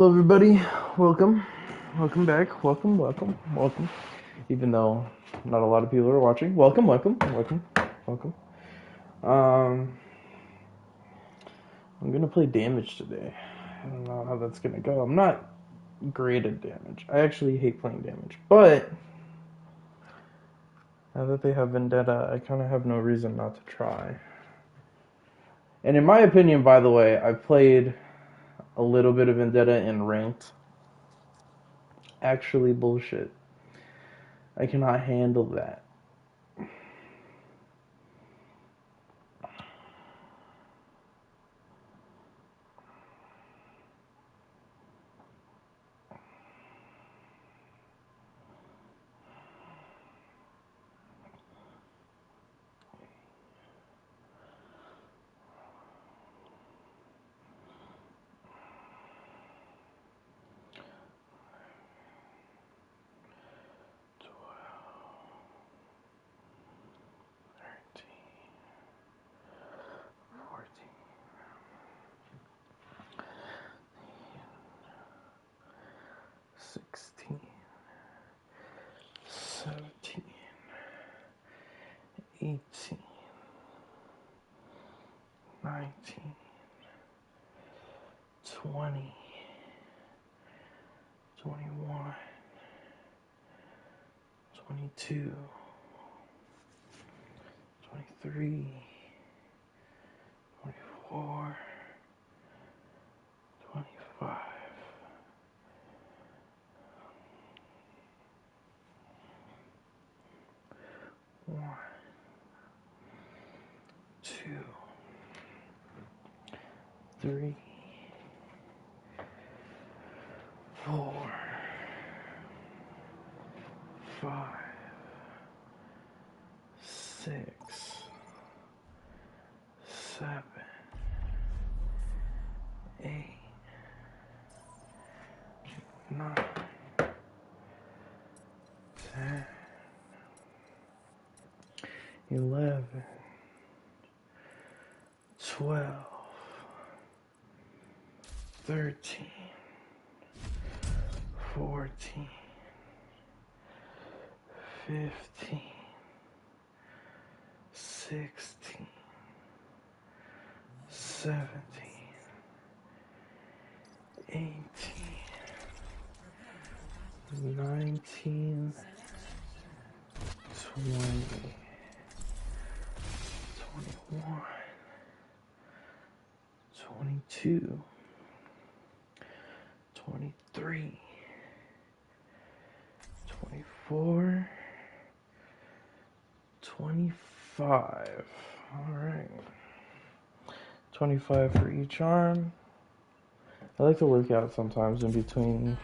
Hello, everybody. Welcome. Welcome back. Welcome. Even though not a lot of people are watching. Welcome. Um, I'm gonna play damage today. I don't know how that's gonna go. I'm not great at damage. I actually hate playing damage. But now that they have Vendetta, I kind of have no reason not to try. And in my opinion, by the way, I played a little bit of Vendetta in ranked. Actually, bullshit. I cannot handle that. Sixteen, 17, 18, 19, 20, 21, 22, 23, 24, 25. One, two, three, four, five, six, seven, eight, nine, 10, 11, 12, 13, 14, 15, 16, 17, 18, 19, 20, 21, 22, 23, 24, 25. Alright. 25 for each arm. I like to work out sometimes in between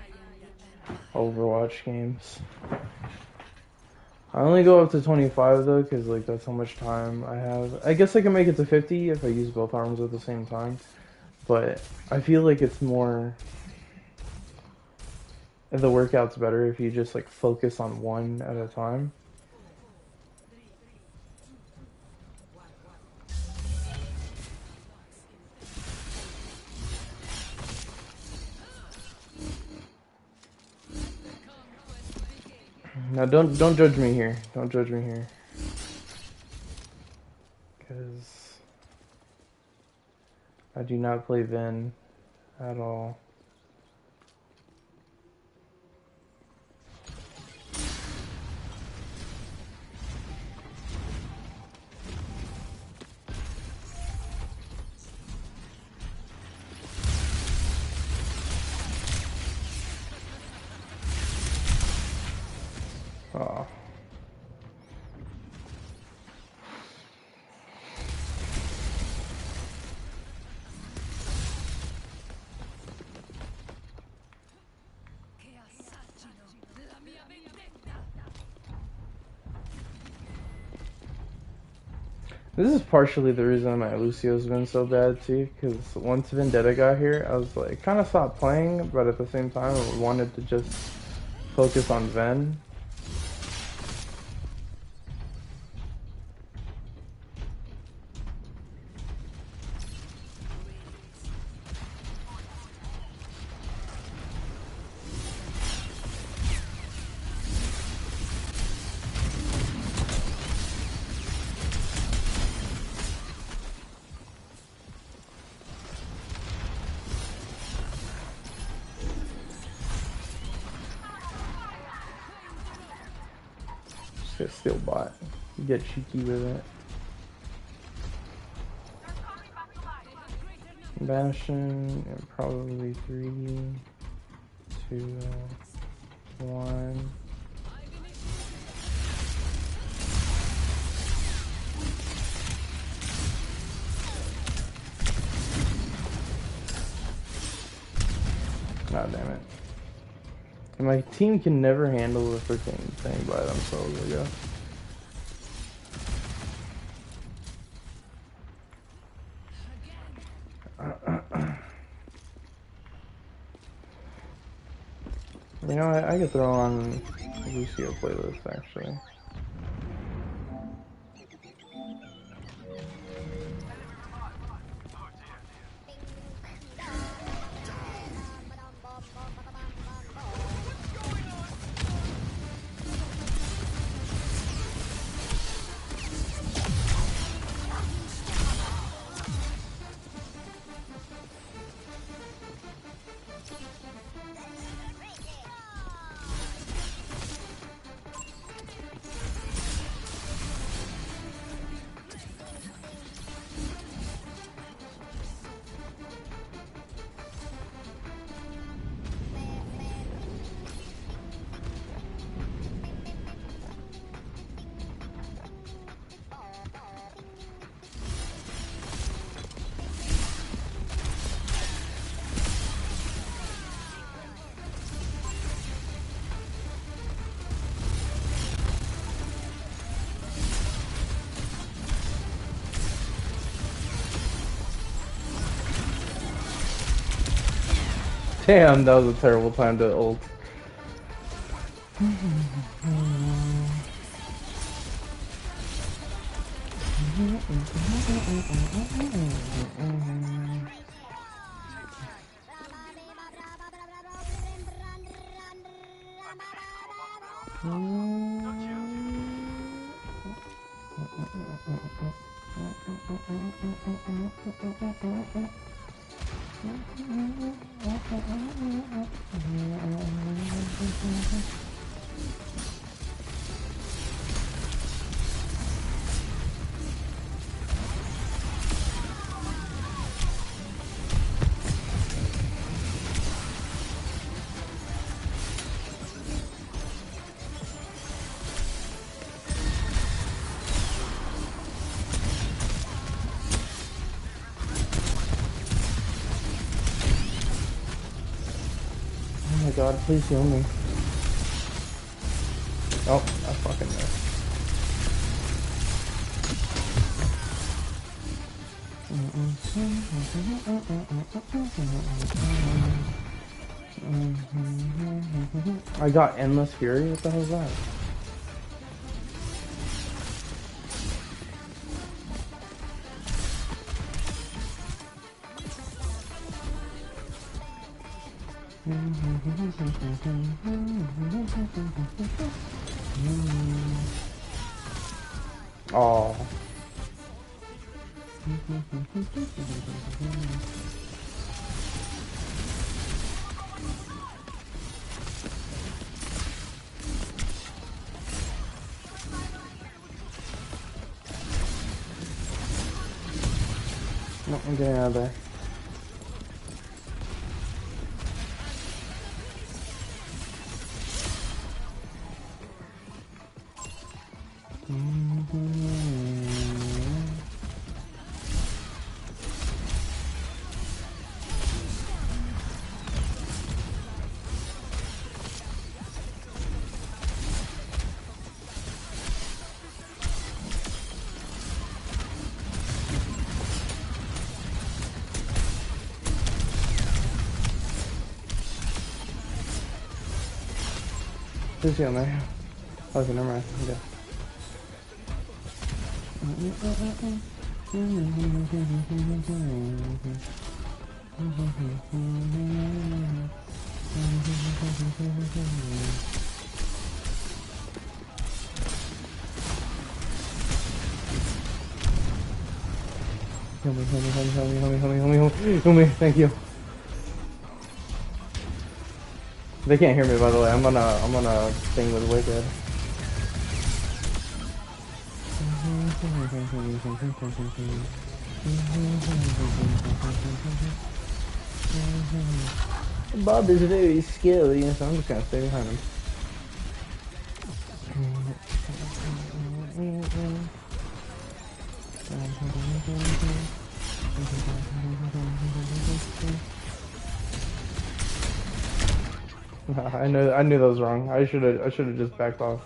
OverWatch games. I only go up to 25 though, because like that's how much time I have. I guess I can make it to 50 if I use both arms at the same time. But I feel like it's more, the workout's better if you just like focus on one at a time. Now don't judge me here. Don't judge me here. Cause I do not play Ven at all. Oh. This is partially the reason my Lucio's been so bad too, because once Vendetta got here, I was like, kind of stopped playing, but at the same time, I wanted to just focus on Ven. Get steel bot. Get cheeky with it. Bastion, probably 3, 2, 1. God damn it. And my team can never handle the freaking thing by themselves, I guess. You know, I could throw on Lucio playlist actually. Damn, that was a terrible time to ult. Oh my god, please heal me. Oh, I fucking missed. I got Endless Fury? What the hell is that? Oh. No, I'm getting out of there. Who's on there? Okay, never mind. Okay. Help me, thank you. They can't hear me, by the way. I'm gonna sing with Wicked. Bob is very scary, so I'm just gonna stay behind him. I knew that was wrong. I should have just backed off.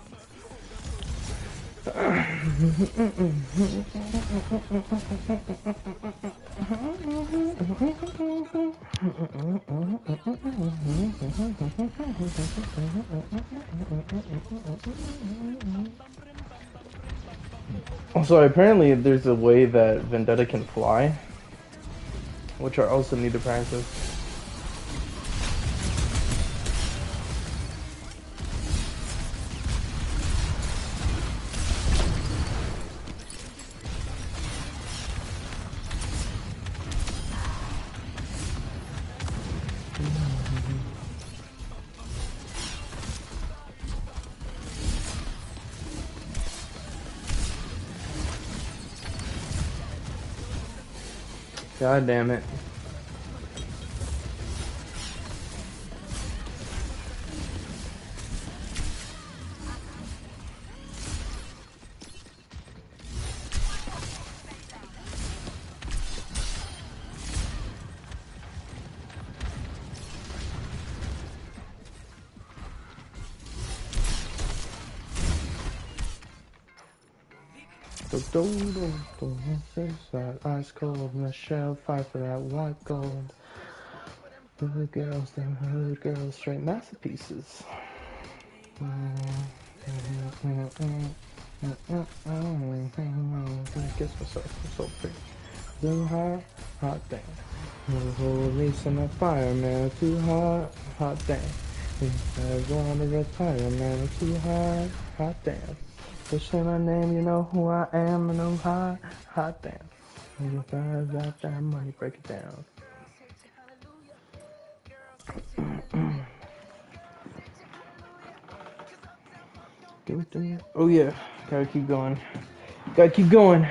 So apparently there's a way that Vendetta can fly, which I also need to practice. God damn it. That ice cold Michelle fight for that white gold. Hood girls, them hood girls, straight masterpieces. Guess what's up? I'm so pretty. Too hot, hot damn. Police and a fireman, too hot, hot damn. I want to retire, man, too hot, hot damn. Just say my name, you know who I am, and I'm hot, hot damn. When you find out that money, break it down. Give it to me. Oh yeah, gotta keep going. Gotta keep going.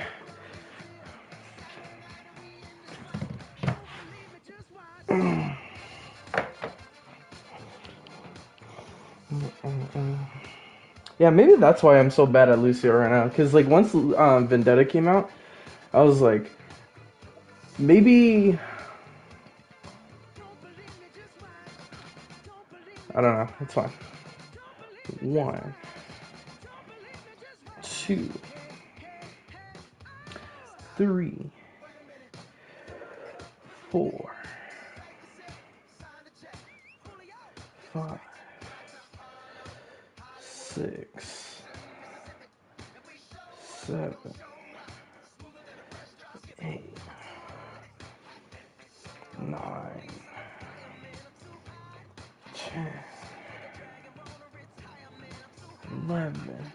Yeah, maybe that's why I'm so bad at Lucio right now. Cause like once Vendetta came out, I was like, maybe I don't know. It's fine. 1, 2, 3, 4, 5, 6, 7, 8, 9, 10, 11,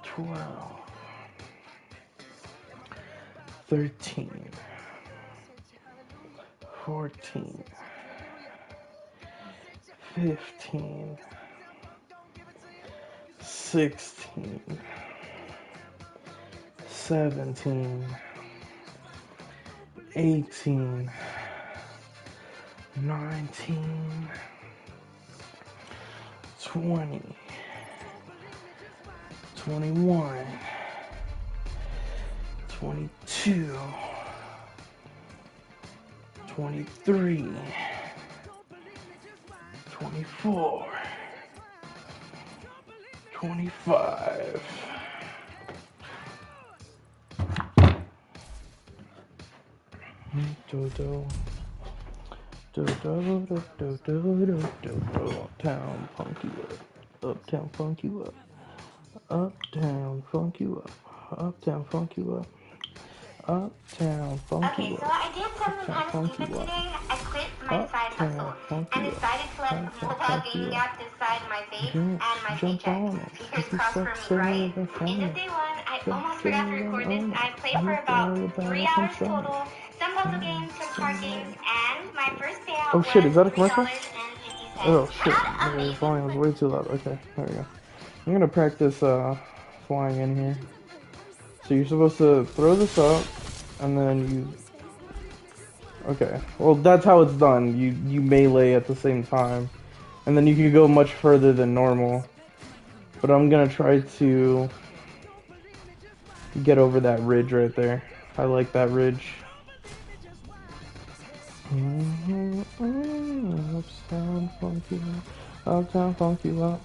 12, 13, 14, 15, 16, 17, 18, 19, 20, 21, 22, 23, 24, 25. Uptown funk you up. Uptown funk you up. Uptown funk you up. Uptown funk you up. Uptown funk you up. Okay, so I did something kind of stupid today. I quit my side hustle and decided to let the mobile gaming app decide my vape and my paycheck. Fingers crossed for me, right? End of day 1, I almost forgot to record this. I played for about 3 hours total. Some puzzle games, some card games, and my first payout Oh shit, is that a was commercial? $3.50. Oh shit, the volume was way too loud. Okay, there we go. I'm gonna practice flying in here. So you're supposed to throw this up, and then you... Okay, well that's how it's done. You melee at the same time. And then you can go much further than normal. But I'm gonna try to get over that ridge right there. I like that ridge. Uptown funk you up. Uptown funk you up.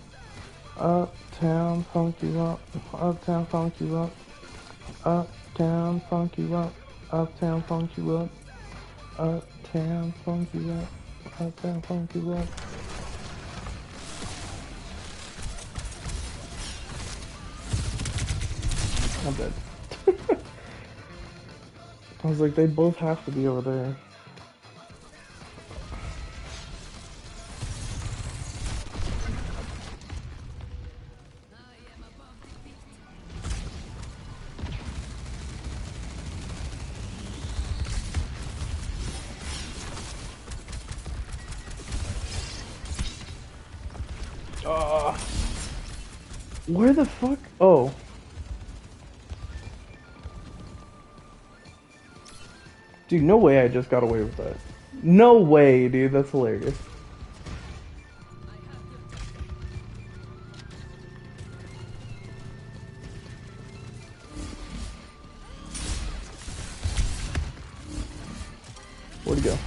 Uptown funk you up. Uptown funk you up. Uptown funk you up. Uptown funk you up. Uptown funk you up. Uptown funk you up. I'm dead. I was like, they both have to be over there. Where the fuck? Oh. Dude, no way I just got away with that. No way, dude. That's hilarious. Where'd he go?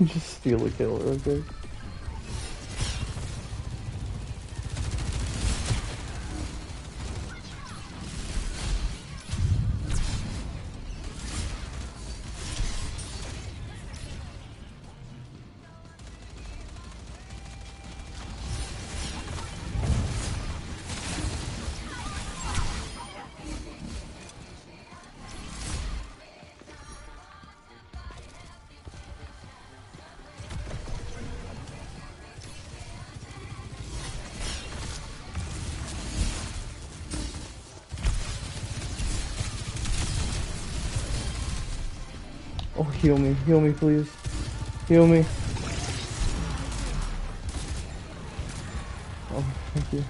Just steal a kill real quick. Oh, heal me, please. Heal me. Oh, thank you.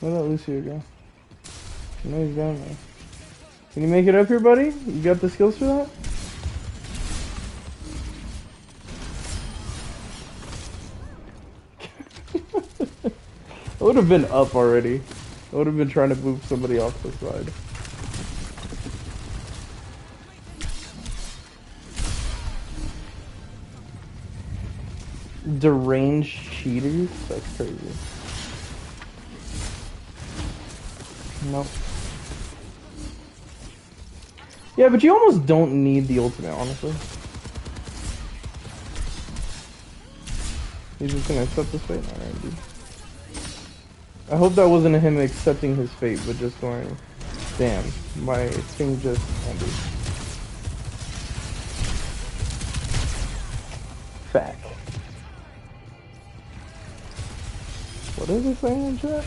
Where'd that Lucio go? I know he's down there. Can you make it up here, buddy? You got the skills for that? I would have been up already. I would have been trying to move somebody off the side. Deranged cheaters? That's crazy. Nope. Yeah, but you almost don't need the ultimate, honestly. He's just gonna accept his fate? Alright, dude. I hope that wasn't him accepting his fate, but just going, damn, my thing just ended. Fact. What is it saying in chat?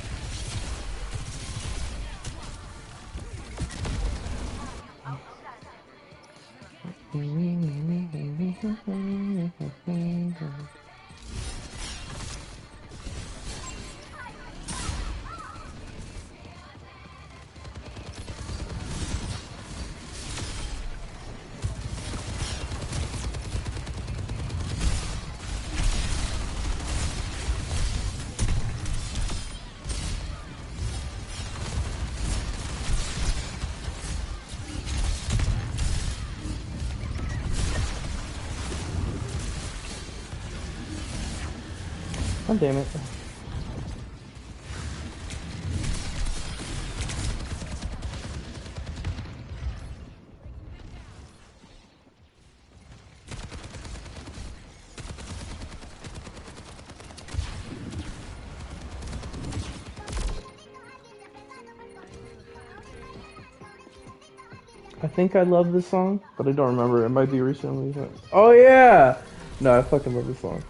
Oh, damn it. I think I love this song, but I don't remember. It might be recently. Oh yeah! No, I fucking love this song.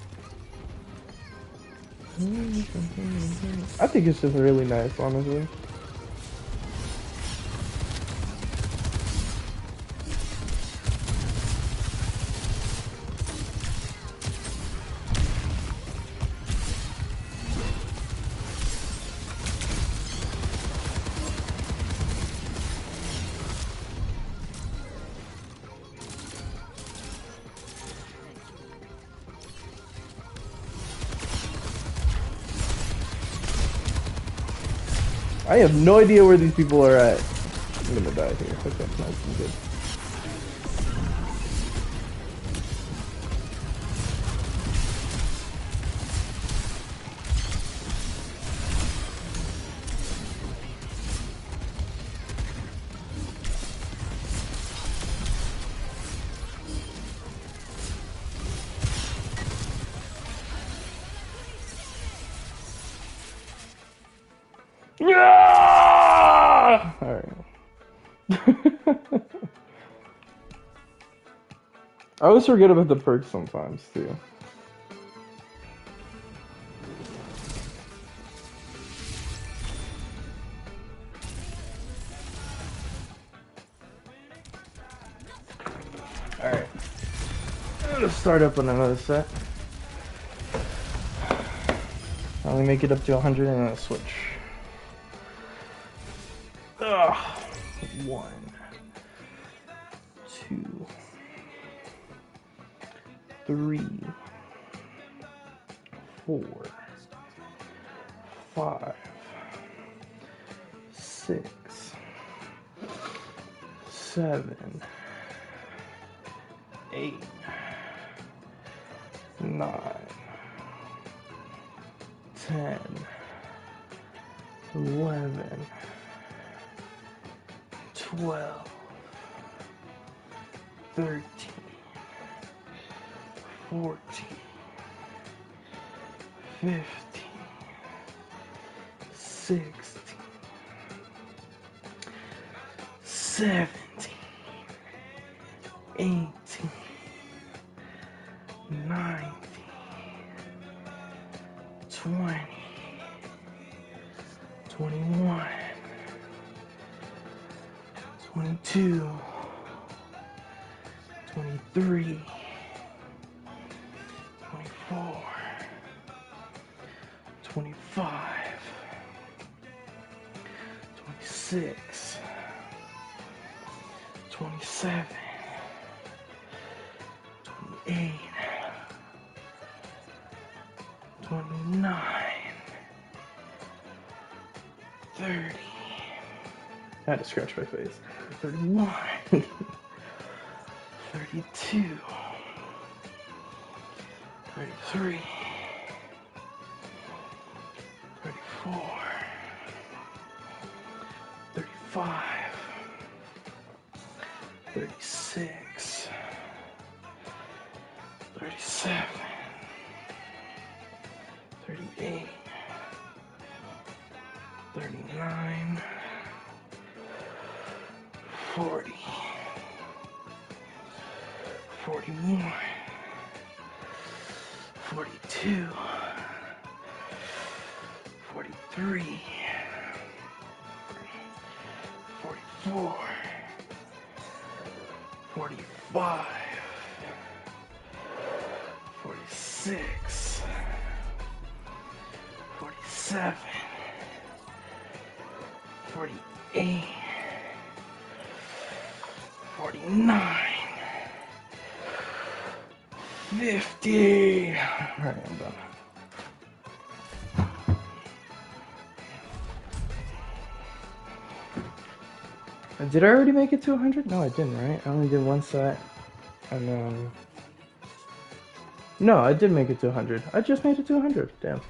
I think it's just really nice, honestly. I have no idea where these people are at. I'm gonna die here. Okay, nice and good. Yeah! Alright. I always forget about the perks sometimes, too. Alright. I'm gonna start up on another set. I only make it up to 100 and then I switch. Ugh. 1, 2, 3, 4, 5, 6, 7, 8, 9, 10, 11, 12, 13, 14, 15, 16, 17, 18, 19, 20, 21, 22, 23, 24, 25, 26, 27, 28, 29, 30. I had to scratch my face. 31, 32, 33, 34, 35, 36, 37, 38, 39, 40, 41, 42, 43, 44, 45, 46, 47, 48, 49, 50. Alright, I'm done. Did I already make it to 100? No, I didn't, right? I only did one set. And then No, I did make it to 100. I just made it to 100. Damn.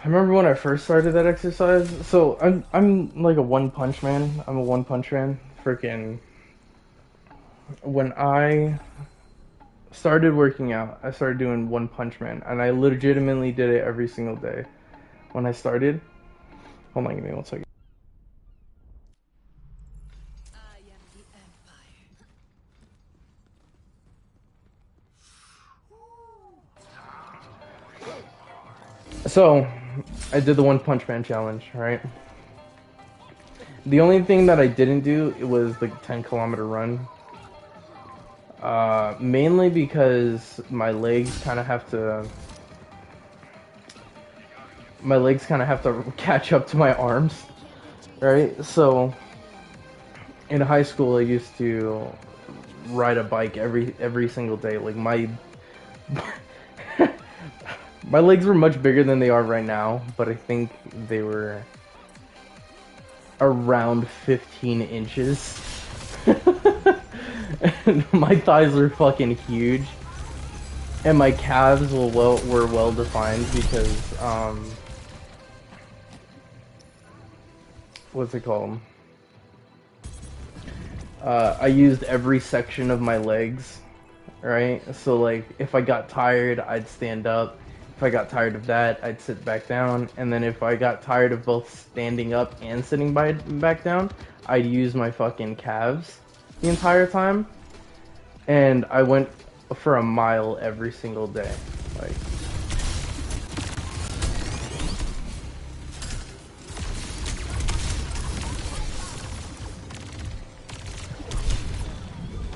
I remember when I first started that exercise. So I'm like a one punch man. I'm a one punch man. Freaking. When I started working out, I started doing one punch man, and I legitimately did it every single day. When I started, hold on, give me 1 second. So, I did the one punch man challenge, right? The only thing that I didn't do was the 10-kilometer run. Mainly because my legs kind of have to catch up to my arms, right? So in high school I used to ride a bike every single day. Like my my legs were much bigger than they are right now, but I think they were around 15 inches. And my thighs were fucking huge. And my calves were well defined because what's it called? I used every section of my legs, right? So like if I got tired, I'd stand up. If I got tired of that, I'd sit back down. And then if I got tired of both standing up and sitting back down, I'd use my fucking calves the entire time. And I went for a mile every single day. Like,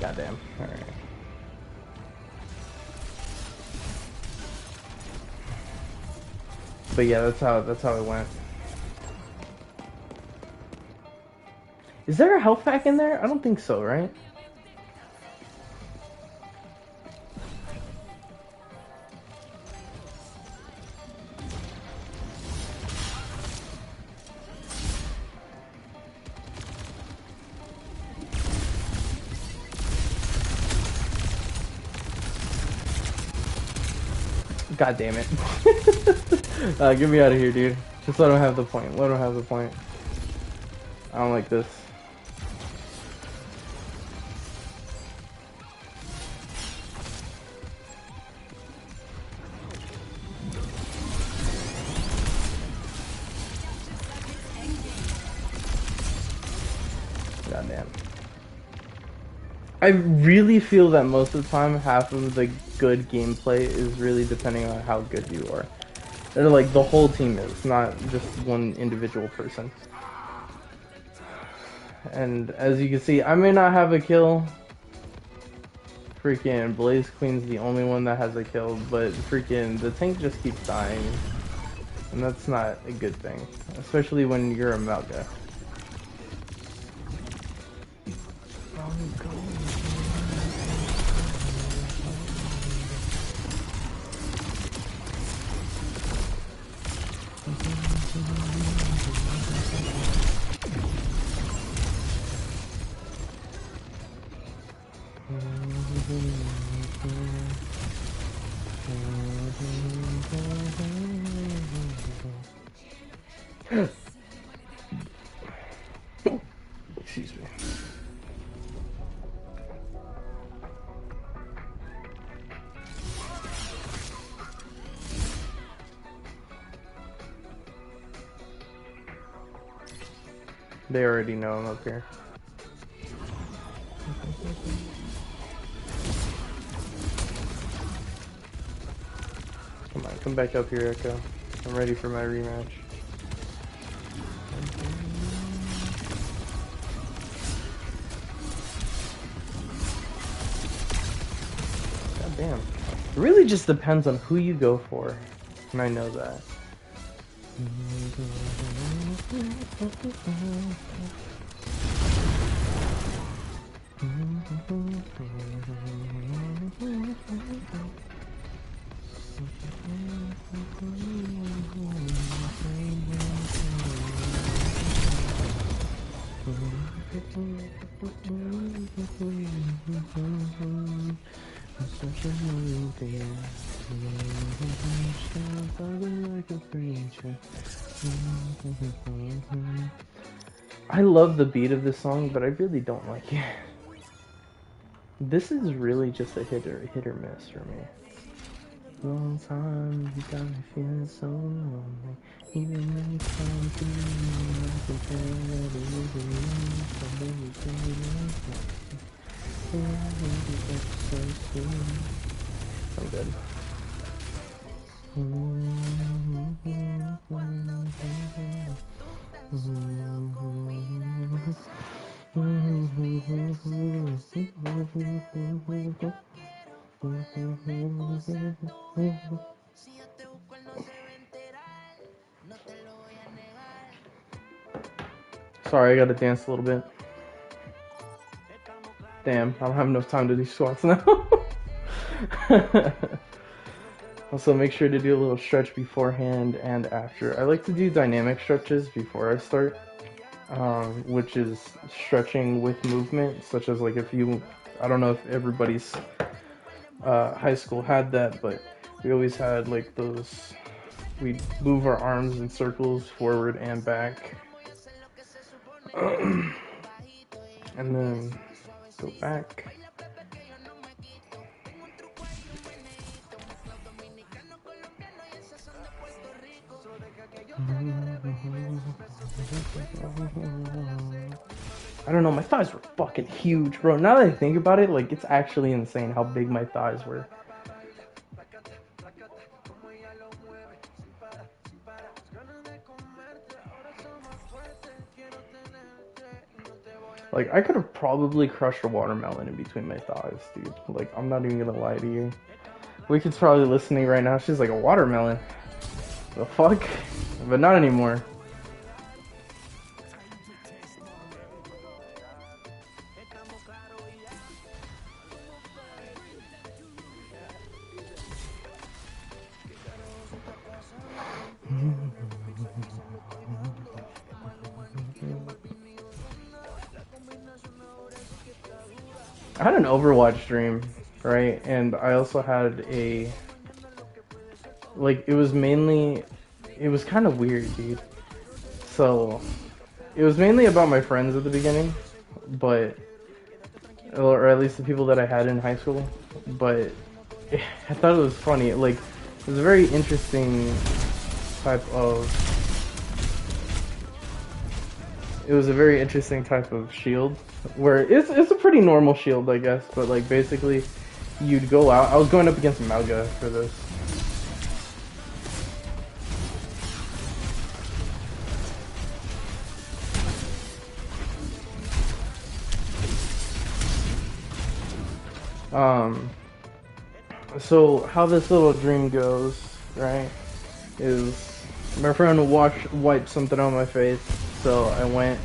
goddamn. All right. But yeah, that's how it went. Is there a health pack in there? I don't think so, right? God damn it. Get me out of here, dude. Just let him have the point. Let him have the point. I don't like this. God damn. I really feel that most of the time, half of the good gameplay is really depending on how good you are. They're like the whole team is, not just one individual person. And as you can see, I may not have a kill. Freaking Blaze Queen's the only one that has a kill, but freaking the tank just keeps dying. And that's not a good thing, especially when you're a Malga. Excuse me. They already know I'm up here. Come on, come back up here, Echo. I'm ready for my rematch. God damn. It really just depends on who you go for, and I know that. I love the beat of this song, but I really don't like it. This is really just a hit or miss for me. Long time, you got me feeling so lonely. Even when it's time to leave, I can tell that it is a relief. I know you're going so soon. I'm good. Sorry, I gotta dance a little bit. Damn, I don't have enough time to do squats now. Also, make sure to do a little stretch beforehand and after. I like to do dynamic stretches before I start, which is stretching with movement, such as like if you, I don't know if everybody's high school had that, but we always had like those, we move our arms in circles forward and back, and then go back. I don't know, my thighs were fucking huge, bro. Now that I think about it, like, it's actually insane how big my thighs were. Like, I could have probably crushed a watermelon in between my thighs, dude. Like, I'm not even gonna lie to you. Wicked's probably listening right now. She's like, a watermelon? The fuck? But not anymore. I had an OverWatch stream, right? And I also had a, like, it was mainly, it was kind of weird, dude. So, it was mainly about my friends at the beginning, but, or at least the people that I had in high school, but I thought it was funny. Like, it was a very interesting type of, it was a very interesting type of shield, where it's a pretty normal shield, I guess, but like basically you'd go out. I was going up against Malga for this. So how this little dream goes, right, is my friend wiped something on my face, so I went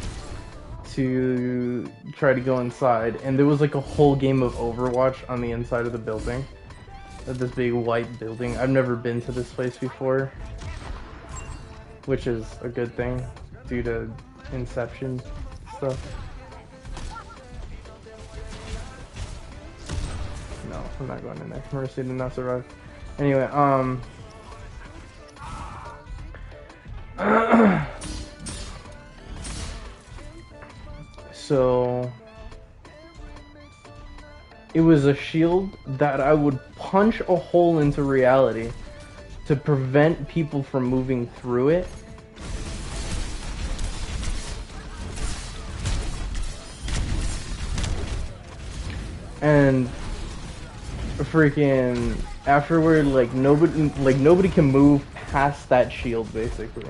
to try to go inside, and there was like a whole game of Overwatch on the inside of the building. This big white building. I've never been to this place before, which is a good thing due to Inception stuff. No, I'm not going in there. Mercy did not survive. Anyway, so it was a shield that I would punch a hole into reality to prevent people from moving through it. And freaking afterward, like nobody can move past that shield, basically.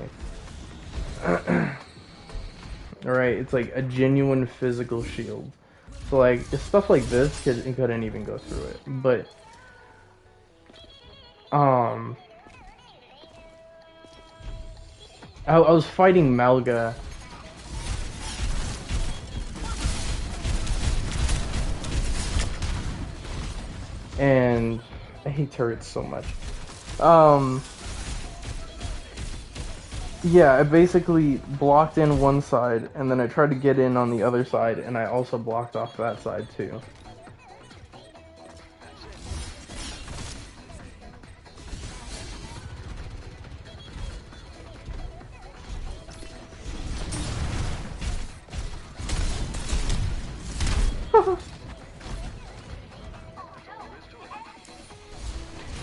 Alright, it's like a genuine physical shield. So like stuff like this couldn't even go through it. But I was fighting Malga. And I hate turrets so much. Yeah, I basically blocked in one side, and then I tried to get in on the other side, and I also blocked off that side too.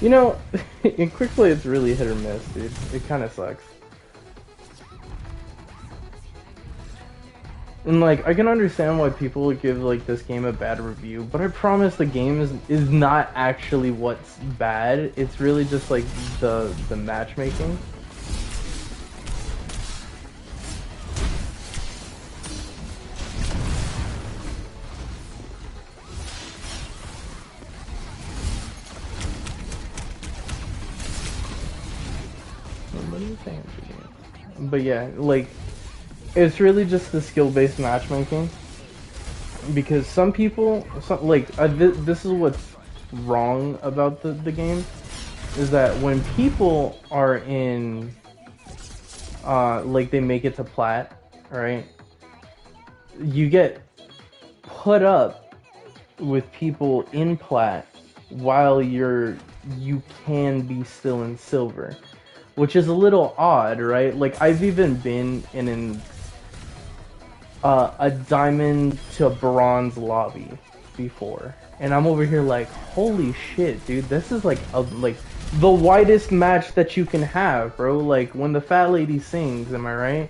You know, in quick play it's really hit or miss, dude. It kind of sucks. And like, I can understand why people would give like this game a bad review, but I promise the game is not actually what's bad. It's really just like the matchmaking. But yeah, like, it's really just the skill-based matchmaking. Because some people, this is what's wrong about the game, is that when people are in, like, they make it to plat, right? You get put up with people in plat while you can be still in silver. Which is a little odd, right? Like, I've even been in a diamond to bronze lobby before, and I'm over here like, holy shit, dude, this is like the widest match that you can have, bro. Like, when the fat lady sings, am I right?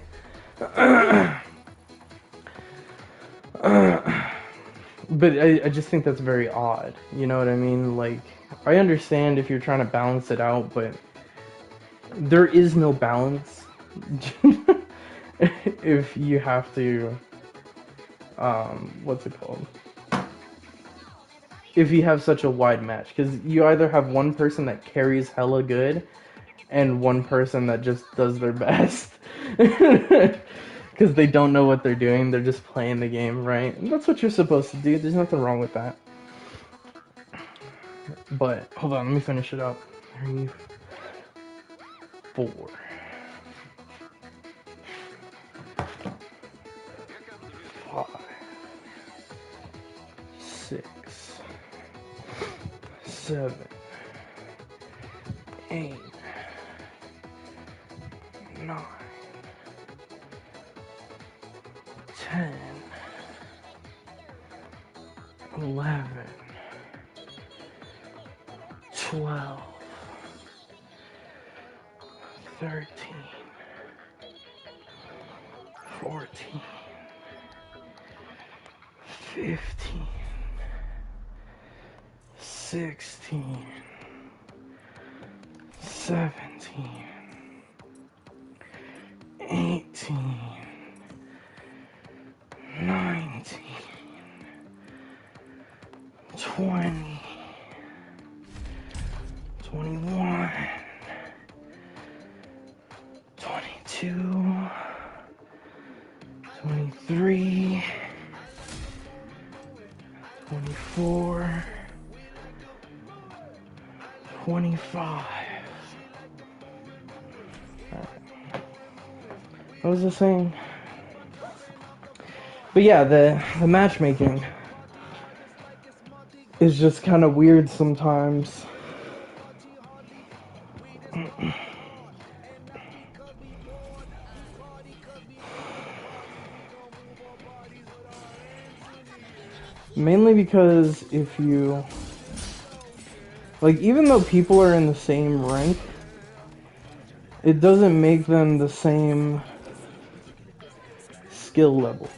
But I just think that's very odd. You know what I mean? Like, I understand if you're trying to balance it out, but there is no balance if you have to, what's it called? If you have such a wide match, because you either have one person that carries hella good and one person that just does their best because they don't know what they're doing, they're just playing the game, right? And that's what you're supposed to do. There's nothing wrong with that. But hold on, let me finish it up. 3, 4, 5, 6, 7, 8, 9, 10, 11, 12, 13, 14, 15, 16, 17, 18, 19, 20, 21, 22, 23, 24, 25. What was I saying? But yeah, the matchmaking is just kind of weird sometimes. Mainly because if you, like, even though people are in the same rank, it doesn't make them the same skill level.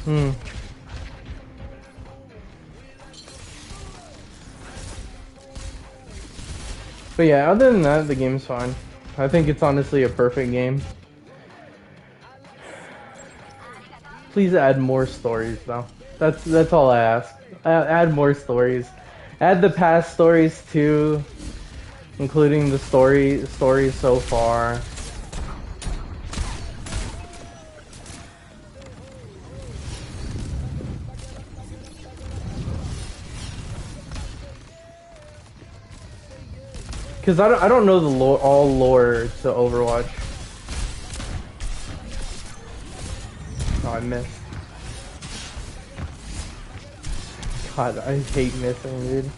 Hmm. But yeah, other than that, the game's fine. I think it's honestly a perfect game. Please add more stories, though. That's all I ask. Add more stories. Add the past stories too, including the stories so far. Cause I don't know the lore, all lore to Overwatch. Oh, I missed. God, I hate missing, dude.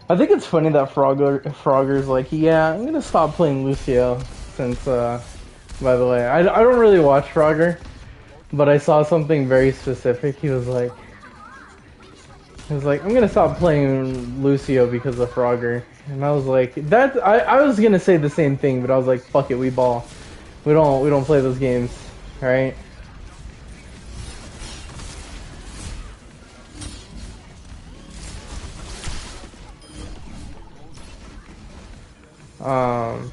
I think it's funny that Frogger's like, yeah, I'm gonna stop playing Lucio since, by the way, I don't really watch Frogger, but I saw something very specific. He was like, I'm gonna stop playing Lucio because of Frogger. And I was like, I was gonna say the same thing, but I was like, fuck it, we ball. We don't play those games, right? Um,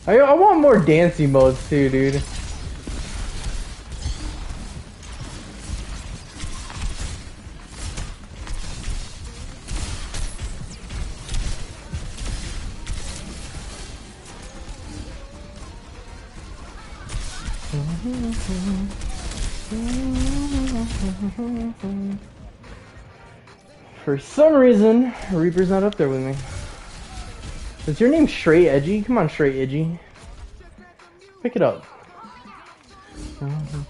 I want more dancing modes too, dude. For some reason, Reaper's not up there with me. Is your name Straight Edgy? Come on, Straight Edgy. Pick it up. Oh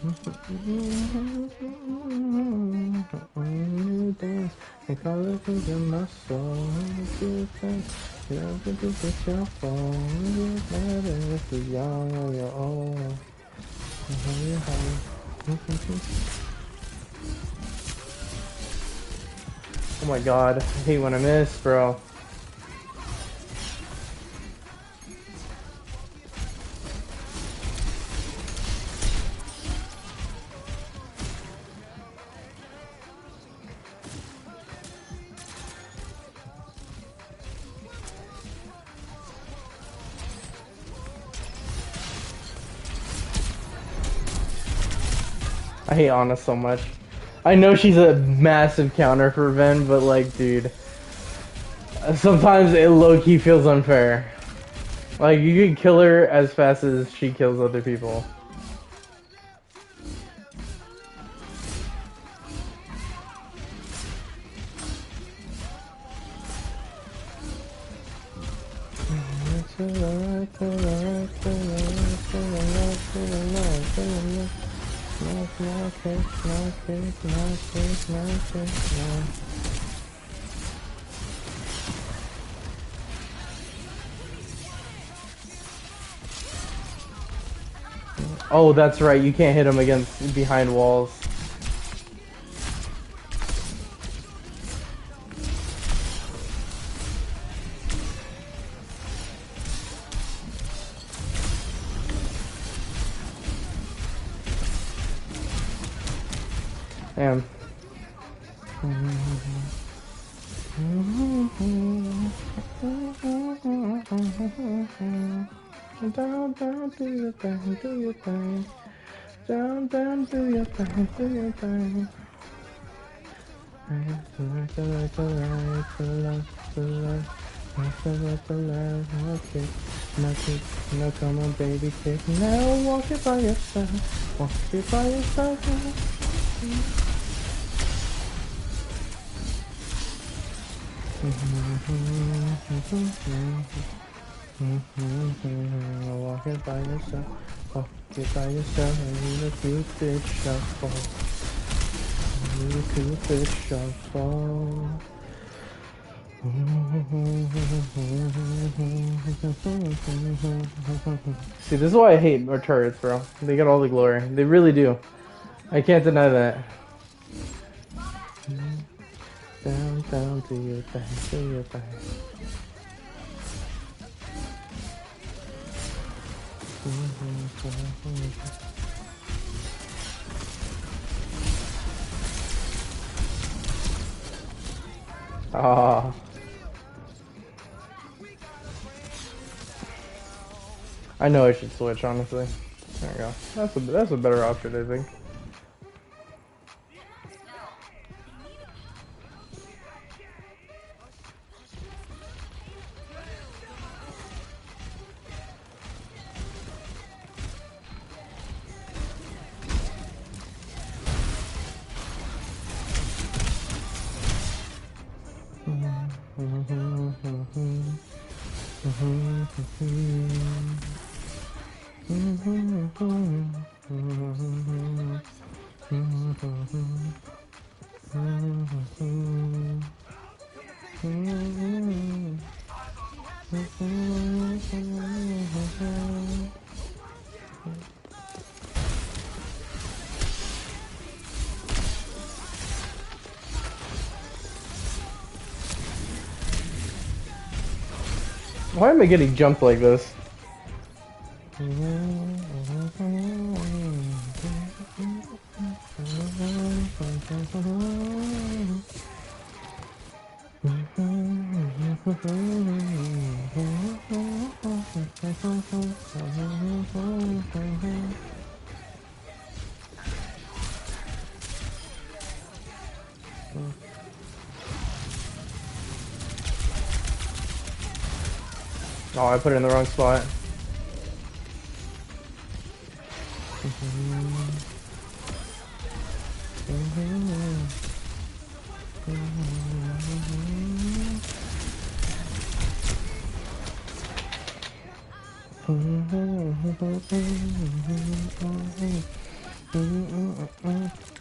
my god, I hate when I miss, bro. I hate Ana so much. I know she's a massive counter for Ven, but like, dude, sometimes it low-key feels unfair. Like, you can kill her as fast as she kills other people. Oh, that's right. You can't hit him against behind walls. Damn. Down, down, do your thing, do your thing. Down, down, do your thing, do your thing. Okay, now come on, baby, kick. Now walk it by yourself, walk it by yourself. Walk it by yourself, walk it by yourself. I need a cupid shuffle. I need a cupid shuffle. See, this is why I hate our turrets, bro. They get all the glory. They really do. I can't deny that. Down, down, do your thing, do your thing. Ah. I know I should switch, honestly. There we go. That's a better option, I think. Why am I getting jumped like this? Oh, I put it in the wrong spot.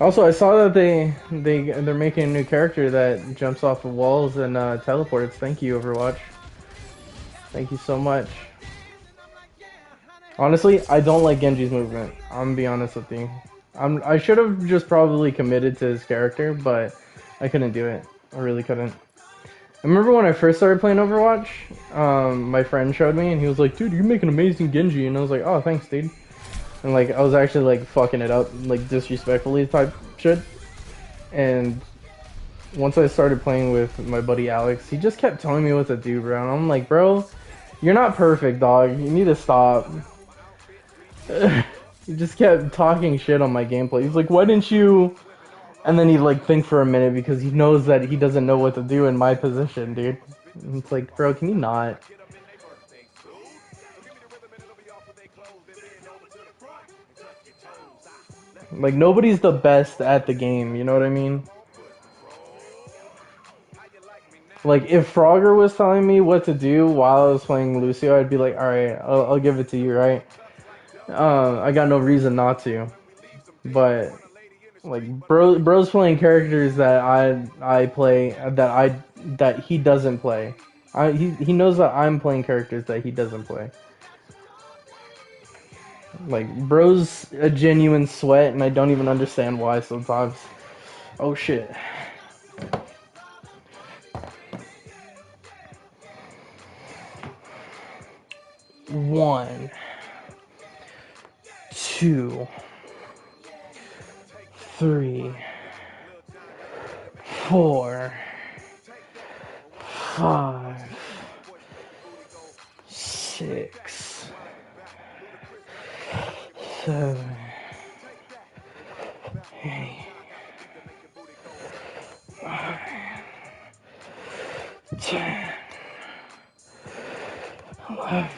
Also, I saw that they're making a new character that jumps off of walls and teleports. Thank you, Overwatch. Thank you so much. Honestly, I don't like Genji's movement. I'm gonna be honest with you. I should have just probably committed to his character, but I couldn't do it. I really couldn't. I remember when I first started playing Overwatch, my friend showed me and he was like, dude, you make an amazing Genji. And I was like, oh, thanks, dude. And like, I was actually like fucking it up, like disrespectfully type shit. And once I started playing with my buddy Alex, he just kept telling me what to do, bro. And I'm like, bro, you're not perfect, dog. You need to stop. He just kept talking shit on my gameplay. He's like, why didn't you And then he'd like think for a minute because he knows that he doesn't know what to do in my position, dude. And it's like, bro, can you not? Like, nobody's the best at the game, you know what I mean? Like, if Frogger was telling me what to do while I was playing Lucio, I'd be like, alright, I'll give it to you, right? I got no reason not to. But, like, bro's playing characters that I play, that he doesn't play. He knows that I'm playing characters that he doesn't play. Like, bro's a genuine sweat, and I don't even understand why sometimes. Oh shit. One, two, three, four, five, six, seven, eight, 9, 10, 11,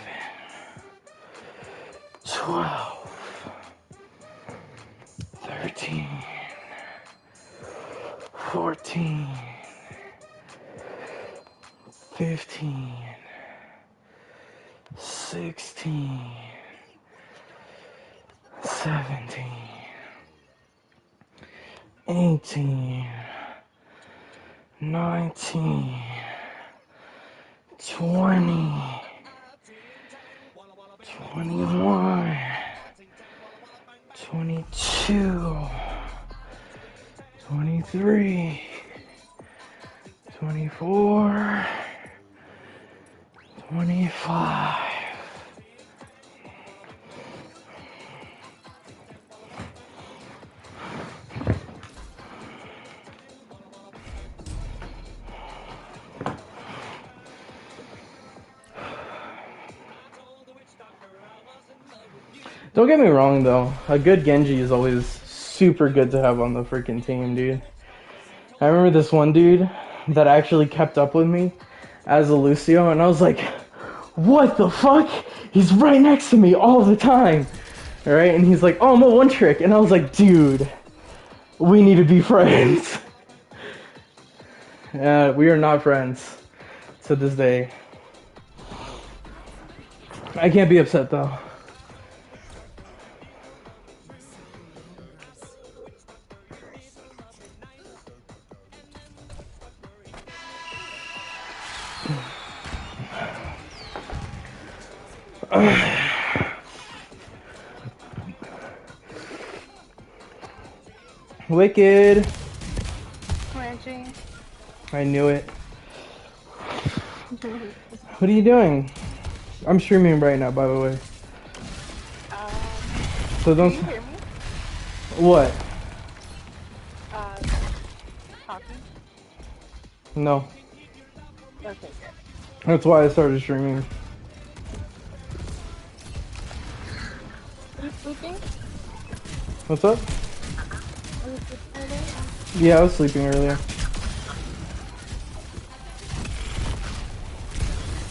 12, 13, 14, 15, 16, 17, 18, 19, 20, 21, 22, 23, 24, 25. Don't get me wrong though, a good Genji is always super good to have on the freaking team, dude. I remember this one dude that actually kept up with me as a Lucio, and I was like, what the fuck? He's right next to me all the time. Alright, and he's like, oh, I'm a one trick. And I was like, dude, we need to be friends. We are not friends to this day. I can't be upset though. Wicked. Reggie. I knew it. What are you doing? I'm streaming right now, by the way. So don't. Can you hear me? What? Talking? No. Okay, good. That's why I started streaming. Are you sleeping? What's up? Are you sleeping early? Yeah, I was sleeping earlier.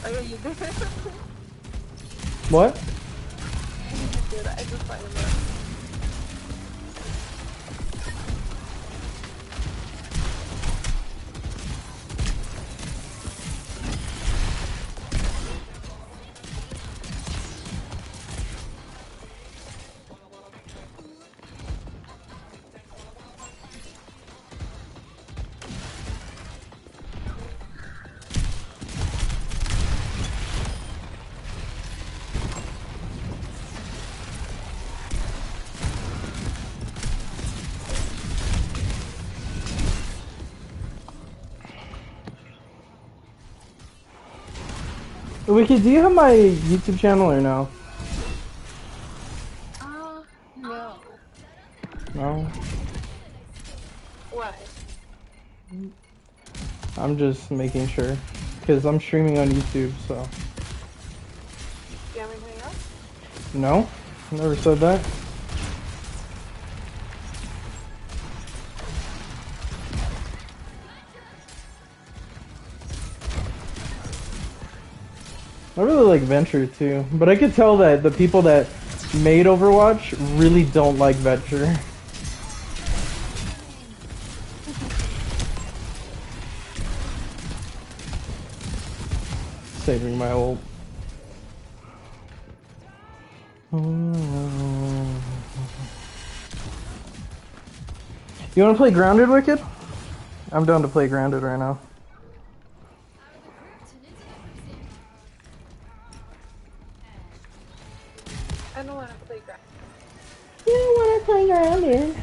Oh yeah, you did. What? You did. I just thought you were. Wicked, do you have my YouTube channel or no? No. No? Why? I'm just making sure. Because I'm streaming on YouTube, so. Do you have anything else? No? Never said that. I really like Venture too, but I could tell that the people that made Overwatch really don't like Venture. Saving my ult. You wanna play Grounded, Wicked? I'm down to play Grounded right now. I don't want to play ground. You don't want to play Grounded.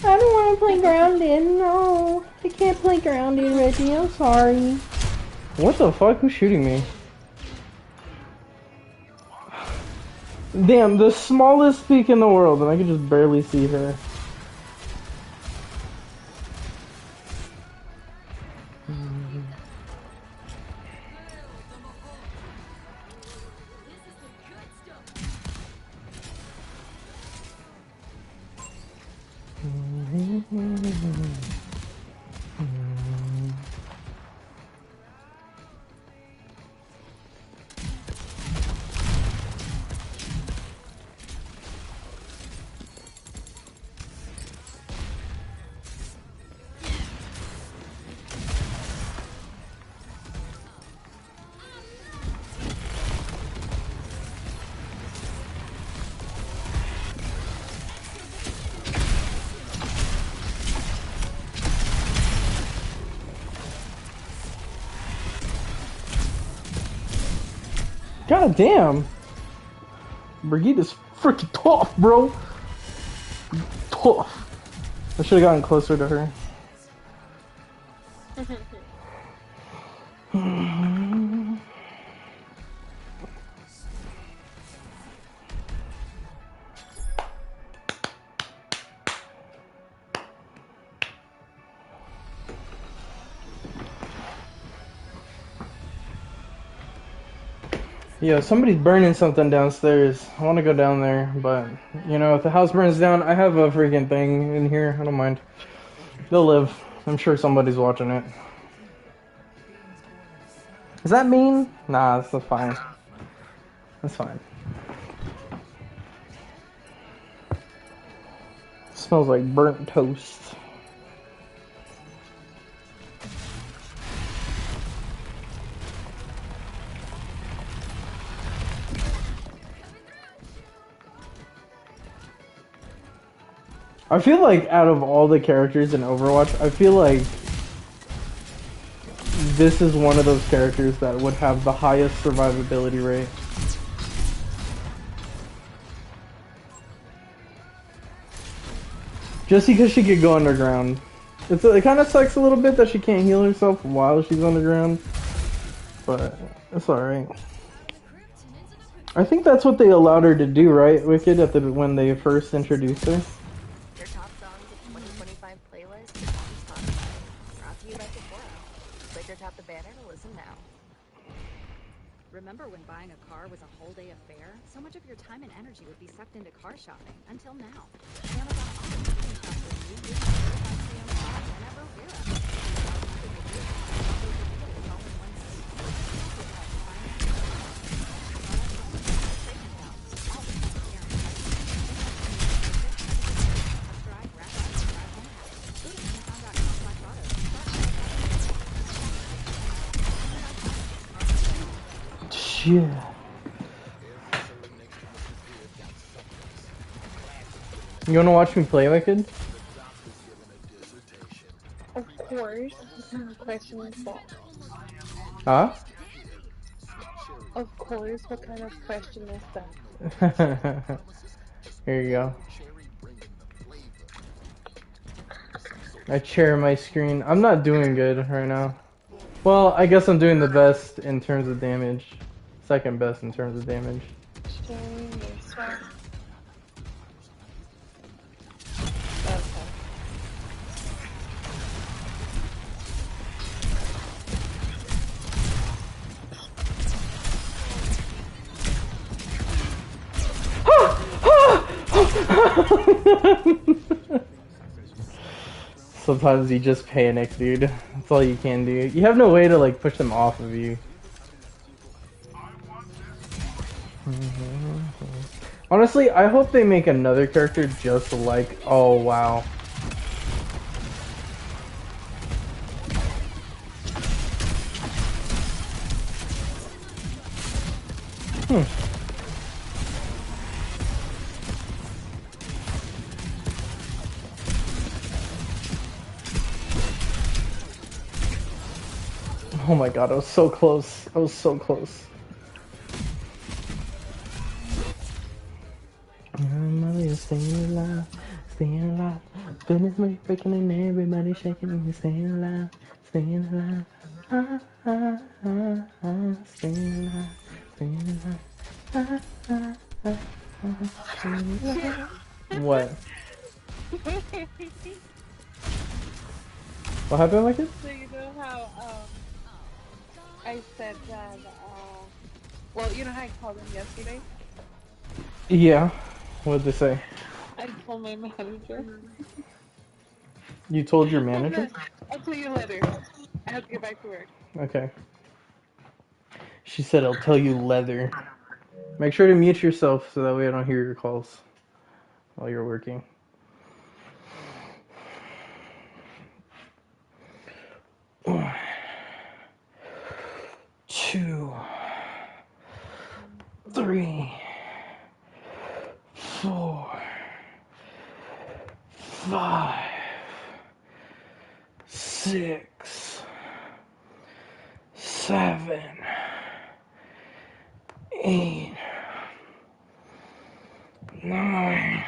I don't want to play Grounded. No, I can't play Grounded, Reggie. I'm sorry. What the fuck? Who's shooting me? Damn, the smallest peak in the world, and I can just barely see her. God damn! Brigitte is freaking tough, bro! Tough! I should've gotten closer to her. Yo, somebody's burning something downstairs. I want to go down there, but, you know, if the house burns down, I have a freaking thing in here. I don't mind. They'll live. I'm sure somebody's watching it. Is that mean? Nah, that's fine. That's fine. It smells like burnt toast. I feel like out of all the characters in Overwatch, I feel like this is one of those characters that would have the highest survivability rate. Just because she could go underground. It kind of sucks a little bit that she can't heal herself while she's underground, but it's alright. I think that's what they allowed her to do, right, Wicked, when they first introduced her? Remember when buying a car was a whole day affair? So much of your time and energy would be sucked into car shopping, until now. Amazon offers shipping shoppers new certified pre-owned cars whenever we're up. Yeah. You wanna watch me play, Wicked? Of course. What question is that? Huh? Of course. What kind of question is that? Here you go. I share my screen. I'm not doing good right now. Well, I guess I'm doing the best in terms of damage. Second best in terms of damage. Sharing this one. Sometimes you just panic, dude. That's all you can do. You have no way to like push them off of you. Honestly, I hope they make another character just like. Oh wow. Oh my god, I was so close. I was so close. Staying alive, staying alive. Goodness me, freaking and everybody shaking and staying alive, staying alive. Staying alive, staying alive. Staying alive. What? What happened, like it? So you know how I said that well, you know how I called him yesterday? Yeah. What did they say? I told my manager. You told your I'm manager? not, I'll tell you later. I have to get back to work. Okay. She said, I'll tell you leather. Make sure to mute yourself so that way I don't hear your calls while you're working. 1, 2, 3, 4, 5, 6, 7, 8, 9,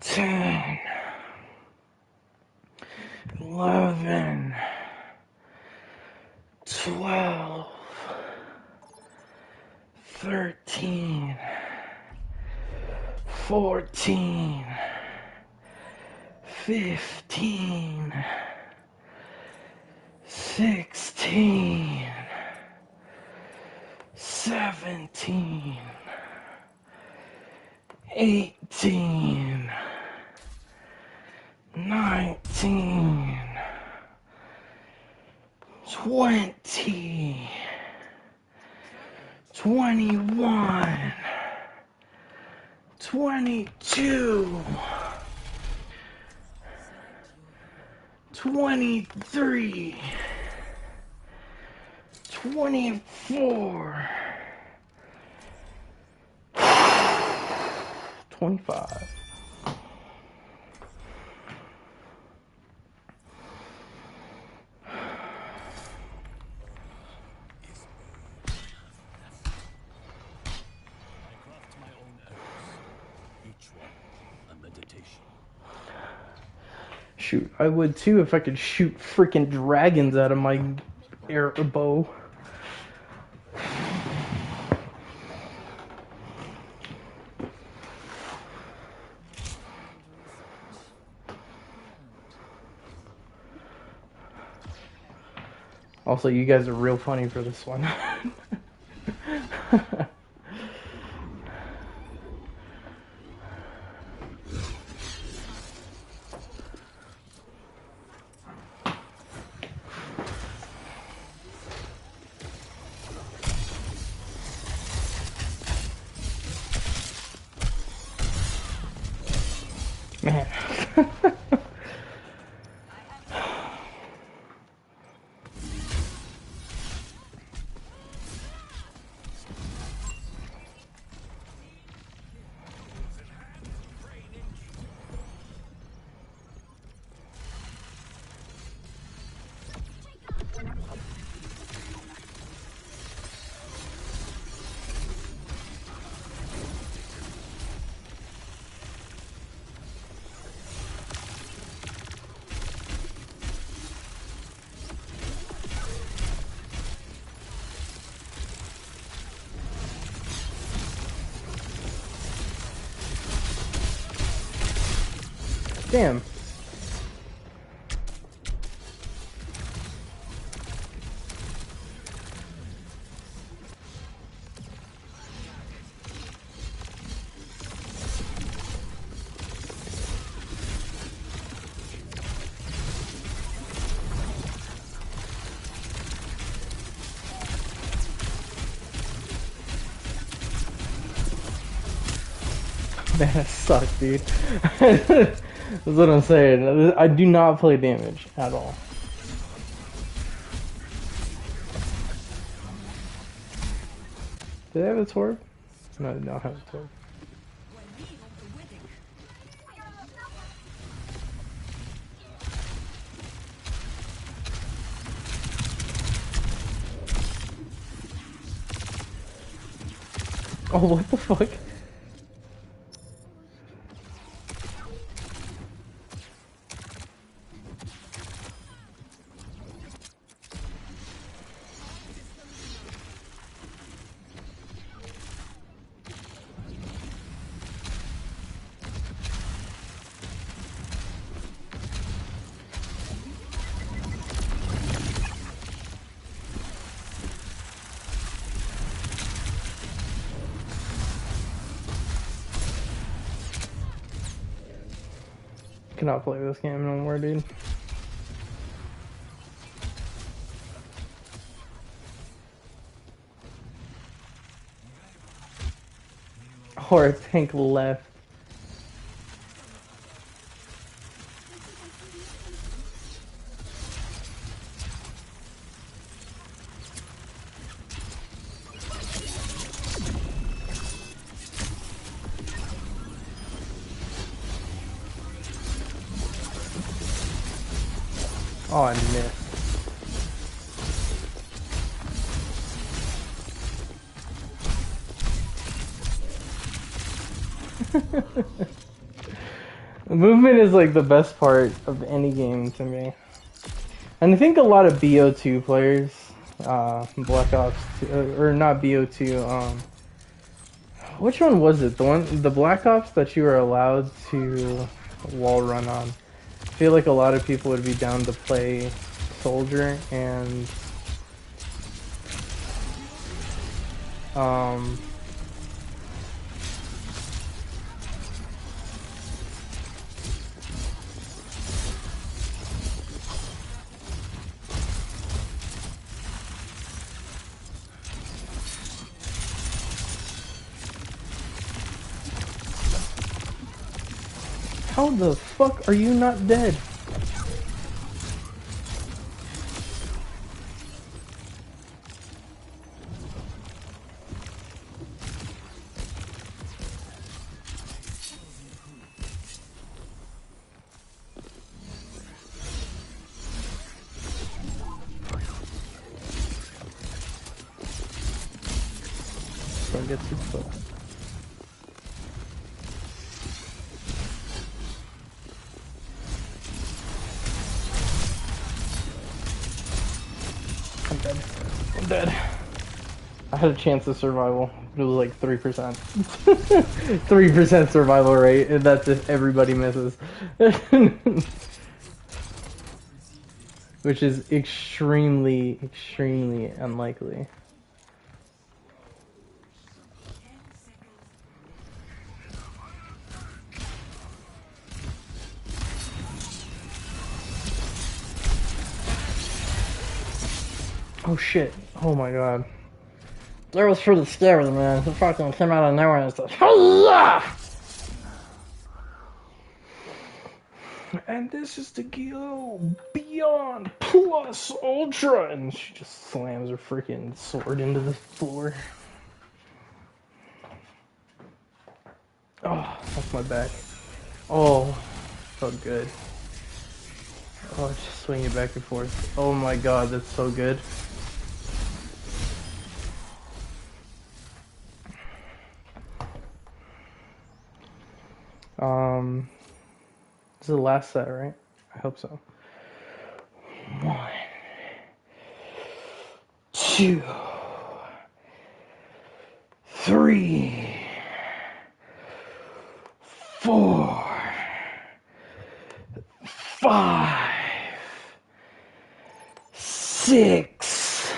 10, 11, 12, 13, 14, 15, 16, 17, 18, 19, 20, 21, 22, 23, 24, 25. Shoot, I would too if I could shoot freaking dragons out of my air bow. Also, you guys are real funny for this one. Man. Damn. Man, I suck, dude. That's what I'm saying. I do not play damage at all. Did they have a torp? No, I did not have a torp. Oh, what the fuck? Cannot play this game no more, dude. Or a tank left. Oh, I missed. Movement is like the best part of any game to me. And I think a lot of BO2 players, Black Ops 2, or not BO2, which one was it? The Black Ops that you were allowed to wall run on. I feel like a lot of people would be down to play Soldier and how the fuck are you not dead? Don't get too close. I'm dead. I'm dead. I had a chance of survival. It was like 3%. 3% survival rate, and that's if everybody misses. Which is extremely, extremely unlikely. Oh shit. Oh my god. That was pretty scary, man. The fucking came out of nowhere and said, "Hiya!" And this is the Geo Beyond Plus Ultra. And she just slams her freaking sword into the floor. Oh, that's my back. Oh, felt good. Oh, just swing it back and forth. Oh my god, that's so good. This is the last set, right? I hope so. 1, 2, 3, 4, 5, 6,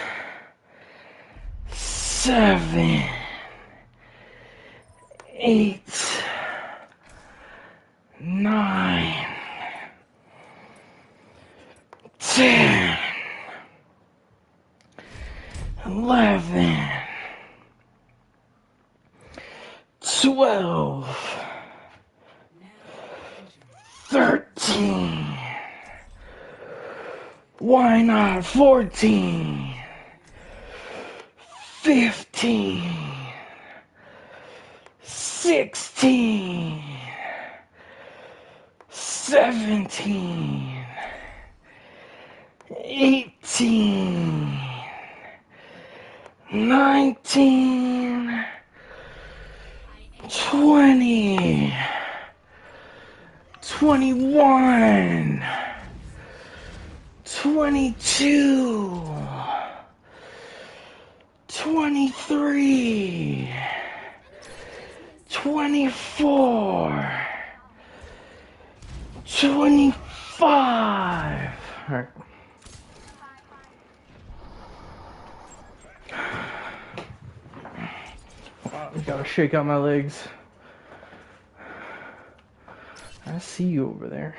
7, 8, 9, 10, 11, 12, 13. Why not 14? 15. 16. 17. 18. 19. 20. 21. 22. 23. 24. 25. Alright. Gotta shake out my legs. I see you over there.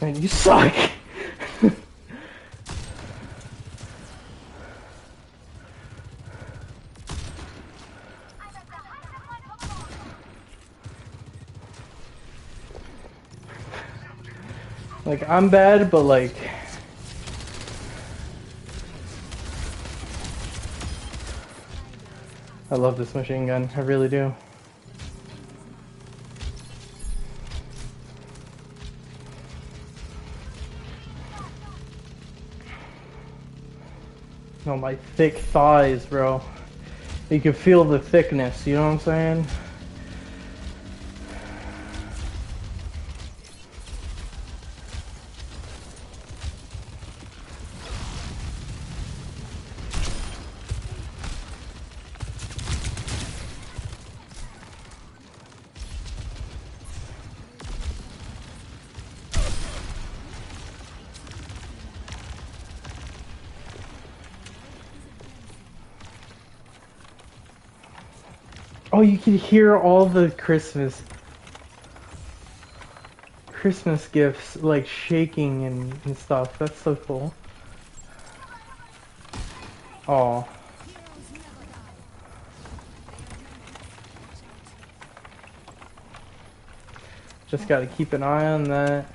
Man, you suck! Like, I'm bad, but like... I love this machine gun, I really do. No, my thick thighs, bro. You can feel the thickness, you know what I'm saying? Oh, you can hear all the Christmas gifts like shaking and stuff. That's so cool. Oh. Just gotta keep an eye on that.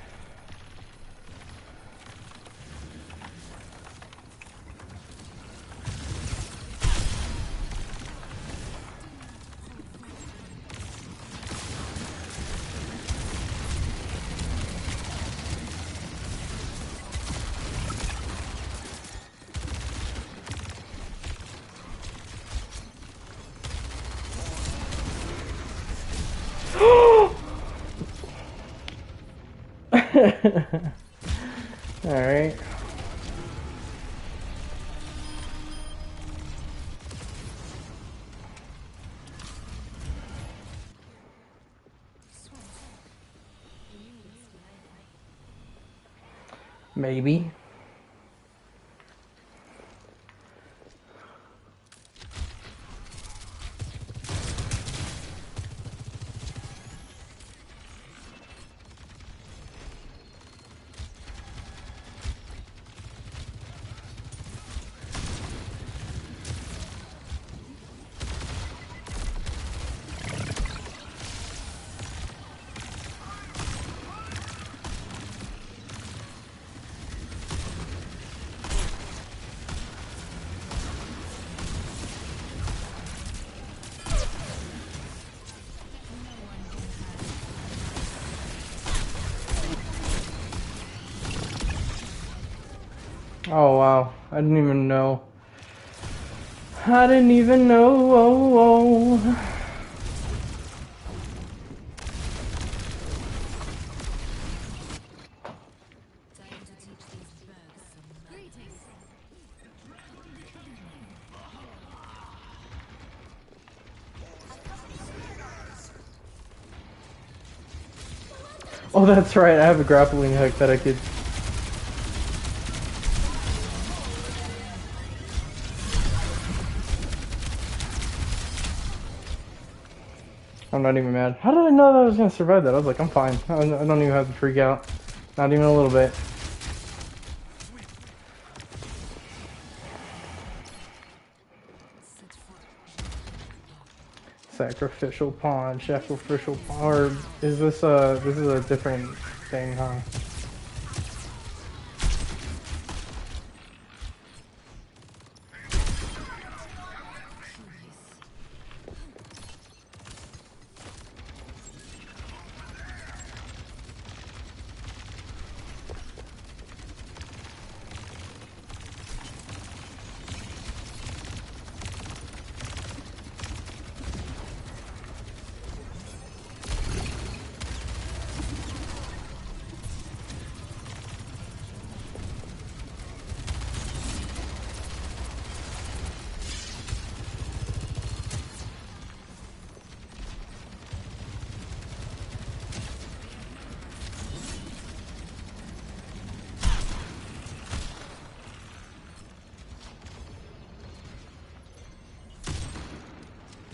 Alright. Maybe. Oh wow, I didn't even know. I didn't even know. Oh. Oh, that's right, I have a grappling hook that I could... I'm not even mad. How did I know that I was gonna survive that? I was like, I'm fine. I don't even have to freak out. Not even a little bit. Sacrificial pawn, sacrificial pawn. Or is this this is a different thing, huh?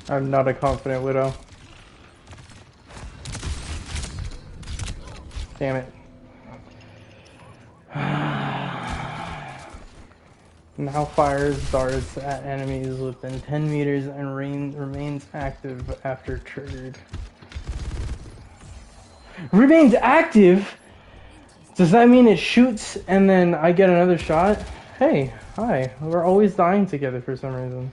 I'm not a confident widow. Damn it. Now fires darts at enemies within 10 meters and remains active after triggered. Remains active? Does that mean it shoots and then I get another shot? Hey, hi. We're always dying together for some reason.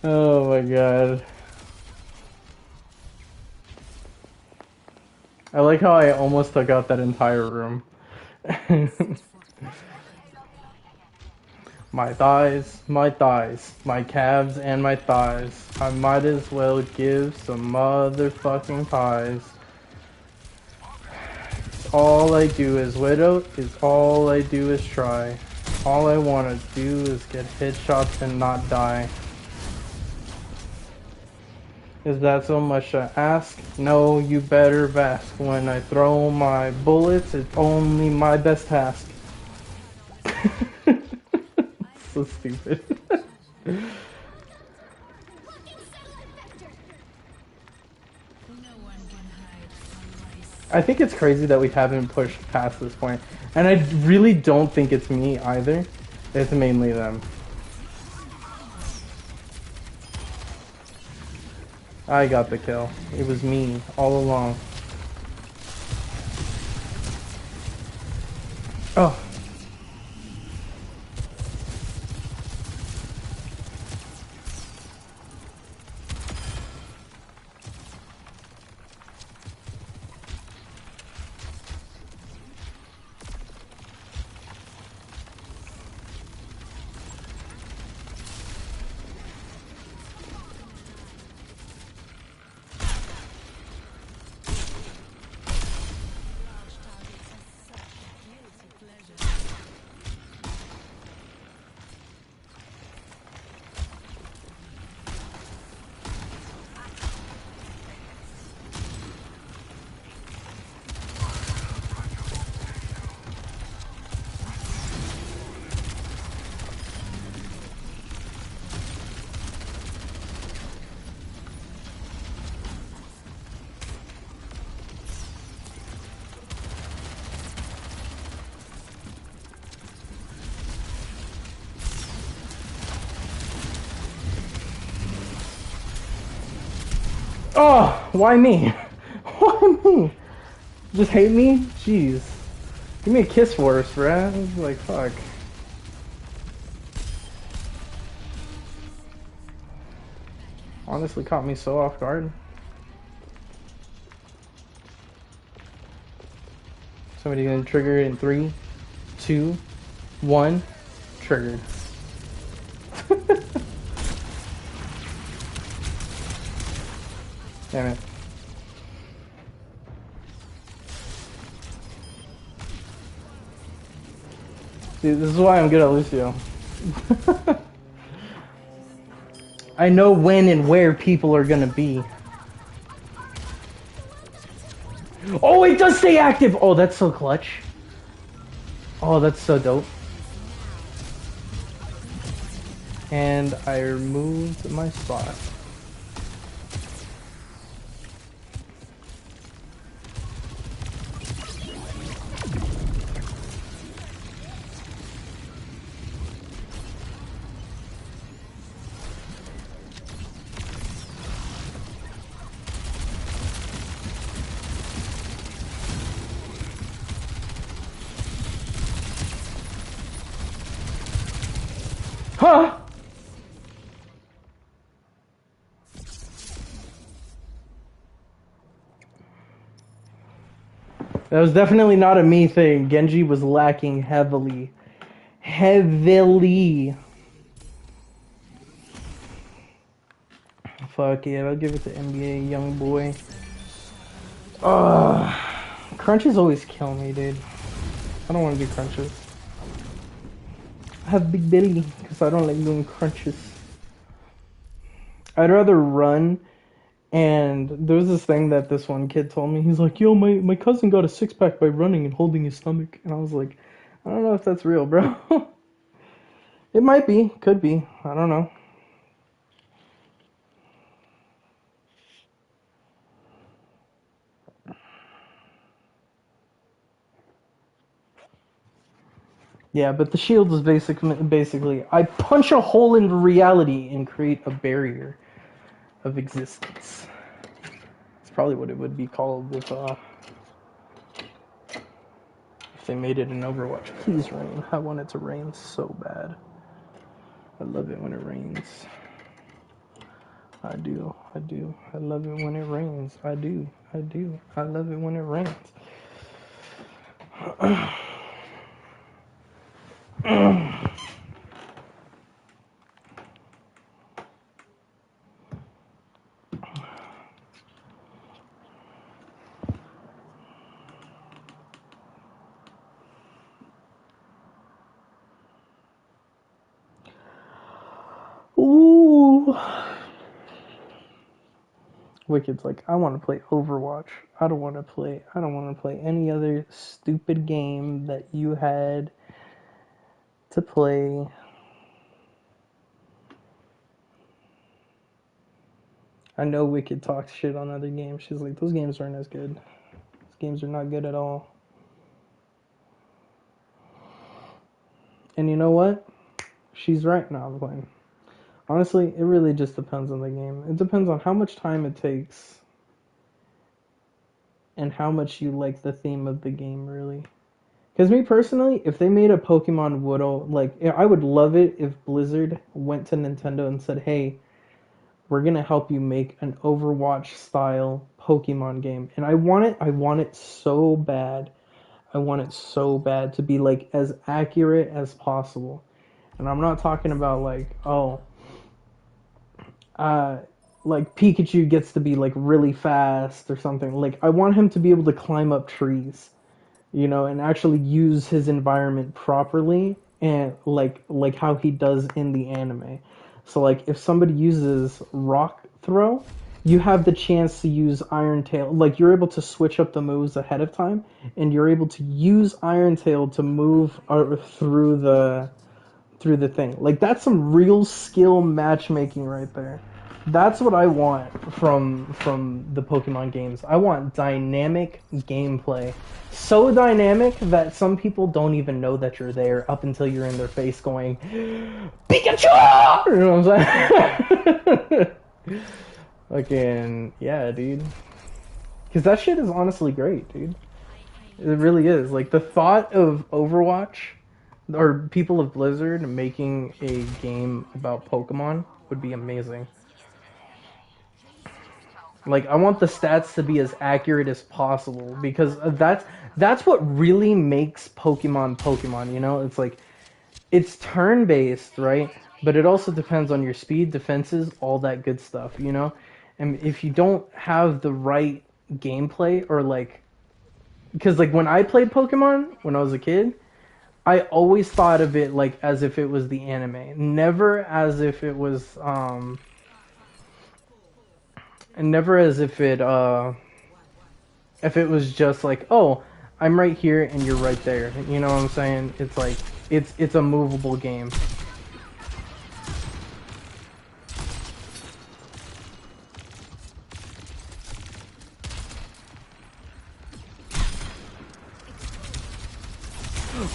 Oh my god. I like how I almost took out that entire room. My thighs, my calves and my thighs. I might as well give some motherfucking pies. All I do is widow, is all I do is try. All I wanna do is get headshots and not die. Is that so much to ask? No, you better bask. When I throw my bullets, it's only my best task. So stupid. I think it's crazy that we haven't pushed past this point. And I really don't think it's me either. It's mainly them. I got the kill. It was me all along. Oh. Oh, why me? Why me? Just hate me? Jeez. Give me a kiss worse, bruh. Like, fuck. Honestly caught me so off guard. Somebody gonna trigger it in 3, 2, 1. Triggered. Damn it. See, this is why I'm good at Lucio. I know when and where people are gonna be. Oh, it does stay active! Oh, that's so clutch. Oh, that's so dope. And I removed my spot. Huh? That was definitely not a me thing. Genji was lacking heavily. Heavily. Fuck yeah, I'll give it to NBA young boy. Crunches always kill me, dude. I don't want to do crunches. I have big belly because I don't like doing crunches. I'd rather run. And there was this thing that this one kid told me. He's like, yo, my cousin got a six-pack by running and holding his stomach. And I was like, I don't know if that's real, bro. It might be. Could be. I don't know. Yeah, but the shield is basically I punch a hole in reality and create a barrier of existence. It's probably what it would be called if they made it in Overwatch. Please rain. I want it to rain so bad. I love it when it rains. I do. I love it when it rains. I do. I love it when it rains. Ooh. Wicked's like, I want to play Overwatch. I don't want to play any other stupid game that you had to play. I know Wicked talks shit on other games. She's like, those games aren't as good. Those games are not good at all. And you know what? She's right now. I'm playing. Honestly, it really just depends on the game. It depends on how much time it takes and how much you like the theme of the game, really. Because me personally, if they made a Pokemon Woodle, like, I would love it if Blizzard went to Nintendo and said, hey, we're going to help you make an Overwatch-style Pokemon game. And I want it so bad. I want it so bad to be, like, as accurate as possible. And I'm not talking about, like, like Pikachu gets to be like really fast or something. Like I want him to be able to climb up trees, you know, and actually use his environment properly and like how he does in the anime. So like if somebody uses rock throw, you have the chance to use Iron Tail. Like you're able to switch up the moves ahead of time and you're able to use Iron Tail to move through the thing. Like that's some real skill matchmaking right there. That's what I want from the Pokemon games. I want dynamic gameplay. So dynamic that some people don't even know that you're there up until you're in their face going, Pikachu! You know what I'm saying? Fucking, yeah, dude. Because that shit is honestly great, dude. It really is. Like, the thought of Overwatch, or people of Blizzard making a game about Pokemon would be amazing. Like, I want the stats to be as accurate as possible, because that's what really makes Pokemon Pokemon, you know? It's like, it's turn-based, right? But it also depends on your speed, defenses, all that good stuff, you know? And if you don't have the right gameplay, or like, because like when I played Pokemon when I was a kid, I always thought of it like as if it was the anime, never as if it was and never as if it was just like, oh, I'm right here and you're right there. You know what I'm saying? It's like it's a movable game.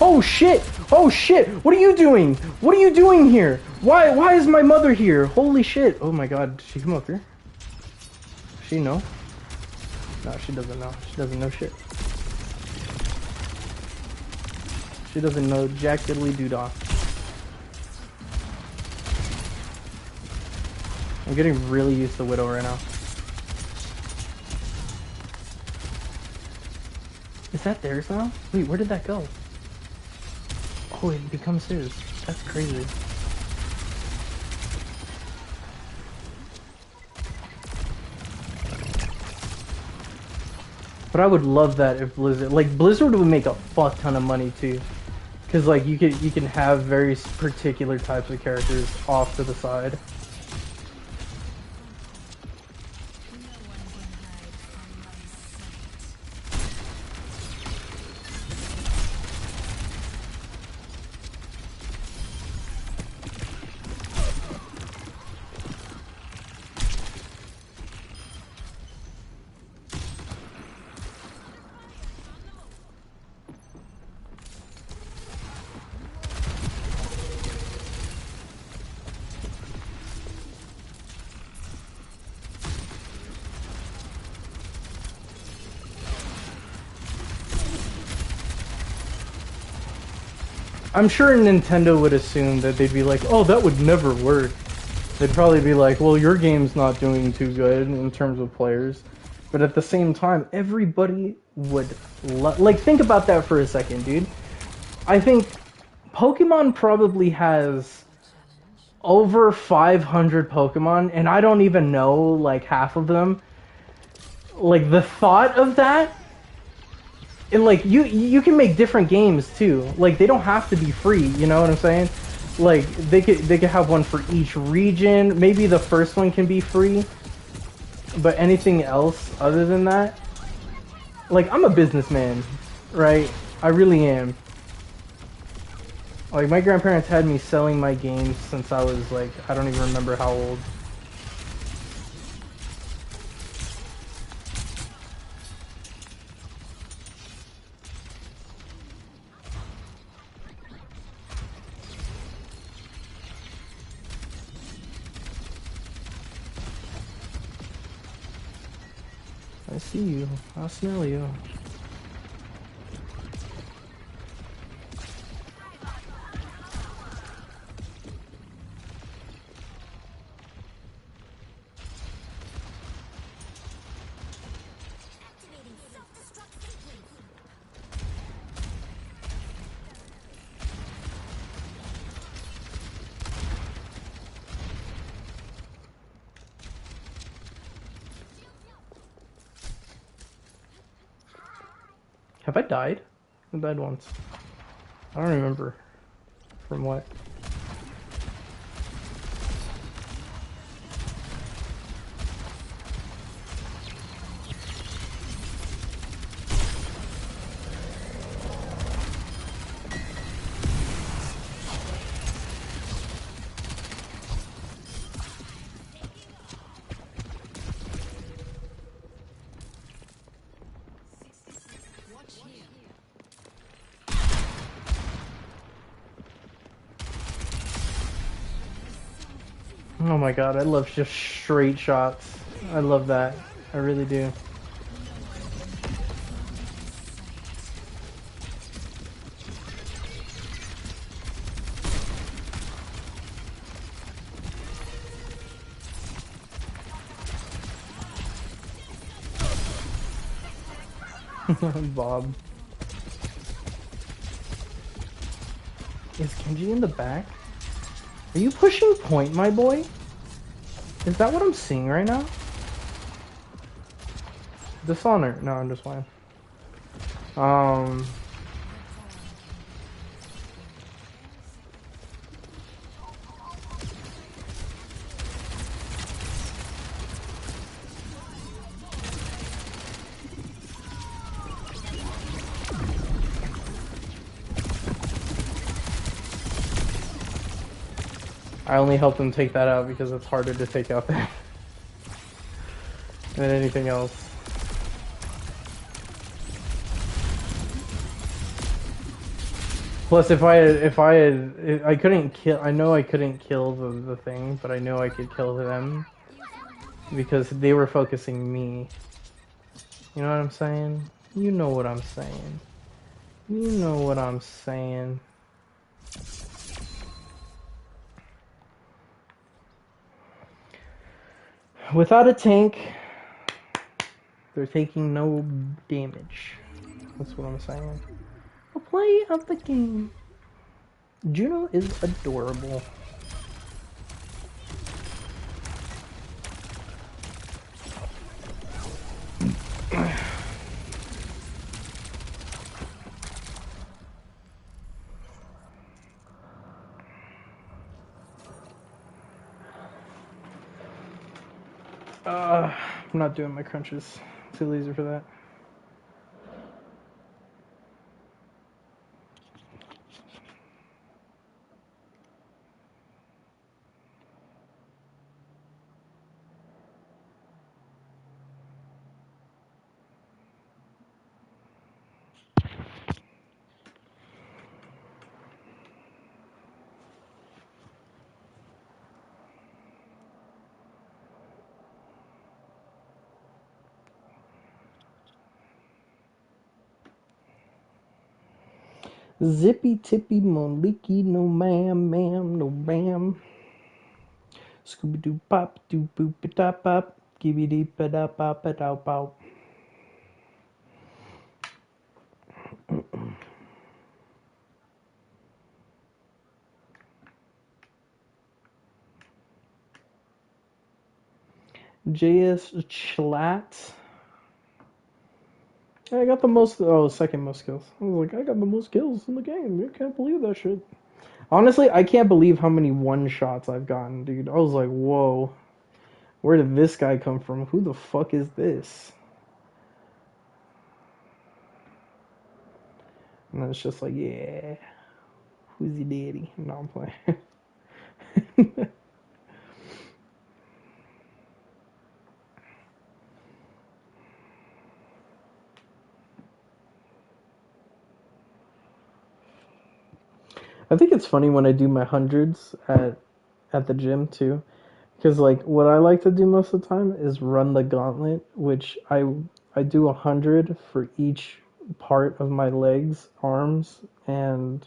Oh shit! Oh shit! What are you doing? What are you doing here? Why is my mother here? Holy shit! Oh my god, did she come up here? Does she know? No, she doesn't know. She doesn't know shit. She doesn't know jack diddly doodah. I'm getting really used to Widow right now. Is that theirs now? Wait, where did that go? Oh, it becomes his. That's crazy. But I would love that if Blizzard, like Blizzard would make a fuck ton of money too, because like you can have very particular types of characters off to the side. I'm sure Nintendo would assume that they'd be like, oh, that would never work. They'd probably be like, well, your game's not doing too good in terms of players. But at the same time, everybody would like, think about that for a second, dude. I think Pokemon probably has over 500 Pokemon, and I don't even know, like, half of them. Like, the thought of that, and like you can make different games too. Like they don't have to be free, you know what I'm saying? Like they could have one for each region. Maybe the first one can be free, but anything else other than that, like I'm a businessman, right? I really am. Like my grandparents had me selling my games since I was like, I don't even remember how old. I see you. I smell you. Have I died? I died once. I don't remember. From what? Oh my god, I love just straight shots. I love that. I really do. Bob. Is Kenji in the back? Are you pushing point, my boy? Is that what I'm seeing right now? Dishonor. No, I'm just playing. I only helped him take that out because it's harder to take out than anything else. Plus, I couldn't kill. I know I couldn't kill the thing, but I know I could kill them because they were focusing me. You know what I'm saying? You know what I'm saying. You know what I'm saying. Without a tank, they're taking no damage. That's what I'm saying. A play of the game. Juno is adorable. I'm not doing my crunches. Too lazy for that. Zippy tippy moliki, no ma'am, ma'am, no bam. Scooby doo pop, doo boop a da pop, gibby dee ba da pop a da pop. JS Chlatt. I got the most, second most kills. I was like, I got the most kills in the game. I can't believe that shit. Honestly, I can't believe how many one-shots I've gotten, dude. I was like, whoa. Where did this guy come from? Who the fuck is this? And then it's just like, yeah. Who's your daddy? No, I'm playing. I think it's funny when I do my hundreds at the gym too, because like what I like to do most of the time is run the gauntlet, which I do 100 for each part of my legs, arms, and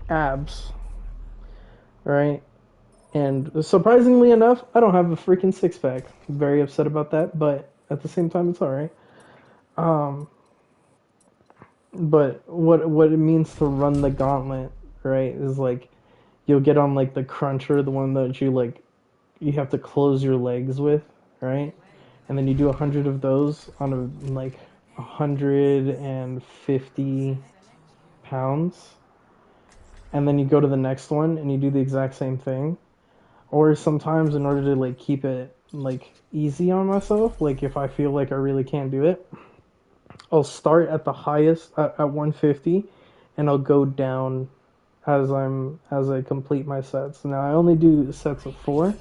abs, right? And surprisingly enough, I don't have a freaking six pack. I'm very upset about that, but at the same time, it's all right. Um, but what it means to run the gauntlet, right, is like you'll get on like the cruncher, the one that you have to close your legs with, right? And then you do 100 of those on a like 150 pounds, and then you go to the next one and you do the exact same thing. Or sometimes in order to like keep it like easy on myself, like if I feel like I really can't do it, I'll start at the highest at 150 and I'll go down as I complete my sets. Now I only do sets of 4.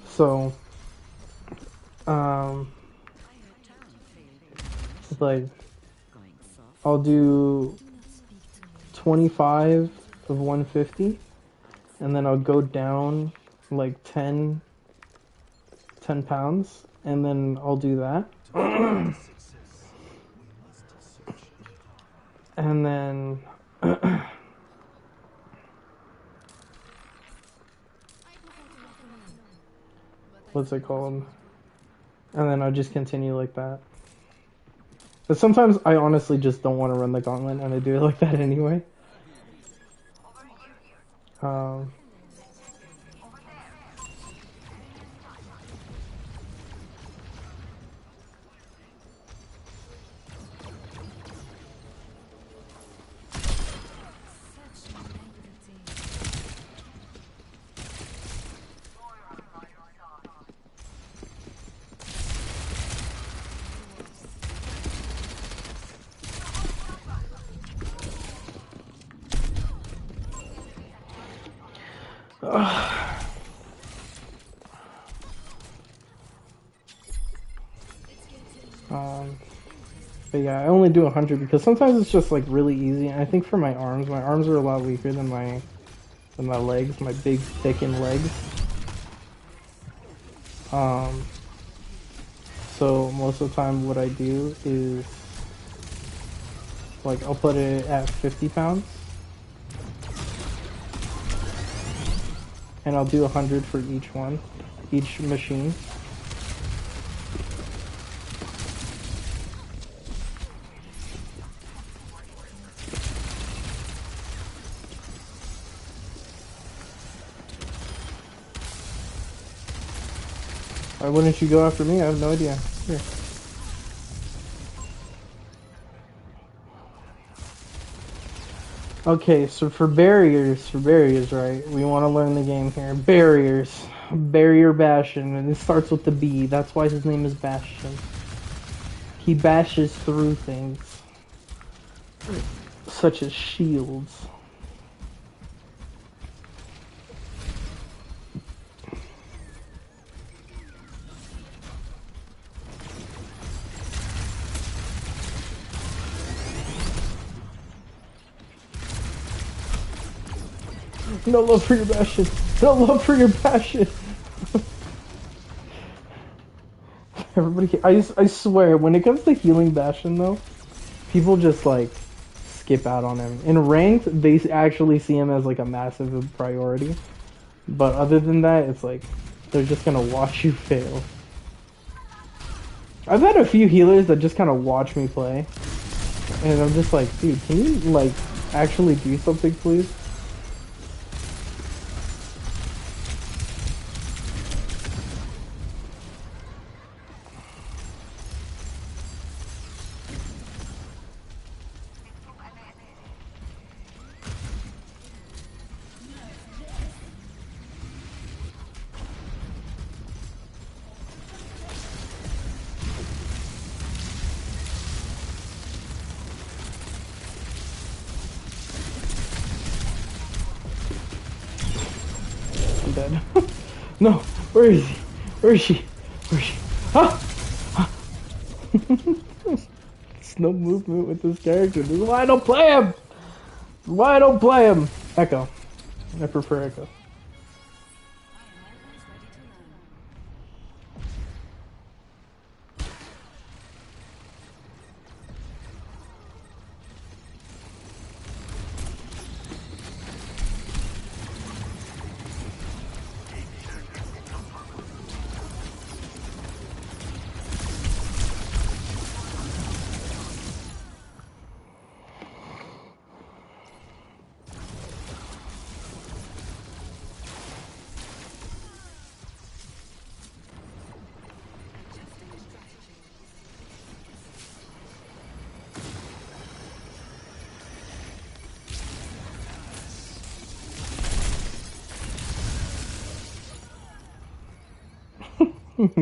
So um like I'll do 25 of 150 and then I'll go down like 10 10 pounds, and then I'll do that. And then what's it called? And then I'll just continue like that. But sometimes I honestly just don't want to run the gauntlet, and I do it like that anyway. Um, but yeah, I only do 100 because sometimes it's just like really easy. And I think for my arms are a lot weaker than my legs, my big thickened legs. So most of the time what I do is like I'll put it at 50 pounds. And I'll do 100 for each machine. Why wouldn't you go after me? I have no idea. Here. Okay, so for barriers, right? We want to learn the game here. Barriers. Barrier Bastion, and it starts with the B. That's why his name is Bastion. He bashes through things. Such as shields. No love for your Bastion. No love for your Bastion. Everybody, I swear, when it comes to healing Bastion though, people just like skip out on him. In ranked, they actually see him as like a massive priority. But other than that, it's like they're just gonna watch you fail. I've had a few healers that just kind of watch me play, and I'm just like, dude, can you like actually do something, please? I'm dead. No, where is he? Where is she? Where is she? Ah! Ah! There's no movement with this character. This is why I don't play him! This is why I don't play him! Echo. I prefer Echo.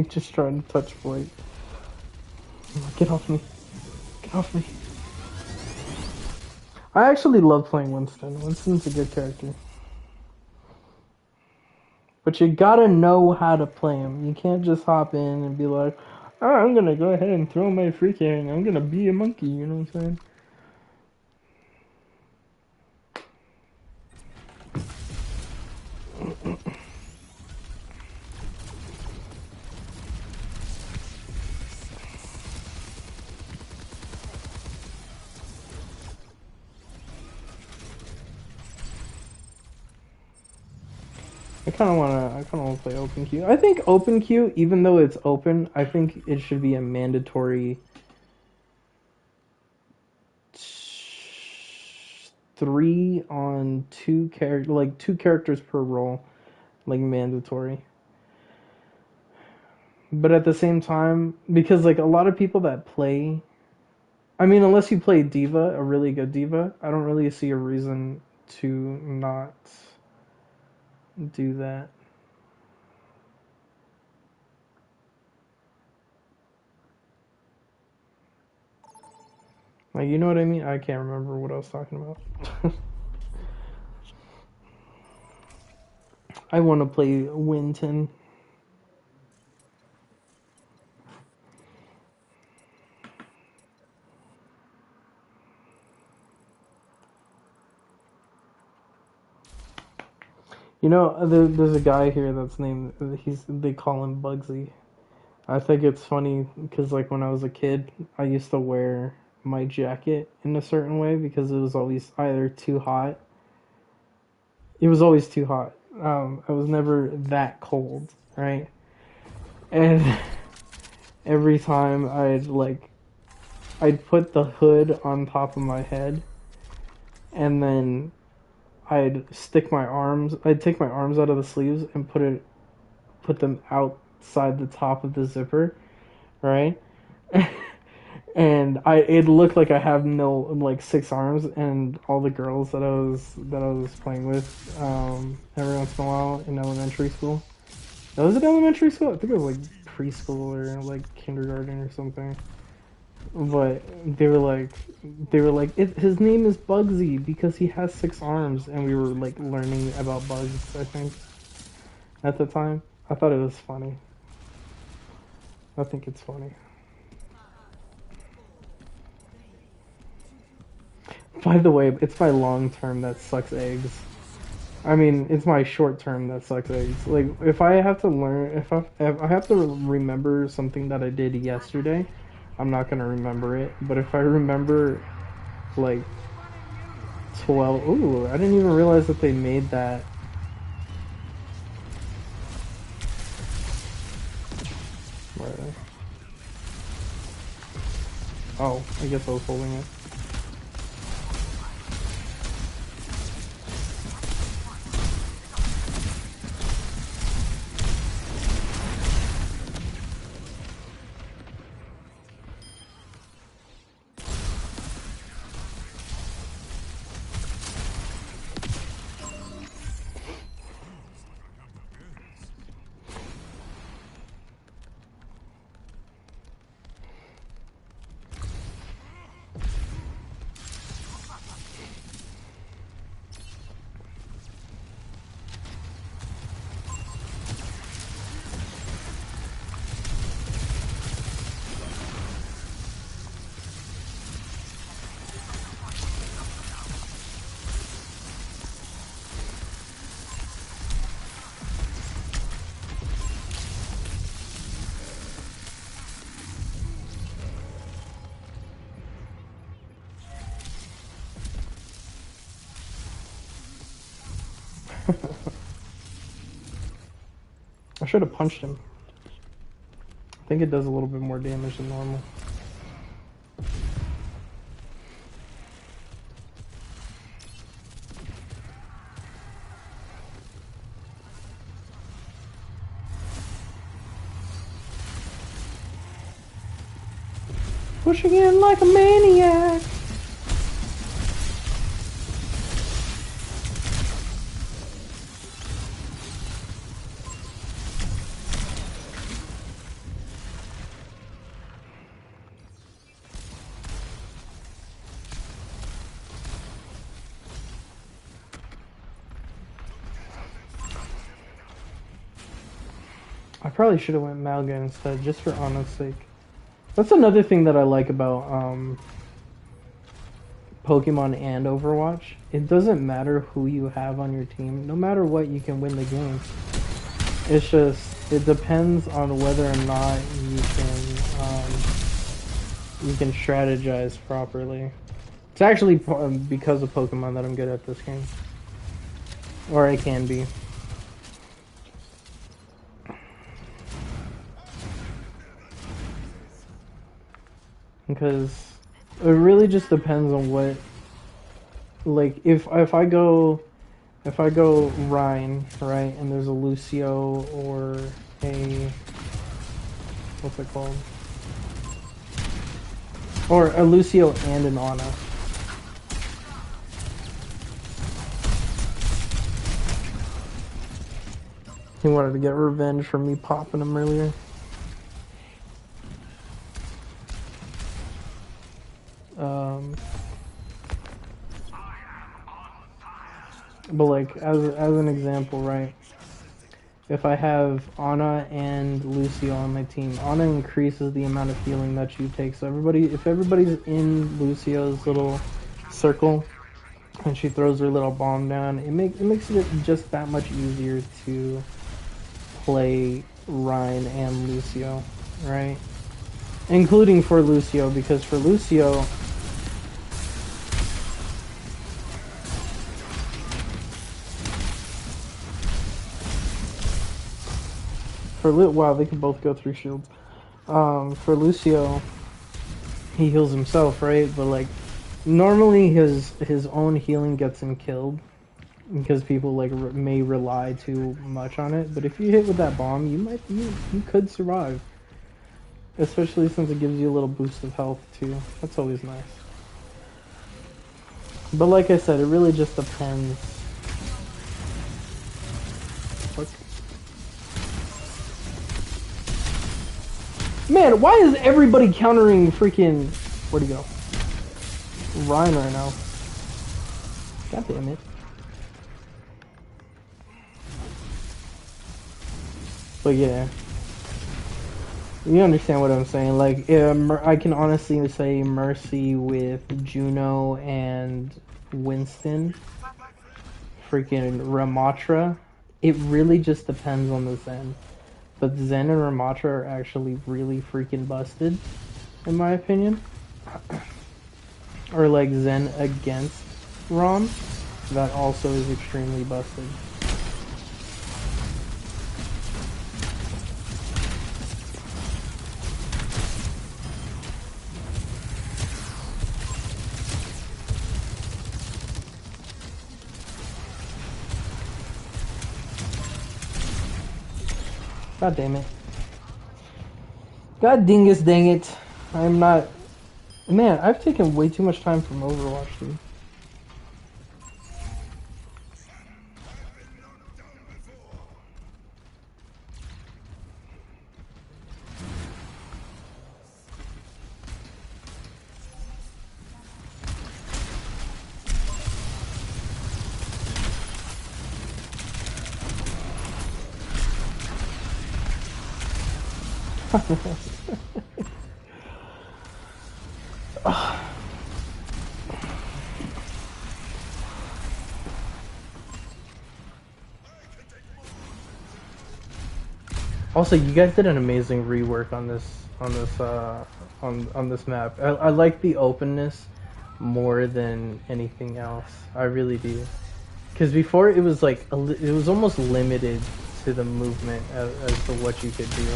Just trying to touch Blake. Get off me. Get off me. I actually love playing Winston. Winston's a good character. But you gotta know how to play him. You can't just hop in and be like, oh, I'm gonna go ahead and throw my free carry. I'm gonna be a monkey, you know what I'm saying? I kind of wanna play open queue. I think open queue, even though it's open, I think it should be a mandatory 3 on 2 character, like 2 characters per role, like mandatory. But at the same time, because like a lot of people that play, I mean, unless you play Diva, a really good Diva, I don't really see a reason to not do that. Like, you know what I mean? I can't remember what I was talking about. I want to play Winton. You know, there's a guy here that's named, they call him Bugsy. I think it's funny because, like, when I was a kid, I used to wear my jacket in a certain way because it was always either too hot. It was always too hot. I was never that cold, right? And every time I'd put the hood on top of my head, and then I'd take my arms out of the sleeves and put them outside the top of the zipper, right? And it looked like I have no, like, 6 arms, and all the girls that I was playing with, every once in a while in elementary school. Was it elementary school? I think it was like preschool or like kindergarten or something. But they were like, his name is Bugsy because he has 6 arms, and we were like learning about bugs, I think, at the time. I thought it was funny. I think it's funny. By the way, it's my long term that sucks eggs. I mean, it's my short term that sucks eggs. Like, if I have to if I have to remember something that I did yesterday, I'm not gonna remember it. But if I remember, like, 12, ooh, I didn't even realize that they made that. Where are they? Oh, I guess I was holding it. I should have punched him. I think it does a little bit more damage than normal. Pushing in like a maniac. I probably should have went Malga instead, just for honest sake. That's another thing that I like about Pokemon and Overwatch. It doesn't matter who you have on your team. No matter what, you can win the game. It's just, it depends on whether or not you can strategize properly. It's actually because of Pokemon that I'm good at this game. Or I can be. because it really just depends on what. Like if I go Rhine, right, and there's a Lucio or a what's it called? Or a Lucio and an Ana. He wanted to get revenge for me popping him earlier. But like as an example, right? If I have Ana and Lucio on my team, Ana increases the amount of healing that you take. So if everybody's in Lucio's little circle, and she throws her little bomb down, it makes it just that much easier to play Ryan and Lucio, right? Including for Lucio, because for Lucio, wow, they can both go through shields. For Lucio, he heals himself, right? But like, normally his own healing gets him killed because people like may rely too much on it. But if you hit with that bomb, you could survive, especially since it gives you a little boost of health too. That's always nice. But like I said, it really just depends. What? Man, why is everybody countering freaking... Where'd he go? Ryan right now. God damn it. But yeah. You understand what I'm saying. Like, I can honestly say Mercy with Juno and Winston. Freaking Ramatra. It really just depends on the Zen. But Zen and Ramatra are actually really freaking busted, in my opinion. Or like Zen against Rom, that also is extremely busted. God damn it. God dingus dang it. I'm not... Man, I've taken way too much time from Overwatch, dude. Also, you guys did an amazing rework on this map. I like the openness more than anything else. I really do. Because before it was like it was almost limited to the movement as to what you could do.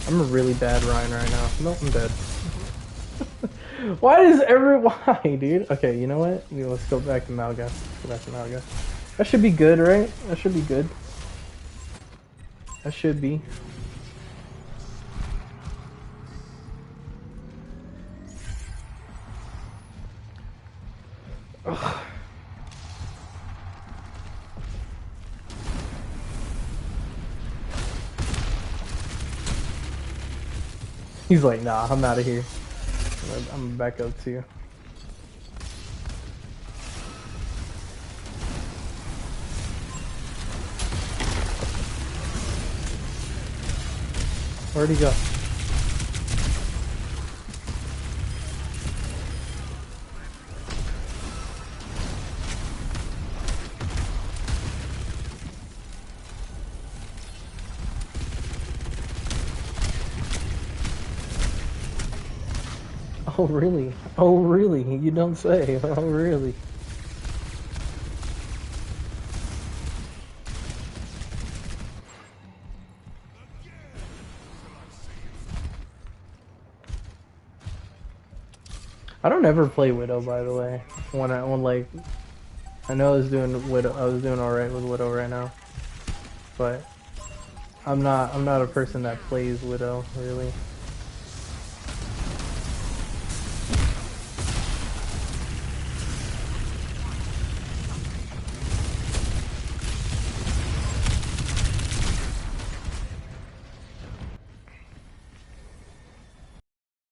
I'm a really bad Ryan right now. Nope, I'm dead. Why does why, dude? Okay, you know what? Let's go back to Malga. That should be good, right? That should be good. That should be. Ugh. He's like, nah, I'm out of here. I'm back up too. Where'd he go? Oh really? Oh really? You don't say. Oh really? I don't ever play Widow, by the way. When like, I know I was doing Widow. I was doing all right with Widow right now, but I'm not a person that plays Widow really.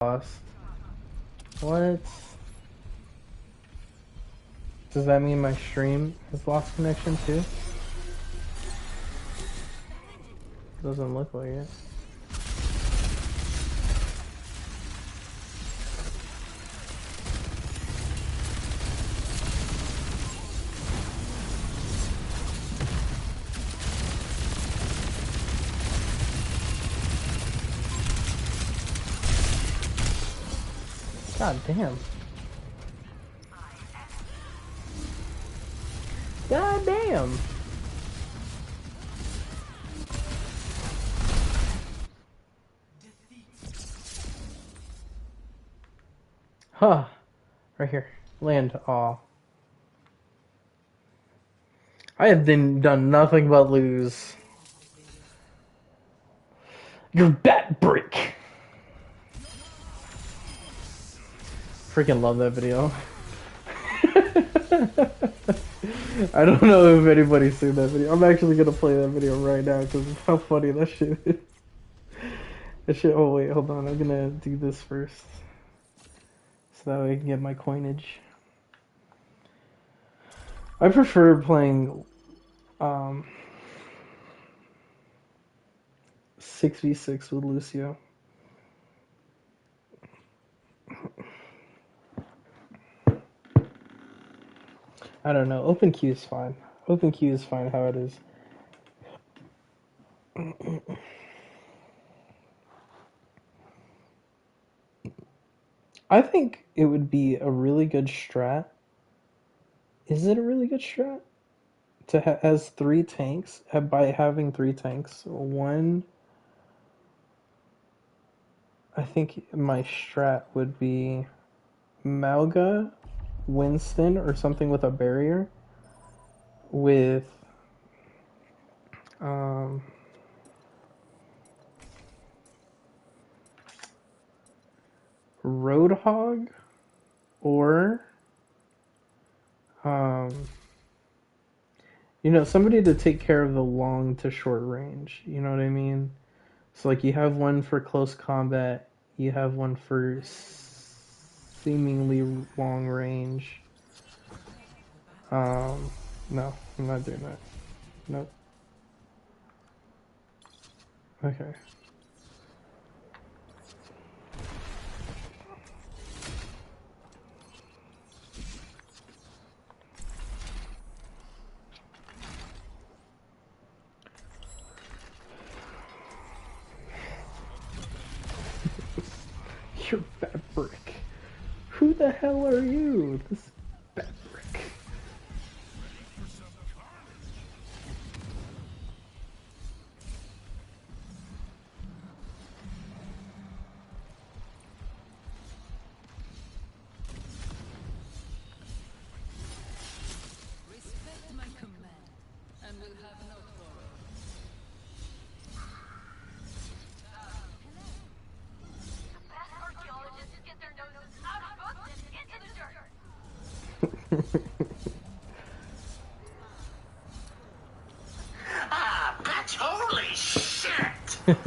Lost. What? Does that mean my stream has lost connection too? Doesn't look like it. God damn. God damn. Huh. Right here. Land. Aw. I have done nothing but lose. Your bat brick. Freaking love that video. I don't know if anybody's seen that video. I'm actually gonna play that video right now because of how funny that shit is. That shit. Oh wait, hold on. I'm gonna do this first, so that way I can get my coinage. I prefer playing 6v6 with Lucio. I don't know. Open queue is fine. Open queue is fine how it is. I think it would be a really good strat. Is it a really good strat? To as 3 tanks, by having 3 tanks. One, I think my strat would be Malga, Winston, or something with a barrier. With Roadhog, or you know, somebody to take care of the long to short range. You know what I mean? So like you have one for close combat, you have one for seemingly long range. No, I'm not doing that. Nope. Okay. You're fat brick. Who the hell are you? This fat brick. Respect my command, and we'll have no quarrel. The best archaeologists get their noses out of books and into the dirt. Ah, bitch, holy shit! Who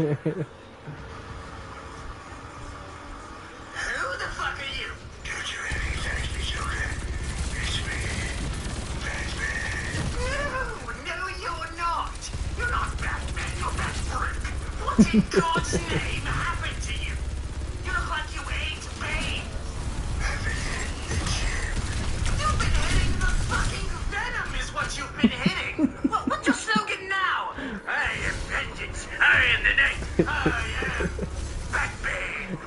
the fuck are you? Don't you recognize me, Joker? It's me, Batman. No, you're not. You're not Batman, you're Batbrick. What in God's name happened to you? You look like you ate Bane. I've been hitting the gym. You've been hitting the fucking venom is what you've been hitting. What's your slogan now? I am vengeance. I am the night. I am Batman.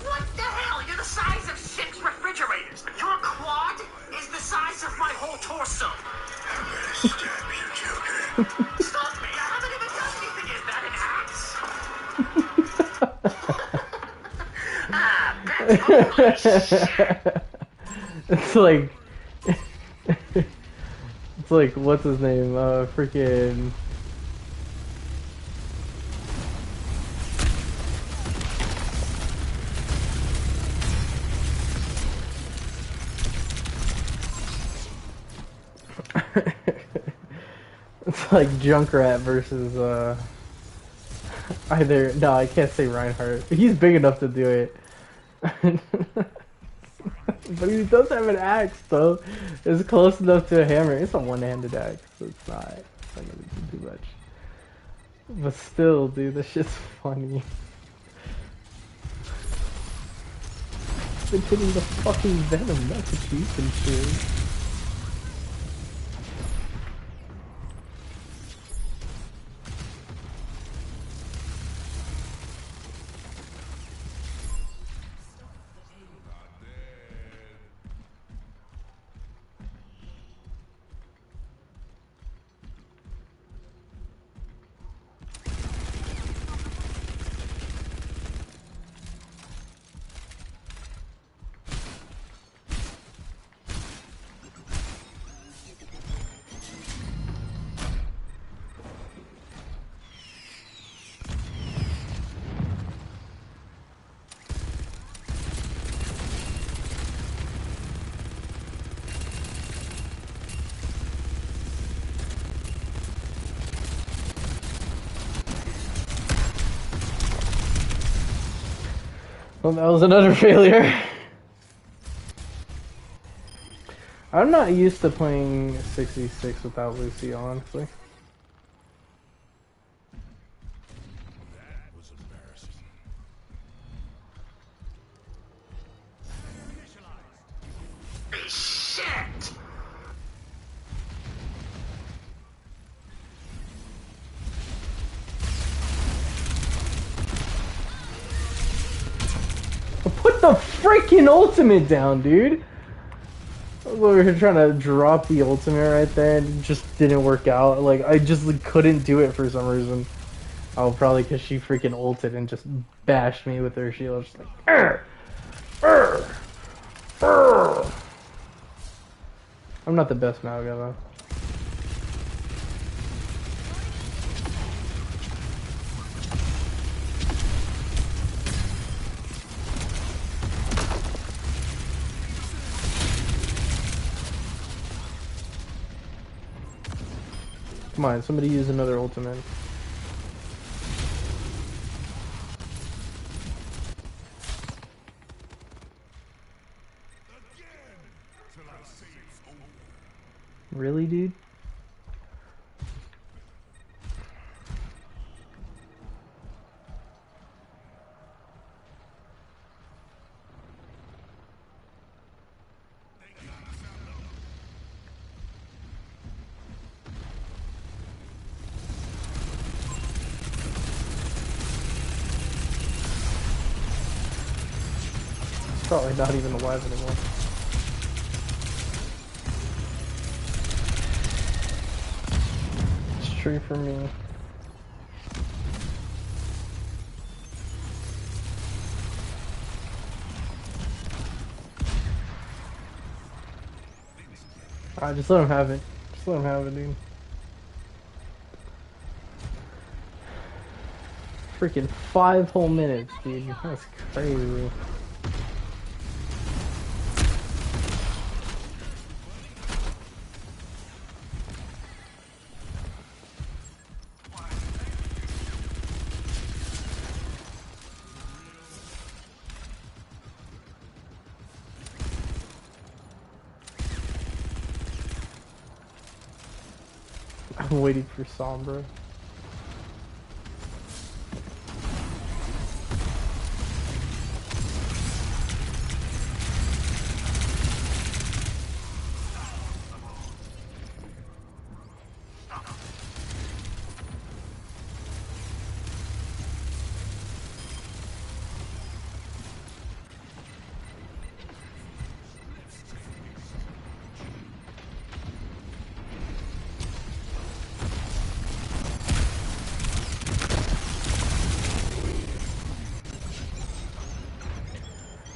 What the hell? You're the size of 6 refrigerators. Your quad is the size of my whole torso. I'm gonna stab you, Joker. Stop me. I haven't even done anything. Is that an axe? Holy shit! It's like, it's like, what's his name? Freaking. It's like Junkrat versus, either. No, I can't say Reinhardt. He's big enough to do it. But he does have an axe, though. It's close enough to a hammer. It's a one-handed axe, so it's not gonna do too much. But still, dude, this shit's funny. Been hitting the fucking venom, that's what you've been doing. Well, that was another failure. I'm not used to playing 66 without Lucy, honestly. Shit! Put the freaking ultimate down, dude! We were trying to drop the ultimate right there and it just didn't work out. Like, I just couldn't do it for some reason. Oh, probably because she freaking ulted and just bashed me with her shield. Just like, "Arr! Arr! Arr!" I'm not the best Mauga though. Come on, somebody use another ultimate. Really, dude? It's probably not even alive anymore. It's true for me. Alright, just let him have it. Just let him have it, dude. Freaking 5 whole minutes, dude. That's crazy. I'm waiting for Sombra.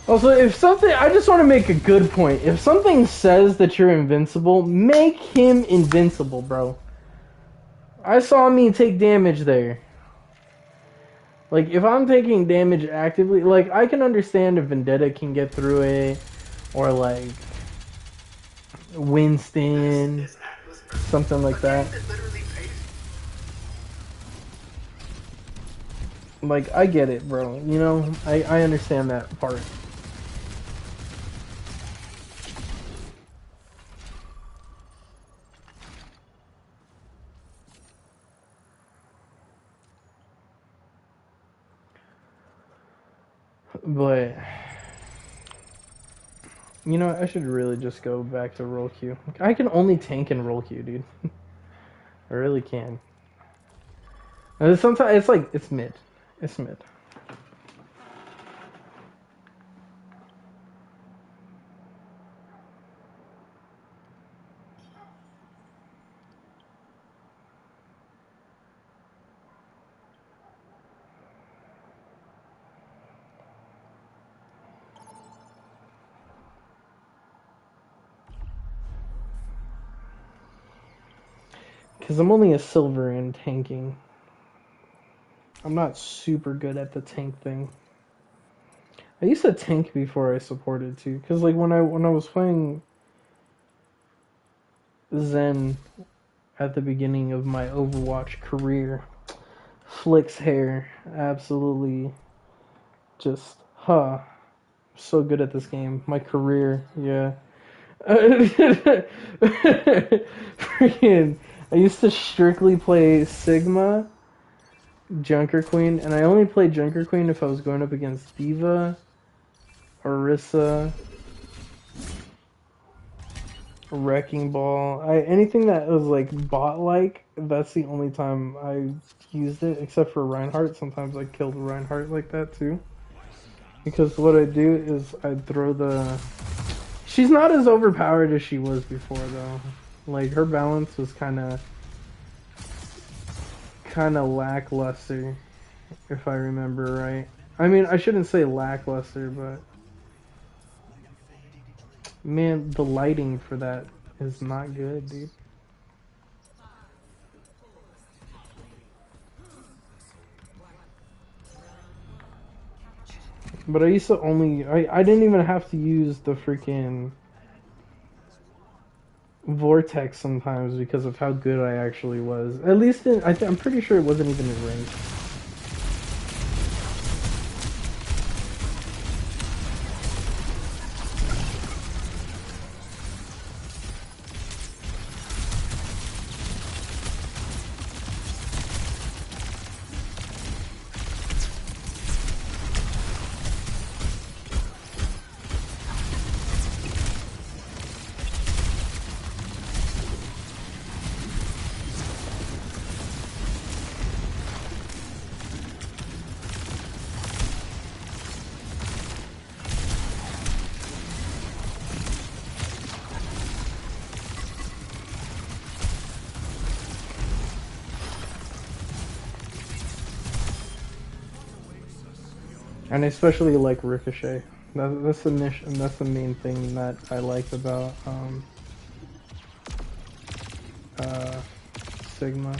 Also, if something, I just want to make a good point. If something says that you're invincible, make him invincible, bro. I saw me take damage there. Like, if I'm taking damage actively, like, I can understand if Vendetta can get through it, or, like, Winston, This Atlas Earth. something like that. That literally pays. Like, I get it, bro. You know, I understand that part. But, you know, I should really just go back to roll Q. I can only tank and roll Q, dude. I really can. And sometimes it's like, it's mid. It's mid. Because I'm only a silver in tanking. I'm not super good at the tank thing. I used to tank before I supported too. Because like when I was playing Zen at the beginning of my Overwatch career, Flick's hair absolutely just so good at this game. My career, yeah. Freaking, I used to strictly play Sigma, Junker Queen, and I only played Junker Queen if I was going up against Diva, Orisa, Wrecking Ball. Anything that was like bot-like, that's the only time I used it, except for Reinhardt. Sometimes I killed Reinhardt like that too. Because what I do is I throw the... She's not as overpowered as she was before though. Like her balance was kind of lackluster, if I remember right. I mean, I shouldn't say lackluster, but man, the lighting for that is not good, dude. But I used to only... I didn't even have to use the freaking Vortex sometimes because of how good I actually was. At least in... I'm pretty sure it wasn't even in rank. And I especially like Ricochet. That's the mission. That's the main thing that I like about Sigma.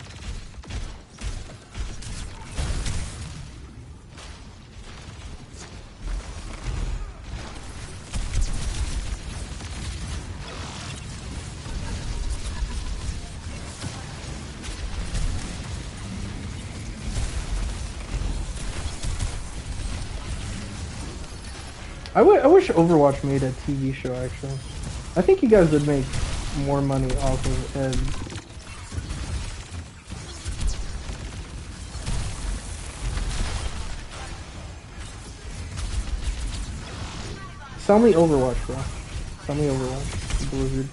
I wish Overwatch made a TV show, actually. I think you guys would make more money off of Ed. Sell me Overwatch, bro. Sell me Overwatch. Blizzard.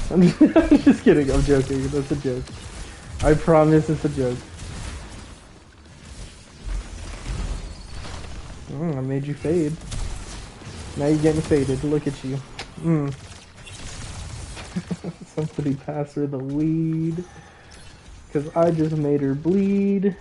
I'm just kidding. I'm joking. That's a joke. I promise it's a joke. I made you fade. Now you're getting faded. Look at you. Somebody pass her the weed. Because I just made her bleed.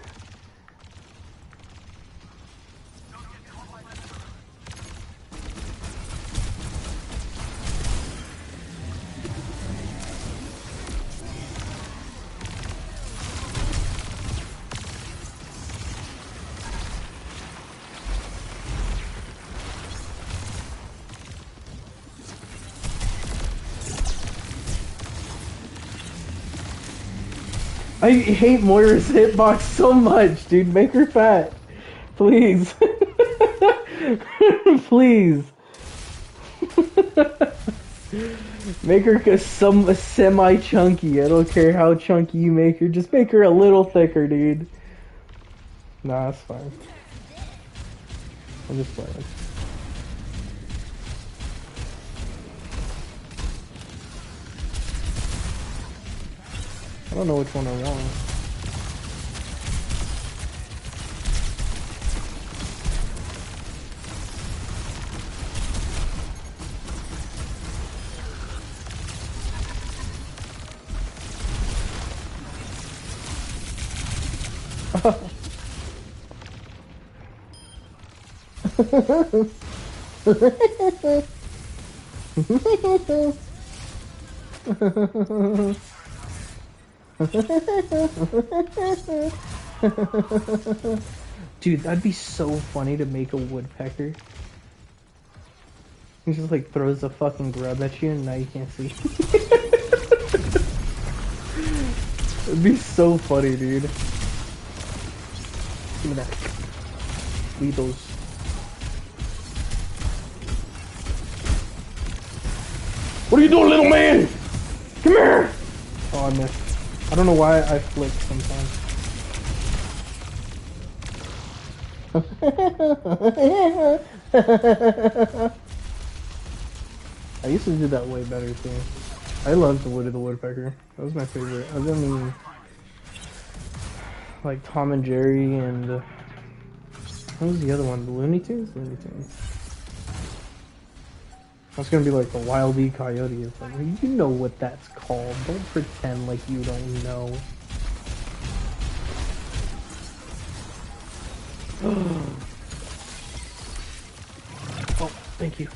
I hate Moira's hitbox so much, dude. Make her fat. Please. Please. Make her semi-chunky. I don't care how chunky you make her. Just make her a little thicker, dude. Nah, that's fine. I'm just playing. I don't know which one I want. Dude, that'd be so funny to make a woodpecker. He just like throws a fucking grub at you and now you can't see. It'd be so funny, dude. Give me that. Leave those. What are you doing, little man? Come here! Oh, I missed. I don't know why I flick sometimes. I used to do that way better too. I loved the Woody the Woodpecker. That was my favorite. I mean, like Tom and Jerry and what was the other one? The Looney Tunes? Looney Tunes. That's gonna be like the Wild E. Coyote. It's like, you know what that's called. Don't pretend like you don't know. Oh, thank you.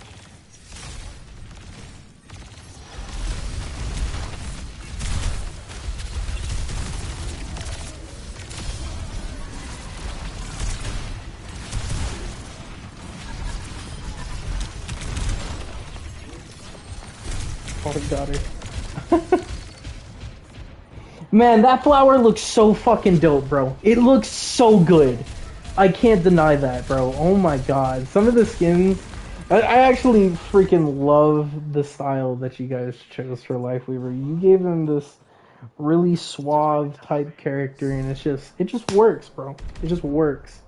Oh, got it. Man, that flower looks so fucking dope, bro. It looks so good. I can't deny that, bro. Oh my god. Some of the skins... I actually freaking love the style that you guys chose for Life Weaver. You gave him this really suave type character, and it just works, bro. It just works.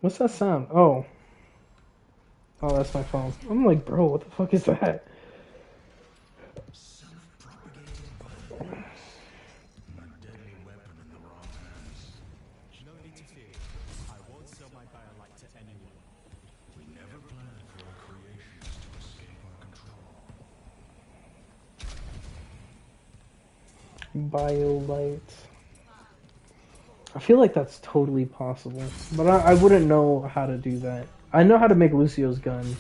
What's that sound? Oh. Oh, that's my phone. I'm like, bro, what the fuck is that? BioLite. I feel like that's totally possible, but I wouldn't know how to do that. I know how to make Lucio's gun.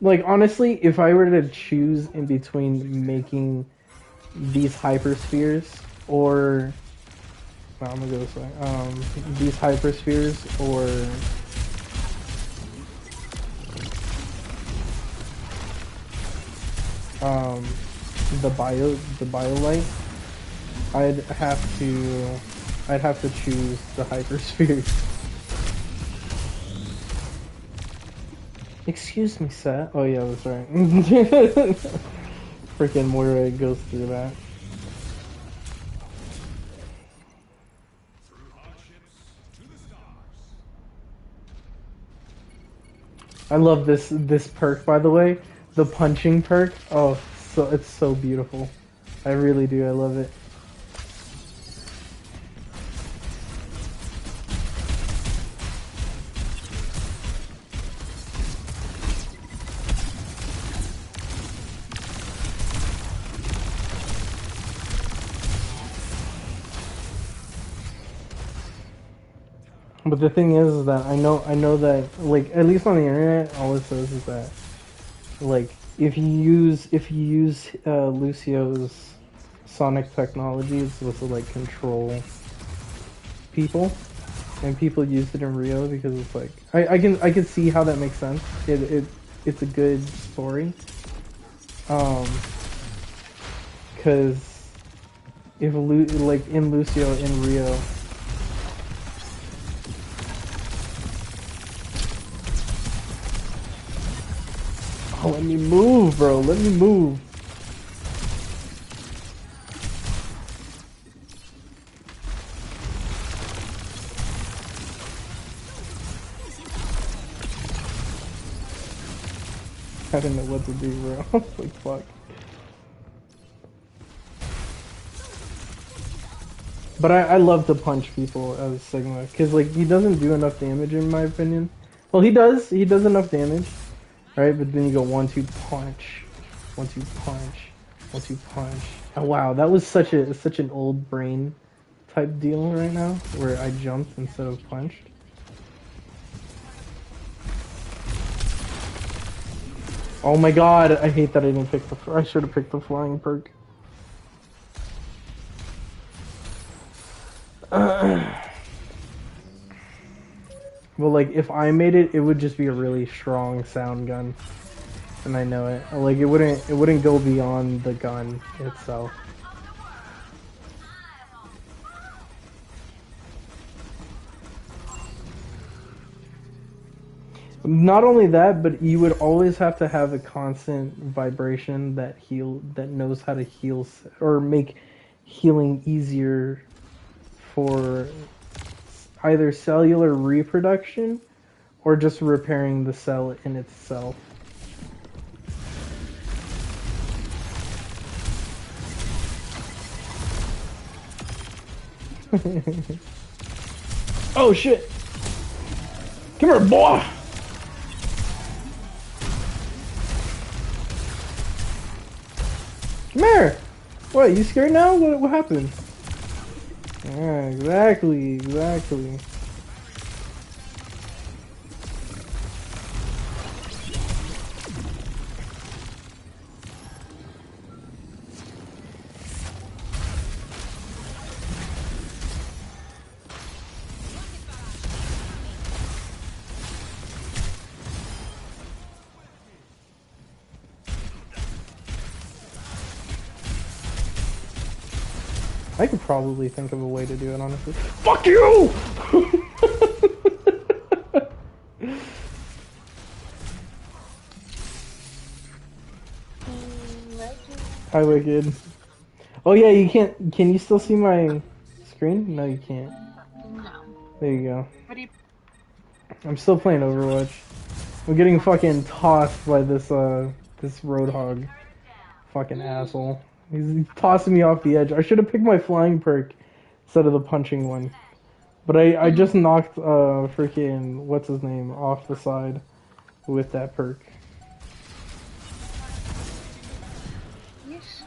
Like, honestly, if I were to choose in between making these hyperspheres or... No, I'm gonna go this way. These hyperspheres or... the BioLite, I'd have to choose the hyperspheres. Excuse me, sir. Oh yeah, that's right. Freaking Moira goes through that. I love this perk, by the way. The punching perk. Oh, so it's so beautiful. I really do. I love it. But the thing is that I know that, like, at least on the internet, all it says is that, like, if you use Lucio's sonic technology, it's supposed to like control people, and people used it in Rio because it's like I can see how that makes sense. It's a good story. Cause if like in Lucio in Rio. Oh, let me move, bro. Let me move. I didn't know what to do, bro. Like, fuck. But I love to punch people as Sigma, because, like, he doesn't do enough damage, in my opinion. Well, he does. He does enough damage, right? But then you go 1-2 punch. 1-2 punch. 1-2 punch. Oh, wow. That was such an old brain type deal right now, where I jumped instead of punched. Oh my god, I hate that I didn't pick the... I should have picked the flying perk. Well, like, if I made it, it would just be a really strong sound gun. And I know it. Like, it wouldn't go beyond the gun itself. Not only that, but you would always have to have a constant vibration that knows how to heal or make healing easier for either cellular reproduction or just repairing the cell in itself. Oh shit! Come here, boy! Come here! What, you scared now? What happened? Yeah, exactly. I could probably think of a way to do it, honestly. Fuck you! Hi, Wicked. Oh yeah, you can't... Can you still see my screen? No, you can't. No. There you go. What do you... I'm still playing Overwatch. I'm getting fucking tossed by this Roadhog. Fucking asshole. He's tossing me off the edge. I should have picked my flying perk instead of the punching one. But I just knocked freaking what's his name off the side with that perk. Yes.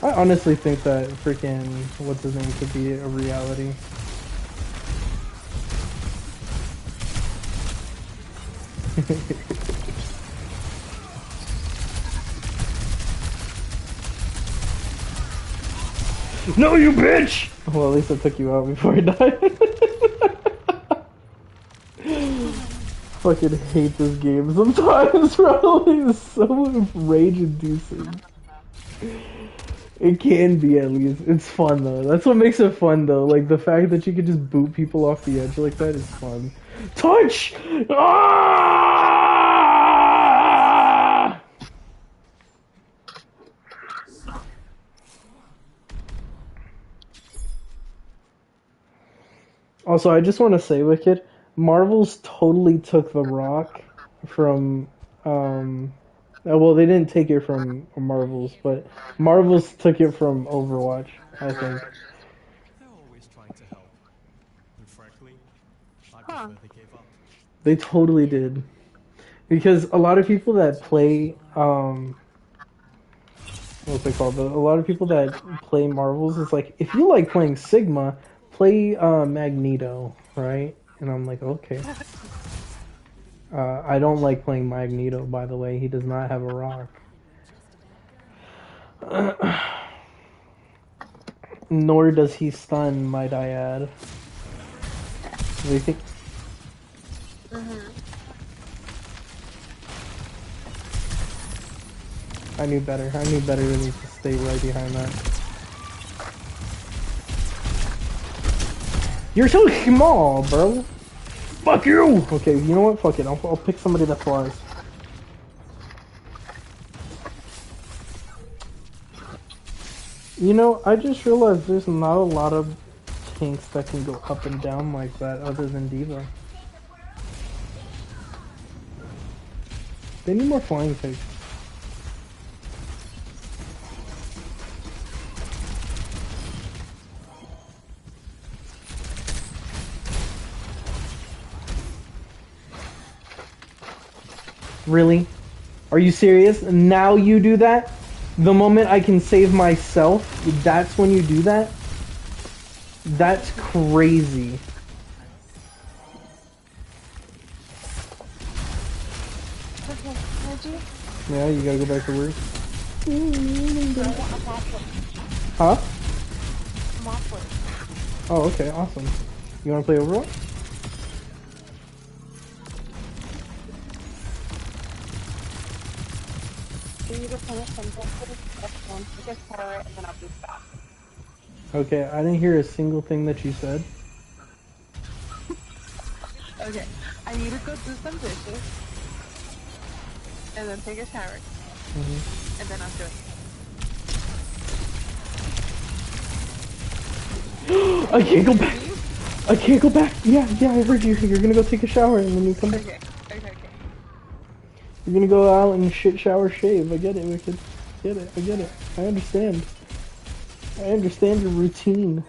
I honestly think that freaking what's his name could be a reality. No, you bitch! Well, at least I took you out before I died. Fucking hate this game sometimes, bro. It's so rage-inducing. It can be, at least. It's fun, though. That's what makes it fun, though. Like, the fact that you can just boot people off the edge like that is fun. Touch! Ah! Also, I just want to say, Wicked, Marvel's totally took The Rock from, well, they didn't take it from Marvel's, but Marvel's took it from Overwatch, I think. They're always trying to help. And frankly, I prefer they gave up. They totally did. Because a lot of people that play, what's it called? A lot of people that play Marvels is like, if you like playing Sigma, play Magneto, right? And I'm like, okay. I don't like playing Magneto, by the way. He does not have a rock. Nor does he stun, might I add. Do you think? I knew better. I knew better than to stay right behind that. You're so small, bro. Fuck you! Okay, you know what? Fuck it. I'll pick somebody that flies. You know, I just realized there's not a lot of tanks that can go up and down like that other than Diva. They need more flying tanks. Really? Are you serious? Now you do that? The moment I can save myself, that's when you do that? That's crazy. Yeah, you gotta go back to work. Huh? Oh, okay, awesome. You wanna play Overwatch? Okay, I didn't hear a single thing that you said. Okay, I need to go do some dishes, and then take a shower, and then I'll do it. I can't go back! I can't go back! Yeah, I heard you. You're gonna go take a shower and then you come back. Okay. You're gonna go out and shit, shower, shave. I get it, Wicked. I get it. I understand. I understand your routine.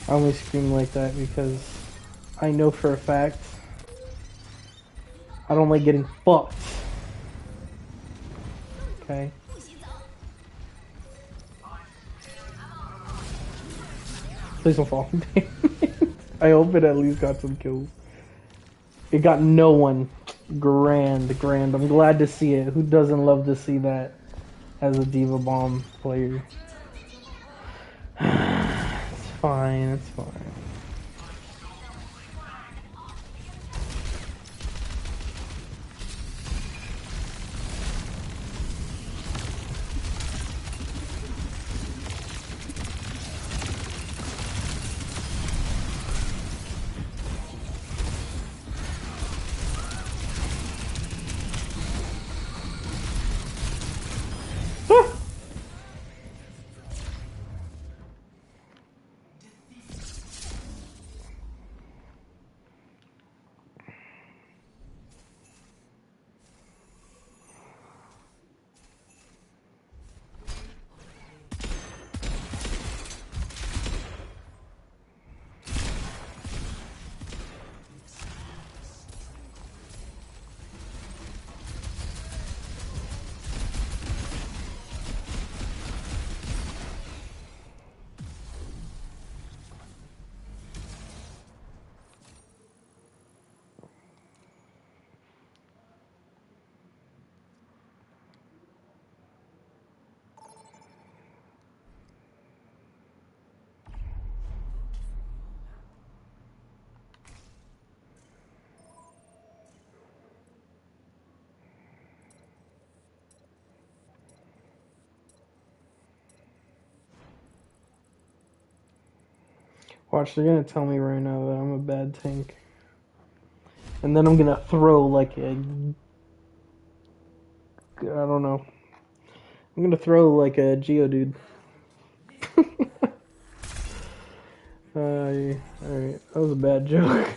I only scream like that because I know for a fact I don't like getting fucked. Okay? Please don't fall. I hope it at least got some kills. It got no one. Grand. I'm glad to see it. Who doesn't love to see that as a Diva Bomb player? It's fine, it's fine. Watch, they're gonna tell me right now that I'm a bad tank. And then I'm gonna throw like a... I don't know. I'm gonna throw like a Geodude. Alright, that was a bad joke.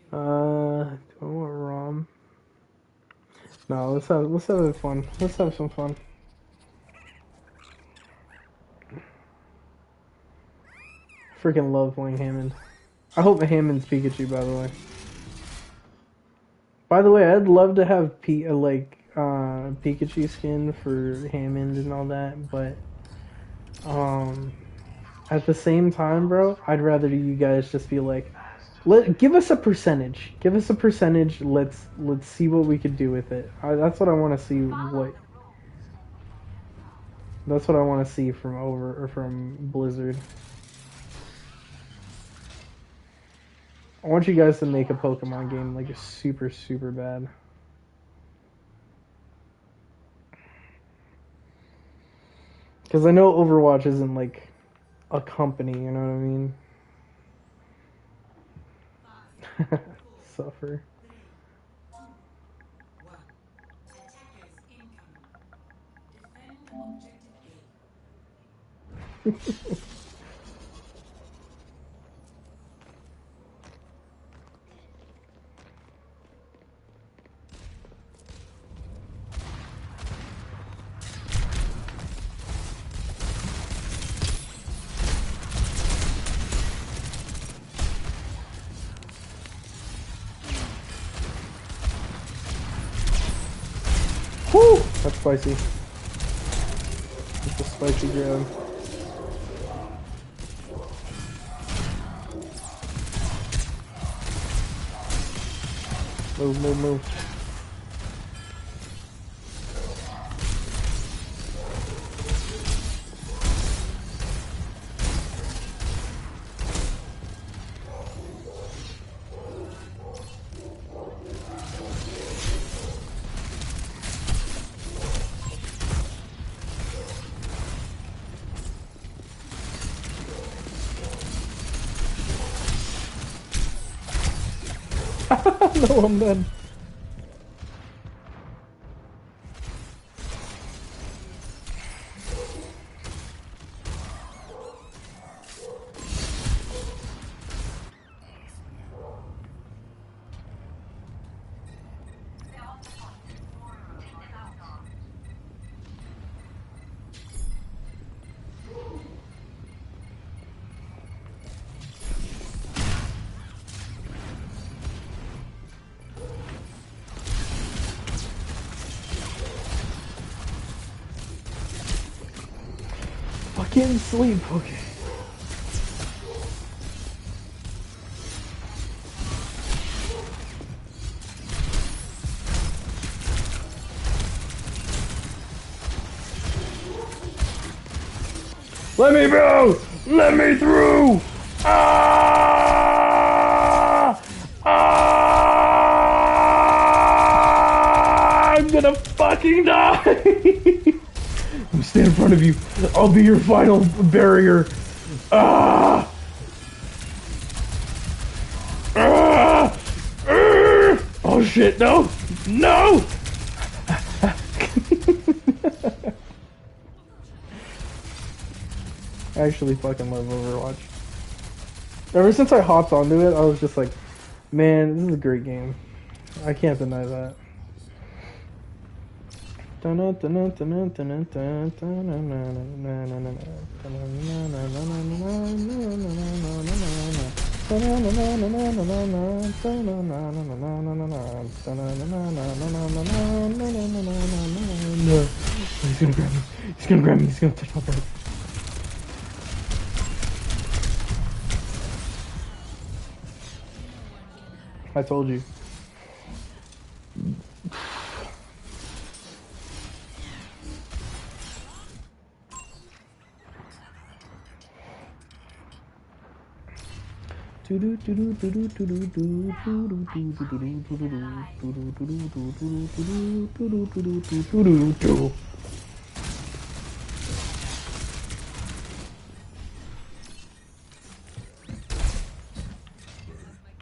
Do I want ROM? No, let's have fun. Let's have some fun. Freaking love playing Hammond. I hope Hammond's Pikachu, by the way. By the way, I'd love to have Pikachu skin for Hammond and all that, but at the same time, bro, I'd rather you guys just be like, give us a percentage. Give us a percentage. Let's see what we could do with it. That's what I want to see. That's what I want to see from Blizzard. I want you guys to make a Pokemon game like super, super bad. Because I know Overwatch isn't like a company, you know what I mean? Suffer. Woo! That's spicy. It's a spicy grab. Move, move, move. No, I'm dead. Fucking sleep, okay. Let me through! Let me through! Ah! Ah! I'm gonna fucking die! I'm stand in front of you. I'll be your final barrier. Ah! Ah! Oh shit, no! No! I actually fucking love Overwatch. Ever since I hopped onto it, I was just like, man, this is a great game. I can't deny that. He's gonna grab me. He's gonna grab me. He's gonna touch my butt. I told you.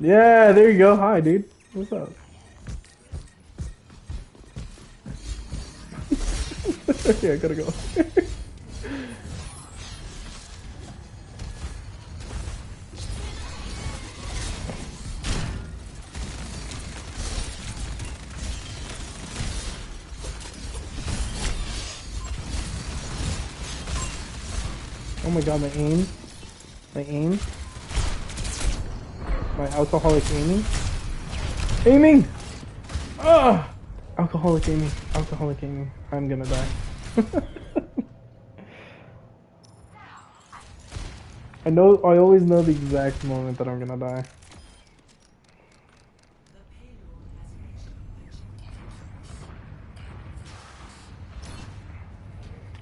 Yeah, there you go. Hi, dude. What's up? Yeah, I gotta go. Oh my god, my aim. My aim. My alcoholic aiming. Aiming! Ah! Alcoholic aiming. Alcoholic aiming. I'm gonna die. I always know the exact moment that I'm gonna die.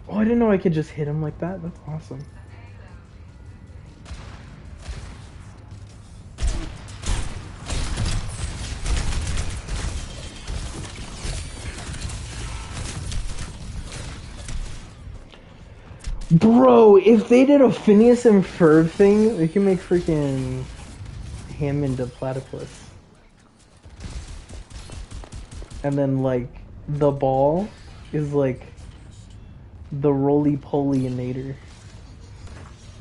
Oh, I didn't know I could just hit him like that. That's awesome. Bro, if they did a Phineas and Ferb thing, they can make freaking him into platypus. And then, like, the ball is like the roly-poly-inator.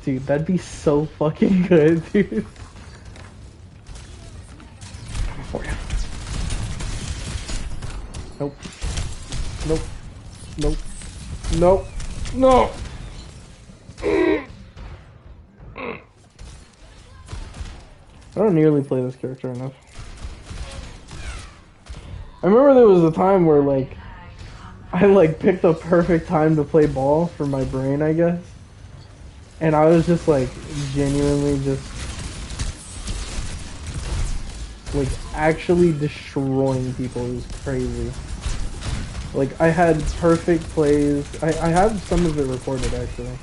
Dude, that'd be so fucking good, dude. Oh, yeah. Nope. Nope. Nope. Nope. No! I don't nearly play this character enough. I remember there was a time where, like, I, like, picked the perfect time to play ball for my brain, I guess. And I was just, like, genuinely just, like, actually destroying people. It was crazy. Like, I had perfect plays. I have some of it recorded, actually.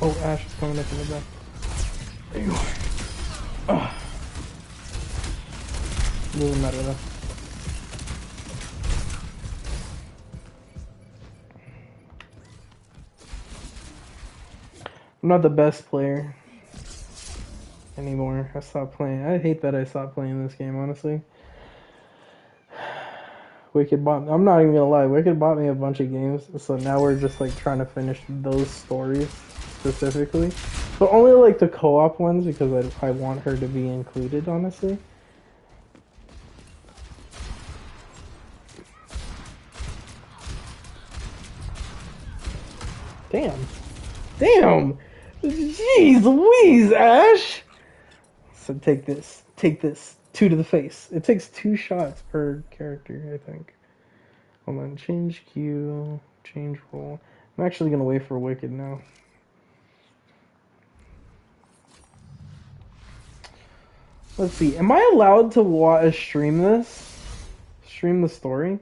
Oh, Ash is coming up in the back. There you are. Ugh. Doesn't matter though. I'm not the best player anymore. I stopped playing. I hate that I stopped playing this game, honestly. Wicked bought me, I'm not even gonna lie, Wicked bought me a bunch of games, so now we're just like trying to finish those stories specifically. But only like the co-op ones because I want her to be included, honestly. Damn. Damn! Jeez Louise, Ash! So take this. Take this. 2 to the face. It takes 2 shots per character, I think. Hold on. Change Q. Change role. I'm actually gonna wait for Wicked now. Let's see. Am I allowed to stream this? Stream the story?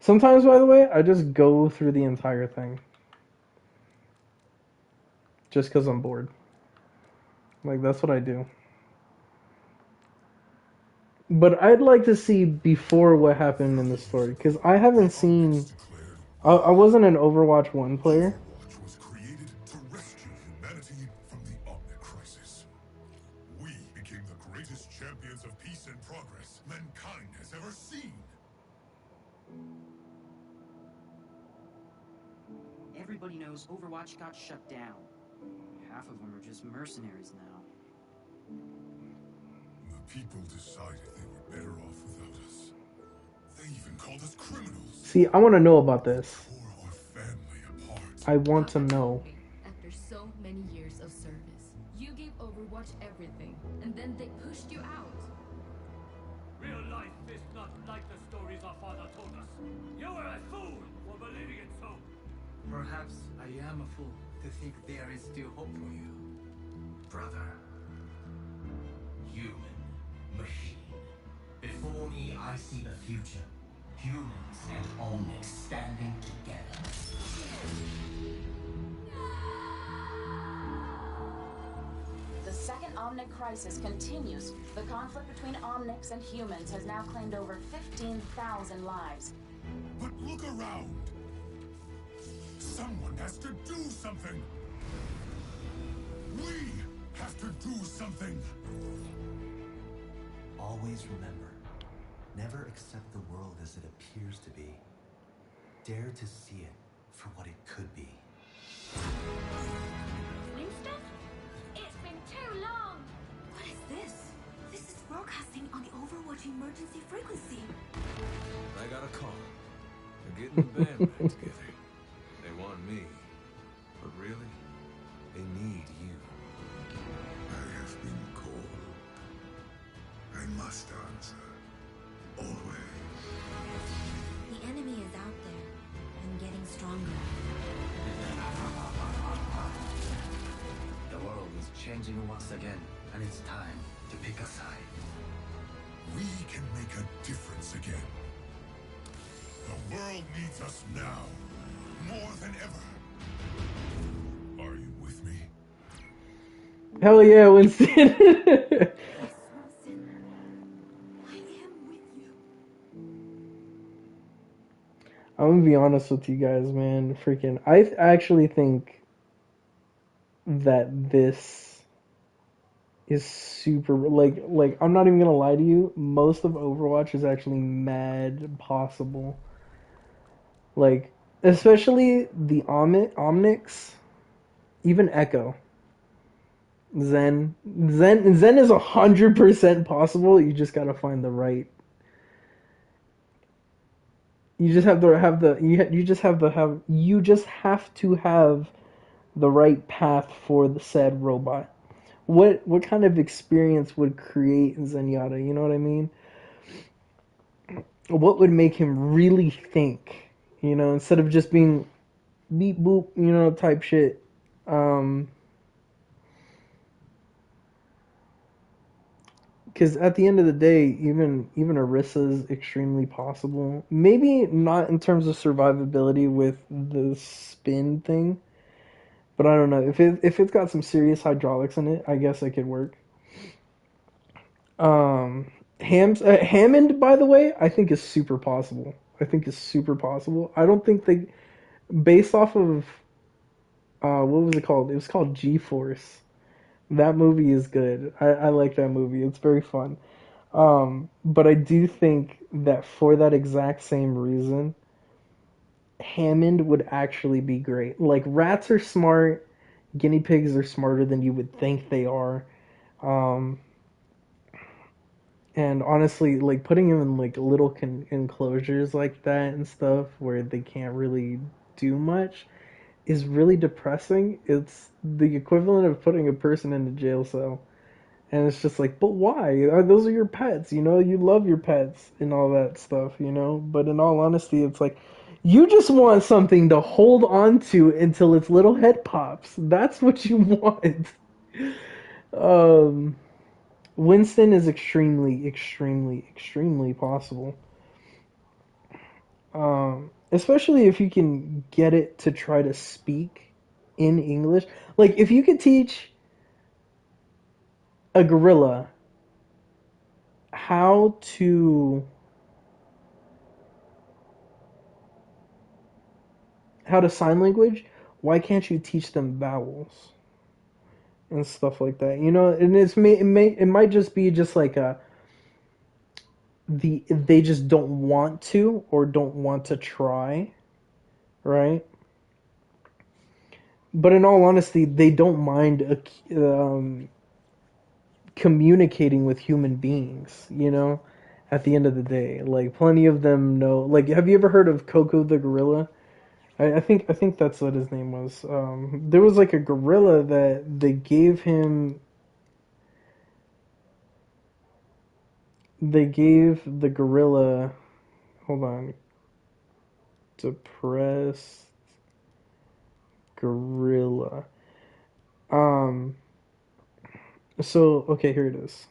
Sometimes, by the way, I just go through the entire thing. Just because I'm bored. Like, that's what I do. But I'd like to see before what happened in the story. Because I haven't seen... I wasn't an Overwatch 1 player. OverWatch was created to rescue humanity from the Omnic crisis. We became the greatest champions of peace and progress mankind has ever seen. Everybody knows Overwatch got shut down. Half of them are just mercenaries now. The people decided they were better off without us. They even called us criminals. See, I want to know about this. Tore our family apart. I want to know. After so many years of service, you gave Overwatch everything, and then they pushed you out. Real life is not like the stories our father told us. You are a fool for believing it so. Perhaps I am a fool to think there is still hope for you, brother. Human, machine. Before me, I see the future. Humans and Omnics standing together. The second Omnic crisis continues. The conflict between Omnics and humans has now claimed over 15,000 lives. But look around. Someone has to do something. We have to do something. Always remember, never accept the world as it appears to be. Dare to see it for what it could be. Winston? It's been too long! What is this? This is broadcasting on the OverWatch emergency frequency. I got a call. They're getting the band back together. They want me. But really, they need you. I have been called. I must answer. Always. The enemy is out there and getting stronger. The world is changing once again, and it's time to pick a side. We can make a difference again. The world needs us now, more than ever. Are you with me? Hell yeah, Winston. I'm gonna be honest with you guys, man. Freaking, I actually think that this is super, like I'm not even gonna lie to you. Most of Overwatch is actually mad possible. Like, especially the Omnics, even Echo. Zen is 100% possible. You just gotta find the right. You just have to have the you just have to have the right path for the said robot. What kind of experience would create Zenyatta? You know what I mean? What would make him really think? You know, instead of just being beep boop, you know, type shit. Because at the end of the day, even Orissa's extremely possible. Maybe not in terms of survivability with the spin thing, but I don't know if it's got some serious hydraulics in it. I guess it could work. Hammond, by the way, I think is super possible. I don't think they, based off of what was it called? It was called G-Force. That movie is good. I like that movie. It's very fun. But I do think that for that exact same reason, Hammond would actually be great. Like, rats are smart, guinea pigs are smarter than you would think they are. And honestly, like, putting them in, like, little enclosures like that and stuff where they can't really do much is really depressing. It's the equivalent of putting a person in a jail cell. And it's just like, but why? Those are your pets, you know? You love your pets and all that stuff, you know? But in all honesty, it's like, you just want something to hold on to until its little head pops. That's what you want. Winston is extremely, extremely, extremely possible. Especially if you can get it to try to speak in English. Like, if you could teach a gorilla how to sign language, why can't you teach them vowels and stuff like that? You know, and it might just be just like they just don't want to or don't want to try, right? But in all honesty, they don't mind communicating with human beings, you know, at the end of the day. Like, plenty of them know. Like, have you ever heard of Coco the gorilla? I think that's what his name was. There was like a gorilla that they gave him they gave the gorilla, hold on, depressed gorilla. So, okay, here it is.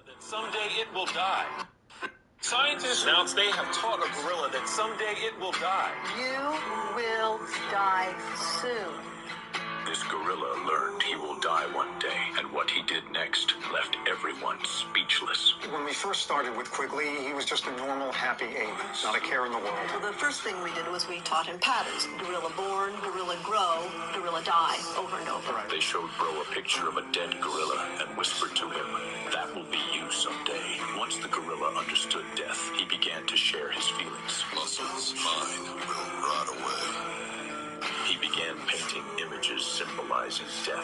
That someday it will die. Scientists announced they have taught a gorilla that someday it will die. You will die soon. This gorilla learned he will die one day, and what he did next left everyone speechless. When we first started with Quigley, he was just a normal, happy ape, not a care in the world. Well, the first thing we did was we taught him patterns. Gorilla born, gorilla grow, gorilla die, over and over. They showed Bro a picture of a dead gorilla and whispered to him, "That will be you someday." Once the gorilla understood death, he began to share his feelings. Muscles, mind will rot away. He began painting images symbolizing death.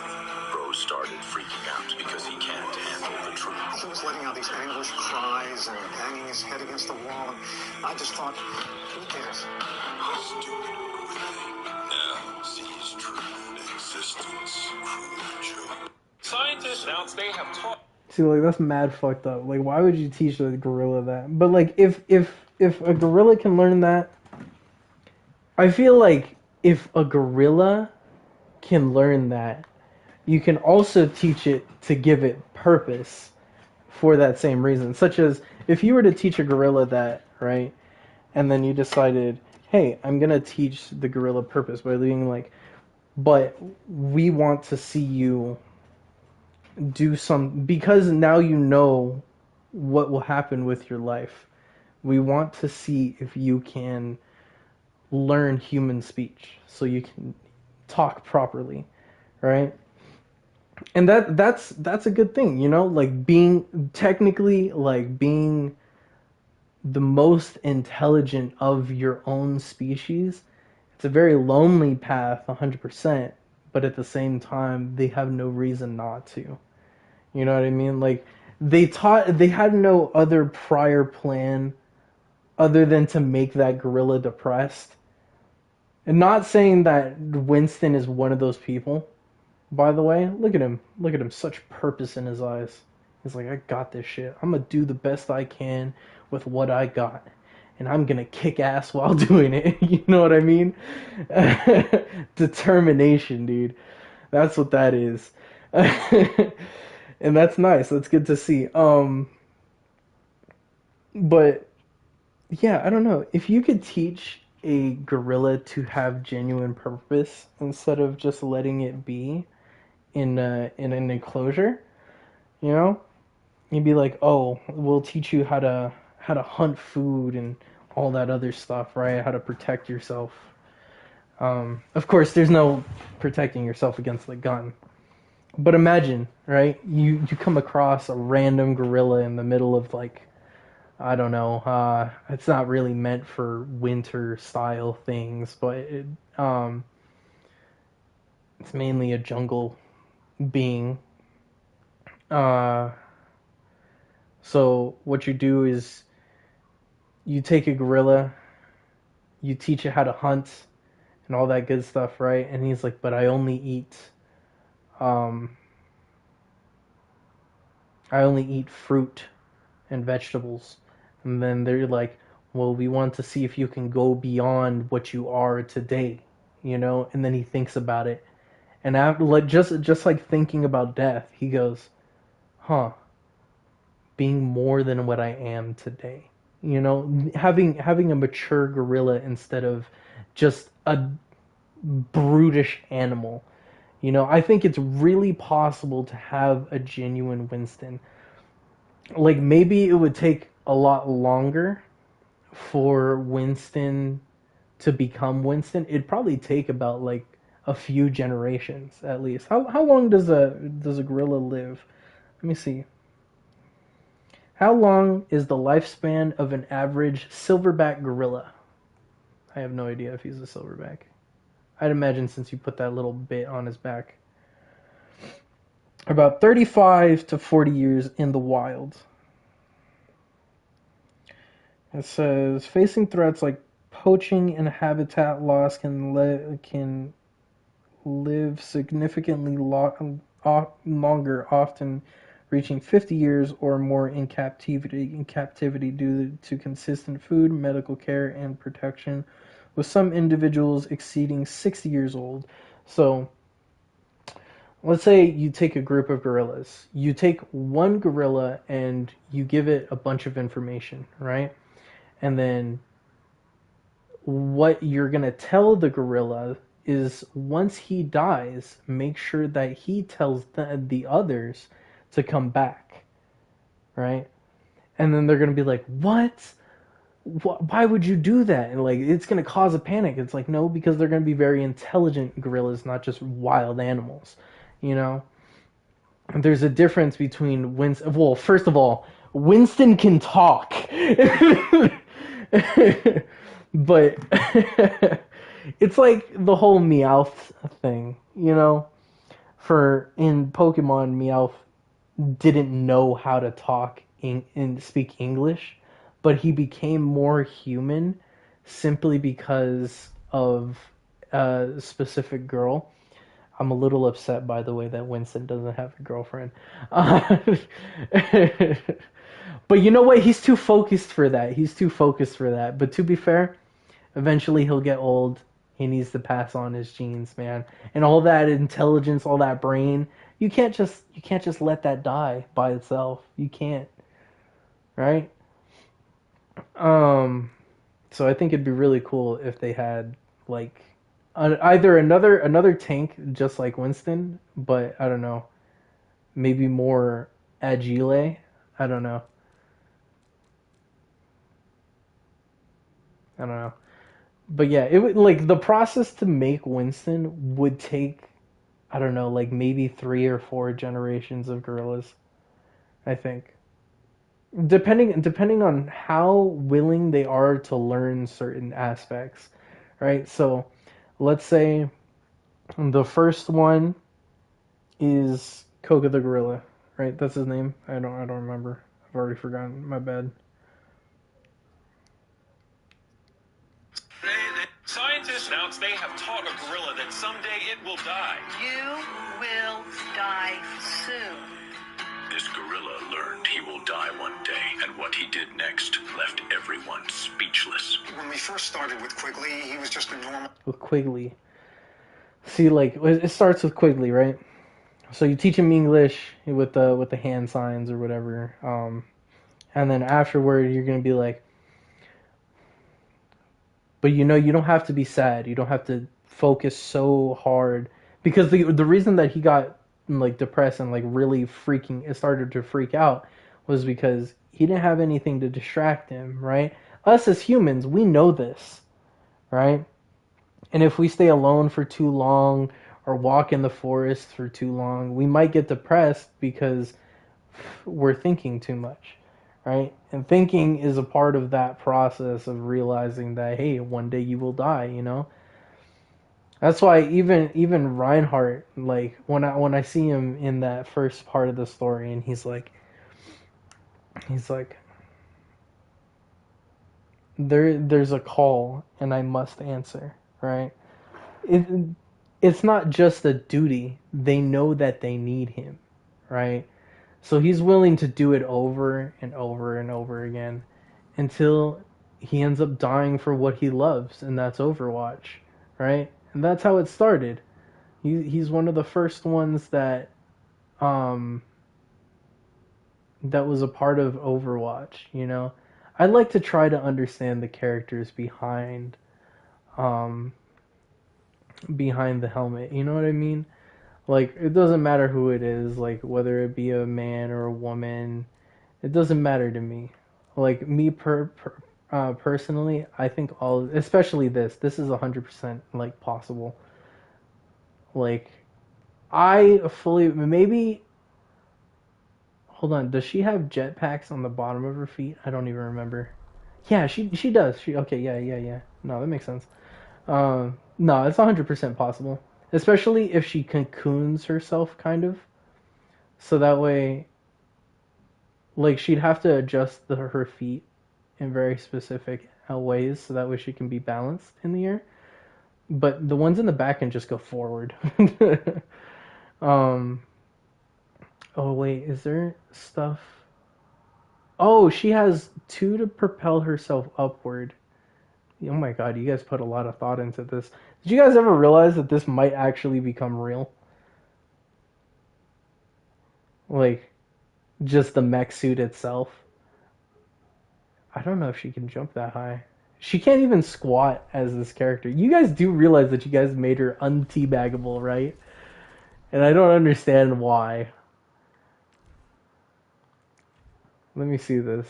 Bro started freaking out because he can't handle the truth. He was letting out these anguished cries and banging his head against the wall, and I just thought, who cares? Stupid gorilla. Now sees true existence. Cruel joke. Scientists announced they have taught. See, like, that's mad fucked up. Like, why would you teach a gorilla that? But, like, if a gorilla can learn that, I feel like if a gorilla can learn that, you can also teach it to give it purpose for that same reason. Such as, if you were to teach a gorilla that, right, and then you decided, hey, I'm going to teach the gorilla purpose by being like, but we want to see you do some, because now you know what will happen with your life. We want to see if you can learn human speech so you can talk properly, right? And that's a good thing, you know, like being technically, like being the most intelligent of your own species. It's a very lonely path, 100%, but at the same time they have no reason not to. You know what I mean? Like they had no other prior plan other than to make that gorilla depressed. And not saying that Winston is one of those people, by the way. Look at him. Look at him. Such purpose in his eyes. He's like, I got this shit. I'm going to do the best I can with what I got. And I'm going to kick ass while doing it. You know what I mean? Determination, dude. That's what that is. And that's nice. That's good to see. But, yeah, I don't know. If you could teach a gorilla to have genuine purpose instead of just letting it be in an enclosure, you know, you'd be like, oh, we'll teach you how to hunt food and all that other stuff, right? How to protect yourself. Of course, there's no protecting yourself against the gun. But imagine, right? You come across a random gorilla in the middle of, like, I don't know. It's not really meant for winter style things, but it's mainly a jungle being. So what you do is you take a gorilla, you teach it how to hunt and all that good stuff, right? And he's like, but I only eat fruit and vegetables. And then they're like, well, we want to see if you can go beyond what you are today, you know? And then he thinks about it. And after, like, just like thinking about death, he goes, huh, being more than what I am today. You know, having a mature gorilla instead of just a brutish animal. You know, I think it's really possible to have a genuine Winston. Like, maybe it would take a lot longer for Winston to become Winston. It'd probably take about like a few generations at least. How long does a gorilla live? Let me see. How long is the lifespan of an average silverback gorilla? I have no idea if he's a silverback. I'd imagine since you put that little bit on his back. About 35 to 40 years in the wild. It says, facing threats like poaching and habitat loss can live significantly longer, often reaching 50 years or more in captivity due to consistent food, medical care, and protection, with some individuals exceeding 60 years old. So, let's say you take a group of gorillas. You take one gorilla and you give it a bunch of information, right? And then what you're going to tell the gorilla is once he dies, make sure that he tells the others to come back, right? And then they're going to be like, what? Why would you do that? And like, it's going to cause a panic. It's like, no, because they're going to be very intelligent gorillas, not just wild animals, you know? There's a difference between Winston. Well, first of all, Winston can talk. But it's like the whole Meowth thing, you know? For in Pokemon, Meowth didn't know how to talk and speak English, but he became more human simply because of a specific girl. I'm a little upset, by the way, that Winston doesn't have a girlfriend. But you know what? He's too focused for that. He's too focused for that. But to be fair, eventually he'll get old. He needs to pass on his genes, man. And all that intelligence, all that brain, you can't just let that die by itself. You can't. Right? So I think it'd be really cool if they had like either another tank just like Winston, but I don't know, maybe more agile. I don't know. I don't know. But yeah, it would like the process to make Winston would take I don't know, like maybe 3 or 4 generations of gorillas, I think. Depending on how willing they are to learn certain aspects, right? So, let's say the first one is Koga the gorilla, right? That's his name. I don't remember. I've already forgotten. My bad. Scientists announced they have taught a gorilla that someday it will die. You will die soon. This gorilla learned he will die one day, and what he did next left everyone speechless. When we first started with Quigley, he was just a normal... With Quigley. See, like, it starts with Quigley, right? So you teach him English with the hand signs or whatever, and then afterward you're gonna be like, but you know you don't have to be sad. You don't have to focus so hard because the reason that he got like depressed and like really it started to freak out was because he didn't have anything to distract him, right? Us as humans, we know this, right? And if we stay alone for too long or walk in the forest for too long, we might get depressed because we're thinking too much, right? And thinking is a part of that process of realizing that, hey, one day you will die, you know? That's why even Reinhardt, like when I see him in that first part of the story and he's like there's a call and I must answer, right? It's not just a duty. They know that they need him, right? So he's willing to do it over and over and over again until he ends up dying for what he loves, and that's Overwatch, right? And that's how it started. He's one of the first ones that that was a part of Overwatch, you know. I'd like to try to understand the characters behind the helmet. You know what I mean? Like, it doesn't matter who it is, like, whether it be a man or a woman, it doesn't matter to me. Like, me personally, I think especially this is 100%, like, possible. Like, I fully, maybe, hold on, does she have jetpacks on the bottom of her feet? I don't even remember. Yeah, she does. Okay, yeah. No, that makes sense. No, it's 100% possible. Especially if she cocoons herself, kind of. So that way, like, she'd have to adjust her feet in very specific ways, so that way she can be balanced in the air. But the ones in the back can just go forward. Oh wait, is there stuff? Oh, she has 2 to propel herself upward. Oh my god, you guys put a lot of thought into this. Did you guys ever realize that this might actually become real? Like, just the mech suit itself. I don't know if she can jump that high. She can't even squat as this character. You guys do realize that you guys made her unteabaggable, right? And I don't understand why. Let me see this.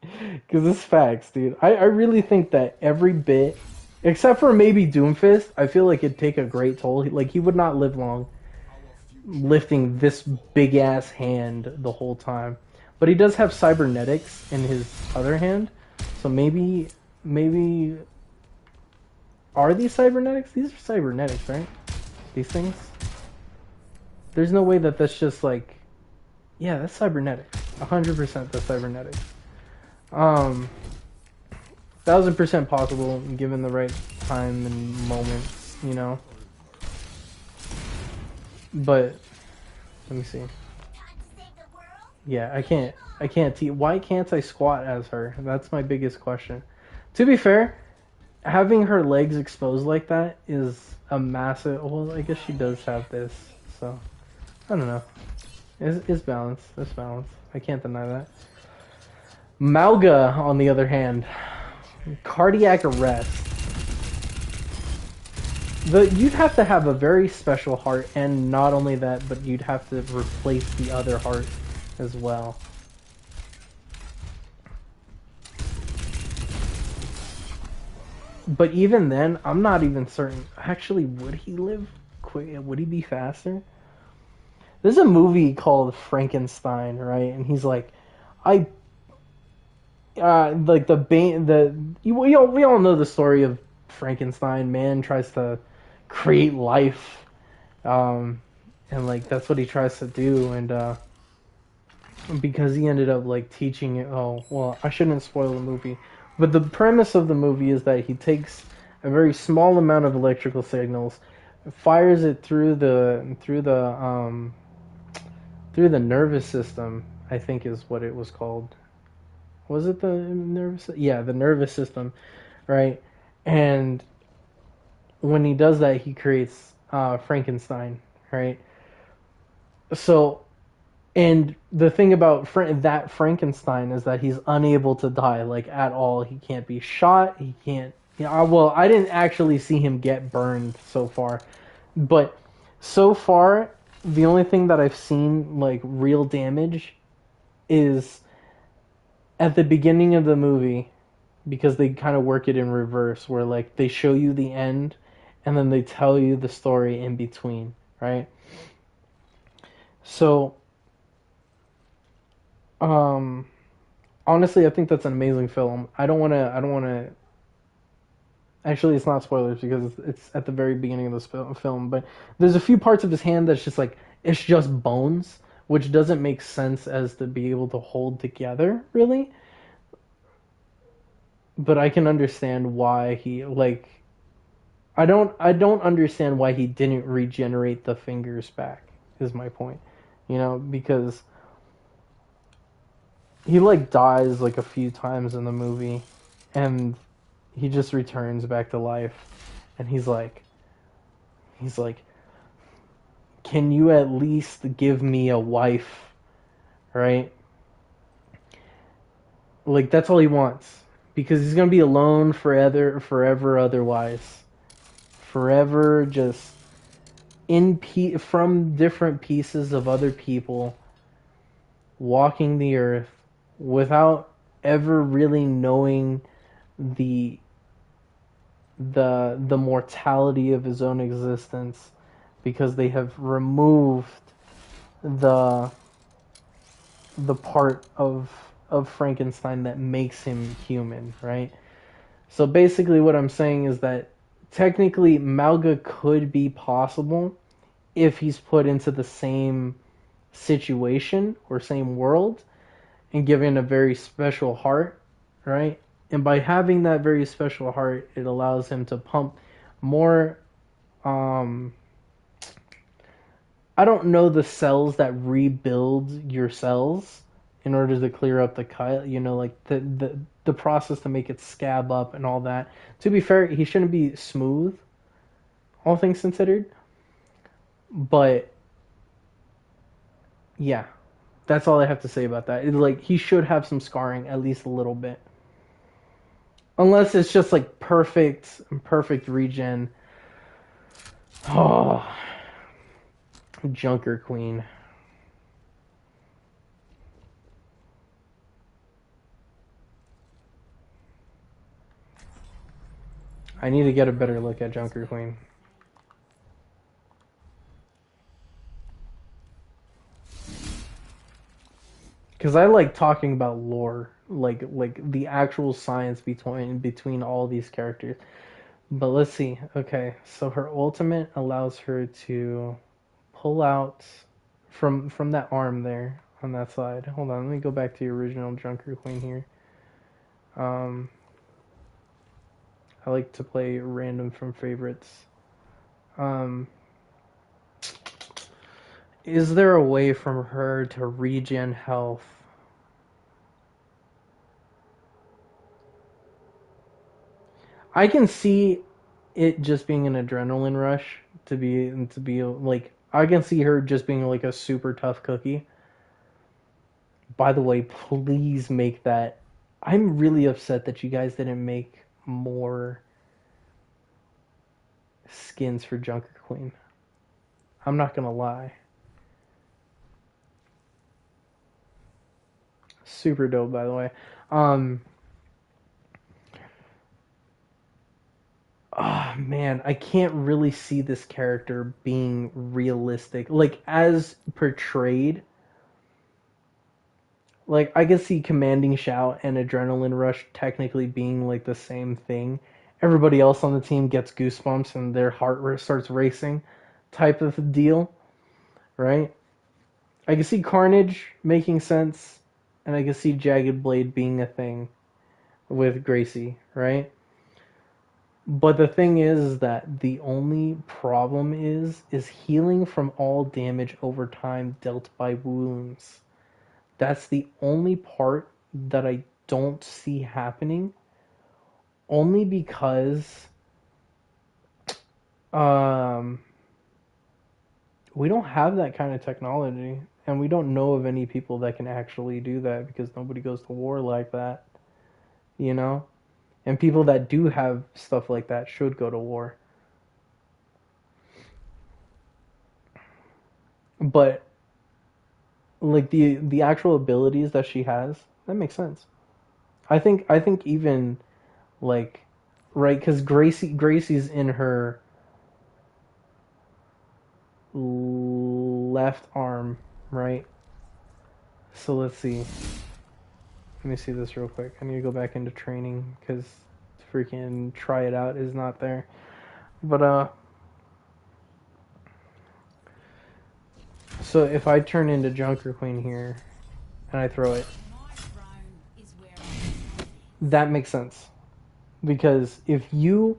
Because it's facts, dude. I really think that every bit, except for maybe Doomfist, I feel like it'd take a great toll. Like, he would not live long lifting this big ass hand the whole time. But he does have cybernetics in his other hand. So maybe are these cybernetics? These are cybernetics, right? These things? There's no way that that's just like, yeah, that's cybernetics. 100% that's cybernetics. 1000% possible given the right time and moment, you know. But let me see. Yeah, I can't why can't I squat as her? That's my biggest question. To be fair, having her legs exposed like that is a massive, well, I guess she does have this, so I don't know. It's balance. It's balance. I can't deny that. Malga, on the other hand, cardiac arrest. You'd have to have a very special heart, and not only that, but you'd have to replace the other heart as well. But even then, I'm not even certain. Actually, would he live quick? Would he be faster? There's a movie called Frankenstein, right? And he's like, like we all know the story of Frankenstein. Man tries to create life, and like that's what he tries to do, and because he ended up like teaching it. Oh well, I shouldn't spoil the movie, but the premise of the movie is that he takes a very small amount of electrical signals, fires it through the nervous system. I think is what it was called. Was it the nervous? Yeah, the nervous system, right? And when he does that, he creates Frankenstein, right? So, and the thing about that Frankenstein is that he's unable to die, like, at all. He can't be shot. He can't. Yeah, well, I didn't actually see him get burned so far, but so far, the only thing that I've seen like real damage is at the beginning of the movie, because they kind of work it in reverse, where like they show you the end and then they tell you the story in between, right? So honestly, I think that's an amazing film. I don't want to actually, it's not spoilers because it's at the very beginning of this film, but there's a few parts of his hand that's just like it's just bones, which doesn't make sense as to be able to hold together, really. But I can understand why he like I don't understand why he didn't regenerate the fingers back, is my point. You know, because he like dies like a few times in the movie and he just returns back to life and he's like, can you at least give me a wife, right? Like that's all he wants because he's gonna be alone forever otherwise, forever just from different pieces of other people, walking the earth without ever really knowing the mortality of his own existence, because they have removed the part of Frankenstein that makes him human, right? So basically what I'm saying is that technically Malga could be possible if he's put into the same situation or same world and given a very special heart, right? And by having that very special heart, it allows him to pump more. I I don't know the cells that rebuild your cells in order to clear up the cut. You know, like the process to make it scab up and all that. To be fair, he shouldn't be smooth, all things considered. But yeah, that's all I have to say about that. Like, he should have some scarring, at least a little bit. Unless it's just like perfect regen. Oh, Junker Queen. I need to get a better look at Junker Queen. Because I like talking about lore, like the actual science between all these characters. But let's see. Okay, so her ultimate allows her to pull out from that arm there on that side. Hold on, let me go back to the original Junker Queen here. I like to play random from favorites. Is there a way from her to regen health? I can see it just being an adrenaline rush to be like, I can see her just being like a super tough cookie. By the way, please make that. I'm really upset that you guys didn't make more skins for Junker Queen. I'm not gonna lie. Super dope, by the way. Oh man, I can't really see this character being realistic. Like, as portrayed, like, I can see Commanding Shout and Adrenaline Rush technically being like the same thing. Everybody else on the team gets goosebumps and their heart starts racing type of deal, right? I can see Carnage making sense, and I can see Jagged Blade being a thing with Gracie, right? But the thing is that the only problem is healing from all damage over time dealt by wounds. That's the only part that I don't see happening. Only because we don't have that kind of technology, and we don't know of any people that can actually do that because nobody goes to war like that, you know? And people that do have stuff like that should go to war. But like the actual abilities that she has, that makes sense. I think even like, right, because Gracie's in her left arm, right? So let's see. Let me see this real quick. I need to go back into training because freaking try it out is not there. But so if I turn into Junker Queen here and I throw it, that makes sense. Because if you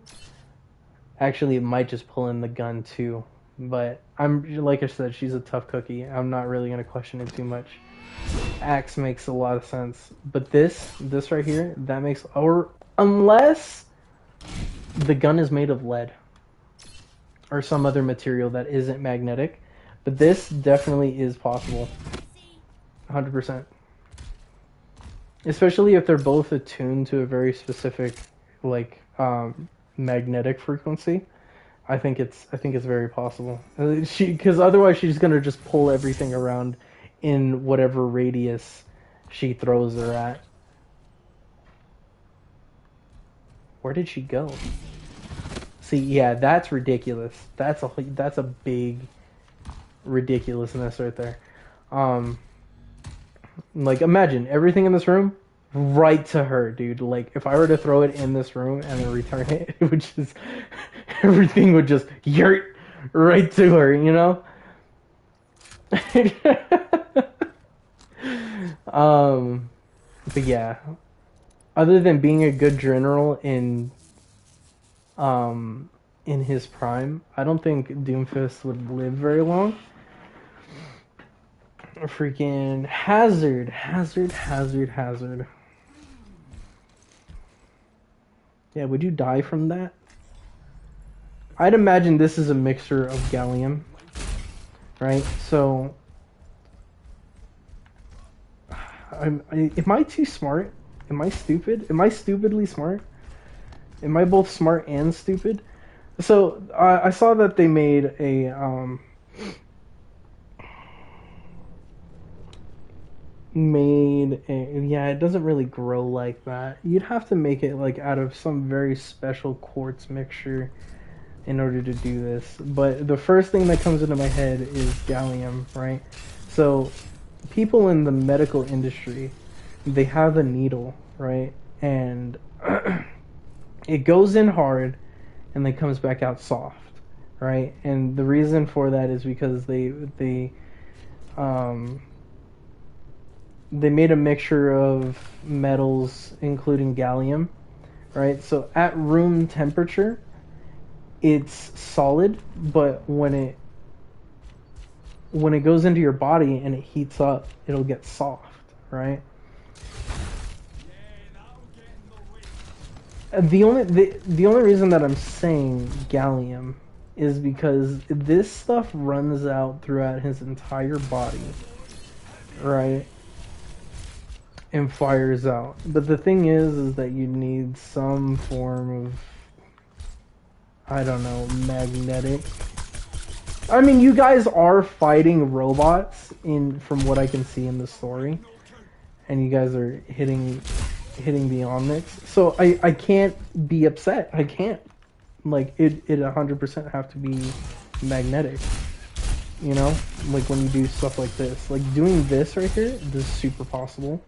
actually, it might just pull in the gun too. But I'm, like I said, she's a tough cookie. I'm not really gonna question it too much. Axe makes a lot of sense, but this right here, that makes, or unless the gun is made of lead or some other material that isn't magnetic, but this definitely is possible, 100%. Especially if they're both attuned to a very specific, like, magnetic frequency. I think it's very possible. Because otherwise she's gonna just pull everything around in whatever radius she throws her at. Where did she go? See, yeah, that's ridiculous. That's a big ridiculousness right there. Like, imagine everything in this room right to her, dude. Like, if I were to throw it in this room and then return it, it would just, everything would just yurt right to her, you know? But yeah, other than being a good general in his prime, I don't think Doomfist would live very long. A freaking hazard. Yeah, would you die from that? I'd imagine this is a mixture of gallium, right? So, am I too smart? Am I stupid? Am I stupidly smart? Am I both smart and stupid? So, I saw that they made a, yeah, it doesn't really grow like that. You'd have to make it like out of some very special quartz mixture in order to do this. But the first thing that comes into my head is gallium, right? So people in the medical industry, they have a needle, right? And it goes in hard and then comes back out soft, right? And the reason for that is because they made a mixture of metals, including gallium, right? So at room temperature, it's solid, but when it goes into your body and it heats up, it'll get soft, right? The only reason that I'm saying gallium is because this stuff runs out throughout his entire body, right? And fires out. But the thing is that you need some form of, I don't know, magnetic. I mean, you guys are fighting robots from what I can see in the story, and you guys are hitting the Omnics. So I can't be upset. I can't. Like, it 100% have to be magnetic. You know? Like, when you do stuff like this. Like, doing this right here, this is super possible.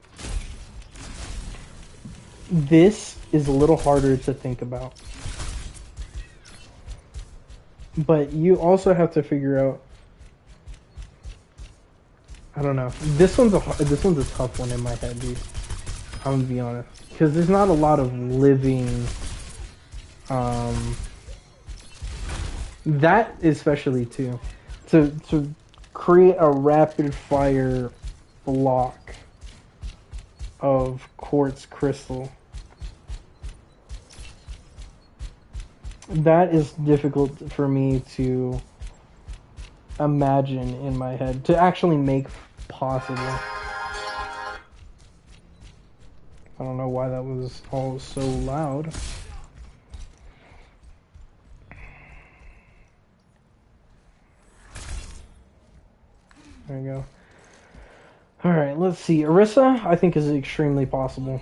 This is a little harder to think about. But you also have to figure out, I don't know. This one's a tough one in my head, dude. I'm gonna be honest, because there's not a lot of living. That especially too, to create a rapid fire block of quartz crystal. That is difficult for me to imagine in my head, to actually make possible. I don't know why that was all so loud. There you go. Alright, let's see. Orisa, I think, is extremely possible.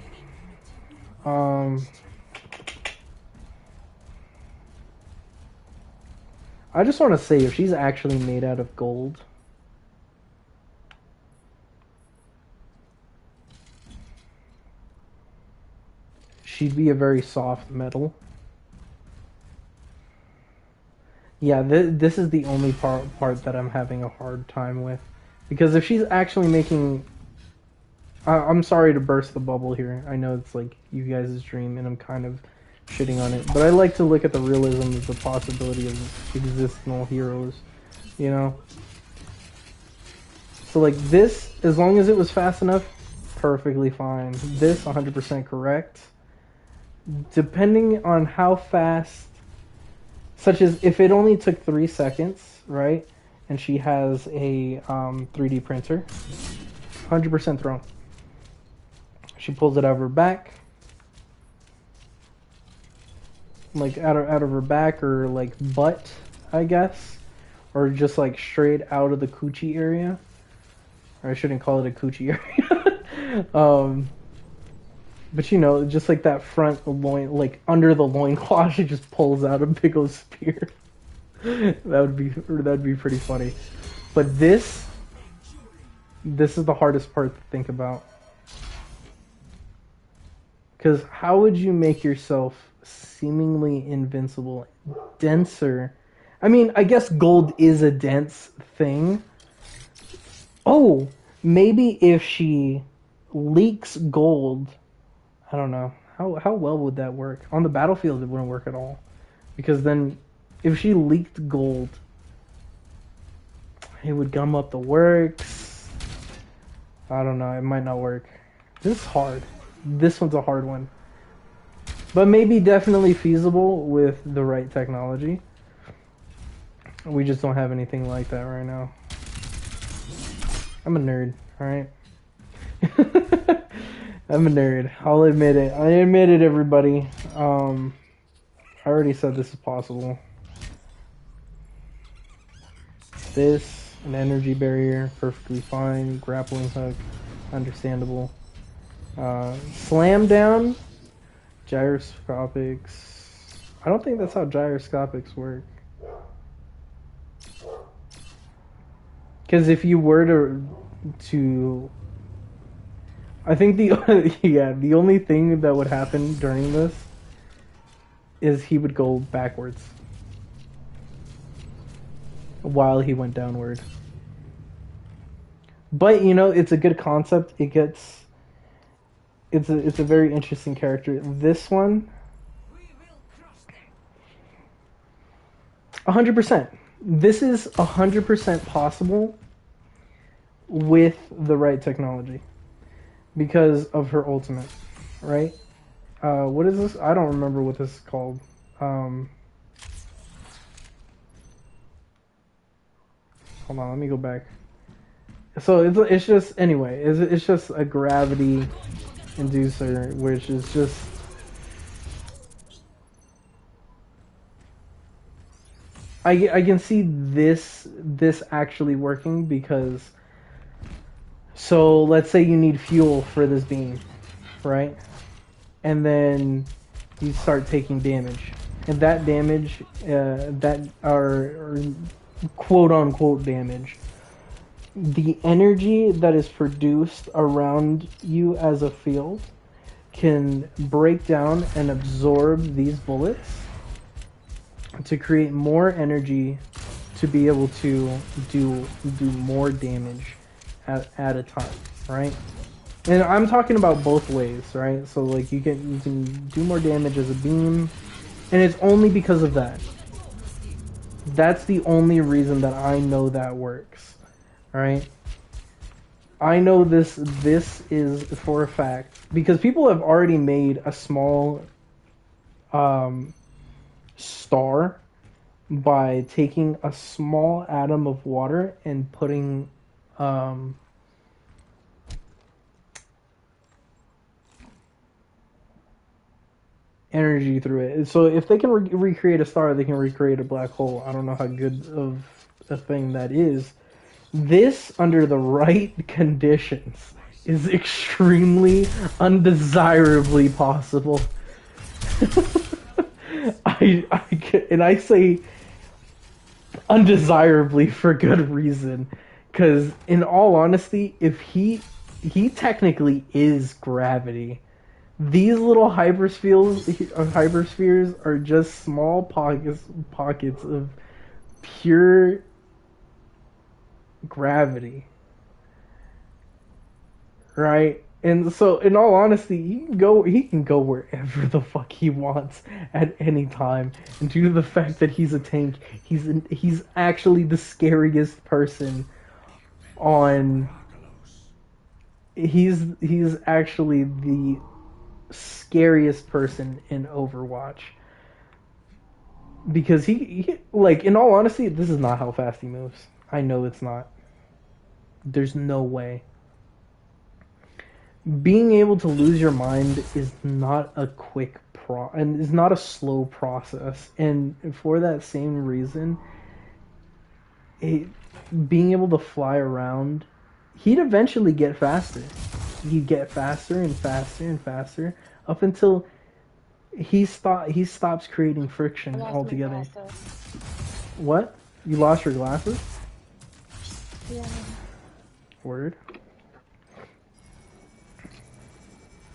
I just want to say, if she's actually made out of gold, she'd be a very soft metal. Yeah, this is the only part that I'm having a hard time with. Because if she's actually making... I'm sorry to burst the bubble here. I know it's like you guys' dream and I'm kind of shitting on it. But I like to look at the realism of the possibility of existential heroes. You know? So like this, as long as it was fast enough, perfectly fine. This, 100% correct. Depending on how fast... Such as if it only took 3 seconds, right? And she has a 3D printer. 100% thrown. She pulls it out of her back. Like out of her back or like butt, I guess. Or just like straight out of the coochie area. Or I shouldn't call it a coochie area. But you know, just like that front loin, like under the loincloth, she just pulls out a big old spear. That'd be pretty funny. But this is the hardest part to think about. Because how would you make yourself seemingly invincible, denser? I mean, I guess gold is a dense thing. Oh, maybe if she leaks gold, I don't know. How well would that work? On the battlefield, it wouldn't work at all. Because then, if she leaked gold, it would gum up the works. I don't know. It might not work. This is hard. This one's a hard one. But maybe definitely feasible with the right technology. We just don't have anything like that right now. I'm a nerd, alright? I'm a nerd. I'll admit it. I admit it, everybody. I already said this is possible. This, an energy barrier, perfectly fine. Grappling hook, understandable. Slam down, gyroscopics. I don't think that's how gyroscopics work. Because if you were to, I think the yeah, the only thing that would happen during this is he would go backwards while he went downward. But you know, it's a good concept. It's a very interesting character. This one, 100%. This is 100% possible with the right technology because of her ultimate, right? What is this? I don't remember what this is called. Hold on, let me go back. So it's just anyway. It's just a gravity inducer, which is just. I can see this actually working because. So let's say you need fuel for this beam, right? And then you start taking damage, and that damage, that are quote unquote damage. The energy that is produced around you as a field can break down and absorb these bullets to create more energy to be able to do more damage at a time, right? And I'm talking about both ways, right? So like you can do more damage as a beam, and it's only because of that. That's the only reason that I know that works, right? I know this is for a fact because people have already made a small star by taking a small atom of water and putting energy through it. So if they can recreate a star, they can recreate a black hole. I don't know how good of a thing that is. This, under the right conditions, is extremely undesirably possible. I say undesirably for good reason, because in all honesty, if he technically is gravity. These little hyperspheres are just small pockets of pure gravity, right? And so, in all honesty, he can go wherever the fuck he wants at any time. And due to the fact that he's a tank, he's actually the scariest person on. He's actually the scariest person in Overwatch. Because he like, in all honesty, this is not how fast he moves. I know it's not. There's no way. Being able to lose your mind is not a quick and is not a slow process. And for that same reason, being able to fly around, he'd eventually get faster. He'd get faster and faster and faster up until he stops creating friction altogether. What? You lost your glasses? Yeah. Word.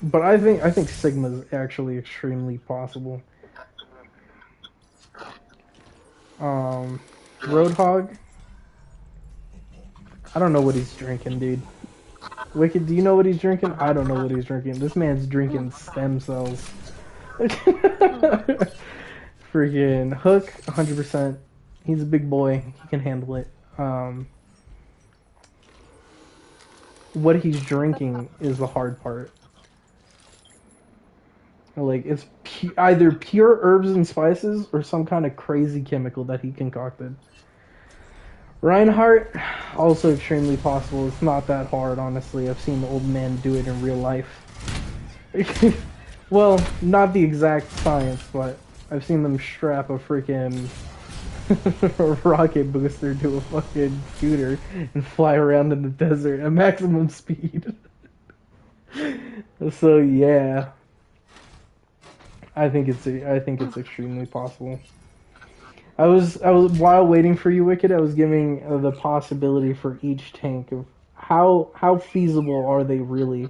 But I think Sigma is actually extremely possible. Roadhog. I don't know what he's drinking, dude. Wicked, do you know what he's drinking? I don't know what he's drinking. This man's drinking stem cells. Freaking Hook, 100%. He's a big boy. He can handle it. what he's drinking is the hard part. Like, it's either pure herbs and spices or some kind of crazy chemical that he concocted. Reinhardt, also extremely possible. It's not that hard, honestly. I've seen the old man do it in real life. Well, not the exact science, but I've seen them strap a freaking rocket booster to a fucking scooter and fly around in the desert at maximum speed. So yeah, I think it's extremely possible. I was while waiting for you, Wicked. I was giving the possibility for each tank of how feasible are they really.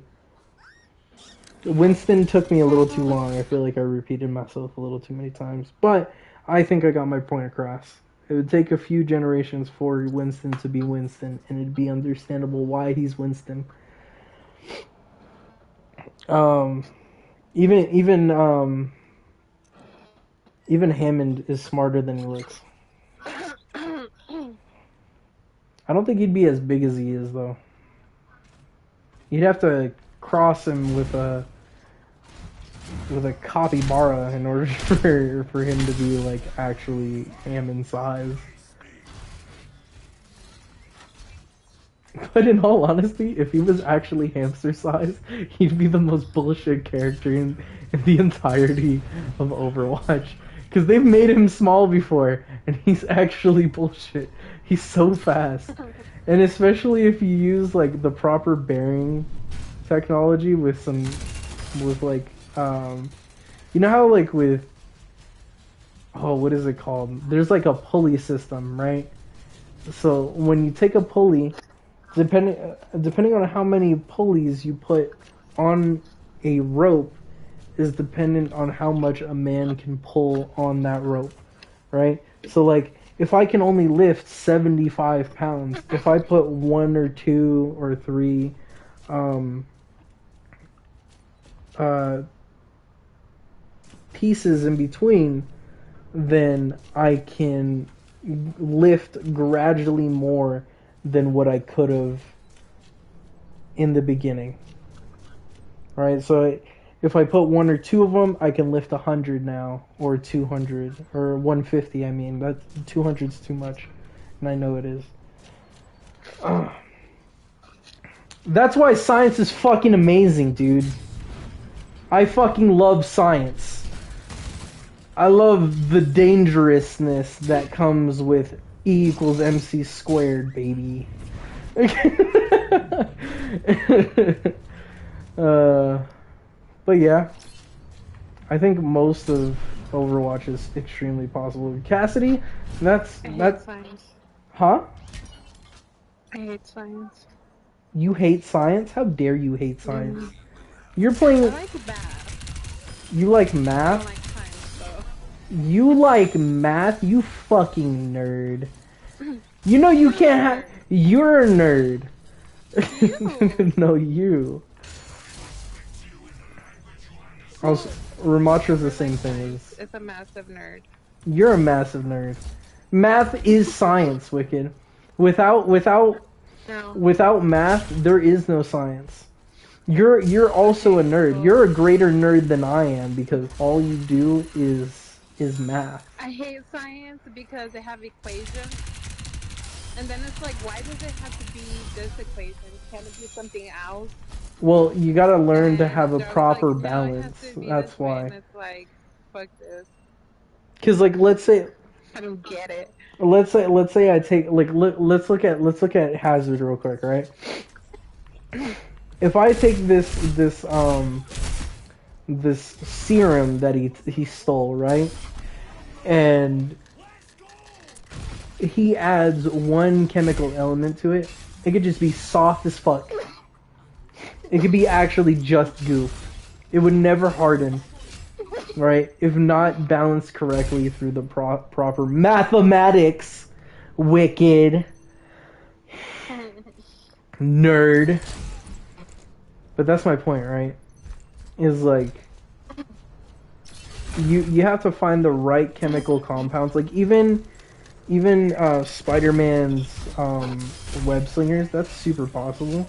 Winston took me a little too long. I feel like I repeated myself a little too many times, but I think I got my point across. It would take a few generations for Winston to be Winston, and it'd be understandable why he's Winston. Even Hammond is smarter than he looks. I don't think he'd be as big as he is, though. You'd have to cross him with a capybara in order for him to be like actually Hammond size. But in all honesty, if he was actually hamster size, he'd be the most bullshit character in the entirety of Overwatch. Because they've made him small before, and he's actually bullshit. He's so fast. And especially if you use like the proper bearing technology with like, you know how like with, what is it called? There's like a pulley system, right? So when you take a pulley, depending on how many pulleys you put on a rope is dependent on how much a man can pull on that rope, right? So like if I can only lift 75 pounds, if I put 1 or 2 or 3 pieces in between, then I can lift gradually more than what I could have in the beginning. Right? So if I put 1 or 2 of them, I can lift 100 now, or 200, or 150. I mean, that 200 is too much, and I know it is. That's why science is fucking amazing, dude. I fucking love science. I love the dangerousness that comes with E equals MC squared, baby. But yeah, I think most of Overwatch is extremely possible. Cassidy, that's science. Huh? I hate science. You hate science? How dare you hate science? You're playing. I like math. You like math? I don't like science, though. You like math? You fucking nerd. You know you can't have. You're a nerd. No, you. Also, Ramatra's the same thing as. It's a massive nerd. You're a massive nerd. Math is science, Wicked. Without math, there is no science. You're also a nerd. You're a greater nerd than I am because all you do is math. I hate science because they have equations. And then it's like, why does it have to be this equation? Can't it be something else? Well, you gotta learn to have a proper balance. That's why. And it's like, fuck this. Cause like, let's say. I don't get it. Let's say I take like let's look at Hazard real quick, right? If I take this serum that he stole, right, and he adds 1 chemical element to it, it could just be soft as fuck. It could be actually just goo. It would never harden, right? If not balanced correctly through the proper mathematics. Wicked. Nerd. But that's my point, right? Is like you have to find the right chemical compounds. Like even Spider-Man's web slingers, that's super possible.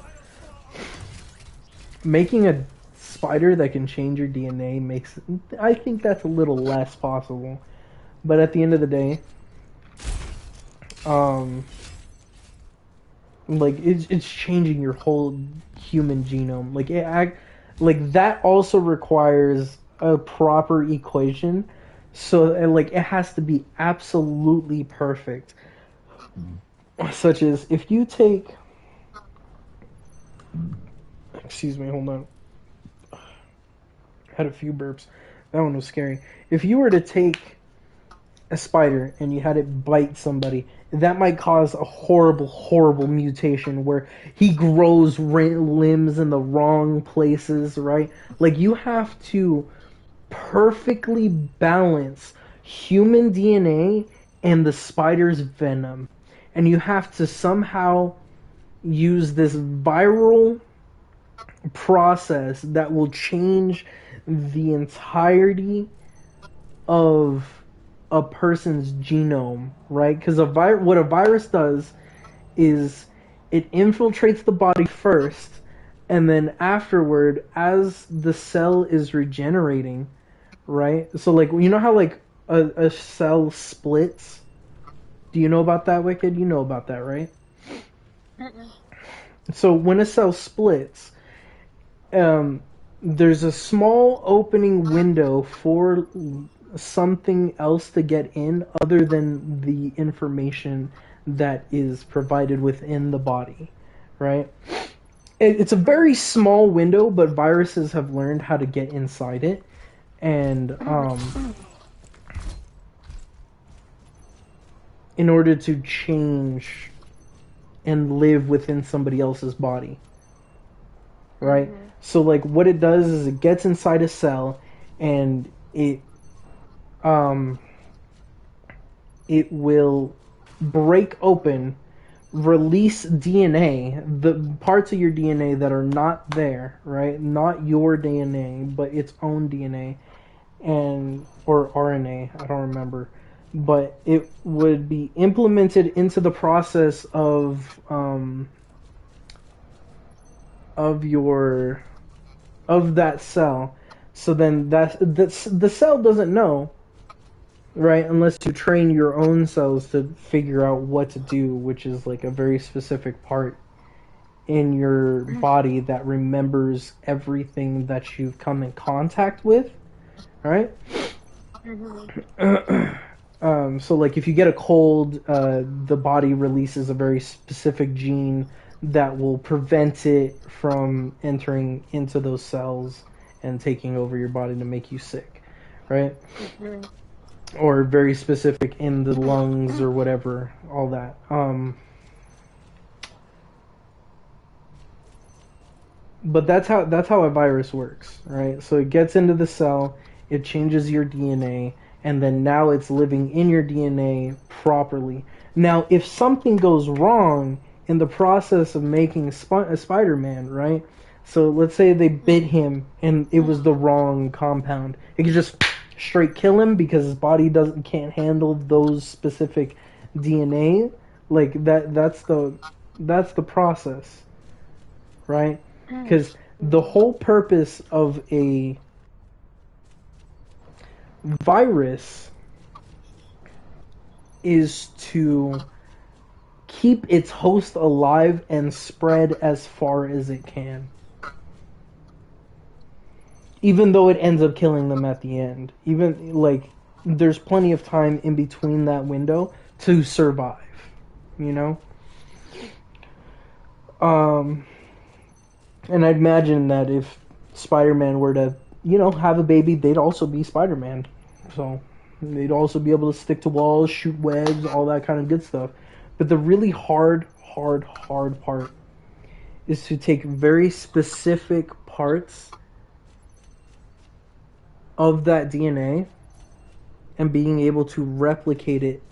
making a spider that can change your DNA makes, I think that's a little less possible. But at the end of the day, like it's changing your whole human genome. Like that also requires a proper equation. So like it has to be absolutely perfect. Such as if you take, excuse me, hold on. Had a few burps. That one was scary. If you were to take a spider and you had it bite somebody, that might cause a horrible mutation where he grows limbs in the wrong places, right? Like you have to perfectly balance human DNA and the spider's venom. And you have to somehow use this viral process that will change the entirety of a person's genome, right? Because what a virus does is it infiltrates the body first, and then afterward, as the cell is regenerating, right? So, like, you know how, like, a cell splits? Do you know about that, Wicked? You know about that, right? So, when a cell splits, there's a small opening window for something else to get in other than the information that is provided within the body, right? It's a very small window, but viruses have learned how to get inside it, and in order to change and live within somebody else's body, right? So like what it does is it gets inside a cell and it will break open, release DNA, the parts of your DNA that are not there, right? Not your DNA, but its own DNA or RNA, I don't remember. But it would be implemented into the process of that cell. So then the cell doesn't know, right? Unless you train your own cells to figure out what to do, which is like a very specific part in your body that remembers everything that you've come in contact with, right? So like if you get a cold, the body releases a very specific gene that will prevent it from entering into those cells and taking over your body to make you sick, right? Or very specific in the lungs or whatever, all that. But that's how a virus works, right? So it gets into the cell, it changes your DNA, and then now it's living in your DNA properly. Now, if something goes wrong in the process of making a Spider-Man, right? So let's say they bit him and it was the wrong compound. It could just straight kill him because his body can't handle those specific DNA. Like that's the process, right? Because the whole purpose of a virus is to keep its host alive and spread as far as it can. Even though it ends up killing them at the end. Even, like, there's plenty of time in between that window to survive. You know? And I'd imagine that if Spider-Man were to, have a baby, they'd also be Spider-Man. So, they'd also be able to stick to walls, shoot webs, all that kind of good stuff. But the really hard part is to take very specific parts of that DNA and being able to replicate it.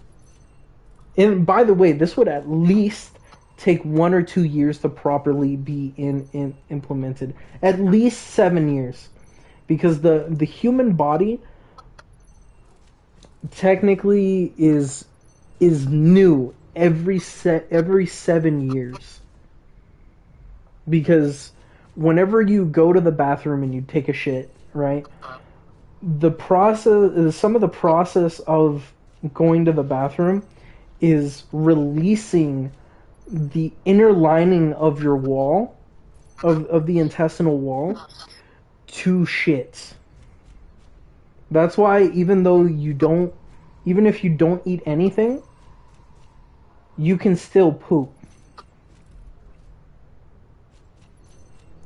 And by the way, this would at least take 1 or 2 years to properly be implemented. At least 7 years. Because the human body technically is new every 7 years. Because whenever you go to the bathroom and you take a shit, right? The process, some of the process of going to the bathroom is releasing the inner lining of your wall, of the intestinal wall, to shits. That's why even if you don't eat anything, you can still poop.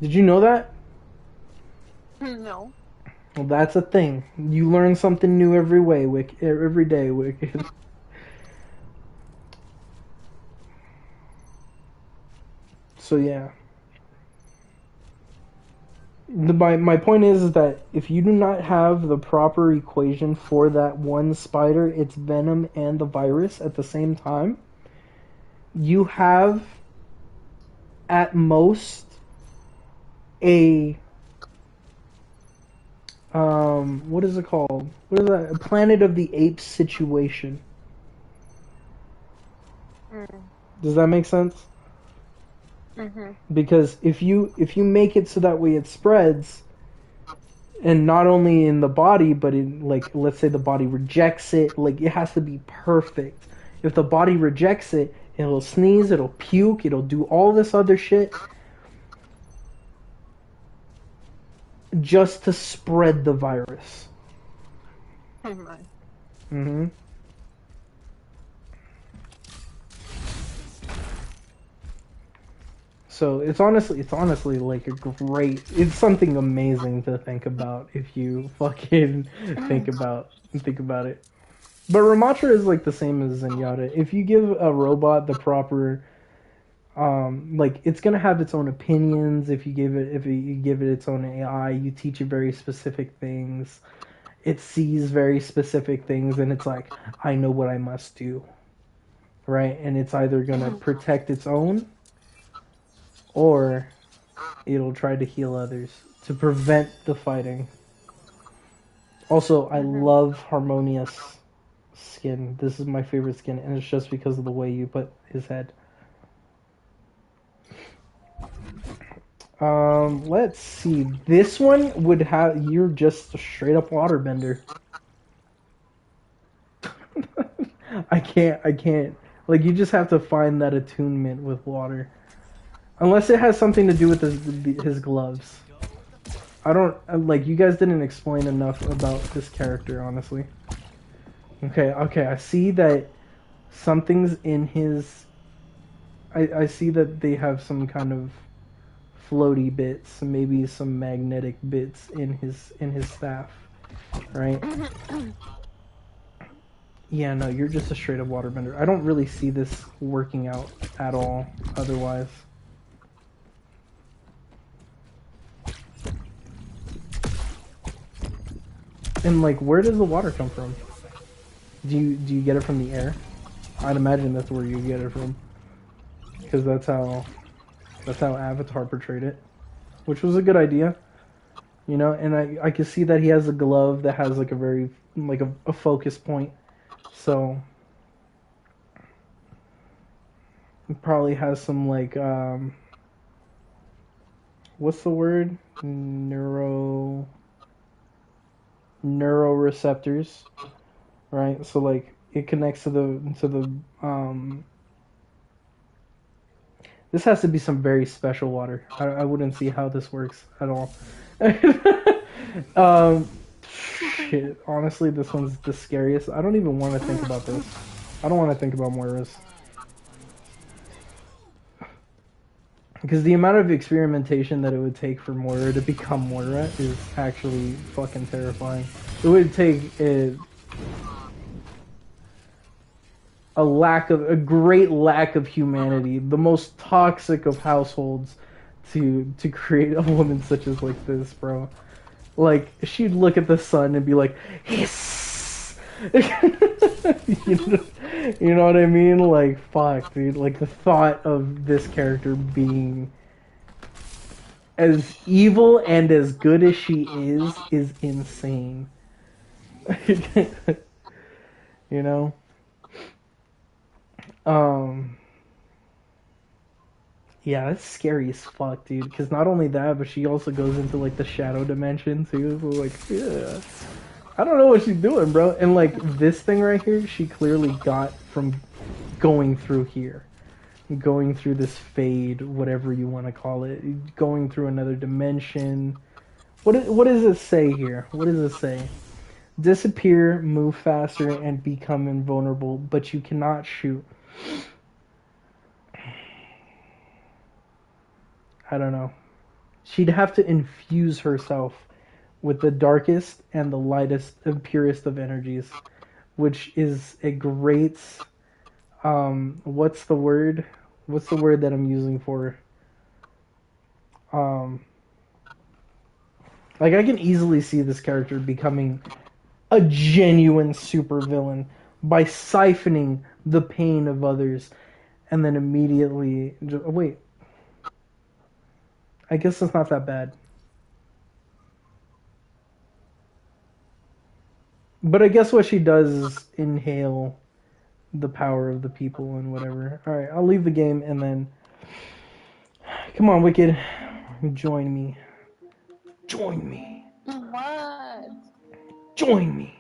Did you know that? No. Well, that's a thing. You learn something new every day, Wicked. So yeah. My point is that if you do not have the proper equation for that one spider, its venom, and the virus at the same time, you have at most a what is it called? What is that? A Planet of the Apes situation. Does that make sense? Because if you make it so that way it spreads, and not only in the body, but in, like, let's say the body rejects it, like, it has to be perfect. If the body rejects it, it'll sneeze, it'll puke, it'll do all this other shit just to spread the virus. Mm-hmm. So it's honestly like it's something amazing to think about if you fucking think about it. But Ramatra is like the same as Zenyatta. If you give a robot the proper, like, it's gonna have its own opinions. If you give it its own AI, you teach it very specific things. It sees very specific things, and it's like, I know what I must do, right? And it's either gonna protect its own, or it'll try to heal others to prevent the fighting. Also, I love Harmonious skin. This is my favorite skin, and it's just because of the way you put his head. Let's see. This one would have, you're just a straight up waterbender. I can't. Like, you just have to find that attunement with water. Unless it has something to do with his gloves. I don't, like, you guys didn't explain enough about this character, honestly. Okay, I see that something's in his... I see that they have some kind of floaty bits, maybe some magnetic bits in his staff, right? Yeah, no, you're just a straight up waterbender. I don't really see this working out at all otherwise. And, like, where does the water come from? Do you get it from the air? I'd imagine that's where you get it from, because that's how Avatar portrayed it, which was a good idea, you know. And I can see that he has a glove that has like a very like a focus point, so it probably has some like what's the word, neuroreceptors, right? So like it connects to the this has to be some very special water. I wouldn't see how this works at all. Shit, honestly, this one's the scariest. I don't even want to think about this. I don't want to think about Moira's. Because the amount of experimentation that it would take for Moira to become Moira is actually fucking terrifying. It would take a great lack of humanity, the most toxic of households, to create a woman such as like this, bro. Like, she'd look at the sun and be like, hiss! You know what I mean? Like, fuck, dude. Like, the thought of this character being as evil and as good as she is insane. You know? Yeah, that's scary as fuck, dude. Because not only that, but she also goes into like the shadow dimension too. So like, yeah, I don't know what she's doing, bro. And like this thing right here, she clearly got from going through here, going through this fade, whatever you want to call it, going through another dimension. What does it say here? What does it say? Disappear, move faster, and become invulnerable, but you cannot shoot. I don't know. She'd have to infuse herself with the darkest and the lightest and purest of energies, which is a great what's the word? What's the word that I'm using for um like I can easily see this character becoming a genuine supervillain by siphoning the pain of others and then immediately wait, I guess it's not that bad. But I guess what she does is inhale the power of the people and whatever. All right, I'll leave the game and then come on, Wicked, join me. Join me. What? Join me.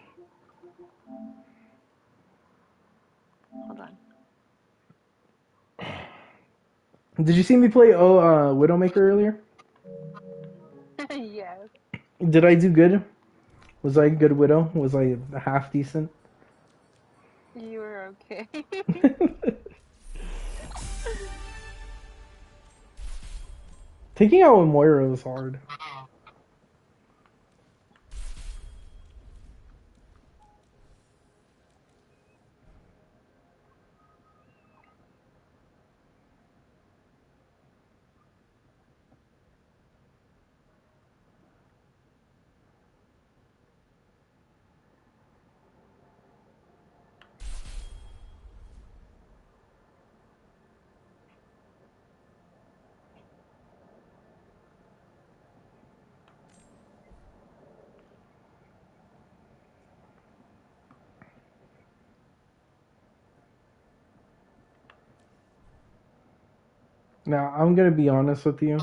Hold on. Did you see me play Widowmaker earlier? Yes. Did I do good? Was I a good Widow? Was I half decent? You were okay. Taking out Moira was hard. Now, I'm gonna be honest with you.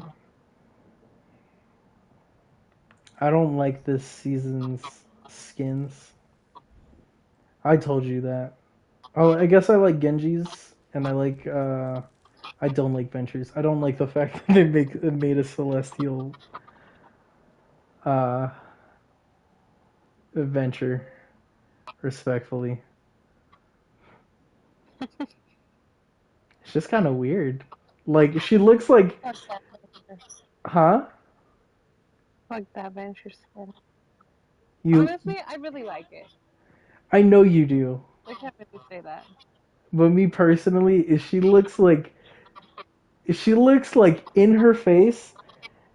I don't like this season's skins. I told you that. Oh, I guess I like Genji's, and I like, I don't like Ventures. I don't like the fact that they made a Celestial, uh, Venture, respectfully. It's just kind of weird. Like, she looks like, Fuck that venture. huh? Fuck that venture skin. You, Honestly, I really like it. I know you do. I can't really say that. But me personally, is she looks like in her face,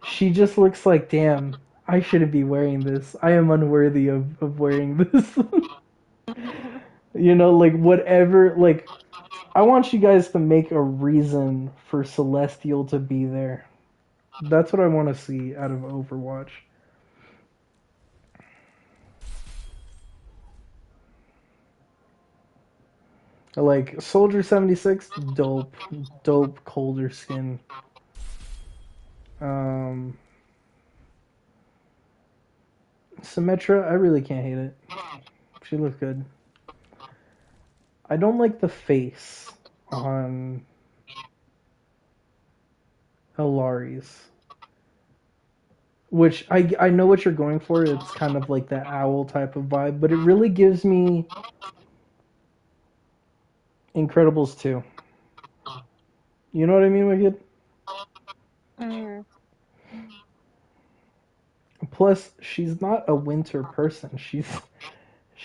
she just looks like, damn, I shouldn't be wearing this. I am unworthy of wearing this. You know, like whatever, like I want you guys to make a reason for Celestial to be there. That's what I want to see out of Overwatch. Like Soldier 76, dope, dope colder skin. Um, Symmetra, I really can't hate it. She looks good. I don't like the face on Hilari's. Which I know what you're going for. It's kind of like that owl type of vibe, but it really gives me Incredibles 2. You know what I mean, Wicked? Mm. Plus, she's not a winter person.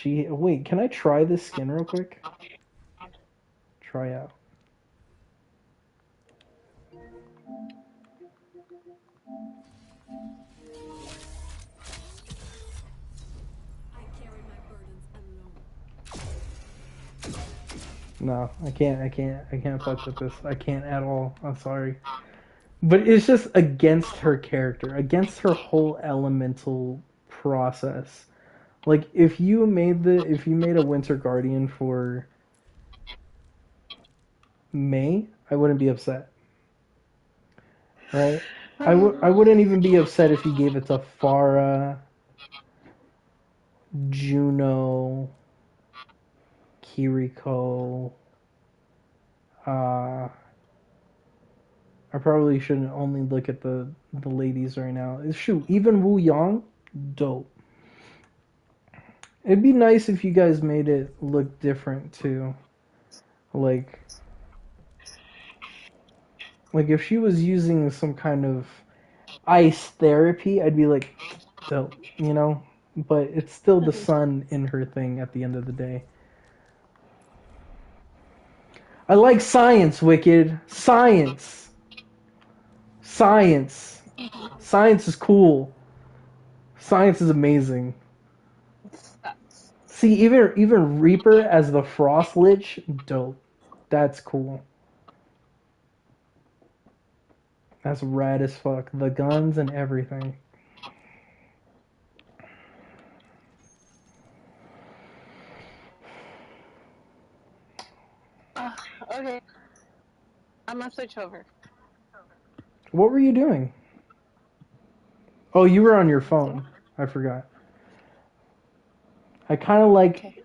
Wait, can I try this skin real quick? Try out. No, I can't fuck with this. I can't at all. I'm sorry. But it's just against her character, against her whole elemental process. Like if you made a Winter Guardian for May, I wouldn't be upset. right? I wouldn't even be upset if you gave it to Farah, Juno, Kiriko. I probably shouldn't only look at the ladies right now. Shoot, even Wu Yang, dope. It'd be nice if you guys made it look different too. Like if she was using some kind of ice therapy, I'd be like, dope, you know? But it's still the sun in her thing at the end of the day. I like science, Wicked. Science. Science. Science is cool. Science is amazing. See, even Reaper as the Frost Lich, dope. That's cool. That's rad as fuck. The guns and everything. Okay. I'm gonna switch over. What were you doing? Oh, you were on your phone. I forgot. I kind of like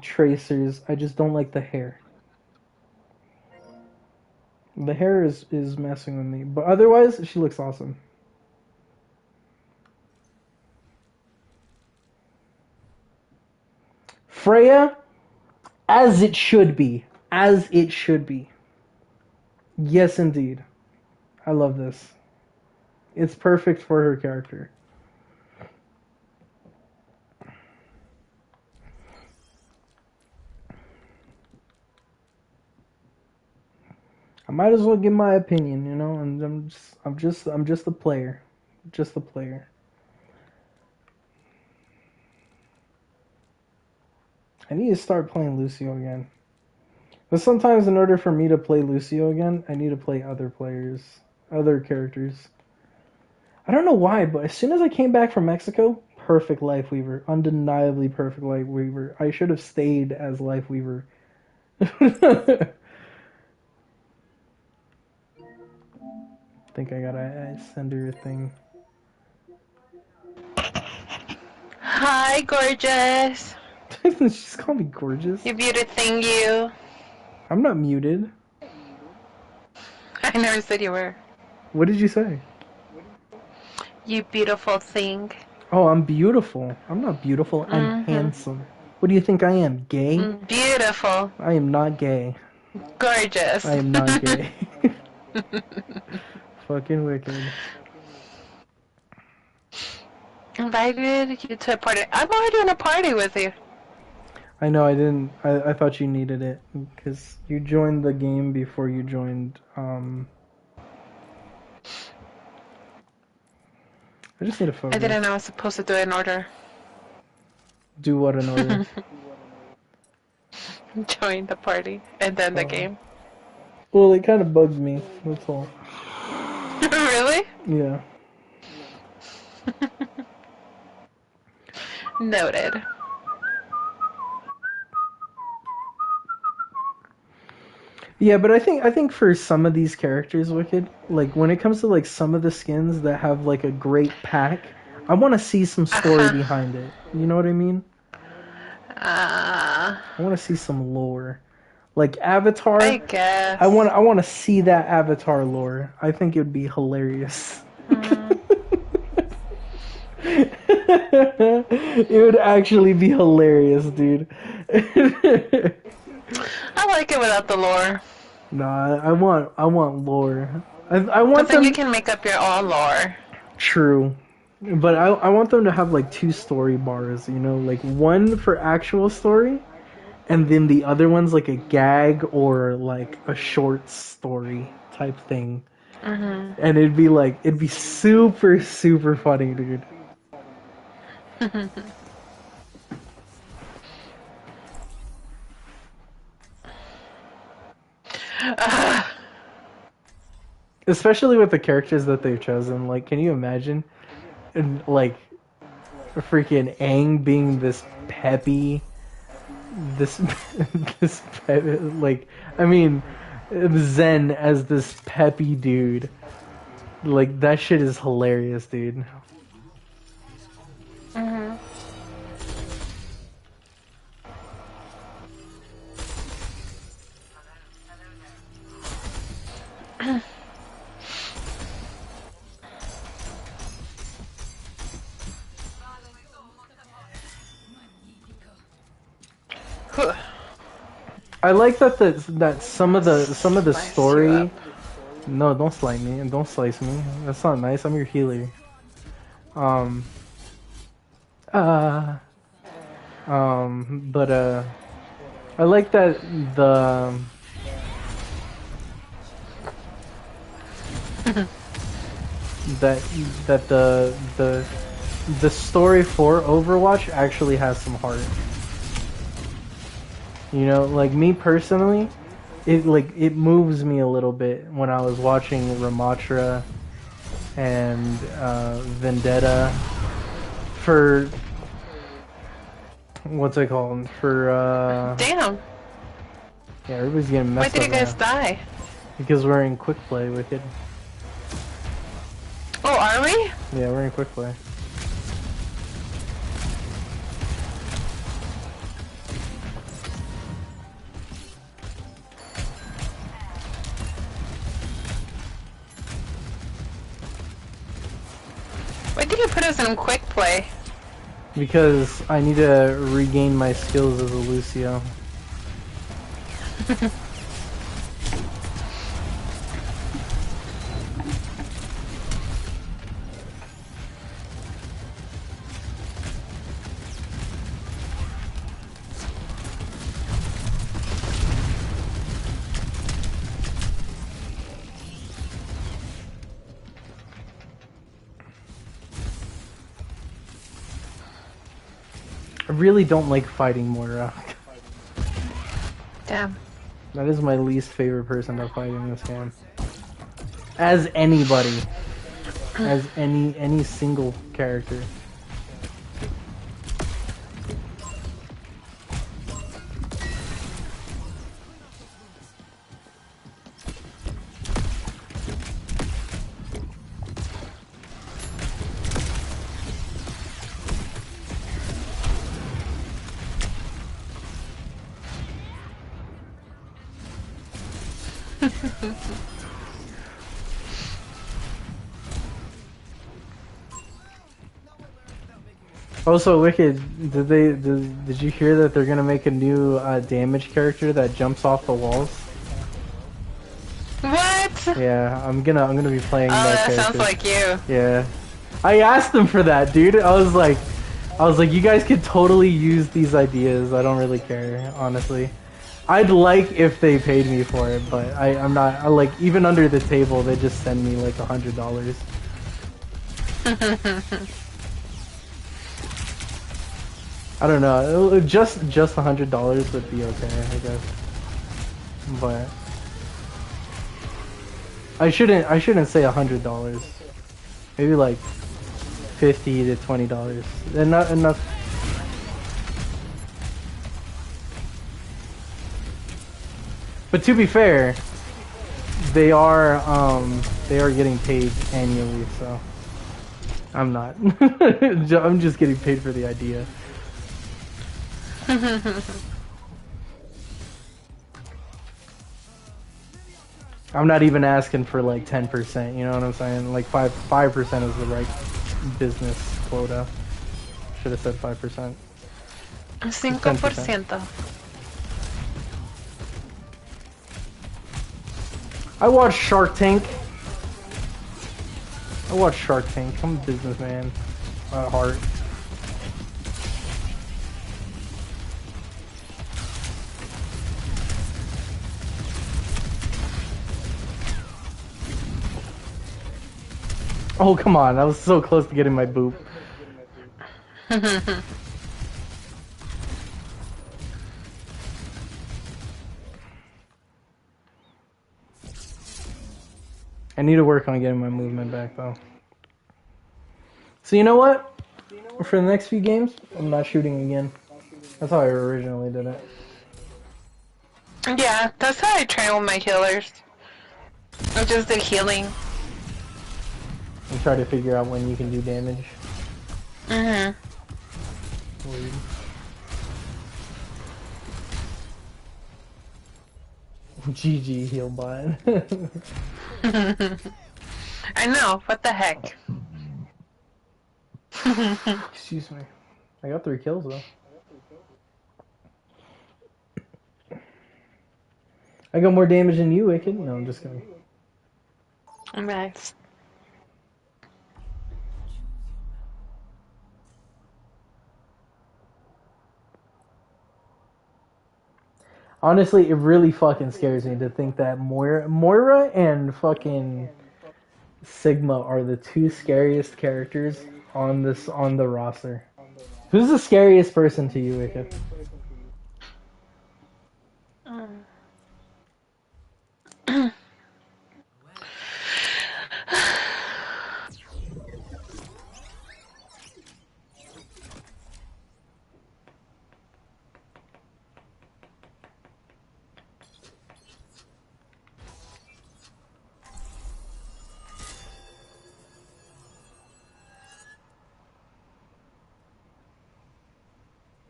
Tracers. I just don't like the hair. The hair is messing with me. But otherwise, she looks awesome. Freya, as it should be. As it should be. Yes, indeed. I love this. It's perfect for her character. I might as well give my opinion, you know. I'm just a player, just a player. I need to start playing Lucio again. But sometimes, in order for me to play Lucio again, I need to play other players, other characters. I don't know why, but as soon as I came back from Mexico, perfect Life Weaver, undeniably perfect Life Weaver. I should have stayed as Life Weaver. I think I gotta send her a thing. Hi, gorgeous. She's called me gorgeous. You beauty thing, you. I'm not muted. I never said you were. What did you say? You beautiful thing. Oh, I'm beautiful. I'm not beautiful. I'm handsome. What do you think I am? Gay? Beautiful. I am not gay. Gorgeous. I am not gay. Fucking wicked. Invited you to a party. I'm already in a party with you. I know, I didn't. I thought you needed it because you joined the game before you joined. I just need a photo. I didn't know I was supposed to do it in order. Do what in order? Join the party and then the game. Well, it kind of bugs me. That's all. Really? Yeah. Noted. Yeah, but I think for some of these characters, Wicked, like when it comes to like some of the skins that have like a great pack, I want to see some story behind it. You know what I mean? I want to see some lore. Like Avatar, I guess. I want to see that Avatar lore. I think it would be hilarious. It would actually be hilarious, dude. I like it without the lore. Nah, I want lore. I want then them. You can make up your own lore. True, but I want them to have like 2 story bars. You know, like one for actual story, and then the other one's like a gag or like a short story type thing. And it'd be super funny, dude. Especially with the characters that they've chosen. Like, can you imagine, like, freaking Aang being this peppy, this peppy, like, I mean, Zen as this peppy dude. Like, that shit is hilarious, dude. Mhm. I like that some of the Slice you story. up. No, don't slice me and don't slice me. That's not nice. I'm your healer. Um. But I like that that that the story for Overwatch actually has some heart. You know, like me personally, it moves me a little bit when I was watching Ramatra and Vendetta for what's it called? For Damn. yeah, everybody's getting Why messed did up you right guys now. die? Because we're in quick play, Wicked. Oh, are we? Yeah, we're in quick play. Why did you put us in quick play? Because I need to regain my skills as a Lucio. I really don't like fighting Moira. Damn. That is my least favorite person to fight in this game. As anybody. As any single character. Also, Wicked, did you hear that they're gonna make a new damage character that jumps off the walls? What? Yeah, I'm gonna be playing Oh, that that character. sounds like you. Yeah, I asked them for that, dude. I was like, you guys could totally use these ideas. I don't really care, honestly. I'd like if they paid me for it, but I'm not. I like even under the table, they just send me like $100. I don't know. Just $100 would be okay, I guess. But I shouldn't say $100. Maybe like $50 to $20. Enough. But to be fair, they are getting paid annually, so I'm not. I'm just getting paid for the idea. I'm not even asking for like 10%, you know what I'm saying? Like 5% is the right business quota. Should have said 5%. 5%. I watch Shark Tank. I'm a businessman at heart. Oh, come on. I was so close to getting my boop. I need to work on getting my movement back, though. So you know what? For the next few games, I'm not shooting again. That's how I originally did it. Yeah, that's how I train with my healers. I just do healing. try to figure out when you can do damage. Mhm. Weird. GG heal bot. I know. What the heck? Excuse me. I got 3 kills though. I got more damage than you, Wicked. No, I'm just kidding. Nice. Honestly, it really fucking scares me to think that Moira and fucking Sigma are the 2 scariest characters on the roster. Who's the scariest person to you, Wicked?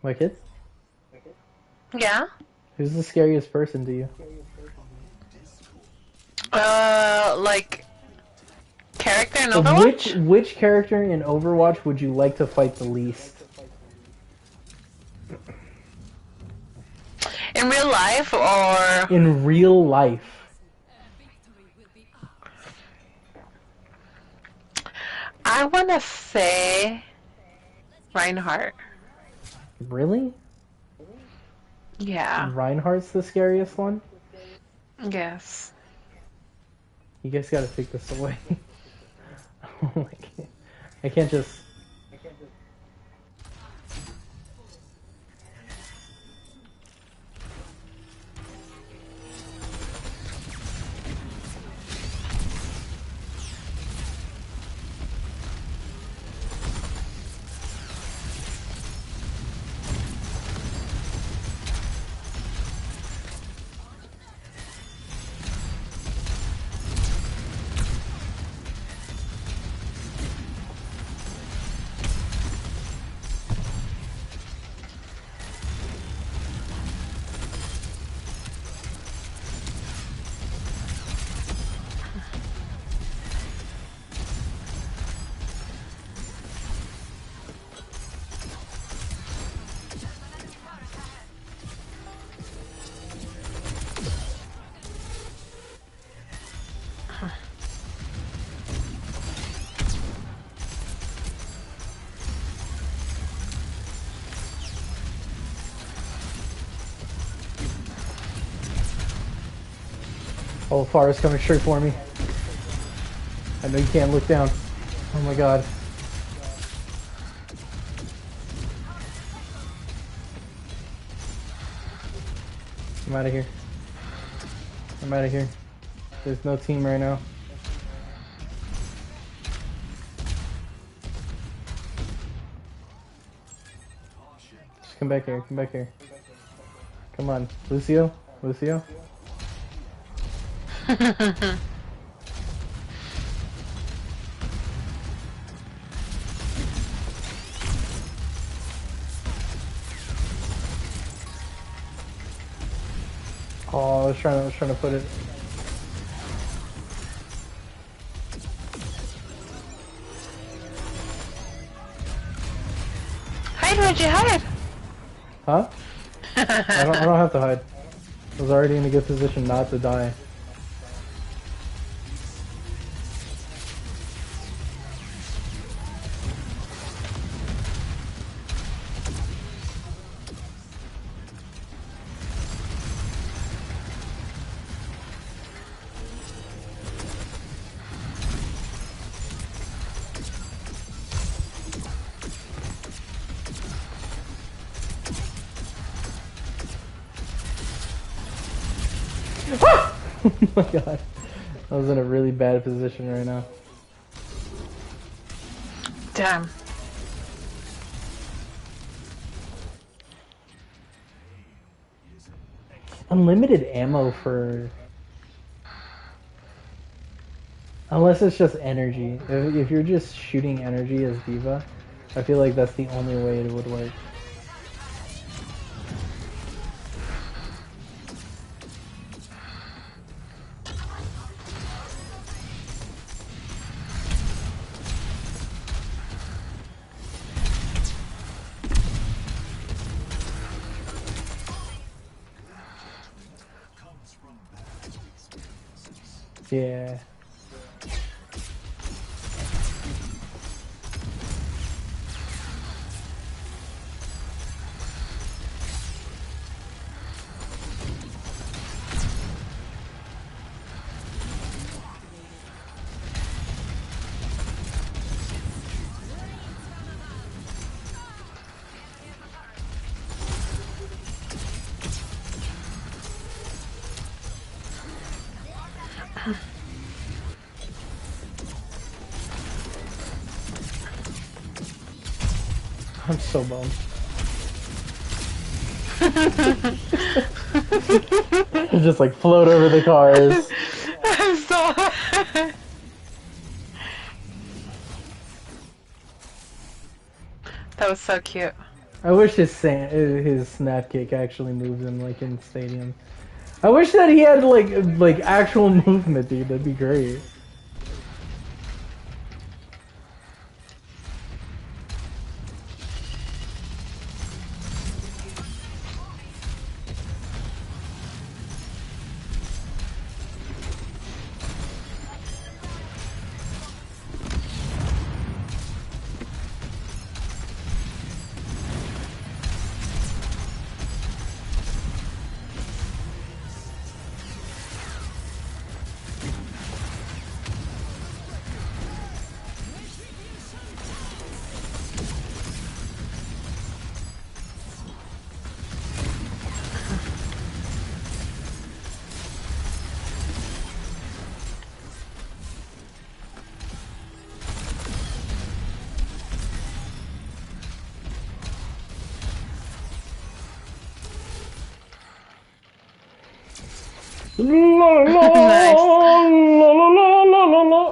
Wicked? Yeah. Who's the scariest person to you? Like character in Overwatch? Which character in Overwatch would you like to fight the least? In real life or in real life? I wanna say Reinhardt. Really? Yeah. Reinhardt's the scariest one? Yes. You guys gotta take this away. Oh my god. I can't just... Oh, Farah's coming straight for me. I know you can't look down. Oh my god. I'm out of here. I'm out of here. There's no team right now. Just come back here. Come back here. Come on. Lucio? Lucio? Oh, I was trying to put it. Hide, where'd you hide? Huh? I don't have to hide. I was already in a good position not to die. Oh my god. I was in a really bad position right now. Damn. Unlimited ammo for... Unless it's just energy. If you're just shooting energy as Diva, I feel like that's the only way it would work. Yeah. I'm so bummed. Just like float over the cars. I'm so. That was so cute. I wish his snap kick actually moves him like in stadium. I wish that he had like actual movement, dude. That'd be great.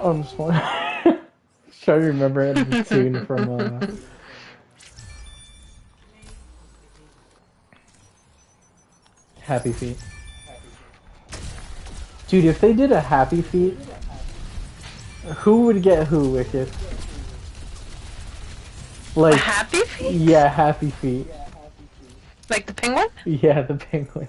I'm just trying to remember the tune from Happy Feet. Dude, if they did a Happy Feet, who would get who, Wicked? Like, a Happy Feet? Yeah, Happy Feet. Like the penguin? Yeah, the penguin.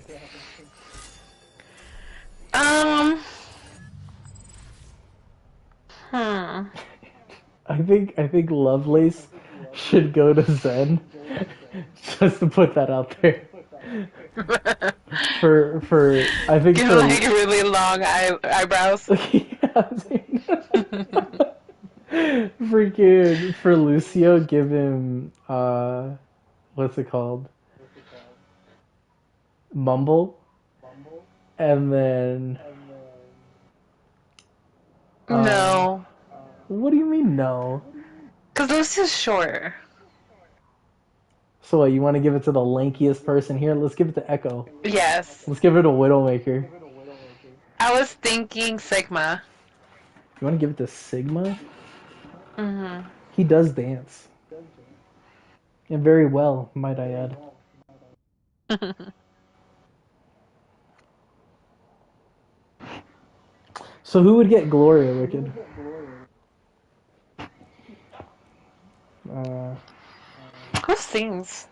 I think Lovelace should go to Zen. Just to put that out there. for I think Give for like really long eyebrows. Freaking for Lucio, give him what's it called? Mumble. And then No. What do you mean no? Because Lucio's short. So what, you want to give it to the lankiest person here? Let's give it to Echo. Yes. Let's give it to Widowmaker. I was thinking Sigma. You want to give it to Sigma? Mm-hmm. He does dance. And very well, might I add. So who would get Gloria, Wicked? Who sings?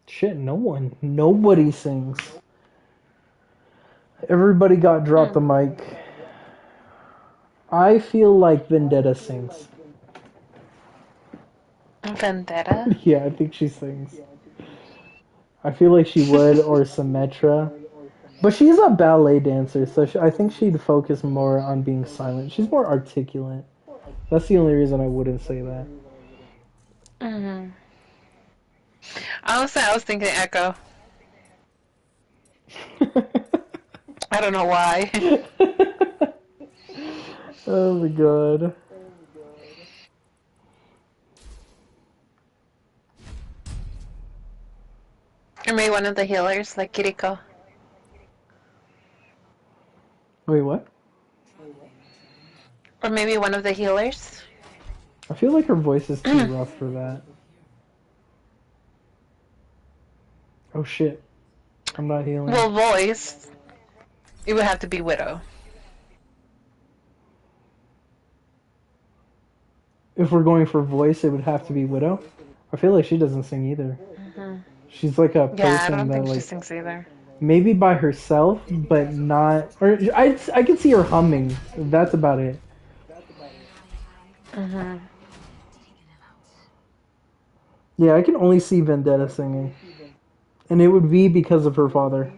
Shit, no one. Nobody sings. Everybody got dropped the mic. I feel like Vendetta sings. Vendetta? Yeah, I think she sings. I feel like she would, or Symmetra. But she's a ballet dancer, so I think she'd focus more on being silent. She's more articulate. That's the only reason I wouldn't say that. Mm-hmm. Honestly, I was thinking Echo. I don't know why. Oh my god. Or maybe one of the healers, like Kiriko. Wait, what? Or maybe one of the healers? I feel like her voice is too rough for that. Oh shit. I'm not healing. Well, voice. It would have to be Widow. If we're going for voice, it would have to be Widow. I feel like she doesn't sing either. Mm-hmm. She's like a person Yeah, I don't that think like she sings either. maybe by herself, but not. Or I can see her humming. That's about it. Mm-hmm. Yeah, I can only see Vendetta singing, and it would be because of her father.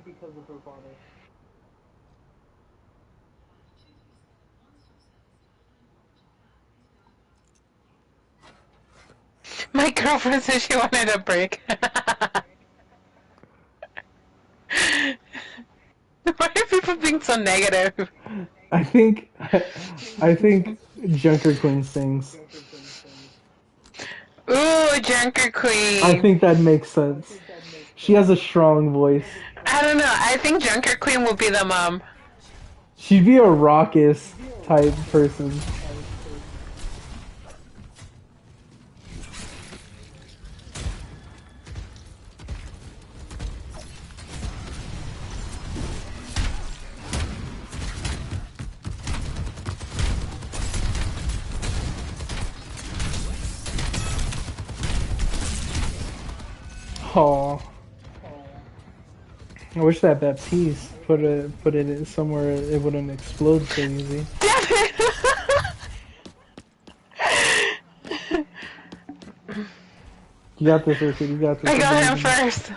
My girlfriend said she wanted a break. Why are people being so negative? I think Junker Queen sings. Ooh, Junker Queen. I think that makes sense. She has a strong voice. I don't know. I think Junker Queen will be the mom. She'd be a raucous type person. Aw. I wish that Baptiste put it somewhere it wouldn't explode so easy. You got this, Richard. You got this. I got him first.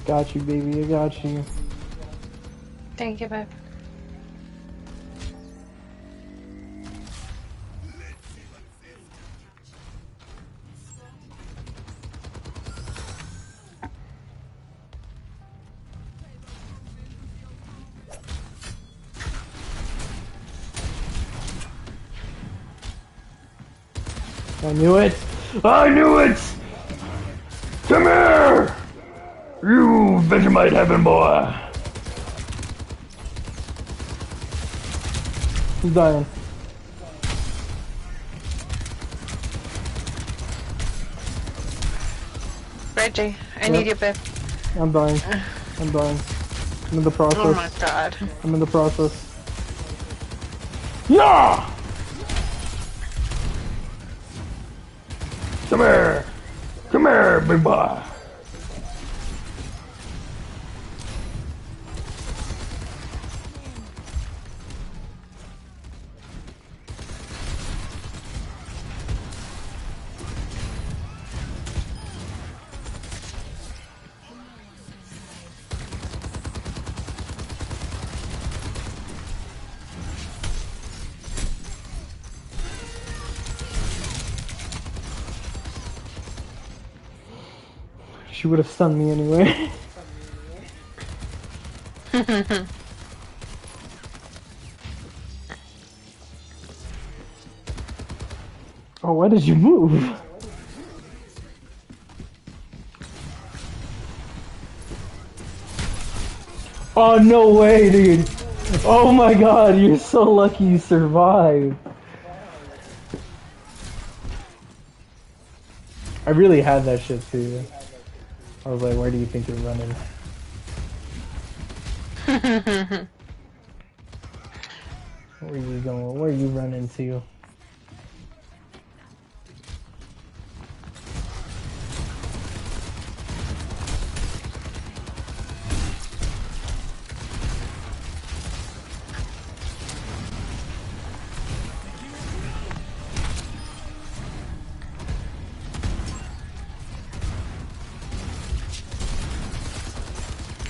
Got you, baby. I got you. Thank you, babe. I knew it! I knew it! Come here! You Vegemite heaven boy! He's dying. Reggie, I need you, babe. I'm dying. I'm dying. I'm in the process. Oh my god. I'm in the process. Yeah! Come here! Come here, big boy! She would have stunned me anyway. Oh, why did you move? Oh, no way, dude. Oh my god, you're so lucky you survived. I really had that shit too. I was like, where do you think you're running? Where are you going? Where are you running to?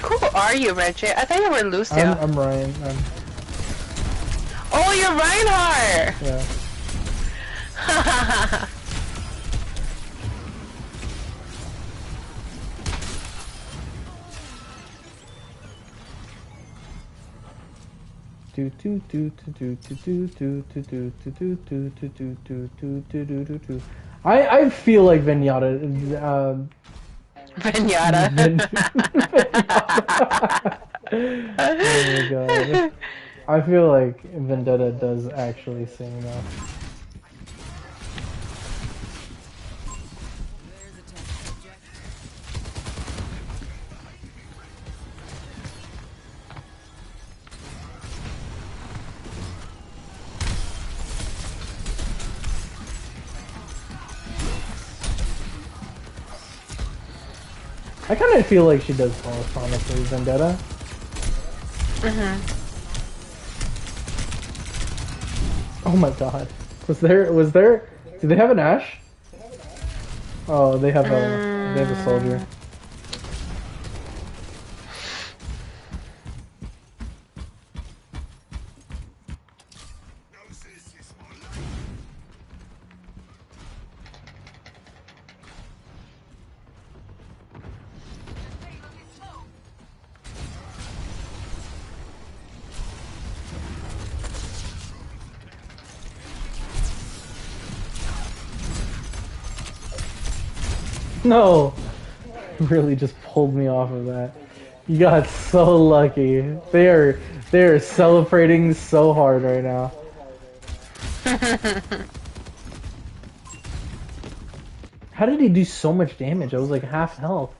Who are you, Reggie? I thought you were Lucio. I'm Ryan. Oh, you're Reinhardt! Yeah. I feel like Vinyata. Vinyata. Oh my god. I feel like Vendetta does actually sing though. I kind of feel like she does both, honestly, Vendetta. Oh my god. Was there, do they have an Ashe? Oh, they have a soldier. No! Really just pulled me off of that. You got so lucky. They are celebrating so hard right now. How did he do so much damage? I was like half health.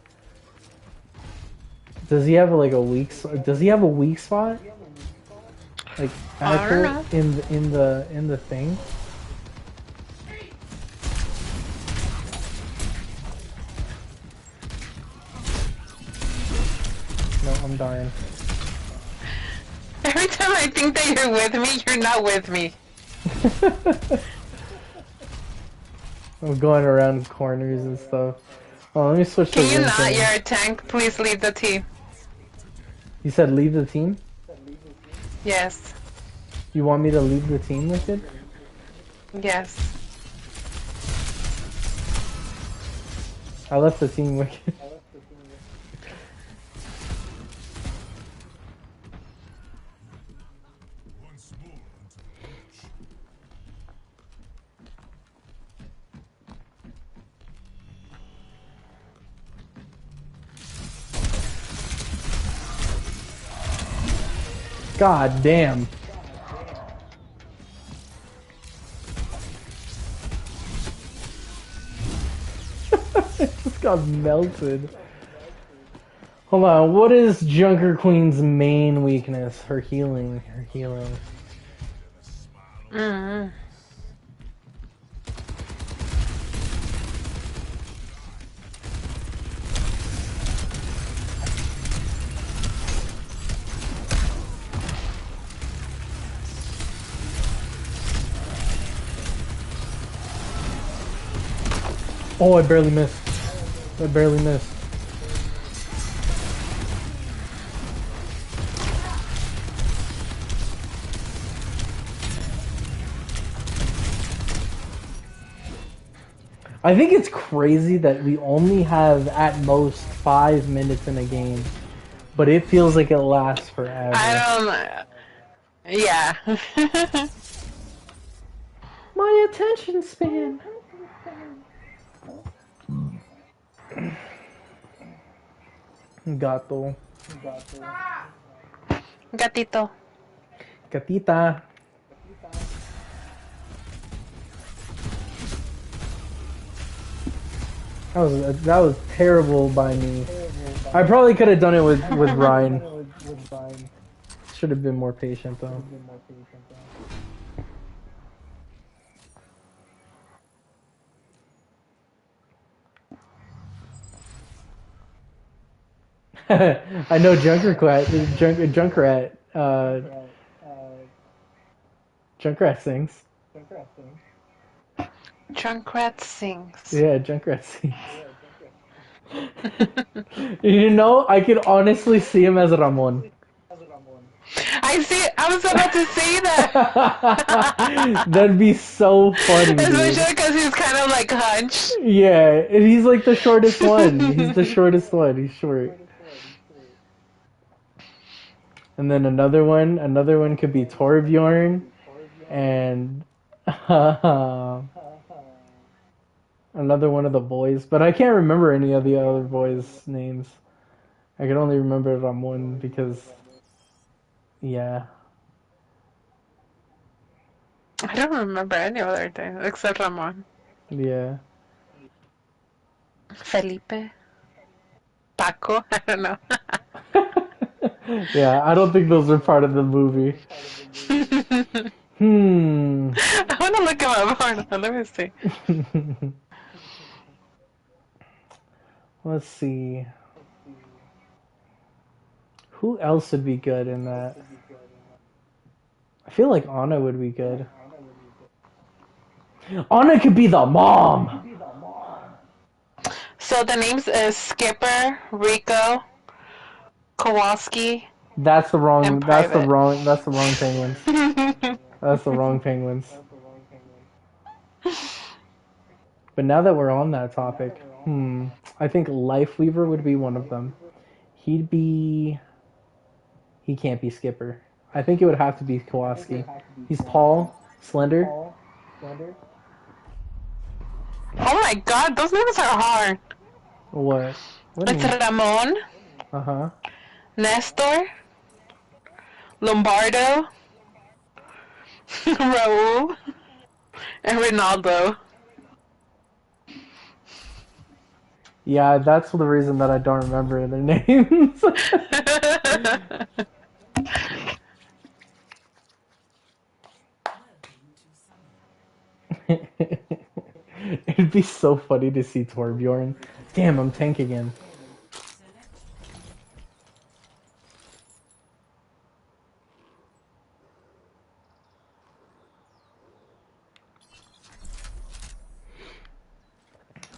Does he have like a weak? Does he have a weak spot? Like actual in the thing? No, I'm dying. Every time I think that you're with me, you're not with me. I'm going around corners and stuff. Oh, let me switch to Can you not? Winston. You're a tank. Please leave the team. You said leave the team? Yes. You want me to leave the team, Wicked? Yes. I left the team, Wicked. God damn. It just got melted. Hold on, what is Junker Queen's main weakness? Her healing. Her healing. Oh, I barely missed. I barely missed. I think it's crazy that we only have at most 5 minutes in a game, but it feels like it lasts forever. Yeah. My attention span. Gato. Gatito. Gatita. That was terrible by me. I probably could have done it with Ryan. Should have been more patient though. I know Junkrat sings. Junkrat sings. Yeah, Junkrat sings. You know, I could honestly see him as Ramon. I was about to say that. That'd be so funny, dude. Especially because he's kind of like hunched. Yeah, and he's like the shortest one. He's the shortest one. He's short. And then another one could be Torbjorn, and another one of the boys. But I can't remember any of the other boys' names. I can only remember Ramon because, yeah. I don't remember any other thing except Ramon. Yeah. Felipe. Paco. I don't know. Yeah, I don't think those are part of the movie. I want to look him up. Hold on, let me see. Let's see. Who else would be good in that? I feel like Anna would be good. Anna could be the mom! So the names is Skipper, Rico, Kowalski. That's the wrong And that's the Private. wrong penguins. That's the wrong penguins. But now that we're on that topic, I think Lifeweaver would be one of them. He can't be Skipper. I think it would have to be Kowalski. He's tall, slender. Oh my god, those names are hard. What? It's Ramon, Uh-huh. Nestor, Lombardo, Raul, and Ronaldo. Yeah, that's the reason that I don't remember their names. It'd be so funny to see Torbjorn. Damn, I'm tank again.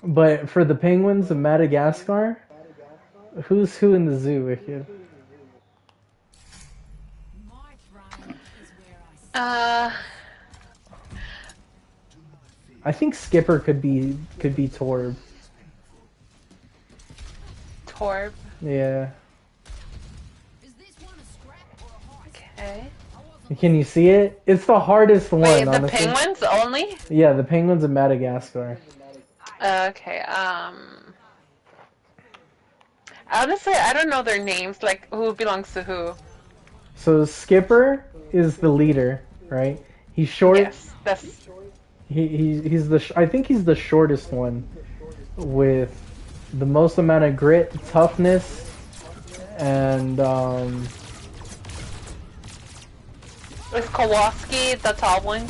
But for the penguins of Madagascar, who's who in the zoo, Wicked? I think Skipper could be Torb. Torb. Yeah. Okay. Can you see it? It's the hardest one, Wait, the honestly. penguins only? Yeah, the penguins of Madagascar. Okay, honestly, I don't know their names, like, who belongs to who. So Skipper is the leader, right? He's short. Yes, that's... He's the I think he's the shortest one with the most amount of grit, toughness, and Is Kowalski the tall one?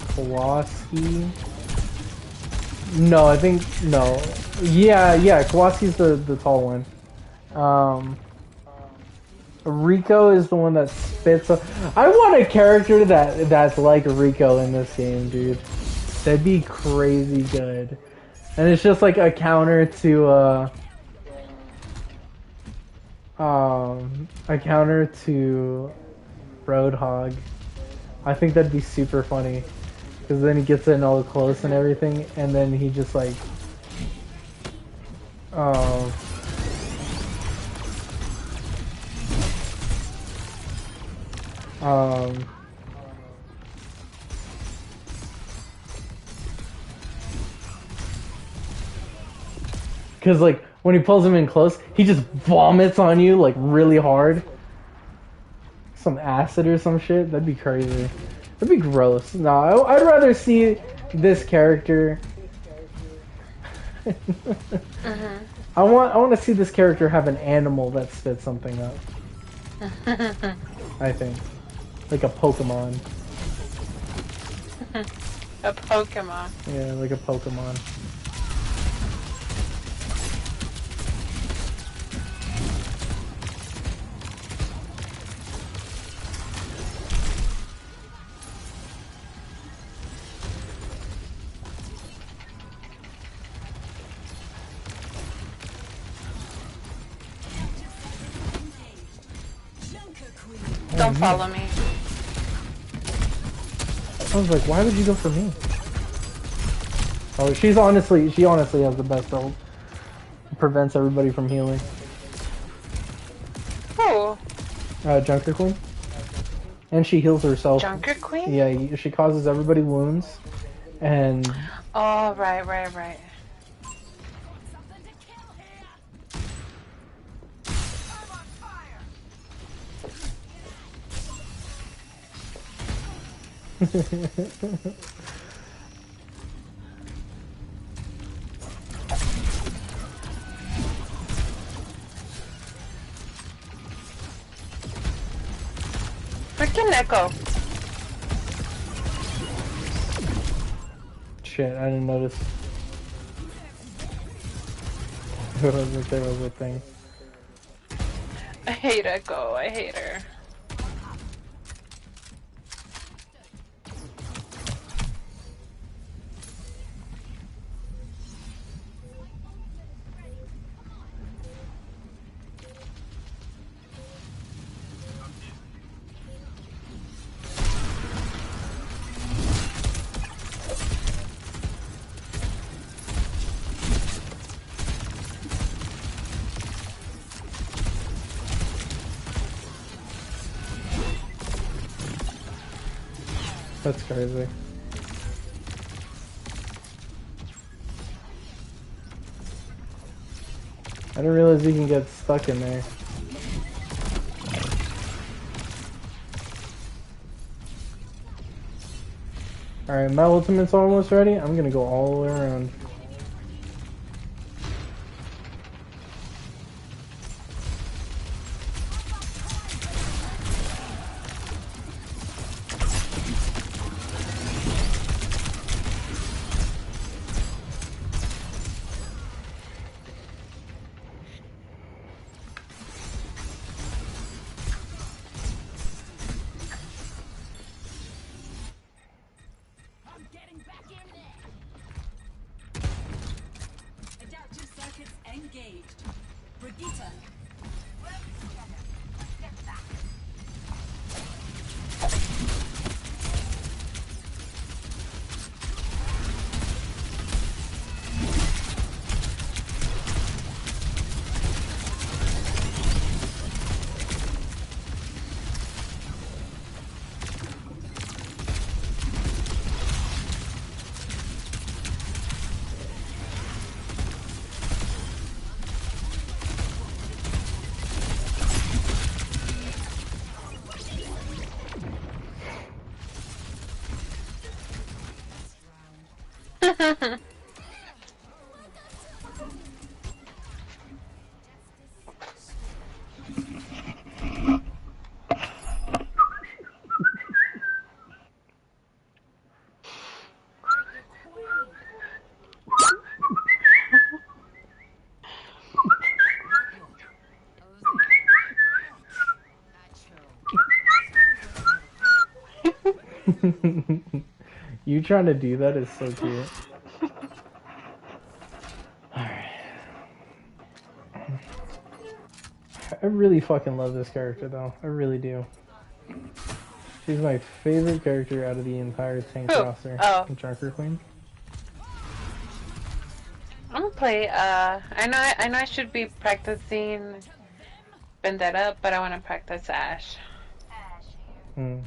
Kowalski. No, I think no. Yeah, Kowalski's the tall one. Rico is the one that spits. I want a character that's like Rico in this game, dude. That'd be crazy good. And it's just like a counter to Roadhog. I think that'd be super funny. Because then he gets in all close and everything, and then he just like because like when he pulls him in close, he just vomits on you like really hard. Some acid or some shit. That'd be crazy. That'd be gross. No, I'd rather see this character. I want to see this character have an animal that spits something up. I think, like a Pokemon. A Pokemon. Yeah, like a Pokemon. don't me. follow me. I was like, why would you go for me? Oh, she honestly has the best ult. Prevents everybody from healing. Oh. Junker Queen. And she heals herself. Junker Queen? Yeah, she causes everybody wounds. And... Oh, right. Freaking Echo. Shit, I didn't notice. There was a thing. I hate Echo. I hate her. That's crazy. I didn't realize you can get stuck in there. Alright, my ultimate's almost ready. I'm gonna go all the way around. Engaged. Brigitte. You trying to do that is so cute. Alright. I really fucking love this character though. I really do. She's my favorite character out of the entire tank roster. Oh. Junker Queen. I'm gonna play, I know I should be practicing Vendetta, but I wanna practice Ash. Hmm.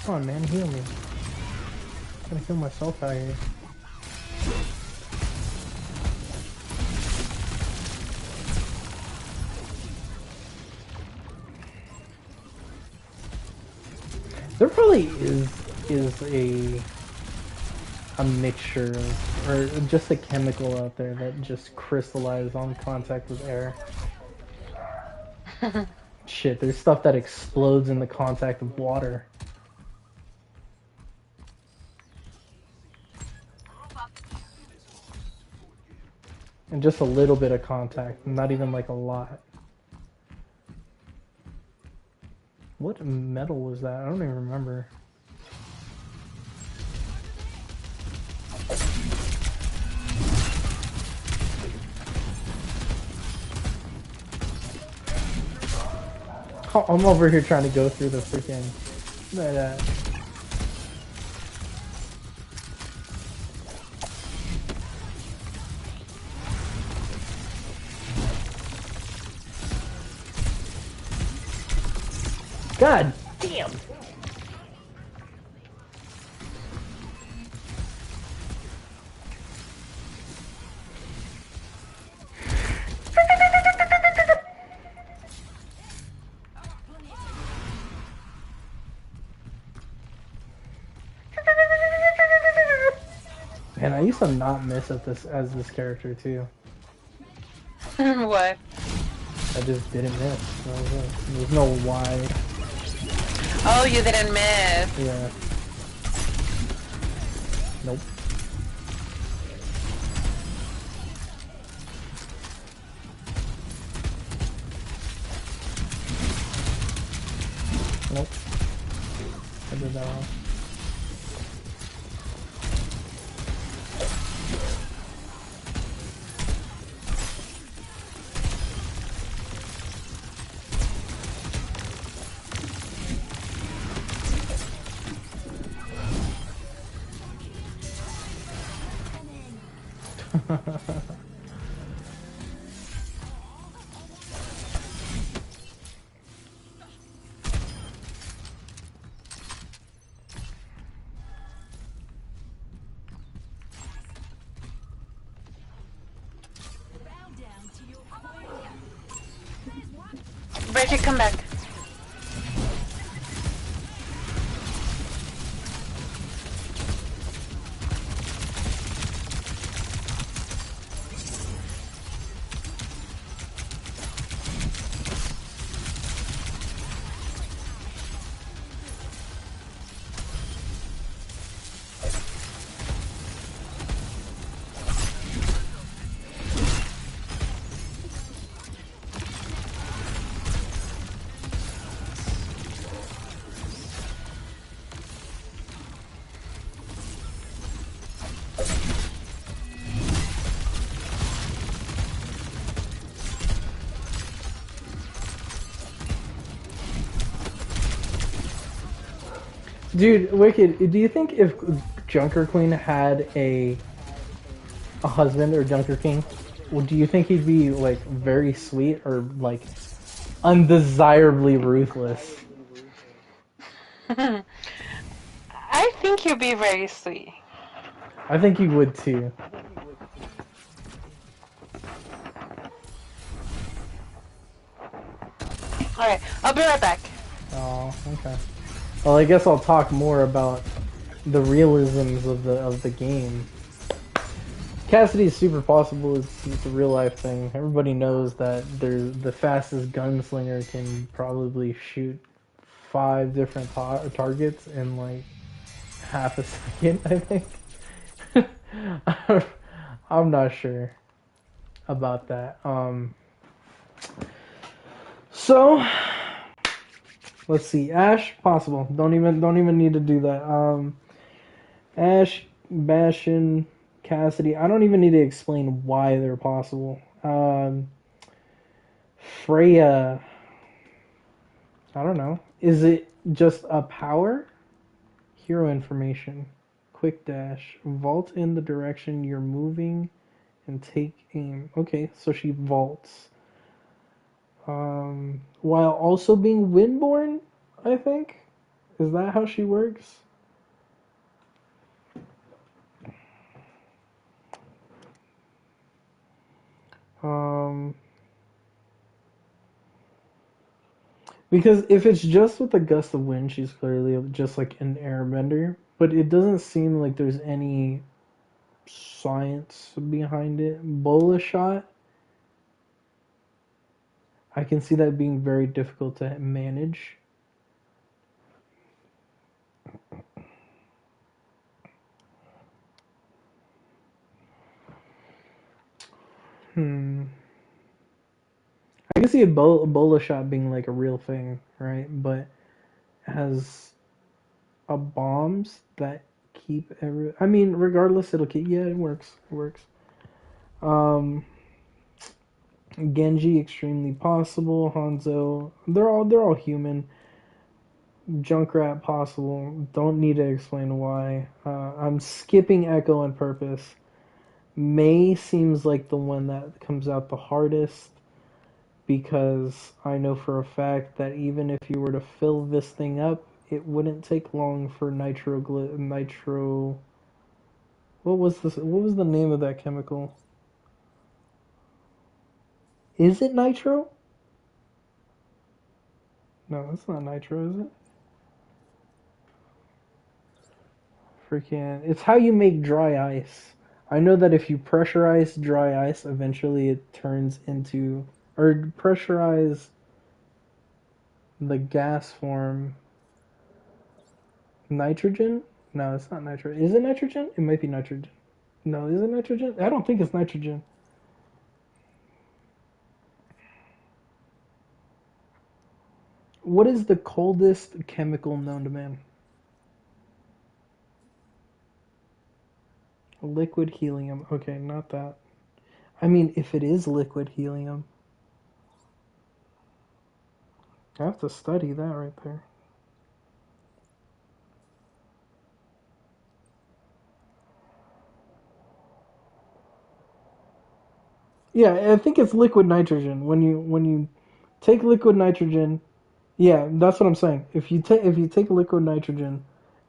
Come on, man, heal me. I'm gonna heal myself out here. There probably is a a mixture of, or just a chemical out there that just crystallizes on contact with air. Shit, there's stuff that explodes in the contact of water. And just a little bit of contact, not even like a lot. What metal was that? I don't even remember. Oh, I'm over here trying to go through the freaking... God damn! Man, I used to not miss at this as this character too. What? I just didn't miss. There's no why. Oh, you didn't miss. Yeah. Nope. Nope. I did that wrong. Bridget, come back. Dude, Wicked, do you think if Junker Queen had a husband, or Junker King, do you think he'd be like very sweet or like undesirably ruthless? I think you'd be very sweet. I think he would too. Alright, I'll be right back. Oh, okay. Well, I guess I'll talk more about the realisms of the game. Cassidy is super possible. It's a real life thing. Everybody knows that the fastest gunslinger can probably shoot 5 different targets in like half a second, I think. I'm not sure about that. So let's see. Ash, possible. Don't even need to do that. Ash, Bastion, Cassidy. I don't even need to explain why they're possible. Freya. I don't know. Is it just a power? Hero information. Quick dash. Vault in the direction you're moving and take aim. Okay, so she vaults. While also being windborne, I think? Is that how she works? Because if it's just with a gust of wind, she's clearly just like an airbender. but it doesn't seem like there's any science behind it. Bola shot, I can see that being very difficult to manage. Hmm. I can see Ebola shot being like a real thing, right? But has a bombs that keep every. I mean, regardless, it'll keep. Yeah, it works. It works. Um, Genji, extremely possible. Hanzo, they're all human. Junkrat, possible. Don't need to explain why. I'm skipping Echo on purpose. May seems like the one that comes out the hardest because I know for a fact that even if you were to fill this thing up, it wouldn't take long for nitro. What was this? What was the name of that chemical? Is it nitro? No, it's not nitro, is it? Freaking! It's how you make dry ice. I know that if you pressurize dry ice, eventually it turns into, or pressurize the gas form. Nitrogen? No, it's not nitrogen. Is it nitrogen? It might be nitrogen. No, is it nitrogen? I don't think it's nitrogen. What is the coldest chemical known to man? Liquid helium. Okay, not that. I mean, if it is liquid helium, I have to study that right there. Yeah, I think it's liquid nitrogen. When you take liquid nitrogen, yeah, that's what I'm saying. If you take liquid nitrogen,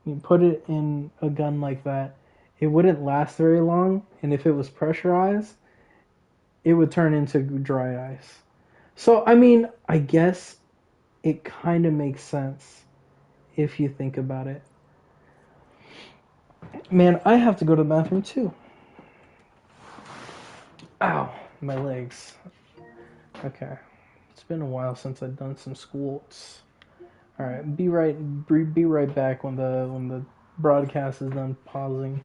you put it in a gun like that, it wouldn't last very long, and if it was pressurized, it would turn into dry ice. So I mean, I guess it kind of makes sense if you think about it. Man, I have to go to the bathroom too. Ow, my legs. Okay. It's been a while since I've done some squats. All right, be right back when the broadcast is done pausing.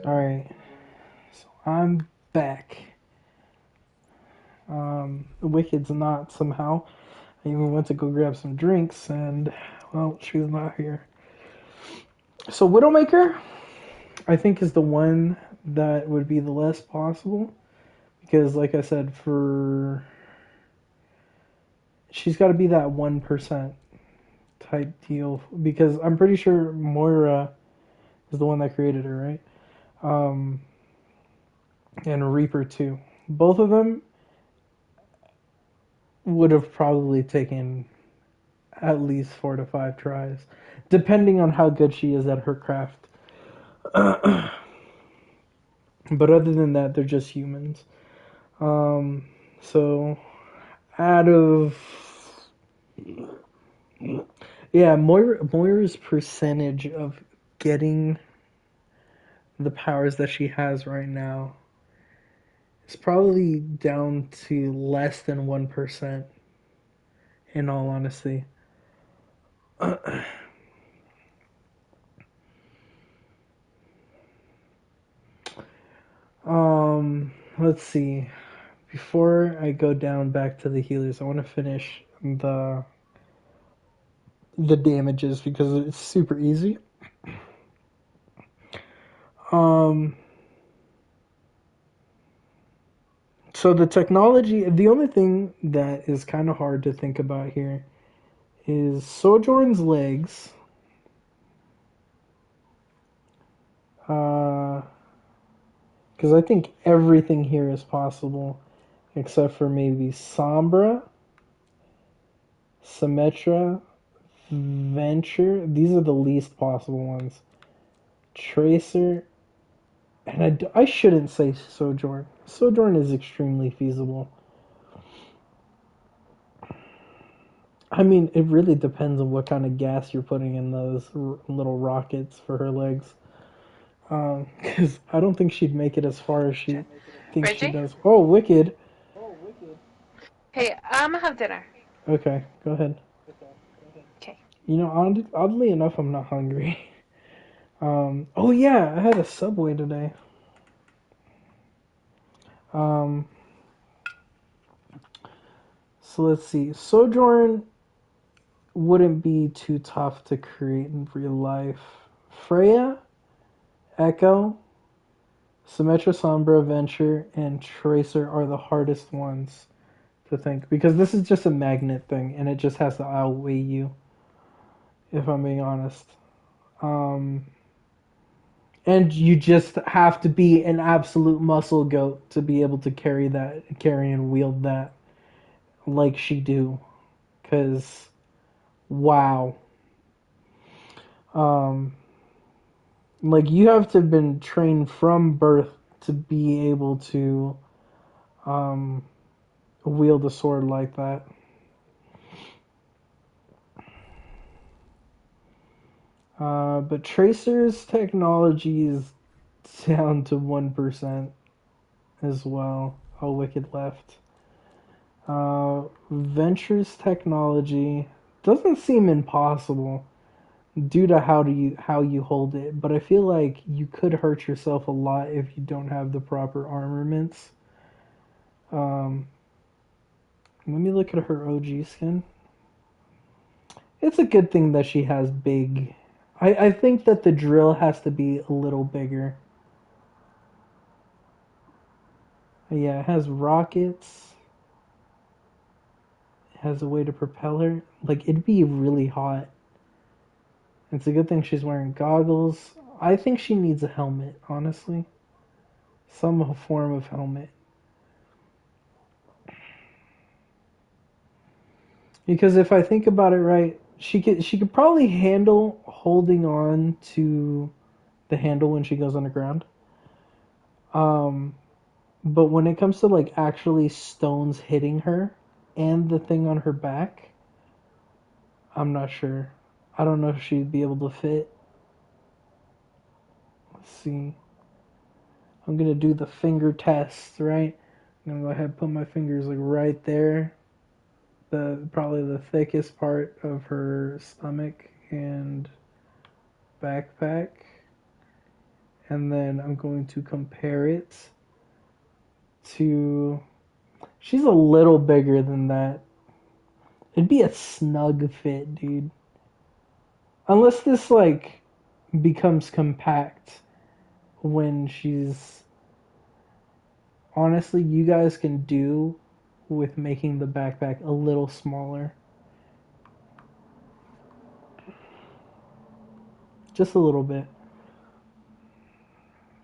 Alright, so I'm back. Wicked's not somehow. I even went to go grab some drinks and, well, she's not here. So Widowmaker, I think, is the one that would be the less possible. Because, like I said, she's got to be that 1% type deal. Because I'm pretty sure Moira is the one that created her, right? And Reaper too. Both of them would have probably taken at least 4 to 5 tries, depending on how good she is at her craft. But other than that, they're just humans. So out of Moira's percentage of getting the powers that she has right now is probably down to less than 1%, in all honesty. Let's see. Before I go down back to the healers, I want to finish the damages because it's super easy. So the technology, the only thing that is kind of hard to think about here is Sojourn's legs. Because I think everything here is possible except for maybe Sombra, Symmetra, Venture. These are the least possible ones. Tracer, and I shouldn't say Sojourn. Sojourn is extremely feasible. I mean, it really depends on what kind of gas you're putting in those little rockets for her legs. Because I don't think she'd make it as far as she thinks she Reggie? does. Oh, Wicked. Hey, I'm gonna have dinner. Okay, go ahead. Okay. You know, oddly enough, I'm not hungry. Oh yeah, I had a Subway today. So let's see. Sojourn wouldn't be too tough to create in real life. Freya, Echo, Symmetra, Sombra, Venture, and Tracer are the hardest ones to think because this is just a magnet thing and it just has to outweigh you, if I'm being honest. And you just have to be an absolute muscle goat to be able to carry and wield that like she do. Because, wow. Like, you have to have been trained from birth to be able to wield a sword like that. But Tracer's technology is down to 1% as well. Oh, Wicked left. Venture's technology doesn't seem impossible due to how you hold it, but I feel like you could hurt yourself a lot if you don't have the proper armaments. Let me look at her OG skin. It's a good thing that she has big. I think that the drill has to be a little bigger. Yeah, it has rockets. It has a way to propel her. Like, it'd be really hot. It's a good thing she's wearing goggles. I think she needs a helmet, honestly. Some form of helmet. Because if I think about it right, she could probably handle holding on to the handle when she goes underground. But when it comes to like actually stones hitting her and the thing on her back, I'm not sure. I don't know if she'd be able to fit. Let's see. I'm gonna do the finger test, right? I'm gonna go ahead and put my fingers like right there. Probably the thickest part of her stomach and backpack. and then I'm going to compare it to... She's a little bigger than that. It'd be a snug fit, dude. Unless this, like, becomes compact when she's... Honestly, you guys can do with making the backpack a little smaller. Just a little bit.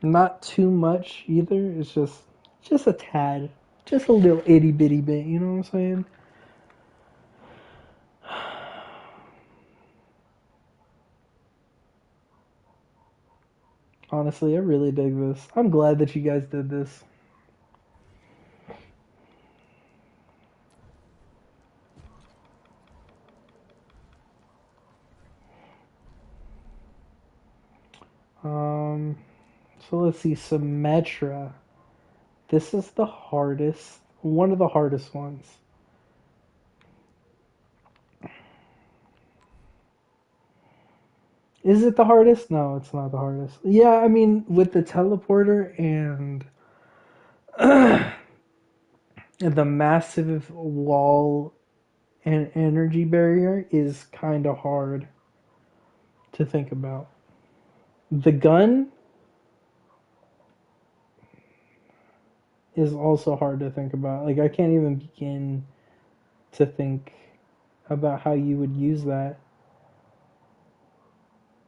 Not too much either. It's just a tad. Just a little itty bitty bit, you know what I'm saying? Honestly, I really dig this. I'm glad that you guys did this. So let's see, Symmetra. This is the hardest, one of the hardest ones. Is it the hardest? No, it's not the hardest. Yeah, I mean, with the teleporter and the massive wall and energy barrier is kind of hard to think about. The gun is also hard to think about. Like, I can't even begin to think about how you would use that.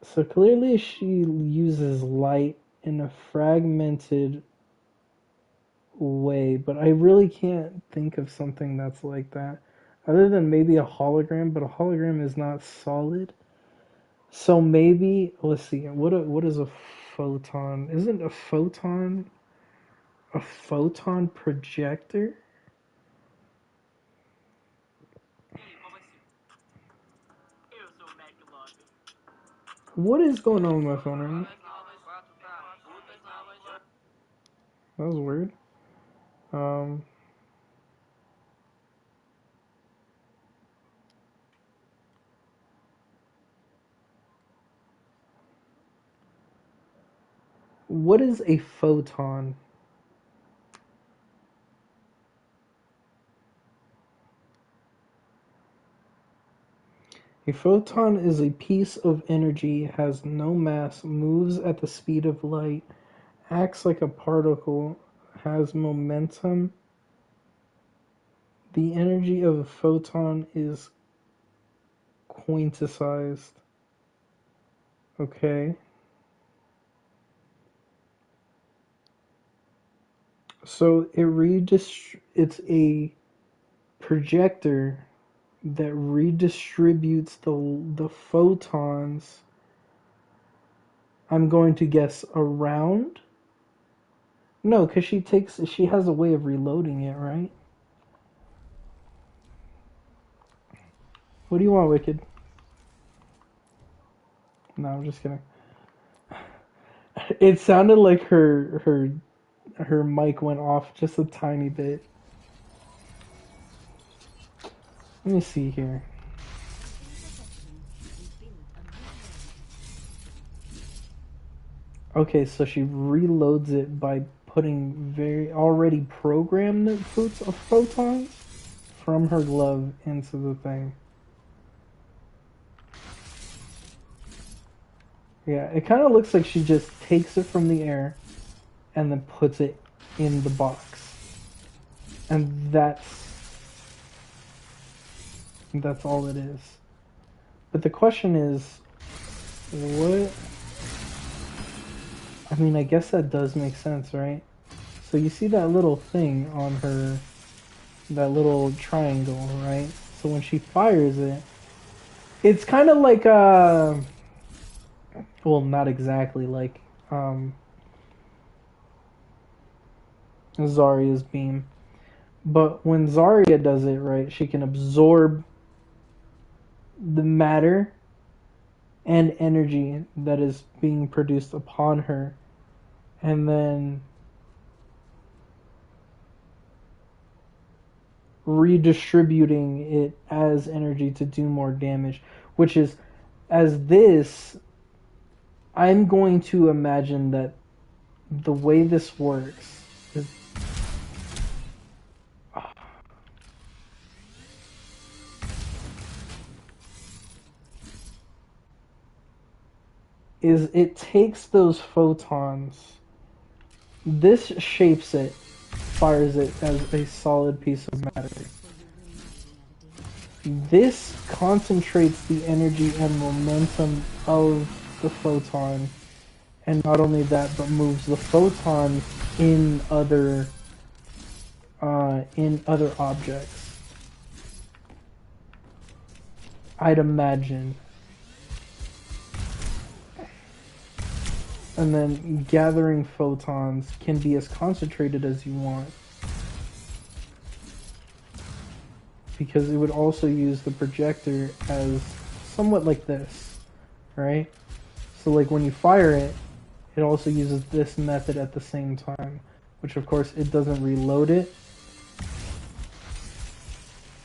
So clearly she uses light in a fragmented way, but I really can't think of something that's like that. Other than maybe a hologram, but a hologram is not solid. So maybe, let's see, what is a photon? Isn't a photon projector? What is going on with my phone right now? That was weird. What is a photon? A photon is a piece of energy, has no mass, moves at the speed of light, acts like a particle, has momentum. The energy of a photon is quantized. Okay. So it's a projector that redistributes the photons. I'm going to guess around. No, because she has a way of reloading it, right? What do you want, Wicked? No, I'm just kidding. It sounded like her mic went off just a tiny bit. Let me see here. Okay, so she reloads it by putting very already programmed photons from her glove into the thing. Yeah, it kind of looks like she just takes it from the air and then puts it in the box. And that's all it is. But the question is, what... I mean, I guess that does make sense, right? So you see that little thing on her, that little triangle, right? So when she fires it, it's kind of like well, not exactly like Zarya's beam, but when Zarya does it, right, she can absorb the matter and energy that is being produced upon her, and then redistributing it as energy to do more damage, which is, as this, I'm going to imagine that the way this works is it takes those photons, this shapes it, fires it as a solid piece of matter. This concentrates the energy and momentum of the photon, and not only that, but moves the photon in other objects. I'd imagine. And then gathering photons can be as concentrated as you want, because it would also use the projector as somewhat like this, right? So like when you fire it, it also uses this method at the same time, which of course it doesn't reload it.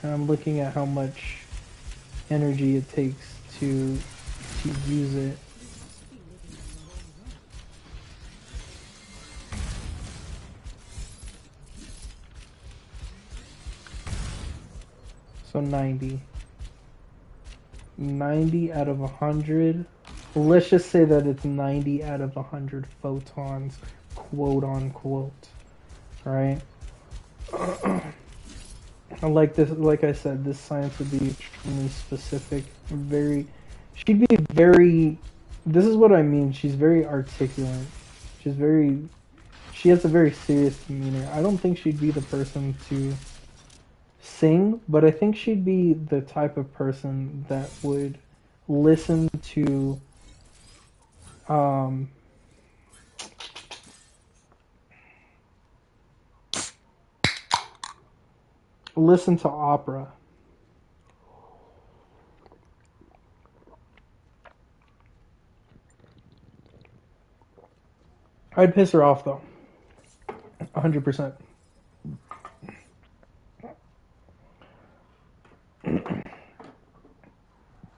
And I'm looking at how much energy it takes to use it. So 90. 90 out of 100. Let's just say that it's 90 out of 100 photons, quote unquote. Right? Like this, like I said, this science would be extremely specific. She'd be very, this is what I mean, she's very articulate. She has a very serious demeanor. I don't think she'd be the person to sing, but I think she'd be the type of person that would listen to opera. I'd piss her off though. 100%.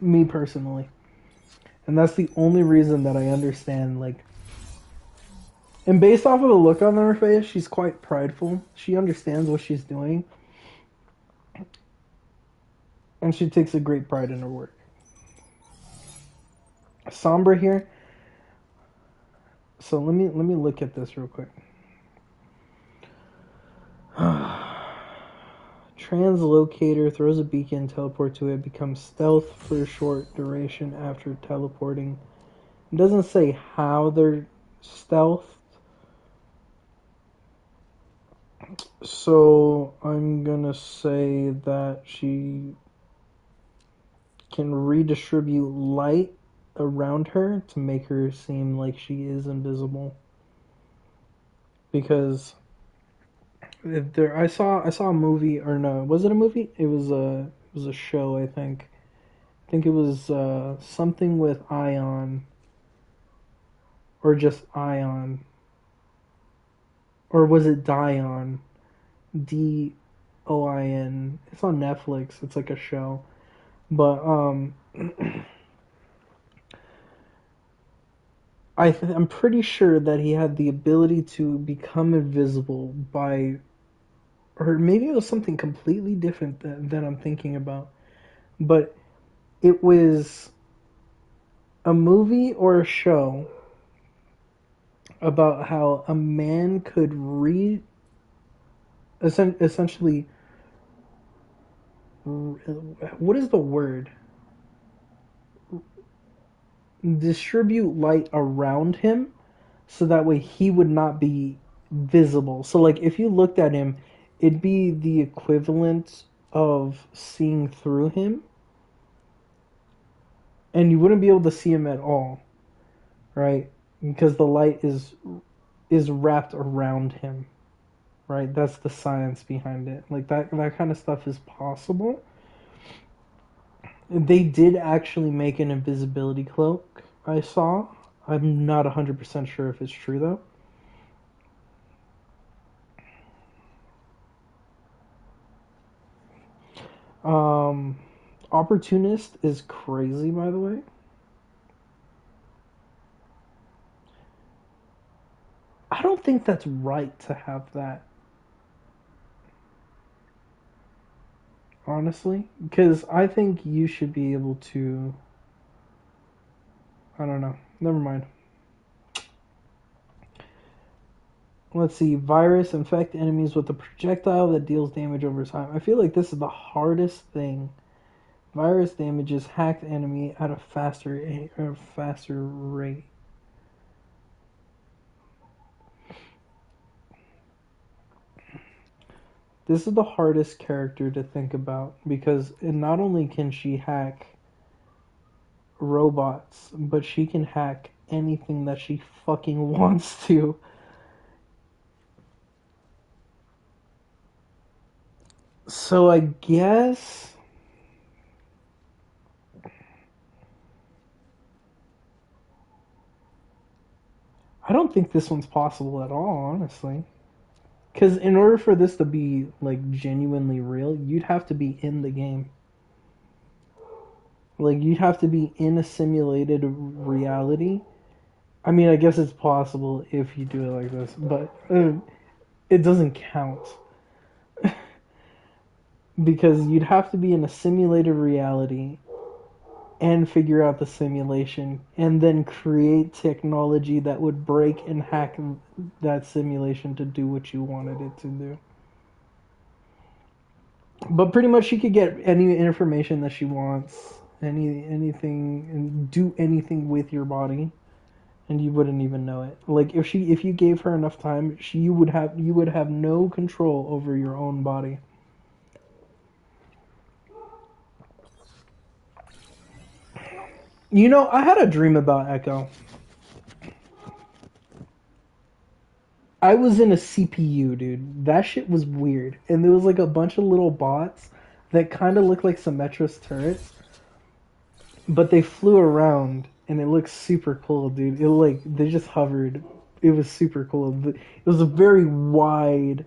Me personally. And that's the only reason that I understand, like, and based off of the look on her face, she's quite prideful. She understands what she's doing. And she takes a great pride in her work. Sombra here. So let me look at this real quick. Translocator throws a beacon, teleport to it, becomes stealth for a short duration after teleporting. It doesn't say how they're stealthed. So I'm gonna say that she can redistribute light around her to make her seem like she is invisible. Because if there, I saw a movie, or no, was it a movie? It was a show, I think. I think it was something with Ion, or just Ion, or was it Dion? Dion. It's on Netflix. It's like a show, but I'm pretty sure that he had the ability to become invisible by, or maybe it was something completely different that I'm thinking about, but it was a movie or a show about how a man could essentially, what is the word? Distribute light around him so that way he would not be visible. So like if you looked at him, it'd be the equivalent of seeing through him, and you wouldn't be able to see him at all, right? Because the light is wrapped around him, right? That's the science behind it. Like that kind of stuff is possible. They did actually make an invisibility cloak, I saw. I'm not 100% sure if it's true though. Opportunist is crazy, by the way. I don't think that's right to have that. Honestly, because I think you should be able to. I don't know. Never mind. Let's see. Virus infect enemies with a projectile that deals damage over time. I feel like this is the hardest thing. Virus damages hacked enemy at a faster rate. This is the hardest character to think about because not only can she hack robots, but she can hack anything that she fucking wants to. So I guess I don't think this one's possible at all, honestly. Because in order for this to be like genuinely real, you'd have to be in the game. Like you'd have to be in a simulated reality. I mean, I guess it's possible if you do it like this, but it doesn't count. Because you'd have to be in a simulated reality and figure out the simulation and then create technology that would break and hack that simulation to do what you wanted it to do. But pretty much she could get any information that she wants, anything, and do anything with your body, and you wouldn't even know it. Like if you gave her enough time, you would have no control over your own body. You know, I had a dream about Echo. I was in a CPU, dude. That shit was weird. And there was like a bunch of little bots that kind of looked like Symmetra's turrets, but they flew around and it looked super cool, dude. It like they just hovered. It was super cool. It was a very wide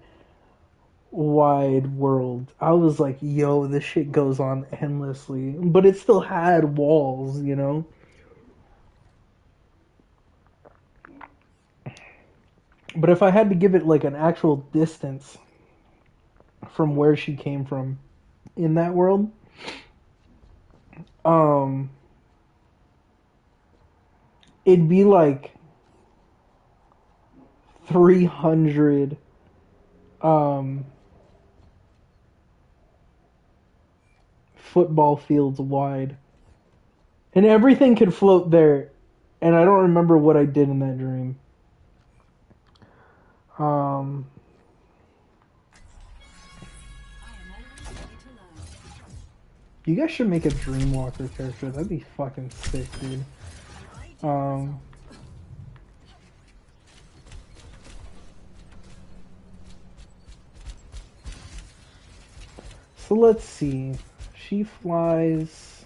world. I was like, yo, this shit goes on endlessly, but it still had walls, you know. But if I had to give it like an actual distance from where she came from in that world, it'd be like 300 football fields wide. And everything could float there. And I don't remember what I did in that dream. You guys should make a Dreamwalker character. That'd be fucking sick, dude. So let's see. She flies.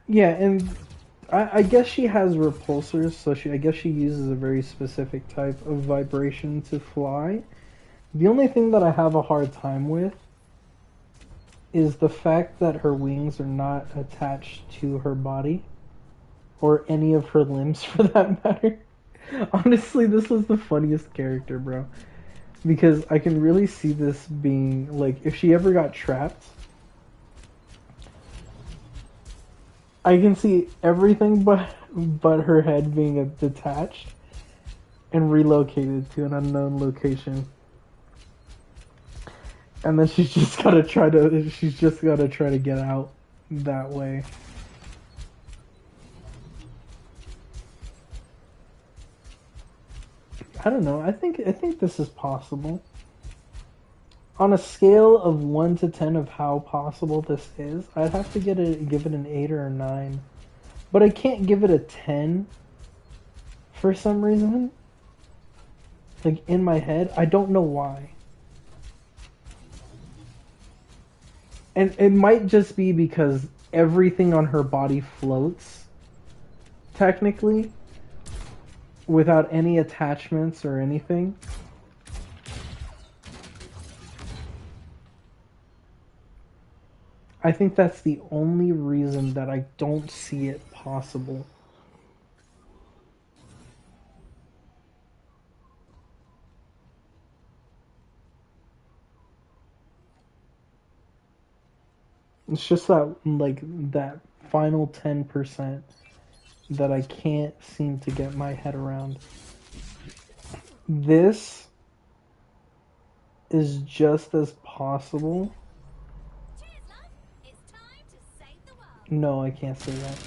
Yeah, and I guess she has repulsors, so I guess she uses a very specific type of vibration to fly. The only thing that I have a hard time with is the fact that her wings are not attached to her body, or any of her limbs for that matter. Honestly, this was the funniest character, bro. Because I can really see this being, like, if she ever got trapped, I can see everything but her head being detached and relocated to an unknown location. And then she's just gotta try to get out that way. I don't know. I think this is possible. On a scale of 1 to 10 of how possible this is, I'd have to give it an 8 or a 9. But I can't give it a 10 for some reason. Like, in my head, I don't know why. And it might just be because everything on her body floats, technically, without any attachments or anything. I think that's the only reason that I don't see it possible. It's just that, like, that final 10% that I can't seem to get my head around. This is just as possible. No, I can't say that.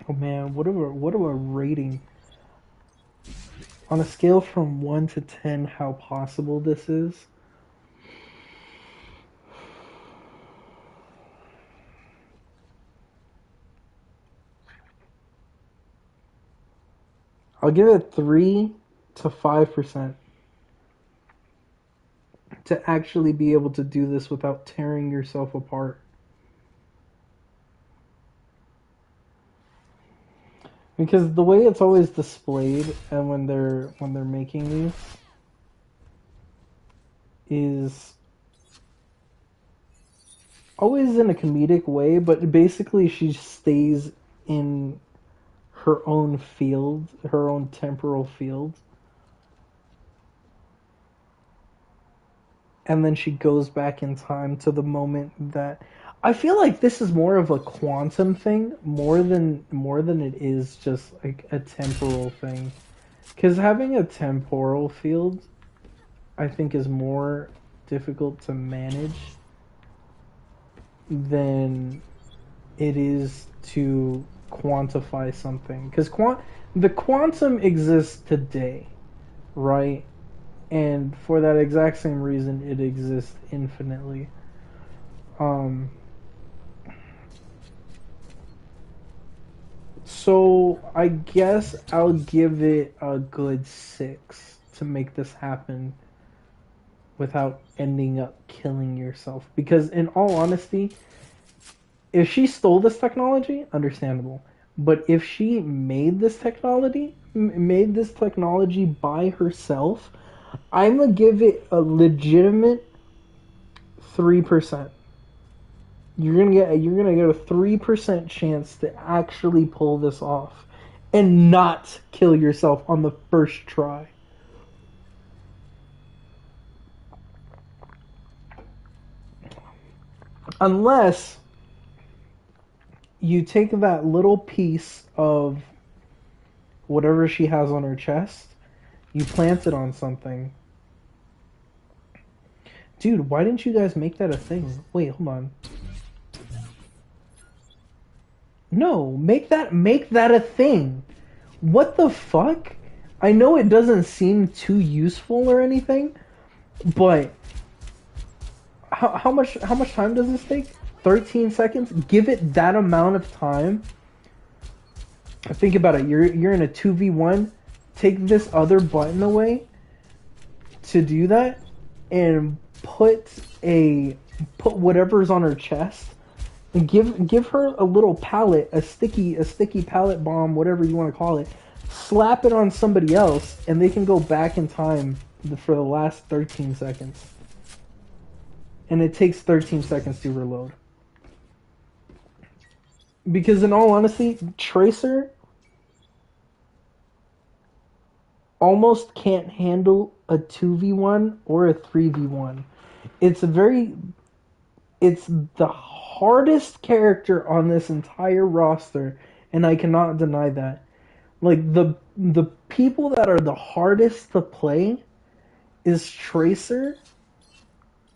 Oh man, what a rating. On a scale from 1 to 10, how possible this is. I'll give it 3 to 5% to actually be able to do this without tearing yourself apart. Because the way it's always displayed and when they're making these is always in a comedic way, but basically she stays in her own field, her own temporal field. And then she goes back in time to the moment that I feel like this is more of a quantum thing more than it is just like a temporal thing. Cuz having a temporal field I think is more difficult to manage than it is to quantify something. Cuz the quantum exists today, right? And for that exact same reason it exists infinitely. So I guess I'll give it a good 6 to make this happen without ending up killing yourself. Because in all honesty, if she stole this technology, understandable. But if she made this technology, by herself, I'm gonna give it a legitimate 3%. You're gonna get a 3% chance to actually pull this off and not kill yourself on the first try. Unless you take that little piece of whatever she has on her chest, you plant it on something. Dude, why didn't you guys make that a thing? Wait, hold on. No, make that a thing. What the fuck? I know it doesn't seem too useful or anything, but how much time does this take? 13 seconds? Give it that amount of time. Think about it. You're in a 2v1. Take this other button away to do that and put whatever's on her chest. And give her a little pallet, a sticky pallet bomb, whatever you want to call it. Slap it on somebody else and they can go back in time for the last 13 seconds. And it takes 13 seconds to reload. Because in all honesty, Tracer almost can't handle a 2v1 or a 3v1. It's the hardest character on this entire roster, and I cannot deny that. Like, the people that are the hardest to play is Tracer.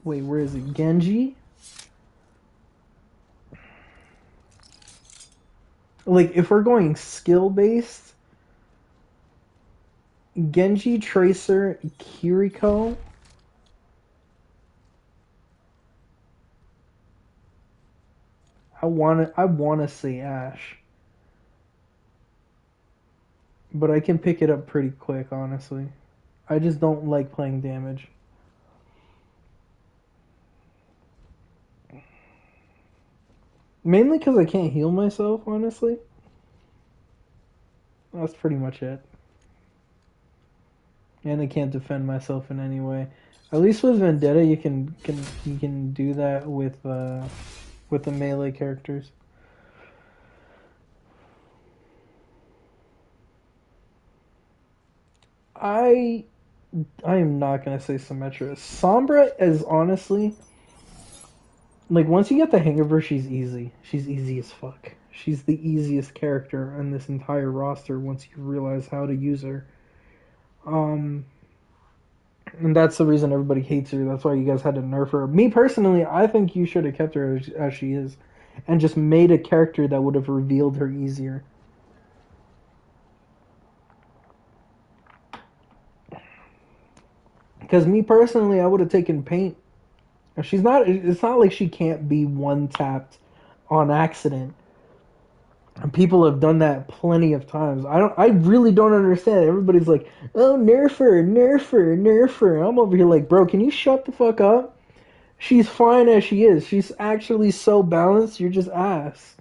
Wait, where is it? Genji? Like, if we're going skill-based, Genji, Tracer, Kiriko. I wanna say Ash. But I can pick it up pretty quick, honestly. I just don't like playing damage. Mainly because I can't heal myself, honestly. That's pretty much it. and I can't defend myself in any way. At least with Vendetta, you can do that with the melee characters. I am not gonna say Symmetra. Sombra is honestly like once you get the hang of her, she's easy. She's easy as fuck. She's the easiest character on this entire roster once you realize how to use her. And that's the reason everybody hates her. That's why you guys had to nerf her. Me personally, I think you should have kept her as she is, and just made a character that would have revealed her easier. Because me personally, I would have taken Paint. She's not. It's not like she can't be one tapped on accident. And people have done that plenty of times. I really don't understand. Everybody's like, "Oh, nerf her, nerf her, nerf her." I'm over here like, bro, can you shut the fuck up? She's fine as she is. She's actually so balanced. You're just ass.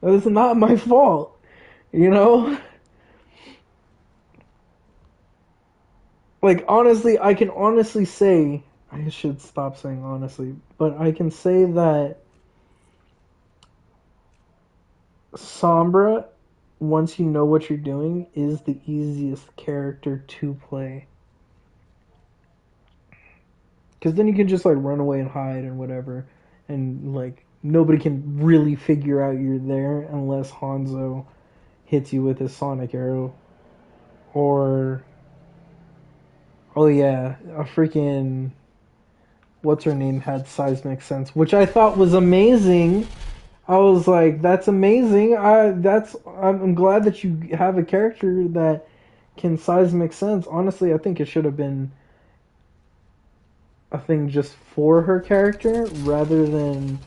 That's not my fault. You know. Like honestly, I can honestly say I should stop saying honestly, but I can say that Sombra, once you know what you're doing, is the easiest character to play. Because then you can just like run away and hide and whatever, and like nobody can really figure out you're there unless Hanzo hits you with his sonic arrow, or oh yeah, a freaking what's her name had seismic sense, which I thought was amazing. I was like, that's amazing. I'm glad that you have a character that can seismic sense. Honestly, I think it should have been a thing just for her character rather than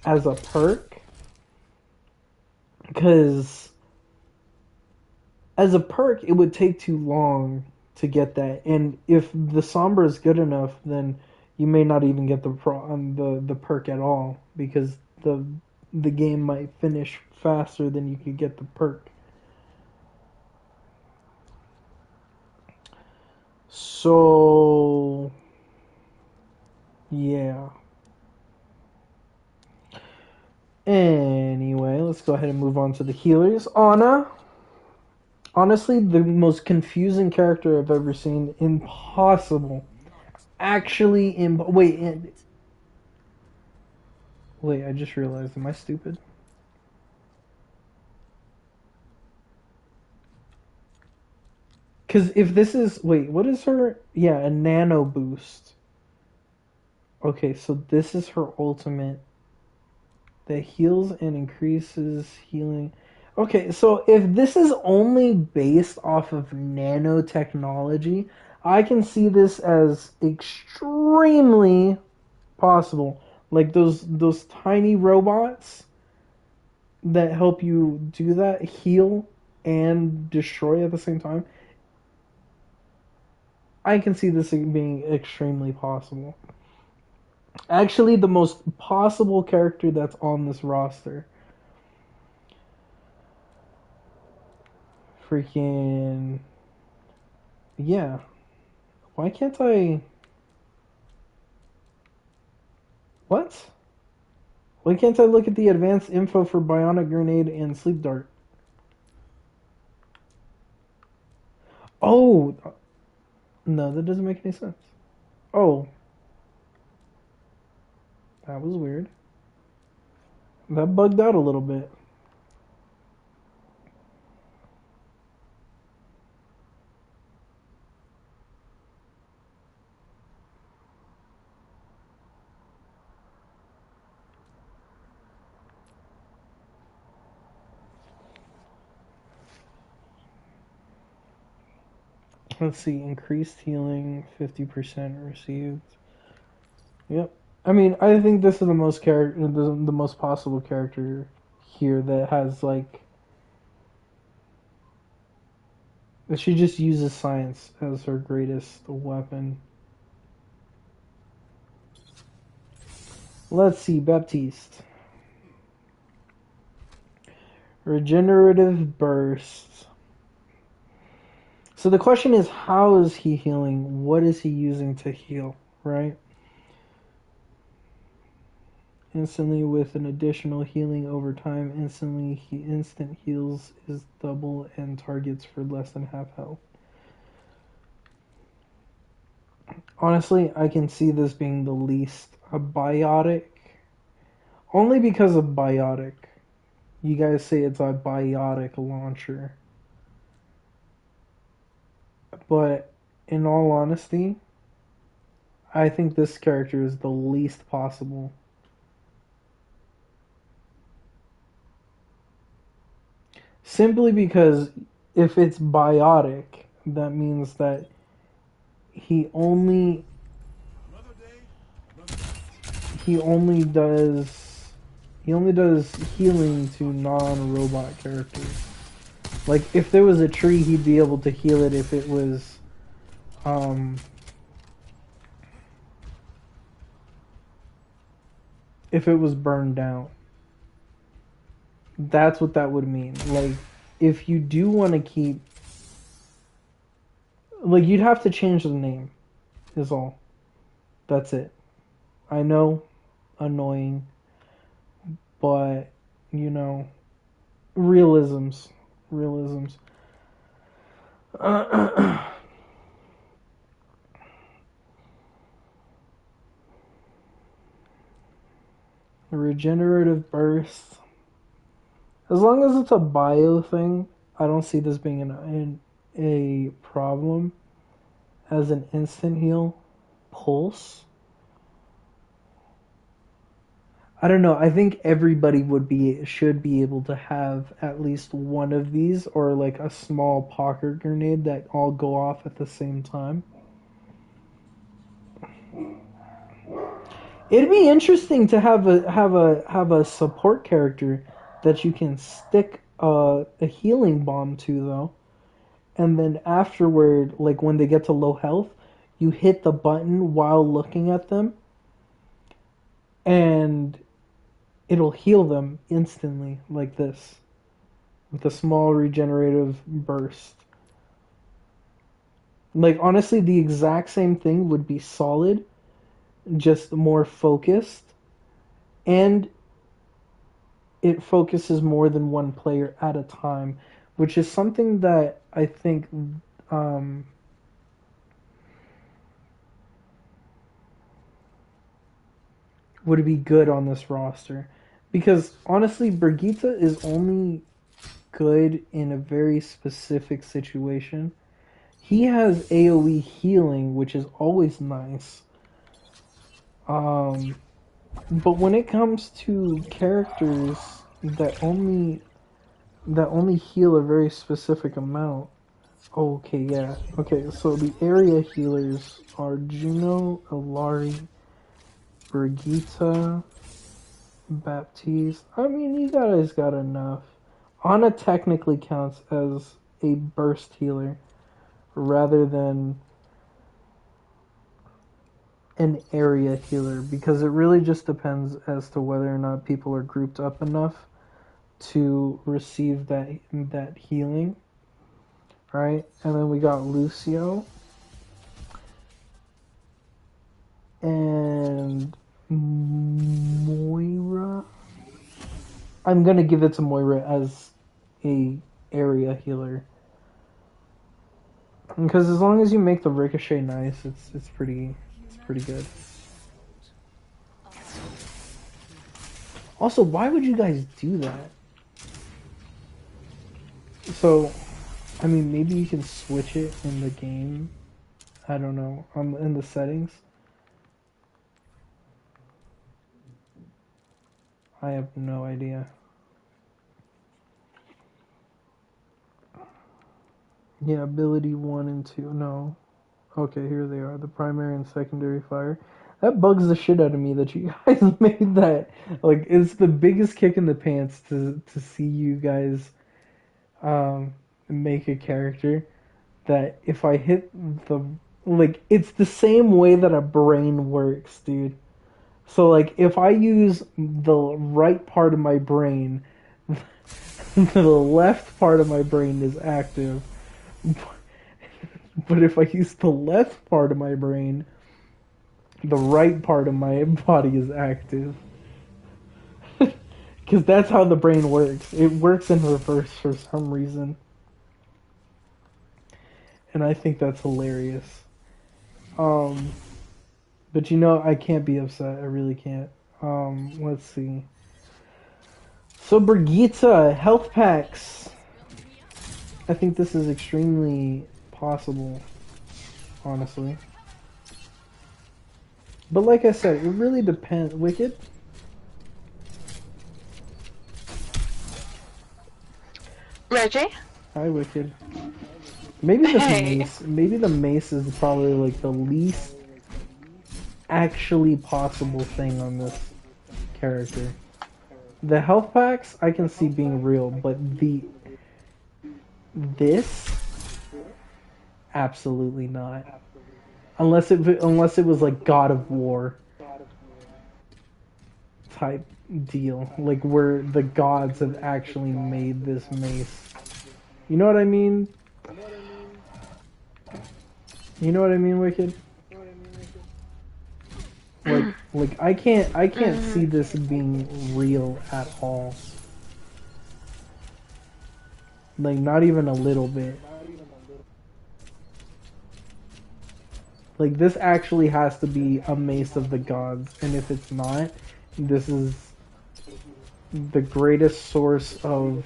as a perk. Because as a perk, it would take too long to get that, and if the Sombra is good enough, then you may not even get the perk at all because the game might finish faster than you could get the perk. So yeah. Anyway, let's go ahead and move on to the healers. Ana. Honestly, the most confusing character I've ever seen. Impossible. Actually, wait, I just realized. Am I stupid? Because if this is... Wait, what is her... Yeah, a nano boost. Okay, so this is her ultimate. That heals and increases healing. Okay, so if this is only based off of nanotechnology, I can see this as extremely possible. Like those tiny robots that help you do that, heal and destroy at the same time. I can see this being extremely possible. Actually, the most possible character that's on this roster. Freaking... Yeah. Why can't I... What? Why can't I look at the advanced info for Bionic Grenade and Sleep Dart? Oh! No, that doesn't make any sense. Oh. That was weird. That bugged out a little bit. Let's see, increased healing, 50% received. Yep. I mean, I think this is the most the most possible character here that has like... She just uses science as her greatest weapon. Let's see, Baptiste. Regenerative burst. So the question is, how is he healing? What is he using to heal, right? Instantly with an additional healing over time, instant heals is double and targets for less than half health. Honestly, I can see this being the least a biotic. Only because of biotic. You guys say it's a biotic launcher. But in all honesty, I think this character is the least possible. Simply because if it's biotic, that means that he only he only does healing to non-robot characters. Like if there was a tree, he'd be able to heal it if it was burned down. That's what that would mean. Like if you do want to keep, like, you'd have to change the name is all. That's it. I know, annoying, but you know, realisms. Regenerative burst. As long as it's a bio thing, I don't see this being a problem. As an instant heal, pulse. I don't know. I think everybody should be able to have at least one of these, or like a small pocket grenade that all go off at the same time. It'd be interesting to have a support character that you can stick a healing bomb to, though, and then afterward, like when they get to low health, you hit the button while looking at them, and it'll heal them instantly, like this, with a small regenerative burst. Like, honestly, the exact same thing would be solid, just more focused, and it focuses more than one player at a time, which is something that I think would be good on this roster. Because honestly, Brigitte is only good in a very specific situation. He has AoE healing, which is always nice. But when it comes to characters that only heal a very specific amount. Okay, yeah. Okay, so the area healers are Juno, Ilari, Brigitte, Baptiste. I mean, you guys got enough. Ana technically counts as a burst healer rather than an area healer, because it really just depends as to whether or not people are grouped up enough to receive that healing, right? And then we got Lucio and Moira. I'm gonna give it to Moira as a area healer, because as long as you make the ricochet nice, it's pretty good. Also, why would you guys do that? So, I mean, maybe you can switch it in the game. I don't know. In the settings. I have no idea. Yeah, ability 1 and 2. No. Okay, here they are. The primary and secondary fire. That bugs the shit out of me that you guys made that. Like, it's the biggest kick in the pants to see you guys make a character that if I hit the... Like, it's the same way that a brain works, dude. So, like, if I use the right part of my brain, the left part of my brain is active. But if I use the left part of my brain, the right part of my body is active. Because that's how the brain works. It works in reverse for some reason. And I think that's hilarious. But you know, I can't be upset. I really can't. Let's see. So Brigitte, health packs. I think this is extremely possible, honestly. But like I said, it really depends. Wicked? Reggie? Hi, Wicked. Maybe this Hey. mace. Maybe the mace is probably like the least actually possible thing on this character. The health packs I can see being real, but this absolutely not. Unless it was like God of War type deal, like where the gods have actually made this mace. You know what I mean? You know what I mean, Wicked? Like I can't see this being real at all. Like not even a little bit. Like this actually has to be a mace of the gods, and if it's not, this is the greatest source of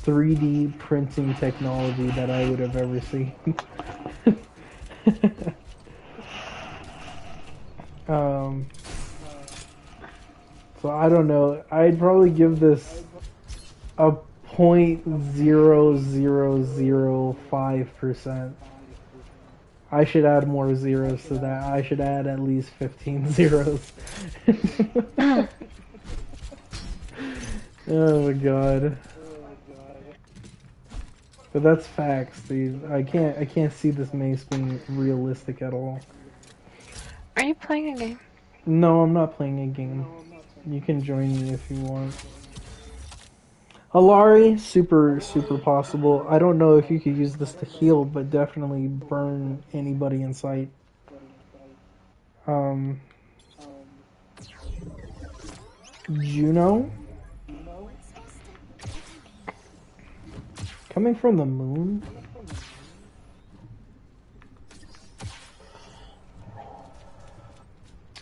3D printing technology that I would have ever seen. So I don't know. I'd probably give this a 0.0005%. I should add more zeros to that. I should add at least 15 zeros. Oh my god. But that's facts, dude. I can't see this mace being realistic at all. Are you playing a game? No, I'm not playing a game. You can join me if you want. Alari, super possible. I don't know if you could use this to heal, but definitely burn anybody in sight. Juno? Coming from the moon?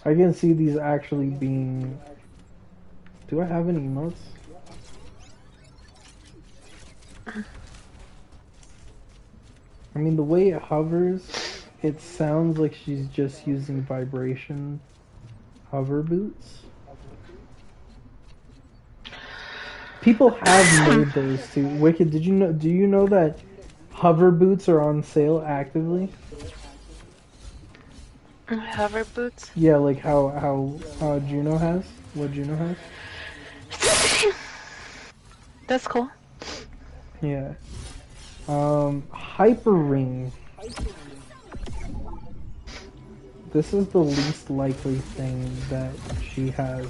I can see these actually being... Do I have any emotes? I mean, the way it hovers, it sounds like she's just using vibration hover boots. People have made those too. Wicked, did you know? Do you know that hover boots are on sale actively? Hover boots? Yeah, like how Juno has. What Juno has. That's cool. Yeah. Hyper Ring. This is the least likely thing that she has.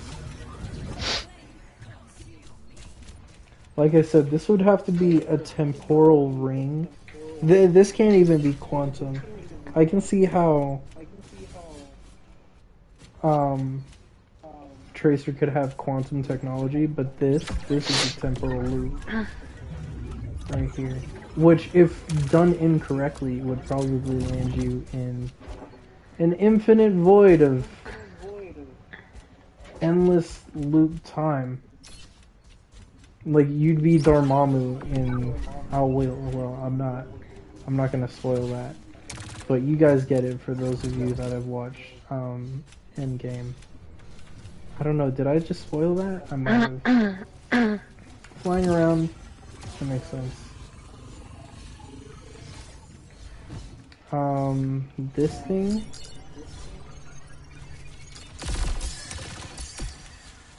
Like I said, this would have to be a temporal ring. This can't even be quantum. I can see how Tracer could have quantum technology, but this is a temporal loop right here. Which, if done incorrectly, would probably land you in an infinite void of endless loop time. Like, you'd be Dormammu in... well, I'm not gonna spoil that. But you guys get it for those of you that have watched Endgame. I don't know, did I just spoil that? I might have. Flying around, that makes sense. This thing?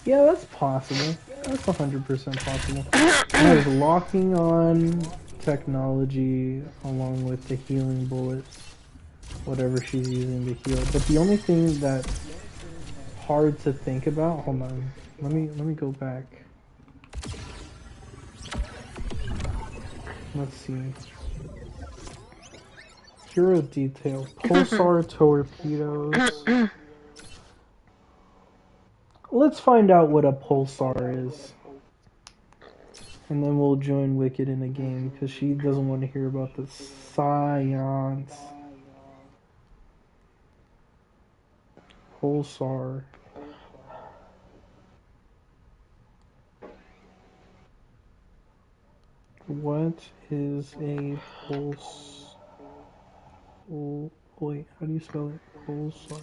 Yeah, that's possible. That's 100% possible. There's locking on technology along with the healing bullets, whatever she's using to heal. But the only thing that's hard to think about, hold on, let me go back. Let's see. Hero detail. Pulsar torpedoes. Let's find out what a pulsar is. And then we'll join Wicked in the game, because she doesn't want to hear about the science. Pulsar. What is a pulse? Oh, wait, how do you spell it? Pulsar.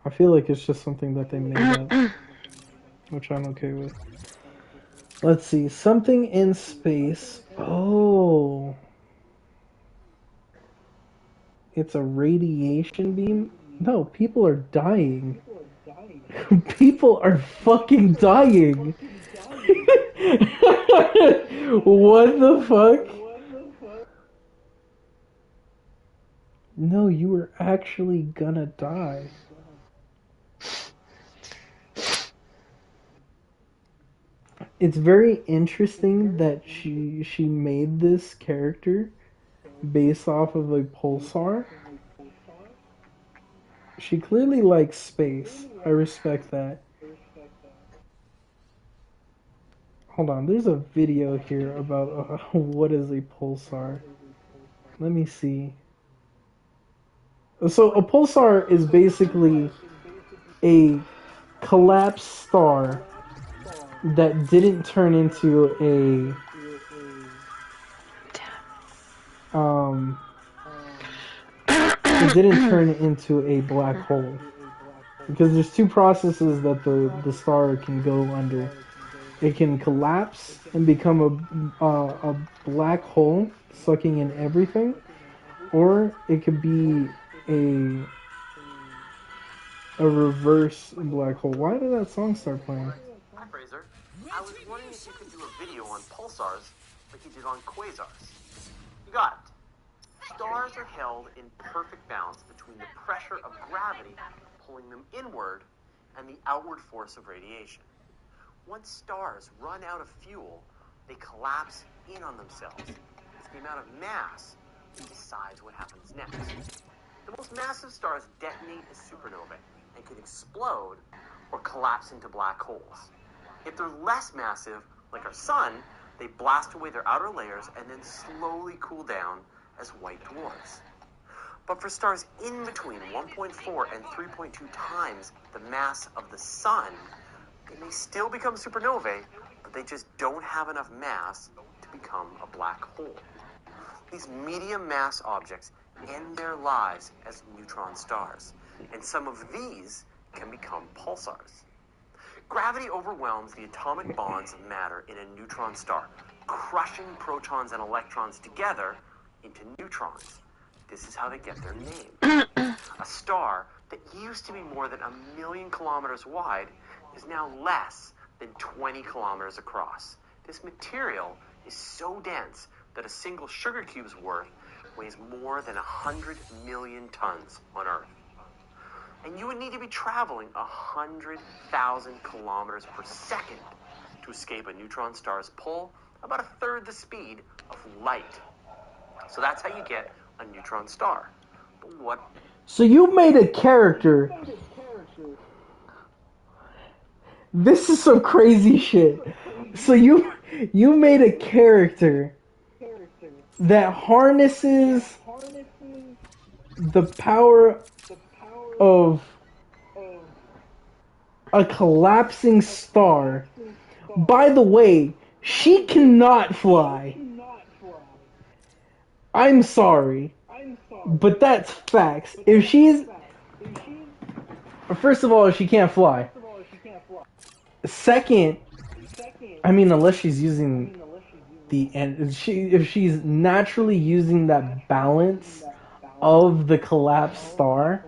I feel like it's just something that they made up, which I'm okay with. Let's see, something in space. Oh. It's a radiation beam? No, people are dying. People are fucking dying. What the fuck? No, you were actually gonna die. It's very interesting that she made this character based off of a pulsar. She clearly likes space. I respect that. Hold on, there's a video here about what is a pulsar. Let me see. So a pulsar is basically a collapsed star that didn't turn into it didn't turn into a black hole, because there's two processes that the star can go under. It can collapse and become a black hole, sucking in everything, or it could be a reverse black hole. Why did that song start playing? Hi, Fraser. I was wondering if you could do a video on pulsars like you did on quasars. You got it. Stars are held in perfect balance between the pressure of gravity pulling them inward and the outward force of radiation. Once stars run out of fuel, they collapse in on themselves. It's the amount of mass that decides what happens next. The most massive stars detonate as supernovae and can explode or collapse into black holes. If they're less massive, like our sun, they blast away their outer layers and then slowly cool down as white dwarfs. But for stars in between 1.4 and 3.2 times the mass of the sun, they may still become supernovae, but they just don't have enough mass to become a black hole. These medium mass objects end their lives as neutron stars, and some of these can become pulsars. Gravity overwhelms the atomic bonds of matter in a neutron star, crushing protons and electrons together into neutrons. This is how they get their name. A star that used to be more than 1,000,000 kilometers wide is now less than 20 kilometers across. This material is so dense that a single sugar cube's worth weighs more than 100 million tons on Earth. And you would need to be traveling 100,000 kilometers per second to escape a neutron star's pull, about a third the speed of light. So that's how you get a neutron star. But what? So you made a character. This is some crazy shit. So you made a character that harnesses the power of a collapsing star. By the way, she cannot fly. I'm sorry, but that's facts. If she's... First of all, she can't fly. Second, I mean, unless she's using the end... If she's naturally using that balance of the collapsed star,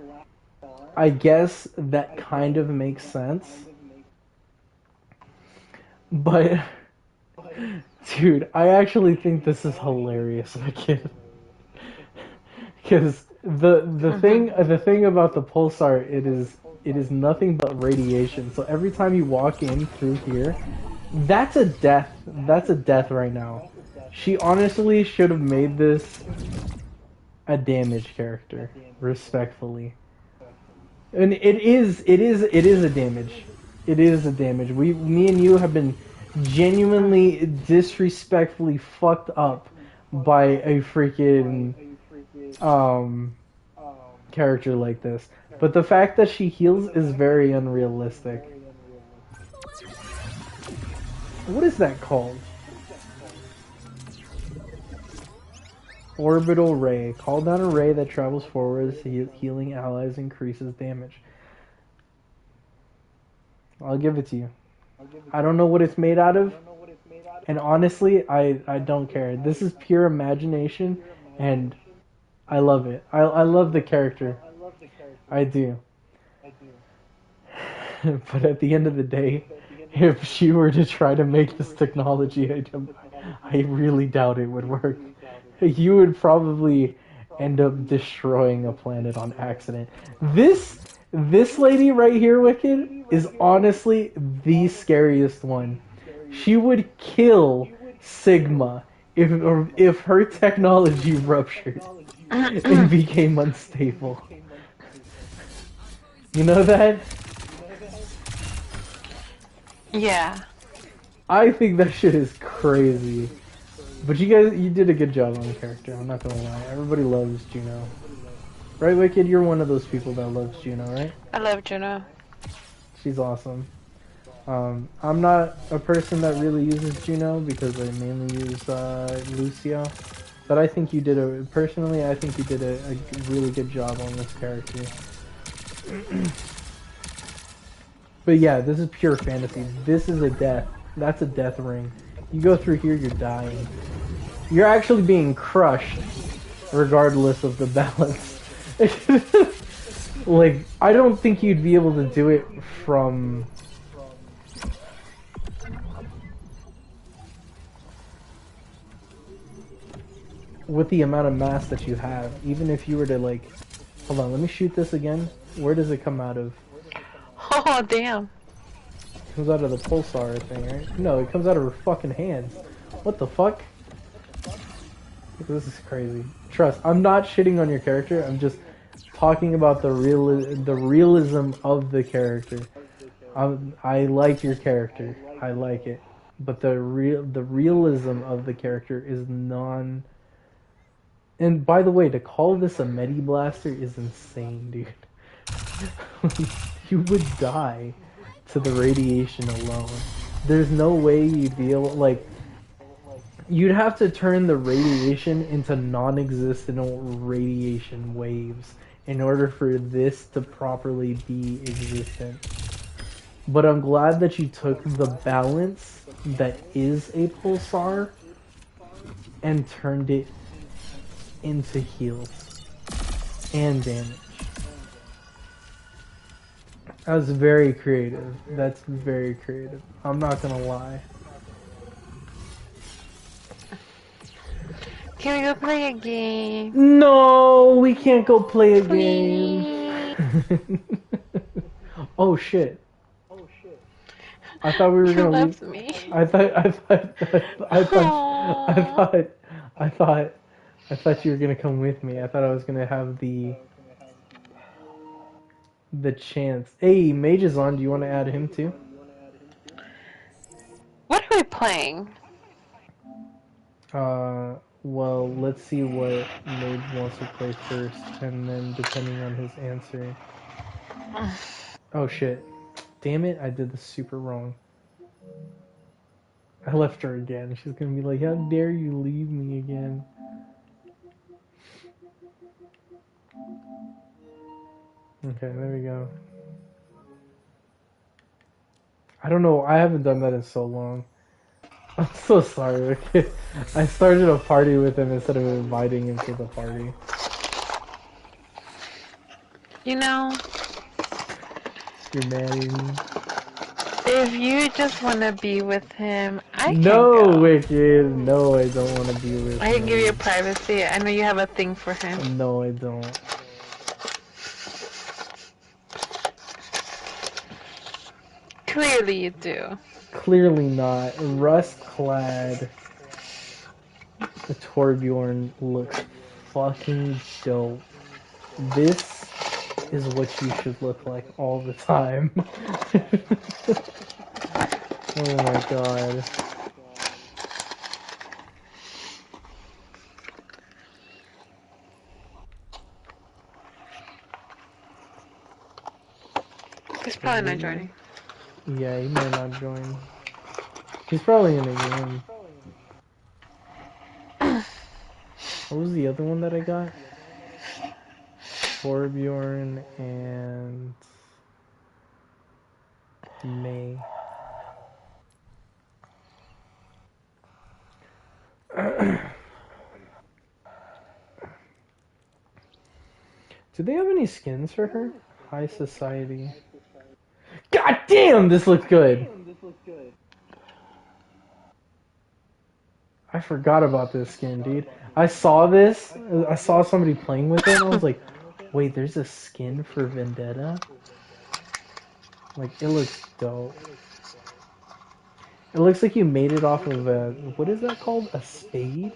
I guess that kind of makes sense. But... Dude, I actually think this is hilarious, my kid. Because the thing about the pulsar, it is nothing but radiation. So every time you walk in through here, that's a death. That's a death right now. She honestly should have made this a damage character, respectfully. And it is a damage. It is a damage. Me and you have been genuinely disrespectfully fucked up by a freaking character like this. But the fact that she heals is very unrealistic. What is that called? Orbital ray. Call down a ray that travels forwards, healing allies, increases damage. I'll give it to you. I don't know what it's made out of, and honestly, I don't care. This is pure imagination, and I love it. I love the character. I do. But at the end of the day, if she were to try to make this technology, I really doubt it would work. You would probably end up destroying a planet on accident. This lady right here, Wicked, is honestly the scariest one. She would kill Sigma if her technology ruptured and became unstable. You know that? Yeah. I think that shit is crazy. But you did a good job on the character, I'm not gonna lie. Everybody loves Juno. Right, Wicked? You're one of those people that loves Juno, right? I love Juno. She's awesome. I'm not a person that really uses Juno because I mainly use Lucio. But I think you did personally, I think you did a really good job on this character. But yeah, this is pure fantasy. This is a death. That's a death ring. You go through here, you're dying. You're actually being crushed, regardless of the balance. Like, I don't think you'd be able to do it from... with the amount of mass that you have. Even if you were to, like... Hold on, let me shoot this again. Where does it come out of? Oh, damn. It comes out of the pulsar thing, right? No, it comes out of her fucking hands. What the fuck? This is crazy. Trust, I'm not shitting on your character. I'm just talking about the realism of the character. I like your character. I like it, but the realism of the character is non. And by the way, to call this a Medi Blaster is insane, dude. You would die to the radiation alone. There's no way you'd be able, like, you'd have to turn the radiation into non-existent radiation waves in order for this to properly be existent. But I'm glad that you took the balance that is a pulsar and turned it into heals and damage. That was very creative. That's very creative. I'm not gonna lie. Can we go play a game? No, we can't go play a game. Oh shit. I thought we were gonna leave. Me. I thought you were gonna come with me. I thought I was gonna have the chance. Hey, Mage is on. Do you want to add him too? What are we playing? Well, let's see what Mage wants to play first, and then depending on his answer. Oh shit. Damn it, I did this super wrong. I left her again. She's gonna be like, how dare you leave me again? Okay, there we go. I don't know, I haven't done that in so long. I'm so sorry, okay? I started a party with him instead of inviting him to the party. You know, You're mad at me? if you just want to be with him, I can No, go. Wicked. No, I don't want to be with him. I can give you privacy. I know you have a thing for him. No, I don't. Clearly you do. Clearly not. Rust clad. The Torbjorn looks fucking dope. This is what you should look like all the time. Oh my god. He's probably not joining. Yeah, he might not join. He's probably in a game. What was the other one that I got? Torbjorn and May. Do they have any skins for her? High Society. God damn, this looks good! I forgot about this skin, dude. I saw this, I saw somebody playing with it, and I was like, wait, there's a skin for Vendetta? Like, it looks dope. It looks like you made it off of a, what is that called? A spade?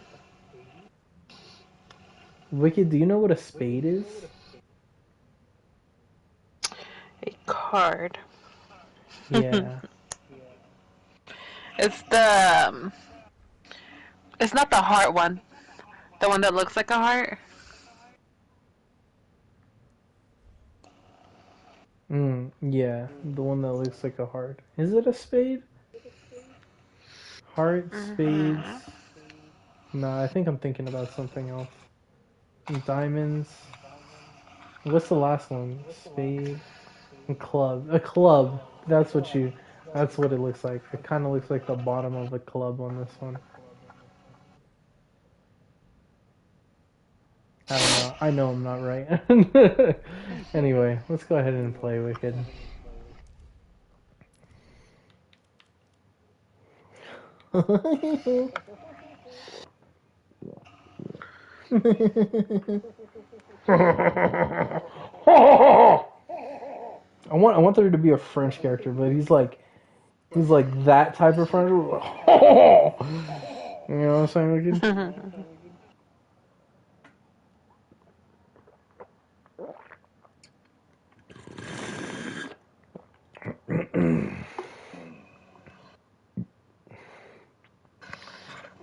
Wicked, do you know what a spade is? A card. Yeah. It's the... it's not the heart one. The one that looks like a heart. Yeah. The one that looks like a heart. Is it a spade? Heart, spades. Nah, I think I'm thinking about something else. Diamonds. What's the last one? Spade. And club. A club. That's what you. That's what it looks like. It kind of looks like the bottom of a club on this one. I don't know. I know I'm not right. Anyway, let's go ahead and play Wicked. I want there to be a French character, but he's like that type of French. You know what I'm saying, Wicked?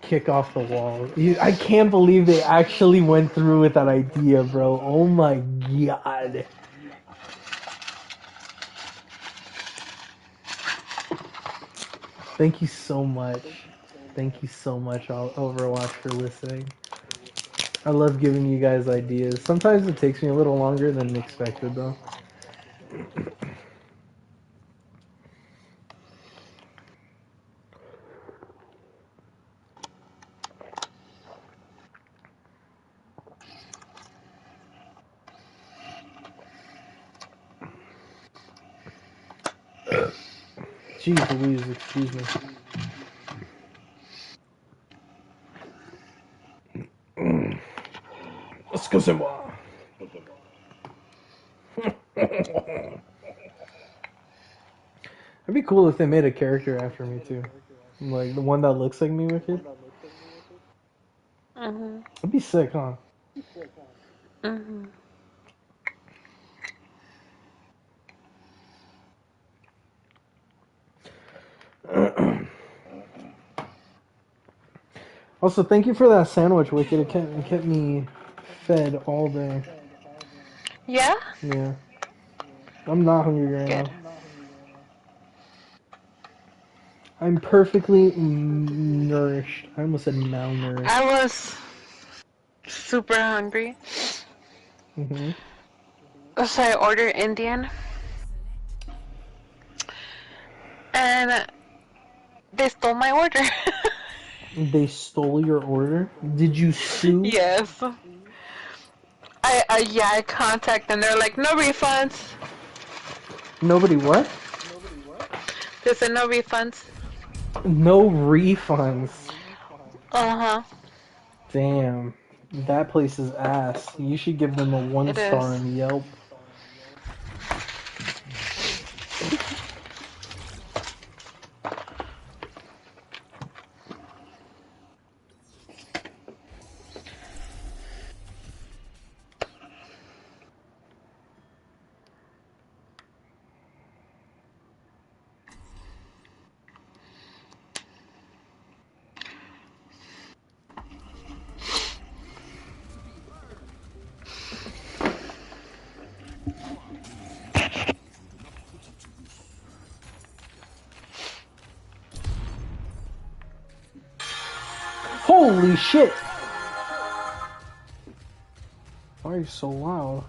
Kick off the wall. I can't believe they actually went through with that idea, bro. Oh my god. Thank you so much. Thank you so much, Overwatch, for listening. I love giving you guys ideas. Sometimes it takes me a little longer than expected, though. Jeez Louise, excuse me. Excusez-moi. It'd be cool if they made a character after me, too. Like, the one that looks like me, Wicked. That'd be sick, huh? Also, thank you for that sandwich, Wicked. It kept me fed all day. Yeah? Yeah. I'm not hungry right now. I'm perfectly nourished. I almost said malnourished. I was super hungry. So I ordered Indian. And they stole my order. They stole your order? Did you sue? Yes. I contacted them. They're like, no refunds. Nobody what? They said no refunds. No refunds. Uh-huh. Damn. That place is ass. You should give them a 1-star in Yelp. Holy shit! Why are you so loud?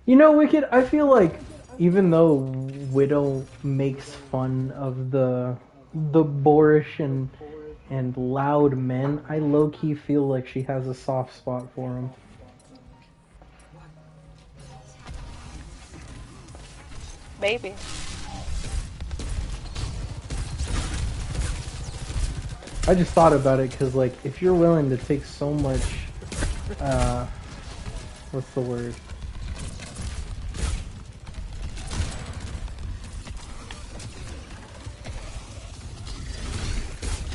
You know, Wicked, I feel like even though Widow makes fun of the boorish and loud men, I low-key feel like she has a soft spot for them. Maybe. I just thought about it because, like, if you're willing to take so much, what's the word?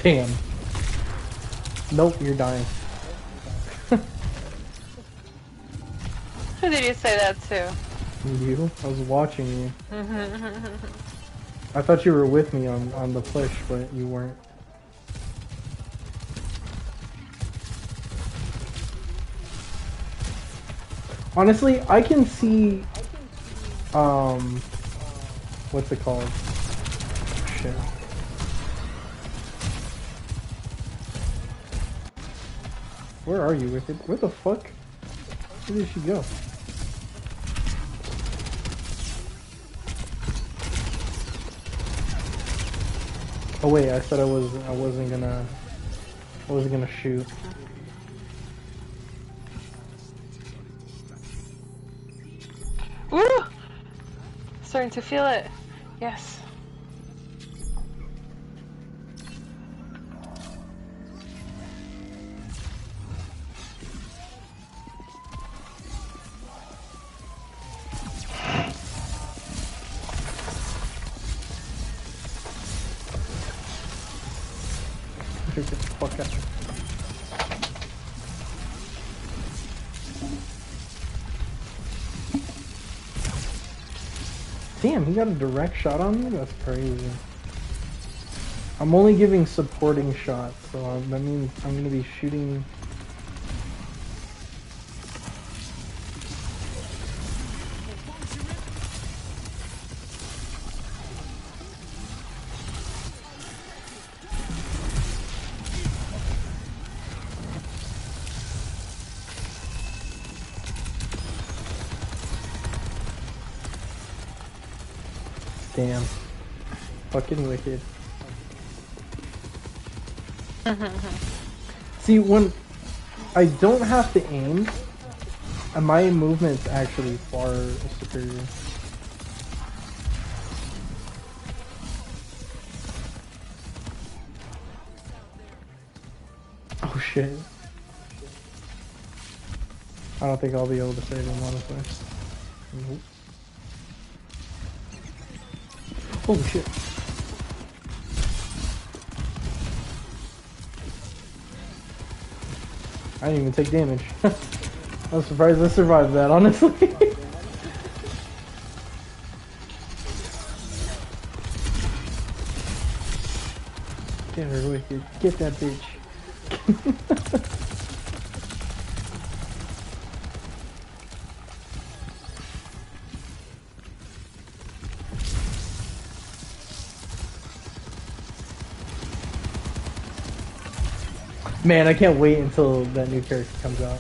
Damn. Nope, you're dying. Who did you say that to? You? I was watching you. I thought you were with me on the push, but you weren't. Honestly, I can see, what's it called? Shit. Where are you, Wicked? Where the fuck? Where did she go? Oh wait, I said I wasn't gonna shoot. Woo! Starting to feel it. Yes. Get the fuck out. Damn, he got a direct shot on me? That's crazy. I'm only giving supporting shots, so that means I'm gonna be shooting. Damn. Fucking Wicked. See, when I don't have to aim, my movement's actually far superior. Oh shit. I don't think I'll be able to save him, honestly. Nope. Holy shit. I didn't even take damage. I'm surprised I survived that, honestly. Get her, Wicked. Get that bitch. Man, I can't wait until that new character comes out.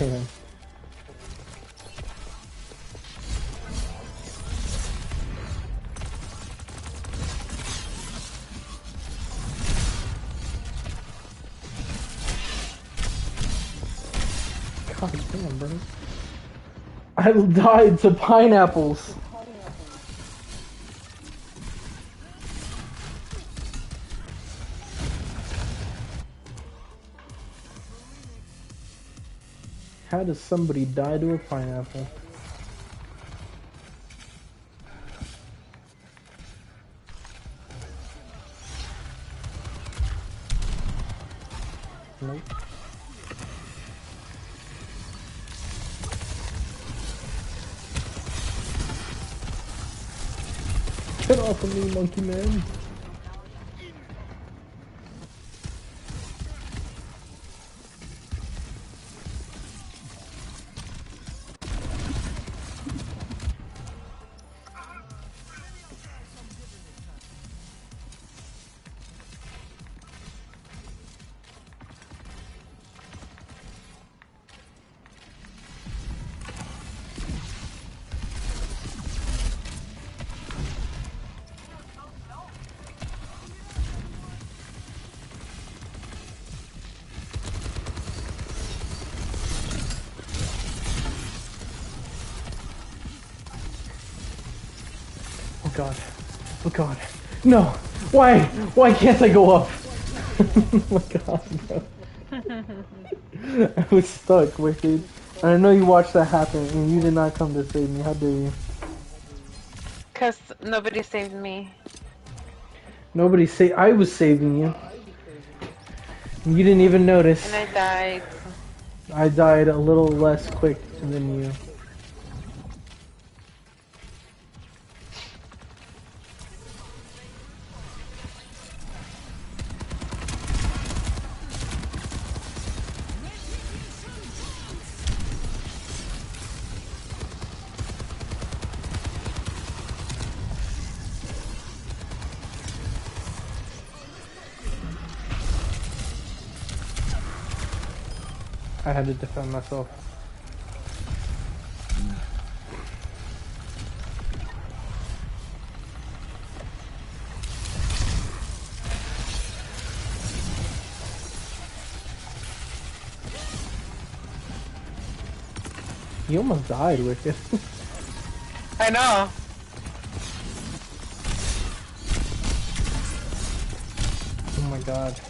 Damn. God damn, bro. I died to pineapples. How does somebody die to a pineapple? Nope. Get off of me, monkey man. god. Oh god. No! Why? Why can't I go up? Oh my god, bro. I was stuck, Wicked. And I know you watched that happen and you did not come to save me. How dare you? Because nobody saved me. I was saving you. You didn't even notice. And I died. I died a little less quick than you. I had to defend myself. You almost died, Wicked. I know. Oh my god.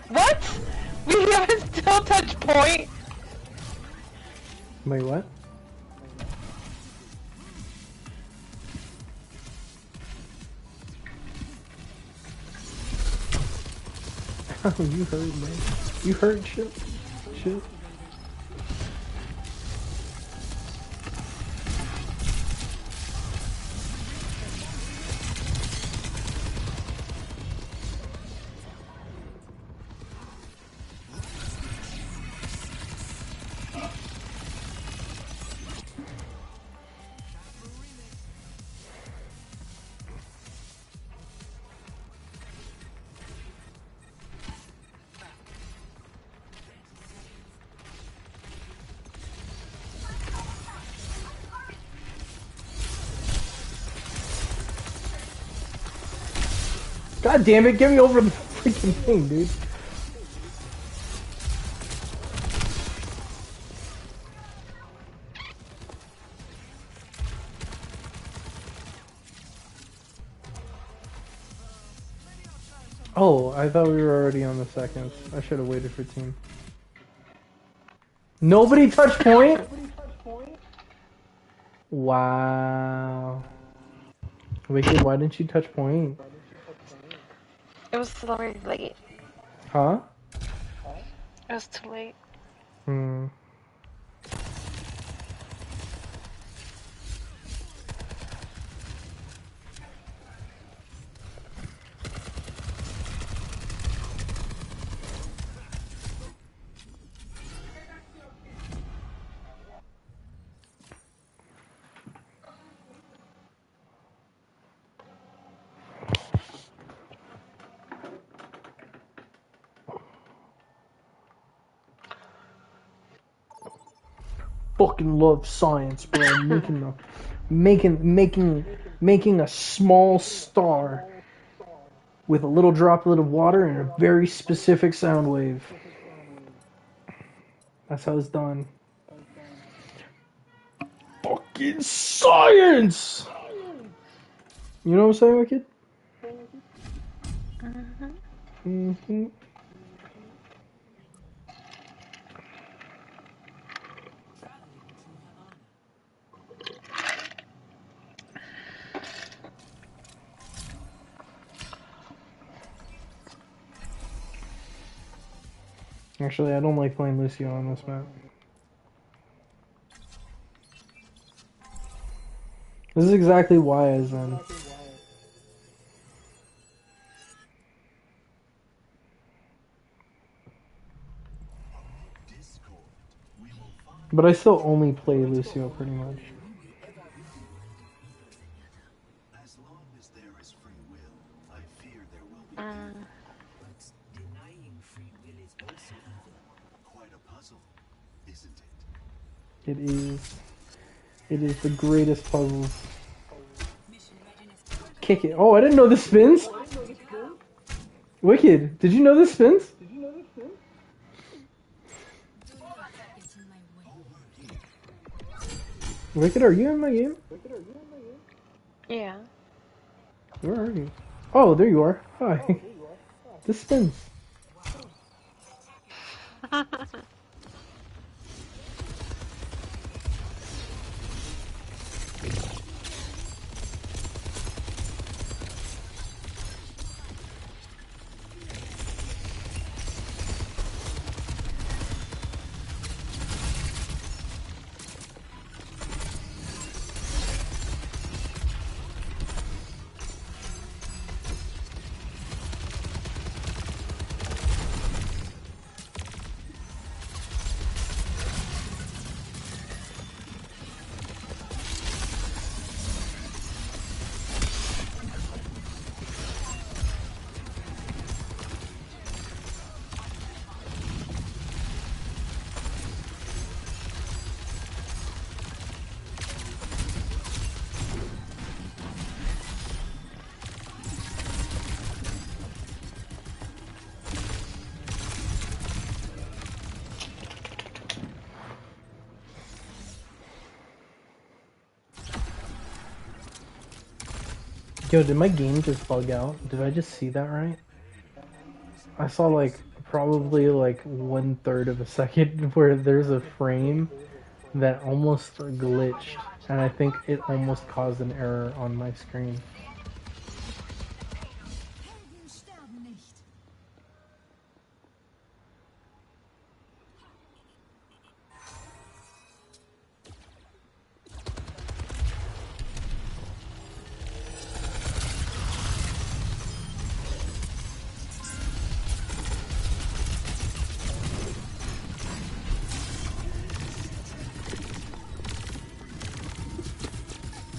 What? We haven't still touched point? Wait, what? Oh, you heard, man. You heard shit. Shit. God damn it, get me over the freaking thing, dude. Oh, I thought we were already on the seconds. I should have waited for team. Nobody touched point? Wow. Wicked, why didn't you touch point? It was already late. Huh? It was too late. Hmm. Fucking love science, bro. Making a small star with a little droplet of water and a very specific sound wave. That's how it's done. Fucking science! You know what I'm saying, Wicked? Mm-hmm. Actually, I don't like playing Lucio on this map. This is exactly why I Zen. But I still only play Lucio pretty much. As long as there is free will, I fear there will be evil. But denying free will is also evil. Quite a puzzle, isn't it? It is. It is the greatest puzzles. Kick it. Oh, I didn't know this spins. Wicked, did you know this spins? Wicked, are you in my game? Yeah. Where are you? Oh, there you are. Hi. This spins. Yo, did my game just bug out? Did I just see that right? I saw like probably like 1/3 of a second where there's a frame that almost glitched, and I think it almost caused an error on my screen.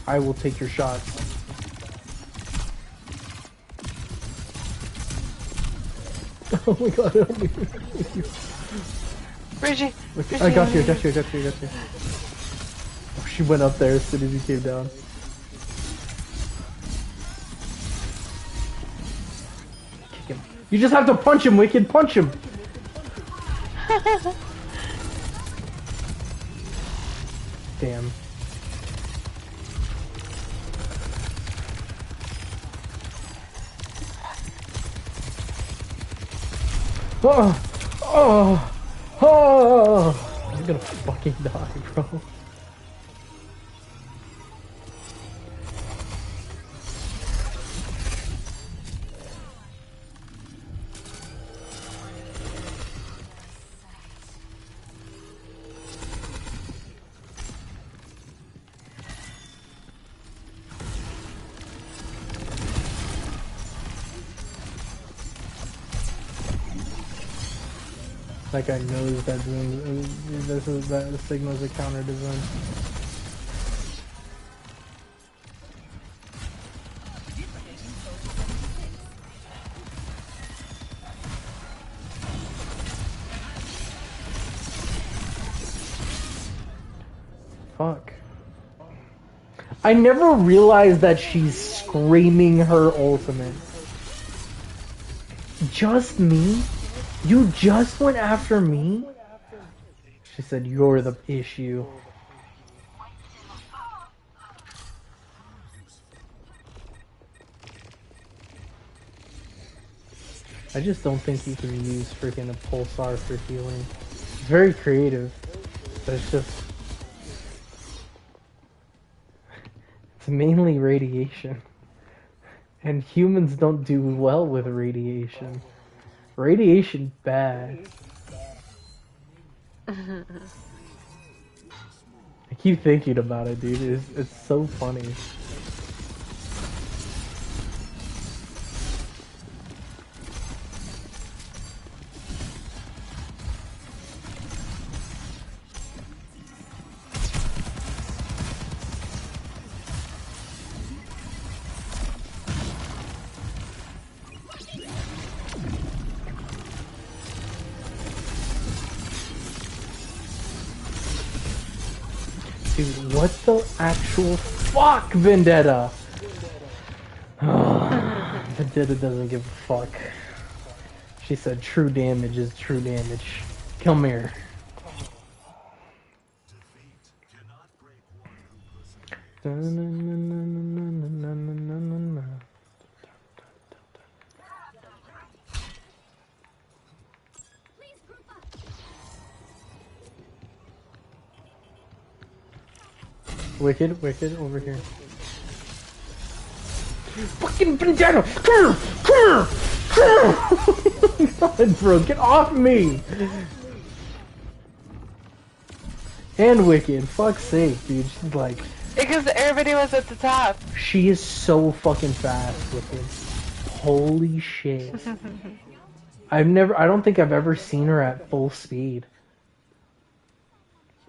I will take your shots. Oh my god, help me. Thank you. Bridgie, I got you, I got you, I got you, I got you. Oh, she went up there as soon as you came down. Kick him. You just have to punch him, Wicked, punch him! Damn. Oh! Oh! Oh! I'm gonna fucking die, bro. That guy knows that that signal's a counter to Zoom. Fuck. I never realized that she's screaming her ultimate. Just me? You just went after me? She said, you're the issue. I just don't think you can use freaking a pulsar for healing. It's very creative, but it's just... It's mainly radiation. And humans don't do well with radiation. Radiation bad. I keep thinking about it, dude. It's so funny. Dude, what the actual fuck, Vendetta? Vendetta doesn't give a fuck. She said true damage is true damage. Come here. Wicked, wicked, over here. Fucking Vendetta! Come here! Come here! Come here! God, bro, get off me! And Wicked, fuck's sake, dude. She's like... Because everybody was at the top. She is so fucking fast, Wicked. Holy shit. I don't think I've ever seen her at full speed.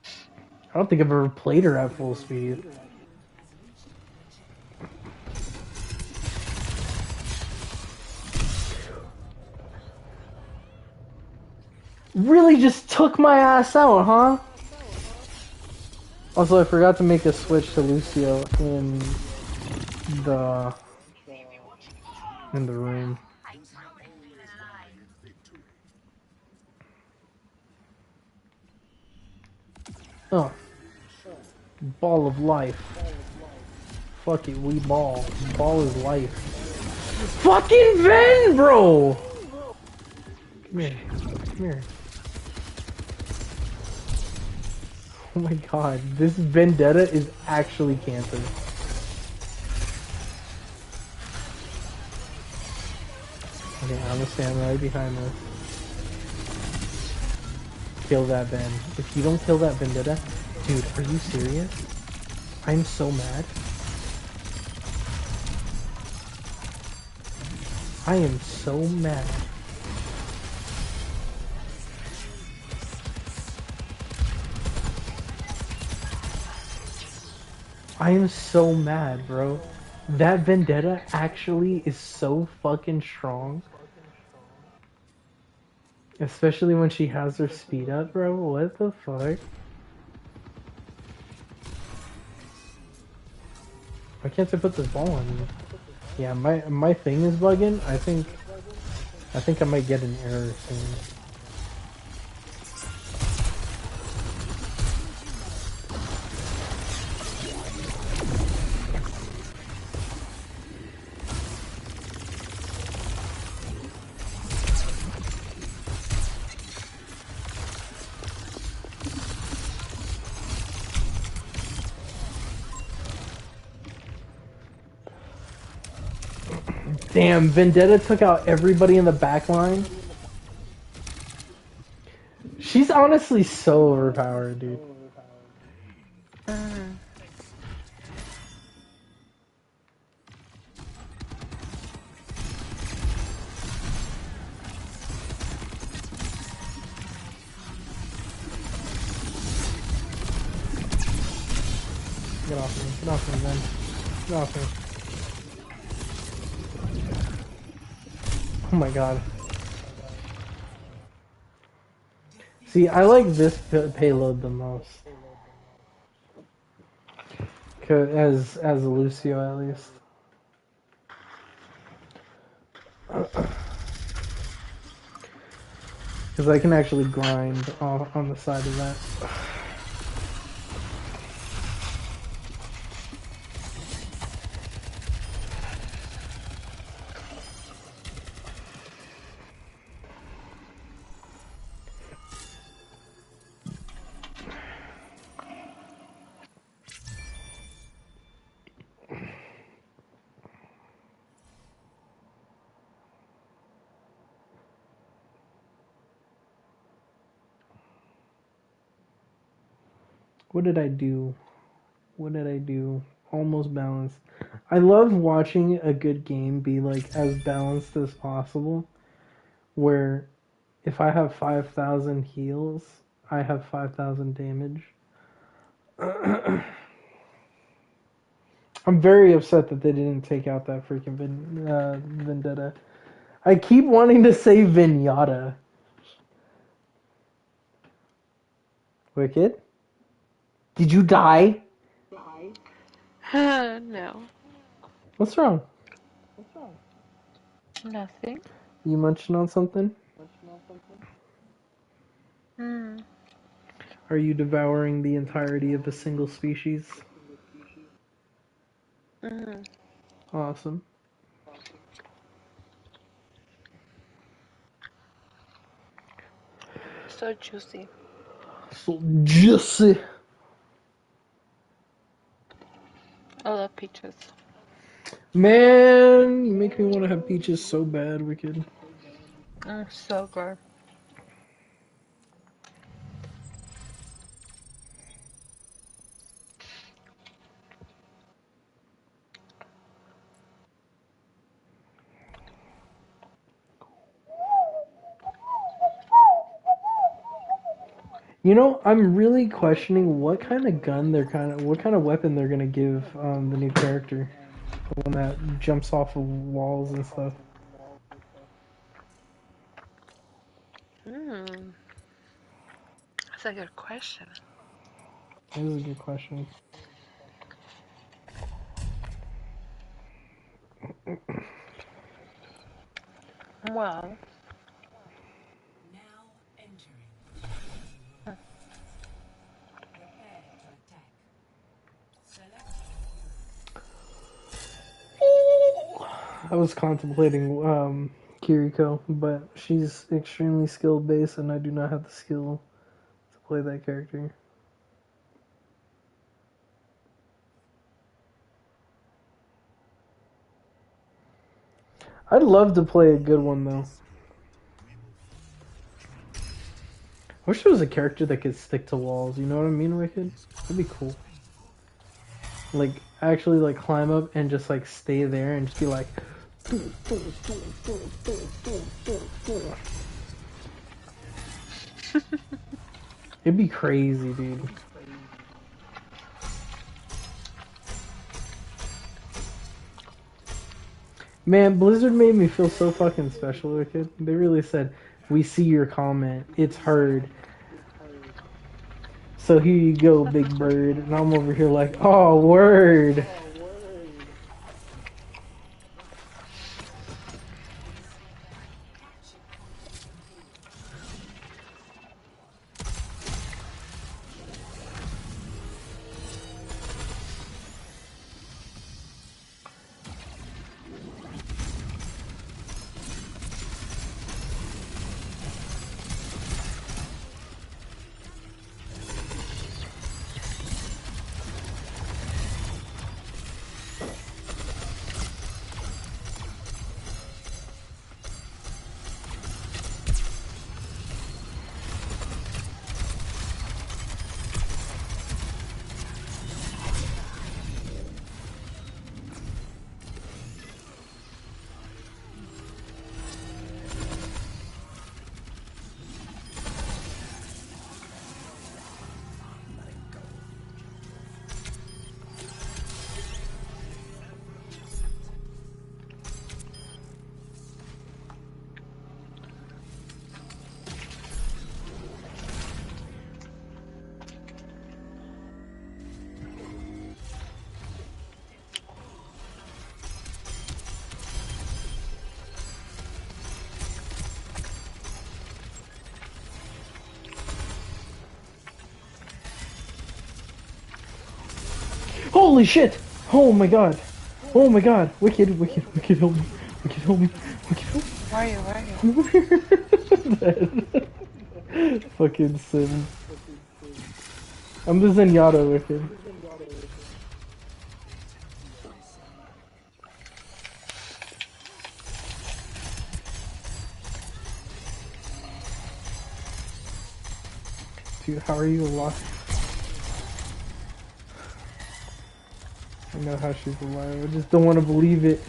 I don't think I've ever played her at full speed. Really just took my ass out, huh? Also, I forgot to make a switch to Lucio in the room. Oh. Ball of life. Fuck it, we ball. Ball is life. Fucking Ven, bro! Come here. Come here. Oh my god, this Vendetta is actually cancer. Okay, I'm gonna stand right behind this. Kill that Ven. If you don't kill that Vendetta, dude, are you serious? I'm so mad. I am so mad. I am so mad, bro. That Vendetta actually is so fucking strong. Especially when she has her speed up, bro. What the fuck? Why can't I put this ball on you? Yeah, my thing is bugging. I think I might get an error soon. Damn, Vendetta took out everybody in the back line. She's honestly so overpowered, dude. Get off me. Get off me, then. Get off me. Oh my god. See, I like this payload the most. As Lucio, at least. Because I can actually grind on the side of that. What did I do? What did I do? Almost balanced. I love watching a good game be like as balanced as possible. Where if I have 5,000 heals, I have 5,000 damage. I'm very upset that they didn't take out that freaking Vendetta. I keep wanting to say Vinyata. Wicked? Did you die? No. What's wrong? Nothing. You munching on something? Hmm. Are you devouring the entirety of a single species? Mm. Awesome. So juicy. So juicy. I love peaches. Man, you make me want to have peaches so bad, Wicked. So good. You know, I'm really questioning what kind of gun what kind of weapon they're gonna give the new character, the one that jumps off of walls and stuff. Hmm. That's a good question. That is a good question. Well. Now entering. Prepare to attack. Select I was contemplating Kiriko, but she's extremely skill based, and I do not have the skill to play that character. I'd love to play a good one though. I wish there was a character that could stick to walls. You know what I mean, Wicked? That'd be cool. Like actually, like climb up and just like stay there and just be like. It'd be crazy, dude. Man, Blizzard made me feel so fucking special, Wicked. They really said, "We see your comment. It's heard. So here you go, Big Bird." And I'm over here like, "Oh, word." Holy shit! Oh my god! Oh my god! Wicked, Wicked, Wicked, help me! Wicked, help me! Wicked, help me! Where are you? Where are you? Fucking Sim. I'm the Zenyatta, Wicked. Dude, how are you alive? I know how she's alive. I just don't want to believe it.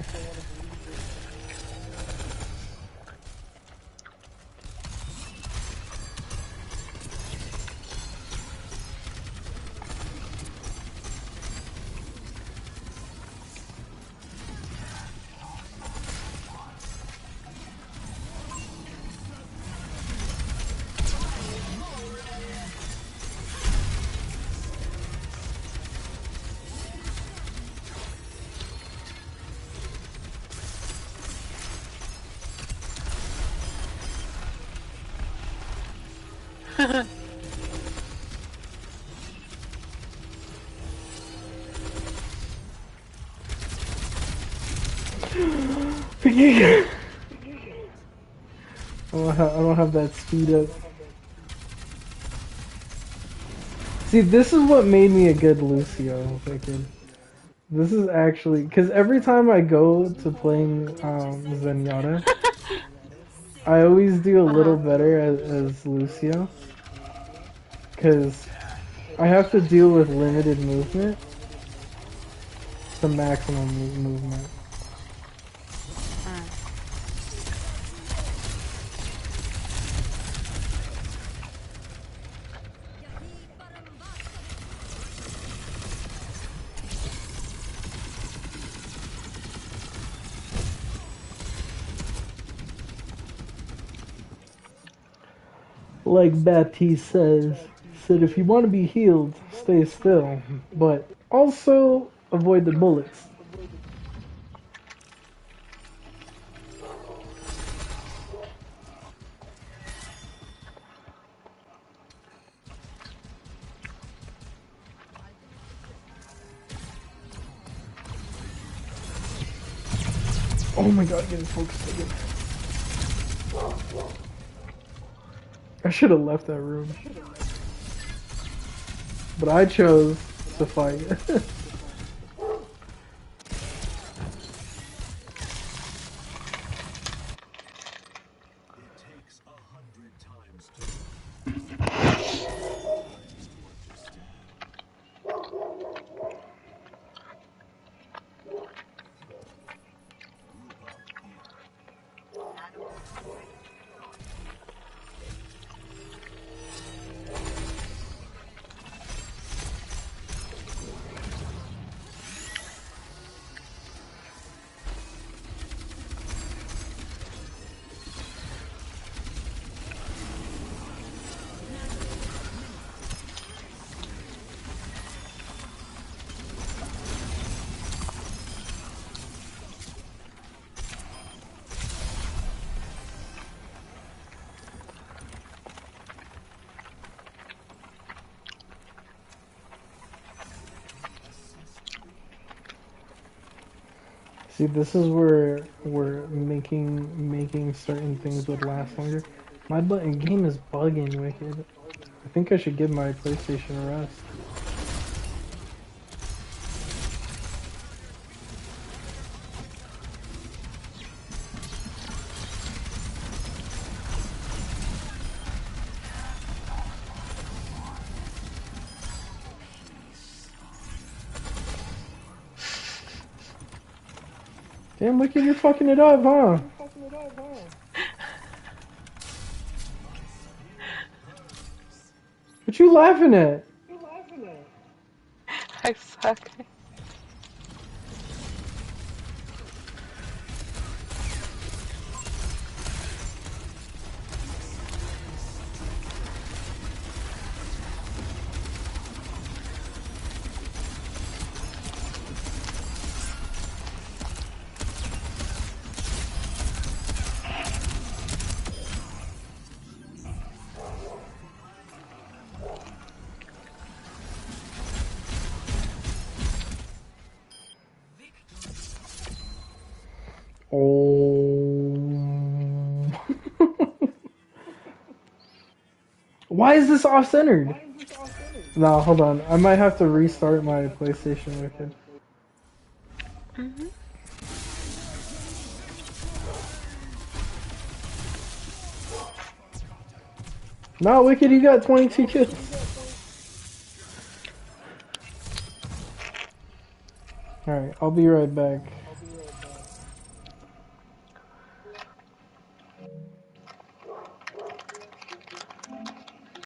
I don't have that speed up. See, this is what made me a good Lucio, Wicked. This is actually because every time I go to playing Zenyatta, I always do a little better as Lucio because I have to deal with limited movement to maximum movement. Like Baptiste said if you want to be healed, stay still, but also avoid the bullets. Oh my god, getting focused again. I should have left that room. But I chose to fight. See, this is where making certain things would last longer. My game is bugging, Wicked. I think I should give my PlayStation a rest. Damn, Wicked, you're fucking it up, huh? What you laughing at? I suck. Oh. Why is this off-centered? No, hold on. I might have to restart my PlayStation, Wicked. No, Wicked, you got 22 kills. Alright, I'll be right back.